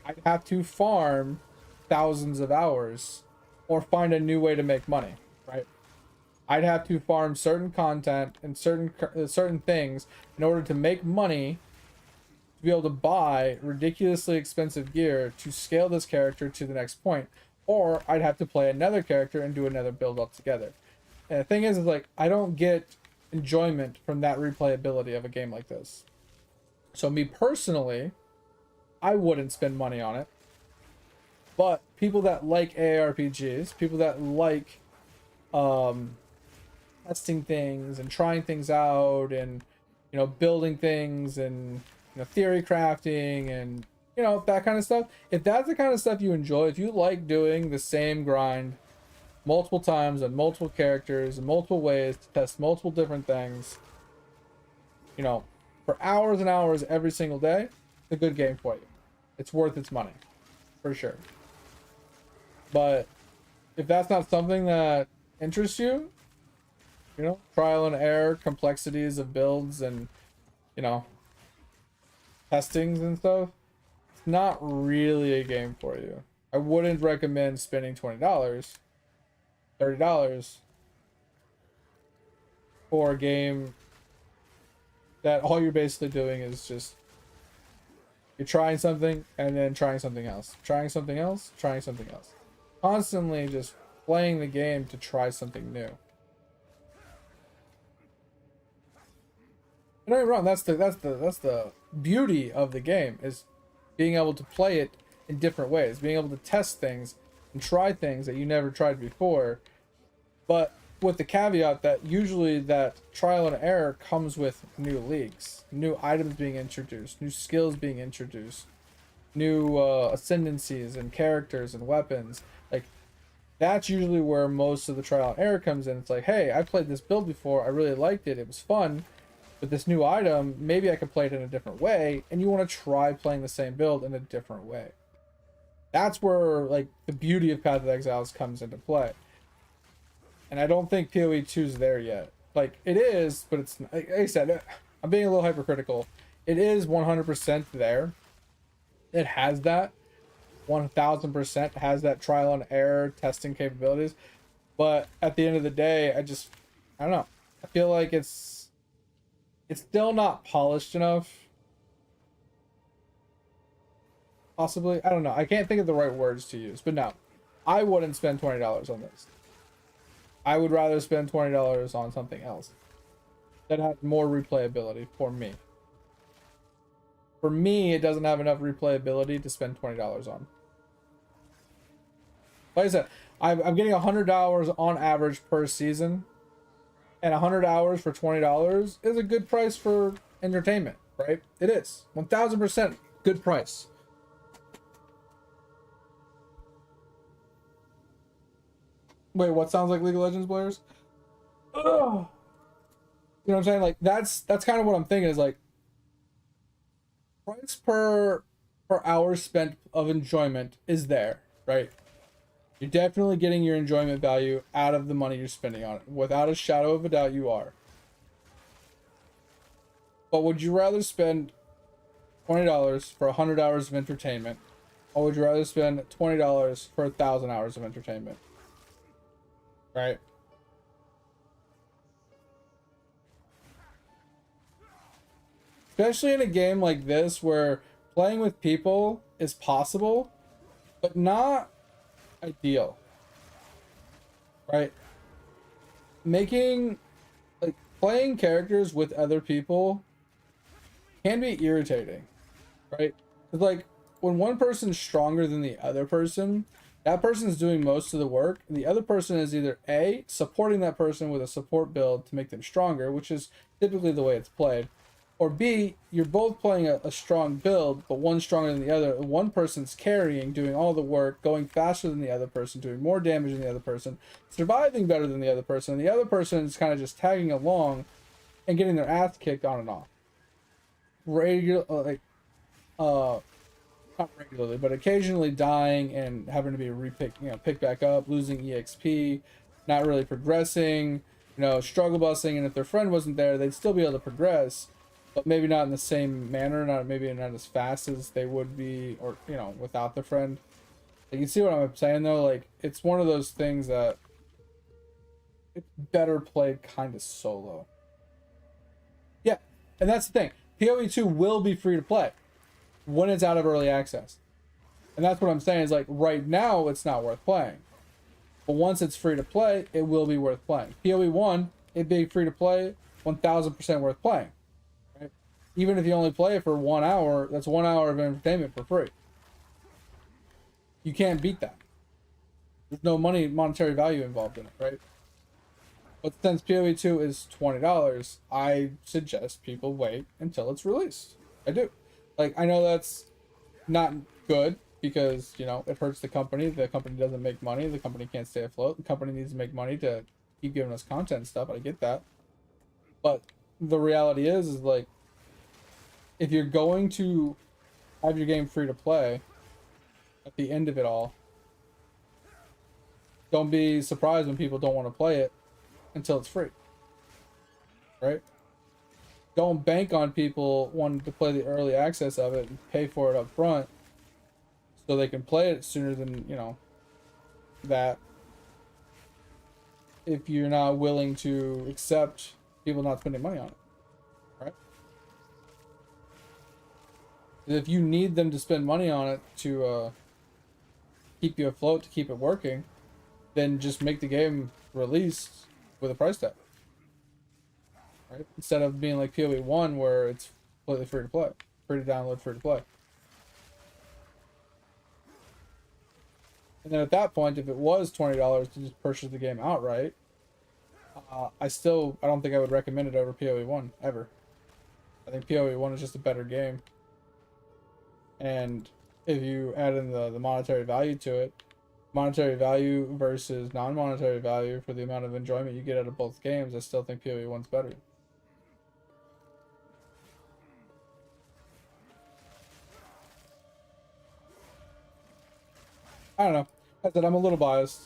Speaker 1: I'd have to farm thousands of hours or find a new way to make money, right? I'd have to farm certain content and certain things in order to make money to be able to buy ridiculously expensive gear to scale this character to the next point, or I'd have to play another character and do another build altogether. And the thing is like, I don't get enjoyment from that replayability of a game like this. So me personally, I wouldn't spend money on it. But people that like ARPGs, people that like testing things and trying things out and, you know, building things and, you know, theory crafting and you know, that kind of stuff. If that's the kind of stuff you enjoy, if you like doing the same grind multiple times on multiple characters in multiple ways to test multiple different things, you know, for hours and hours every single day, it's a good game for you. It's worth its money, for sure. But if that's not something that interests you, you know, trial and error, complexities of builds and, you know, testings and stuff, it's not really a game for you. I wouldn't recommend spending $20, $30 for a game that all you're basically doing is just you're trying something and then trying something else, trying something else, trying something else, constantly just playing the game to try something new. Don't get me wrong, that's the beauty of the game, is being able to play it in different ways, being able to test things and try things that you never tried before, but with the caveat that usually that trial and error comes with new leagues, new items being introduced, new skills being introduced, new ascendancies and characters and weapons. Like, that's usually where most of the trial and error comes in. It's like, hey, I played this build before, I really liked it, it was fun, but this new item, maybe I could play it in a different way, and you want to try playing the same build in a different way. That's where, like, the beauty of Path of Exiles comes into play. And I don't think PoE 2 is there yet. Like, it is, but it's, like I said, I'm being a little hypercritical. It is 100% there. It has that. 1000% has that trial and error testing capabilities. But at the end of the day, I don't know. I feel like it's still not polished enough. Possibly. I don't know. I can't think of the right words to use. But no, I wouldn't spend $20 on this. I would rather spend $20 on something else that had more replayability for me. For me, it doesn't have enough replayability to spend $20 on. Like I said, I'm getting 100 hours on average per season, and 100 hours for $20 is a good price for entertainment, right? It is 1000% good price. Wait, what sounds like League of Legends players? Ugh. You know what I'm saying? Like, that's kind of what I'm thinking, is like, price per hour spent of enjoyment is there, right? You're definitely getting your enjoyment value out of the money you're spending on it. Without a shadow of a doubt, you are. But would you rather spend $20 for 100 hours of entertainment, or would you rather spend $20 for 1,000 hours of entertainment? Right? Especially in a game like this where playing with people is possible, but not ideal. Right? Making, like, playing characters with other people can be irritating. Right? Because, like, when one person's stronger than the other person, that person is doing most of the work, and the other person is either A, supporting that person with a support build to make them stronger, which is typically the way it's played, or B, you're both playing a strong build, but one's stronger than the other. One person's carrying, doing all the work, going faster than the other person, doing more damage than the other person, surviving better than the other person, and the other person is kind of just tagging along and getting their ass kicked on and off. Not regularly, but occasionally dying and having to be picked back up, losing EXP, not really progressing, struggle busing, and if their friend wasn't there, they'd still be able to progress, but maybe not in the same manner, maybe not as fast as they would be, or, without the friend. You can see what I'm saying, though? Like, it's one of those things that it's better played kind of solo. Yeah, and that's the thing. PoE 2 will be free to play when it's out of early access. And that's what I'm saying, is like, right now it's not worth playing. But once it's free to play, it will be worth playing. PoE 1, it being free to play, 1000% worth playing. Right? Even if you only play it for 1 hour, that's 1 hour of entertainment for free. You can't beat that. There's no monetary value involved in it, right? But since PoE 2 is $20, I suggest people wait until it's released. I do. Like, I know that's not good because, you know, it hurts the company. The company doesn't make money. The company can't stay afloat. The company needs to make money to keep giving us content and stuff. I get that. But the reality is like, if you're going to have your game free to play at the end of it all, don't be surprised when people don't want to play it until it's free, right? Don't bank on people wanting to play the early access of it and pay for it up front so they can play it sooner than, you know, that, if you're not willing to accept people not spending money on it, right? If you need them to spend money on it to keep you afloat, to keep it working, then just make the game released with a price tag, right? Instead of being like PoE 1 where it's completely free to play, free to download, free to play. And then at that point, if it was $20 to just purchase the game outright, I don't think I would recommend it over PoE 1 ever. I think PoE 1 is just a better game. And if you add in the monetary value to it, monetary value versus non-monetary value for the amount of enjoyment you get out of both games, I still think PoE 1's better. I don't know. I said I'm a little biased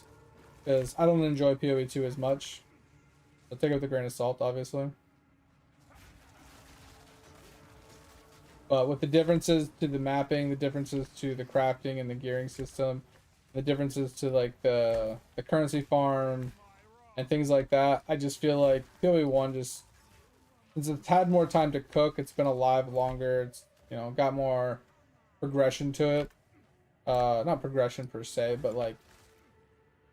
Speaker 1: because I don't enjoy PoE 2 as much. So take it with a grain of salt, obviously. But with the differences to the mapping, the differences to the crafting and the gearing system, the differences to like the currency farm and things like that, I just feel like PoE 1 just, since it's had more time to cook, it's been alive longer, it's, you know, got more progression to it. Not progression per se, but like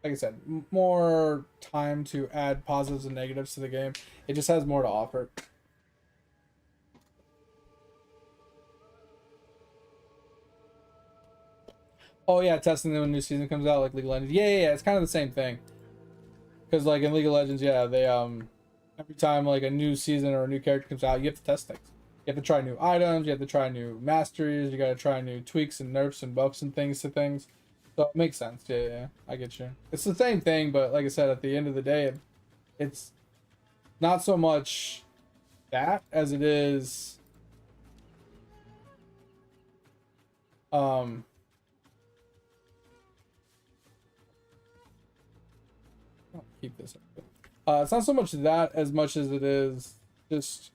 Speaker 1: I said, more time to add positives and negatives to the game. It just has more to offer. Oh yeah, testing them when a new season comes out, like League of Legends. Yeah, it's kind of the same thing. Because like in League of Legends, yeah, they every time like a new season or a new character comes out, you have to test things. You have to try new items, you have to try new masteries, you gotta try new tweaks and nerfs and buffs and things to things. So it makes sense. Yeah, I get you. It's the same thing, but like I said, at the end of the day, it's not so much that as it is I'll keep this up. It's not so much that as much as it is just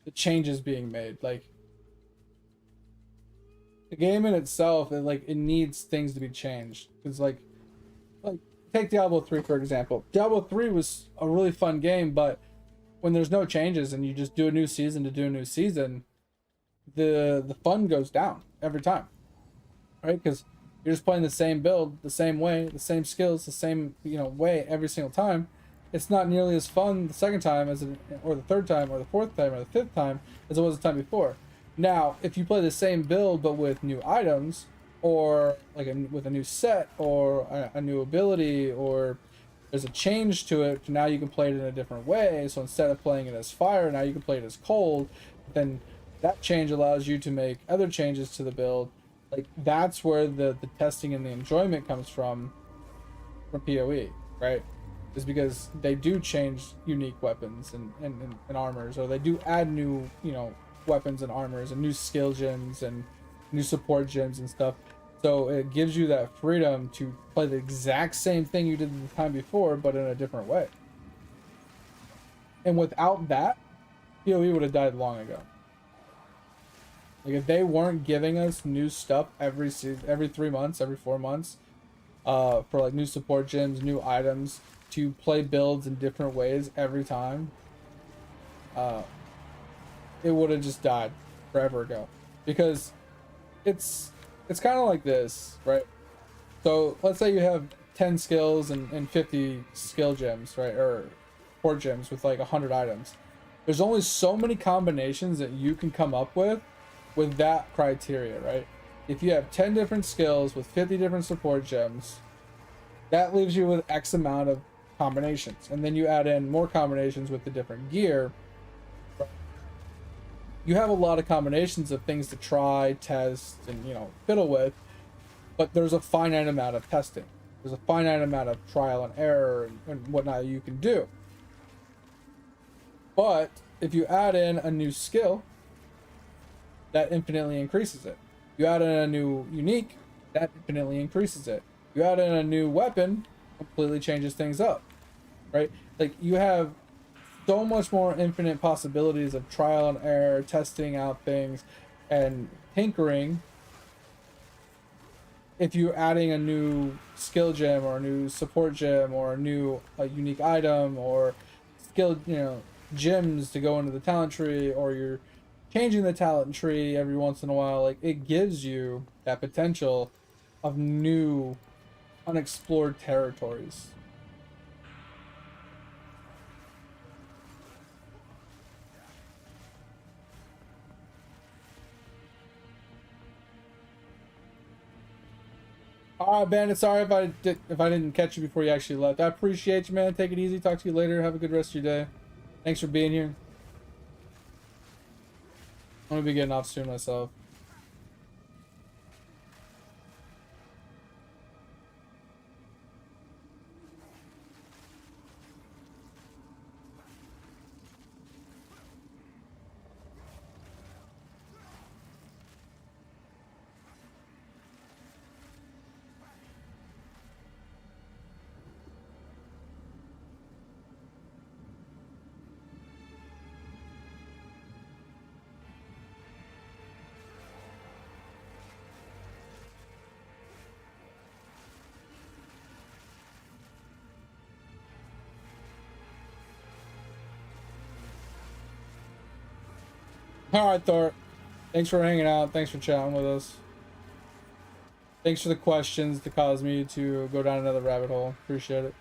Speaker 1: the changes being made. Like the game in itself, it needs things to be changed. Because like take Diablo 3 for example. Diablo 3 was a really fun game, but when there's no changes and you just do a new season to do a new season, the fun goes down every time, right? Because you're just playing the same build, the same way, the same skills, the same, you know, way every single time. It's not nearly as fun the second time or the third time, or the fourth time, or the fifth time as it was the time before. Now, if you play the same build but with new items, or like with a new set, or a new ability, or there's a change to it, now you can play it in a different way. So instead of playing it as fire, now you can play it as cold. Then that change allows you to make other changes to the build. Like that's where the testing and the enjoyment comes from PoE, right? Is because they do change unique weapons and armors, or they do add new, you know, weapons and armors and new skill gems and new support gems and stuff. So it gives you that freedom to play the exact same thing you did the time before, but in a different way. And without that, PoE would have died long ago. Like if they weren't giving us new stuff every season, every 3 months, every 4 months, for like new support gems, new items, to play builds in different ways every time, it would have just died forever ago. Because it's kind of like this, right? So let's say you have 10 skills and 50 skill gems, right? Or support gems with like 100 items. There's only so many combinations that you can come up with that criteria, right? If you have 10 different skills with 50 different support gems, that leaves you with X amount of combinations. And then you add in more combinations with the different gear. you have a lot of combinations of things to try, test, and fiddle with, but there's a finite amount of testing. There's a finite amount of trial and error and whatnot you can do. But if you add in a new skill, that infinitely increases it. You add in a new unique, that infinitely increases it. You add in a new weapon, completely changes things up, right? Like, you have so much more infinite possibilities of trial and error, testing out things, and tinkering. If you're adding a new skill gem or a new support gem or a unique item or skill, gems to go into the talent tree, or you're changing the talent tree every once in a while, like, it gives you that potential of new unexplored territories. All right, Bandit. Sorry if I didn't catch you before you actually left. I appreciate you, man. Take it easy. Talk to you later. Have a good rest of your day. Thanks for being here. I'm gonna be getting off soon myself. All right, Thor. Thanks for hanging out. Thanks for chatting with us. Thanks for the questions to cause me to go down another rabbit hole. Appreciate it.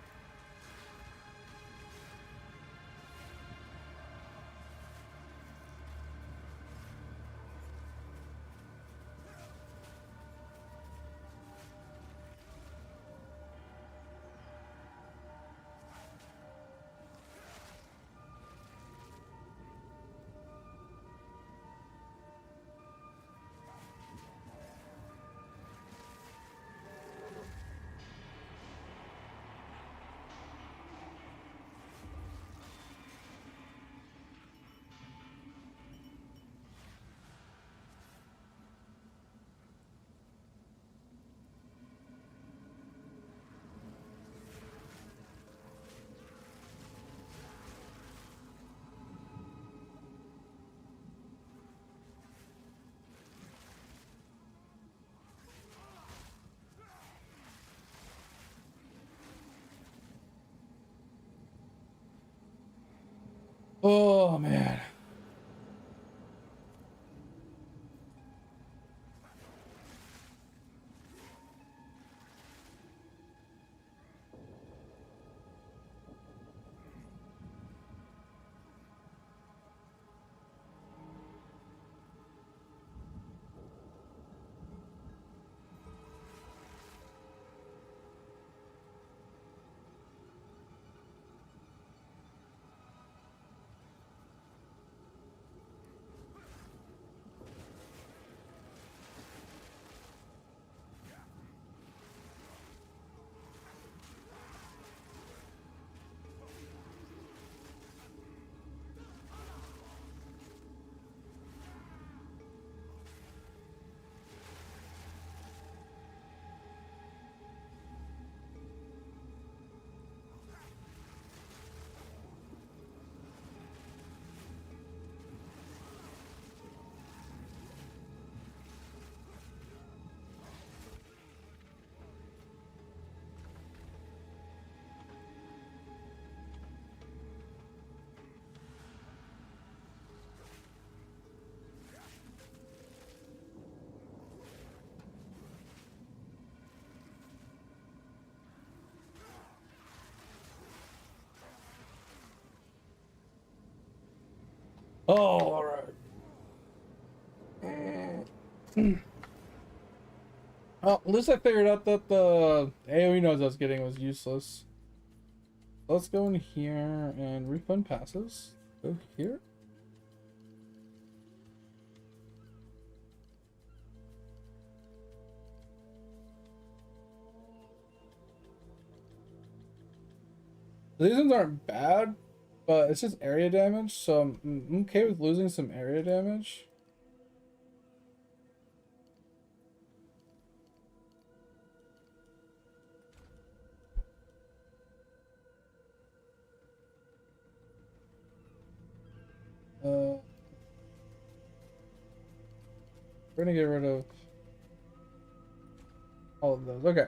Speaker 1: Oh, man. Oh, all right. Well, at least I figured out that the AoE nodes I was getting was useless. Let's go in here and refund passes. Go here. These ones aren't bad, but it's just area damage, so I'm okay with losing some area damage. We're gonna get rid of all of those. Okay,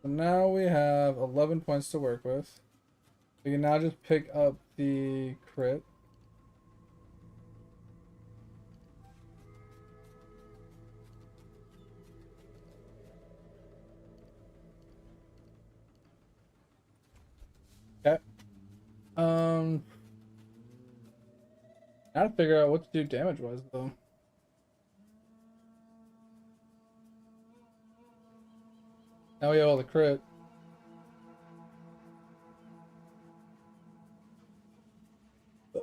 Speaker 1: so now we have 11 points to work with. We can now just pick up the crit. Okay. Now to figure out what to do damage-wise though. Now we have all the crit.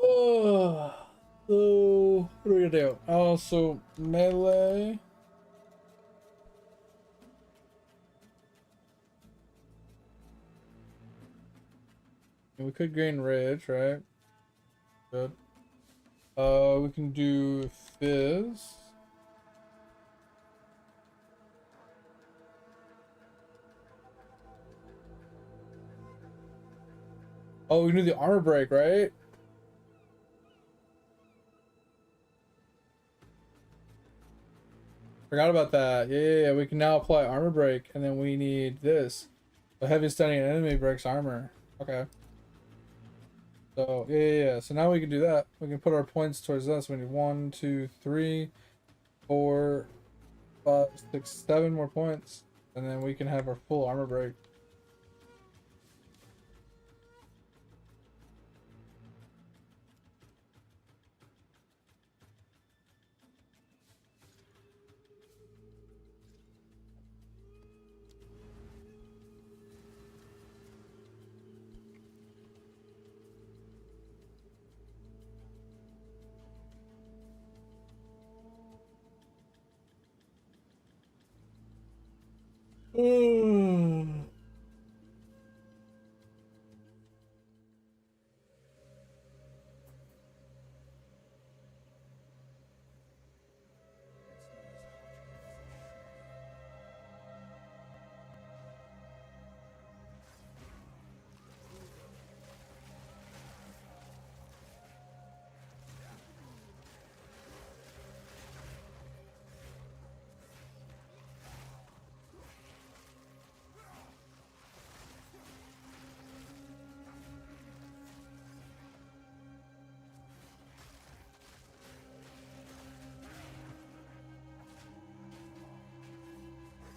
Speaker 1: Oh, so what are we gonna do? Oh, so melee. We could gain rage, right? Good. We can do fizz. Oh, we can do the armor break, right? Forgot about that. Yeah. We can now apply armor break, and then we need this. A heavy stunning enemy breaks armor. Okay. So yeah. So now we can do that. We can put our points towards this. We need 1, 2, 3, 4, 5, 6, 7 more points, and then we can have our full armor break.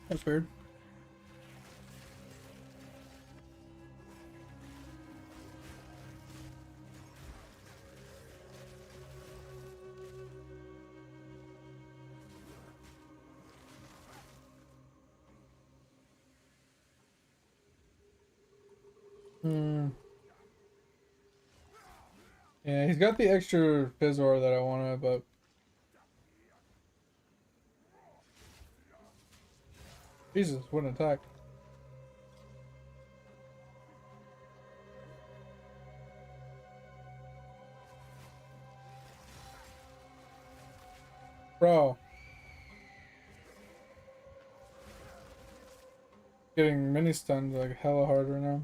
Speaker 1: That's weird. Hmm. Yeah, he's got the extra Fizzor that I wanted, but Jesus, what an attack. Bro. Getting mini stunned like hella hard right now.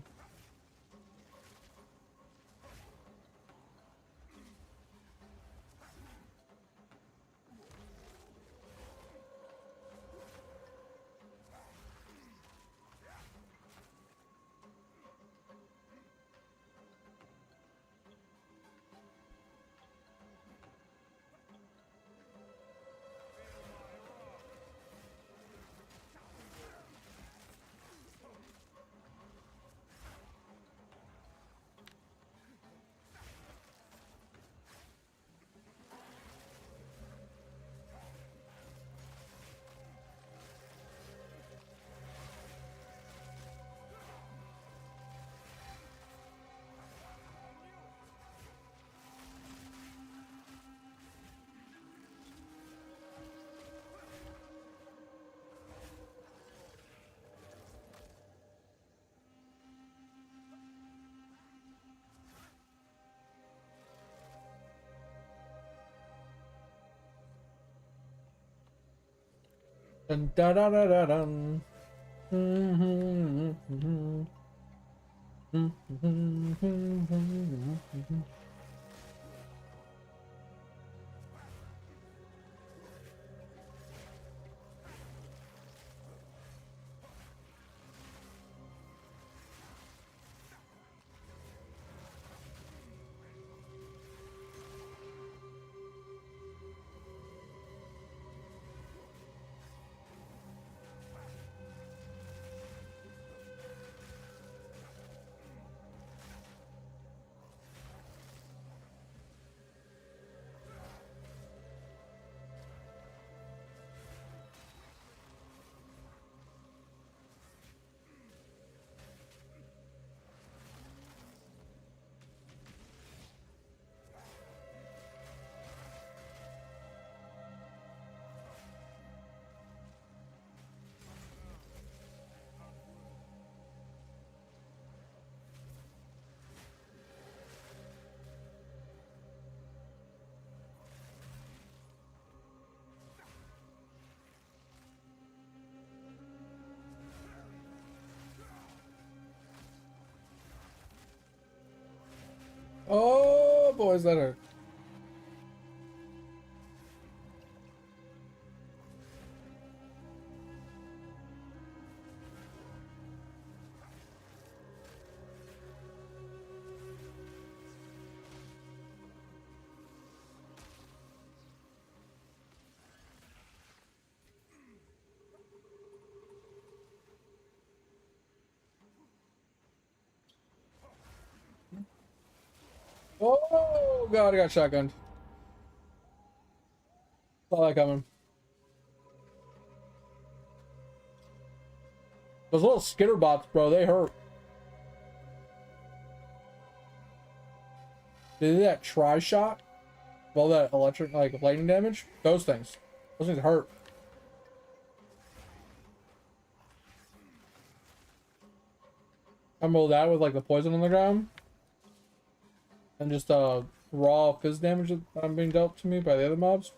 Speaker 1: Dun, da, da, da, da, dun. Mhm, mhm, mhm, mhm, mhm, mhm. Oh, boys, that hurt. Oh, God, I got shotgunned. Saw that coming. Those little skitter bots, bro, they hurt. Did that try shot? All that electric, like lightning damage? Those things. Those things hurt. I roll that with like the poison on the ground. And just raw fizz damage that I'm being dealt to me by the other mobs.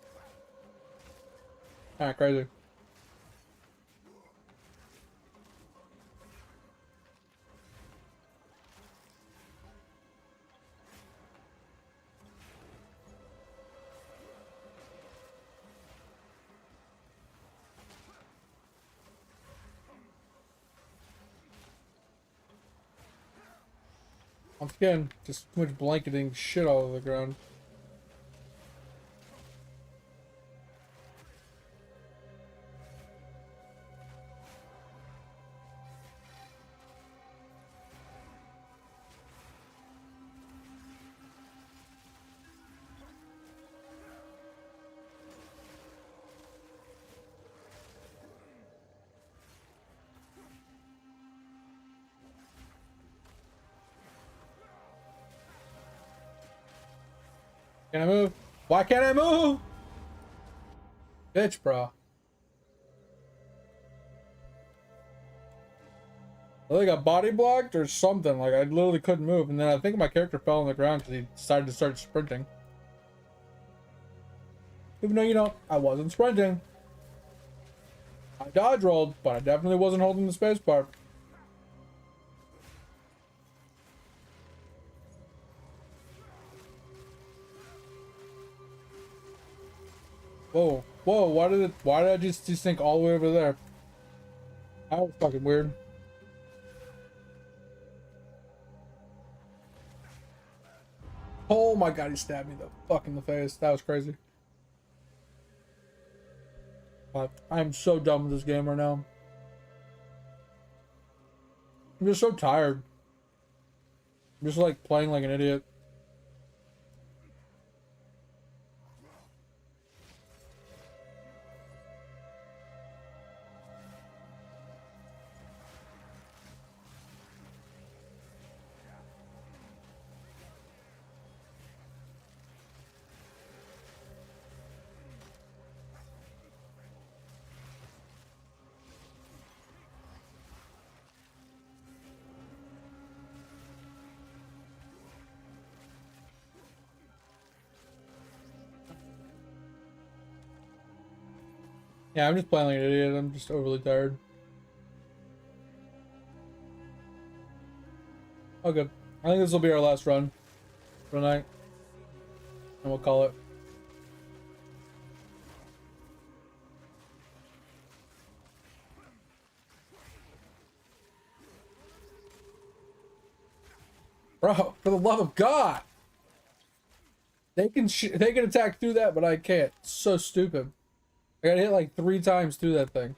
Speaker 1: Kinda crazy. Once again, just too much blanketing shit all over the ground. Can I move? Why can't I move? Bitch, bro. I think I got body blocked or something. Like, I literally couldn't move. And then I think my character fell on the ground because he decided to start sprinting. Even though, you know, I wasn't sprinting. I dodge rolled, but I definitely wasn't holding the space bar. Whoa, whoa, why did I just desync all the way over there? That was fucking weird. Oh my god, he stabbed me the fuck in the face. That was crazy. I'm so done with this game right now. I'm just so tired. I'm just like playing like an idiot. Yeah, I'm just playing like an idiot. I'm just overly tired. Oh, good. I think this will be our last run for the night. And we'll call it. Bro, for the love of God! They can attack through that, but I can't. It's so stupid. I got hit like 3 times through that thing.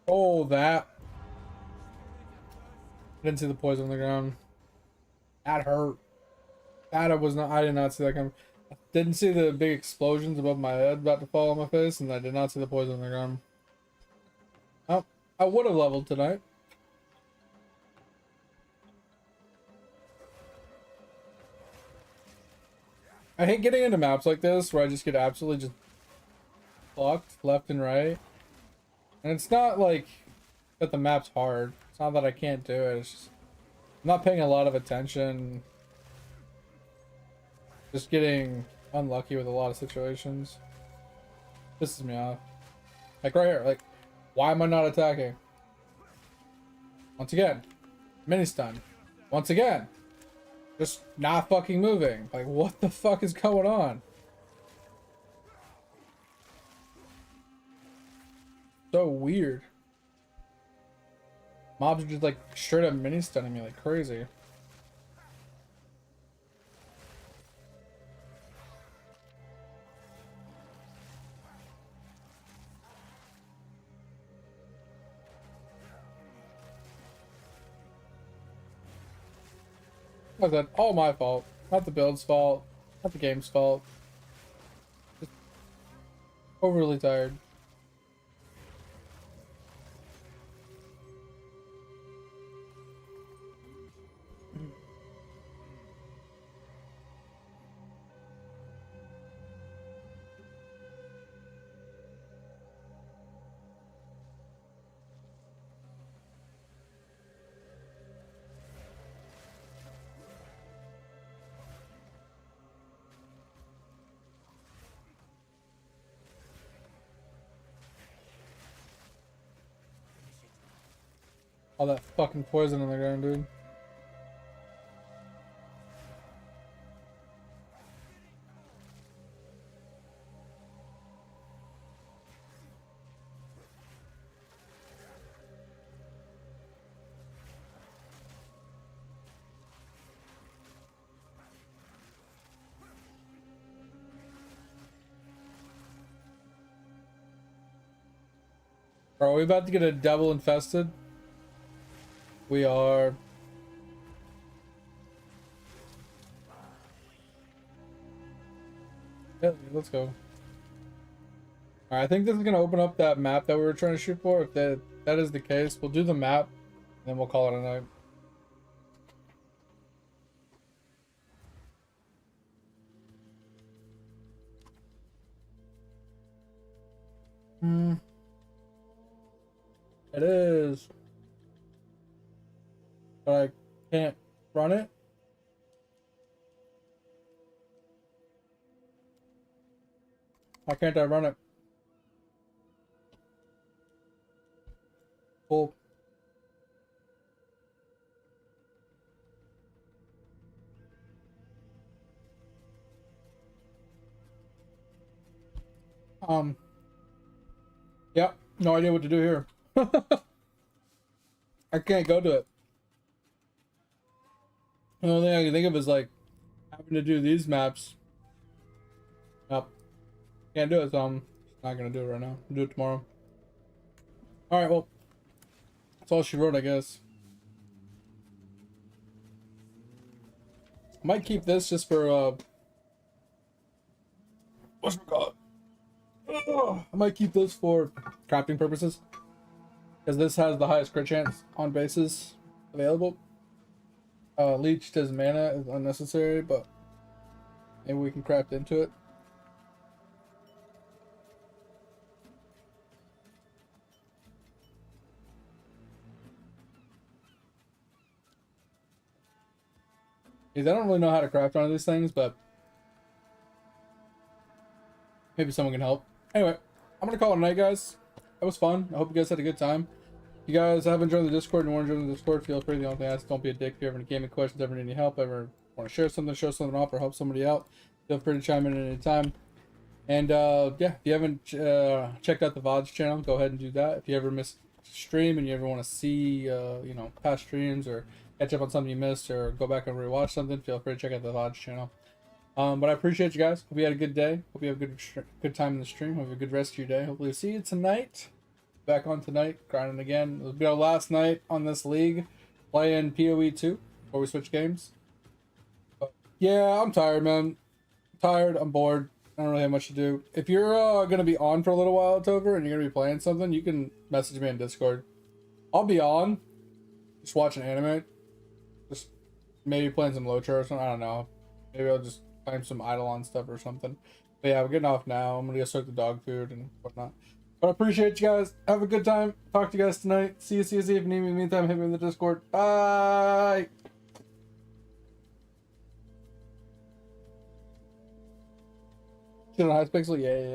Speaker 1: Oh, that. I didn't see the poison on the ground. That hurt. That I did not see that coming. I didn't see the big explosions above my head about to fall on my face, and I did not see the poison on the ground. Oh, I would have leveled tonight. I hate getting into maps like this where I just get absolutely just fucked left and right. And it's not like that the map's hard. It's not that I can't do it. It's just I'm not paying a lot of attention. Just getting unlucky with a lot of situations. Pisses me off. Like right here, like, why am I not attacking? Once again, mini stun. Once again, just not fucking moving. Like, what the fuck is going on? So weird. Mobs are just like straight up mini stunning me like crazy. Like that, all my fault. Not the build's fault. Not the game's fault. Just overly tired. All that fucking poison on the ground, dude. Are we about to get a double infested? We are. Yeah, let's go. Alright, I think this is gonna open up that map that we were trying to shoot for. If that is the case, we'll do the map, and then we'll call it a night. It is. But I can't run it. Why can't I run it? Cool. Yeah, no idea what to do here. I can't go to it. The only thing I can think of is like having to do these maps. Nope. Can't do it, so I'm not gonna do it right now. I'll do it tomorrow. Alright, well. That's all she wrote, I guess. I might keep this just for whatchamacallit? I might keep this for crafting purposes. Because this has the highest crit chance on bases available. Leech does mana is unnecessary, but maybe we can craft into it. Because I don't really know how to craft one of these things, but maybe someone can help. Anyway, I'm gonna call it a night, guys. That was fun. I hope you guys had a good time. If you guys haven't joined the Discord and want to join the Discord, feel free. The only thing I ask, don't be a dick. If you ever have any gaming questions, ever need any help, ever want to share something, show something off, or help somebody out, feel free to chime in at any time. And yeah, if you haven't checked out the VODs channel, go ahead and do that. If you ever miss a stream and you ever want to see you know, past streams or catch up on something you missed or go back and rewatch something, feel free to check out the VODs channel. But I appreciate you guys. Hope you had a good day. Hope you have a good time in the stream. Hope you have a good rest of your day. Hopefully see you tonight. Back on tonight, grinding again. It'll be our last night on this league, playing PoE 2 before we switch games. But yeah, I'm tired, man. I'm tired. I'm bored. I don't really have much to do. If you're gonna be on for a little while, October, and you're gonna be playing something, you can message me in Discord. I'll be on, just watching anime, just maybe playing some Lotra or something. I don't know. Maybe I'll just find some Eidolon stuff or something. But yeah, we're getting off now. I'm gonna go soak the dog food and whatnot. But I appreciate you guys. Have a good time. Talk to you guys tonight. See you. If you need me in the meantime, hit me in the Discord. Bye. Shit on Hypixel? Yeah.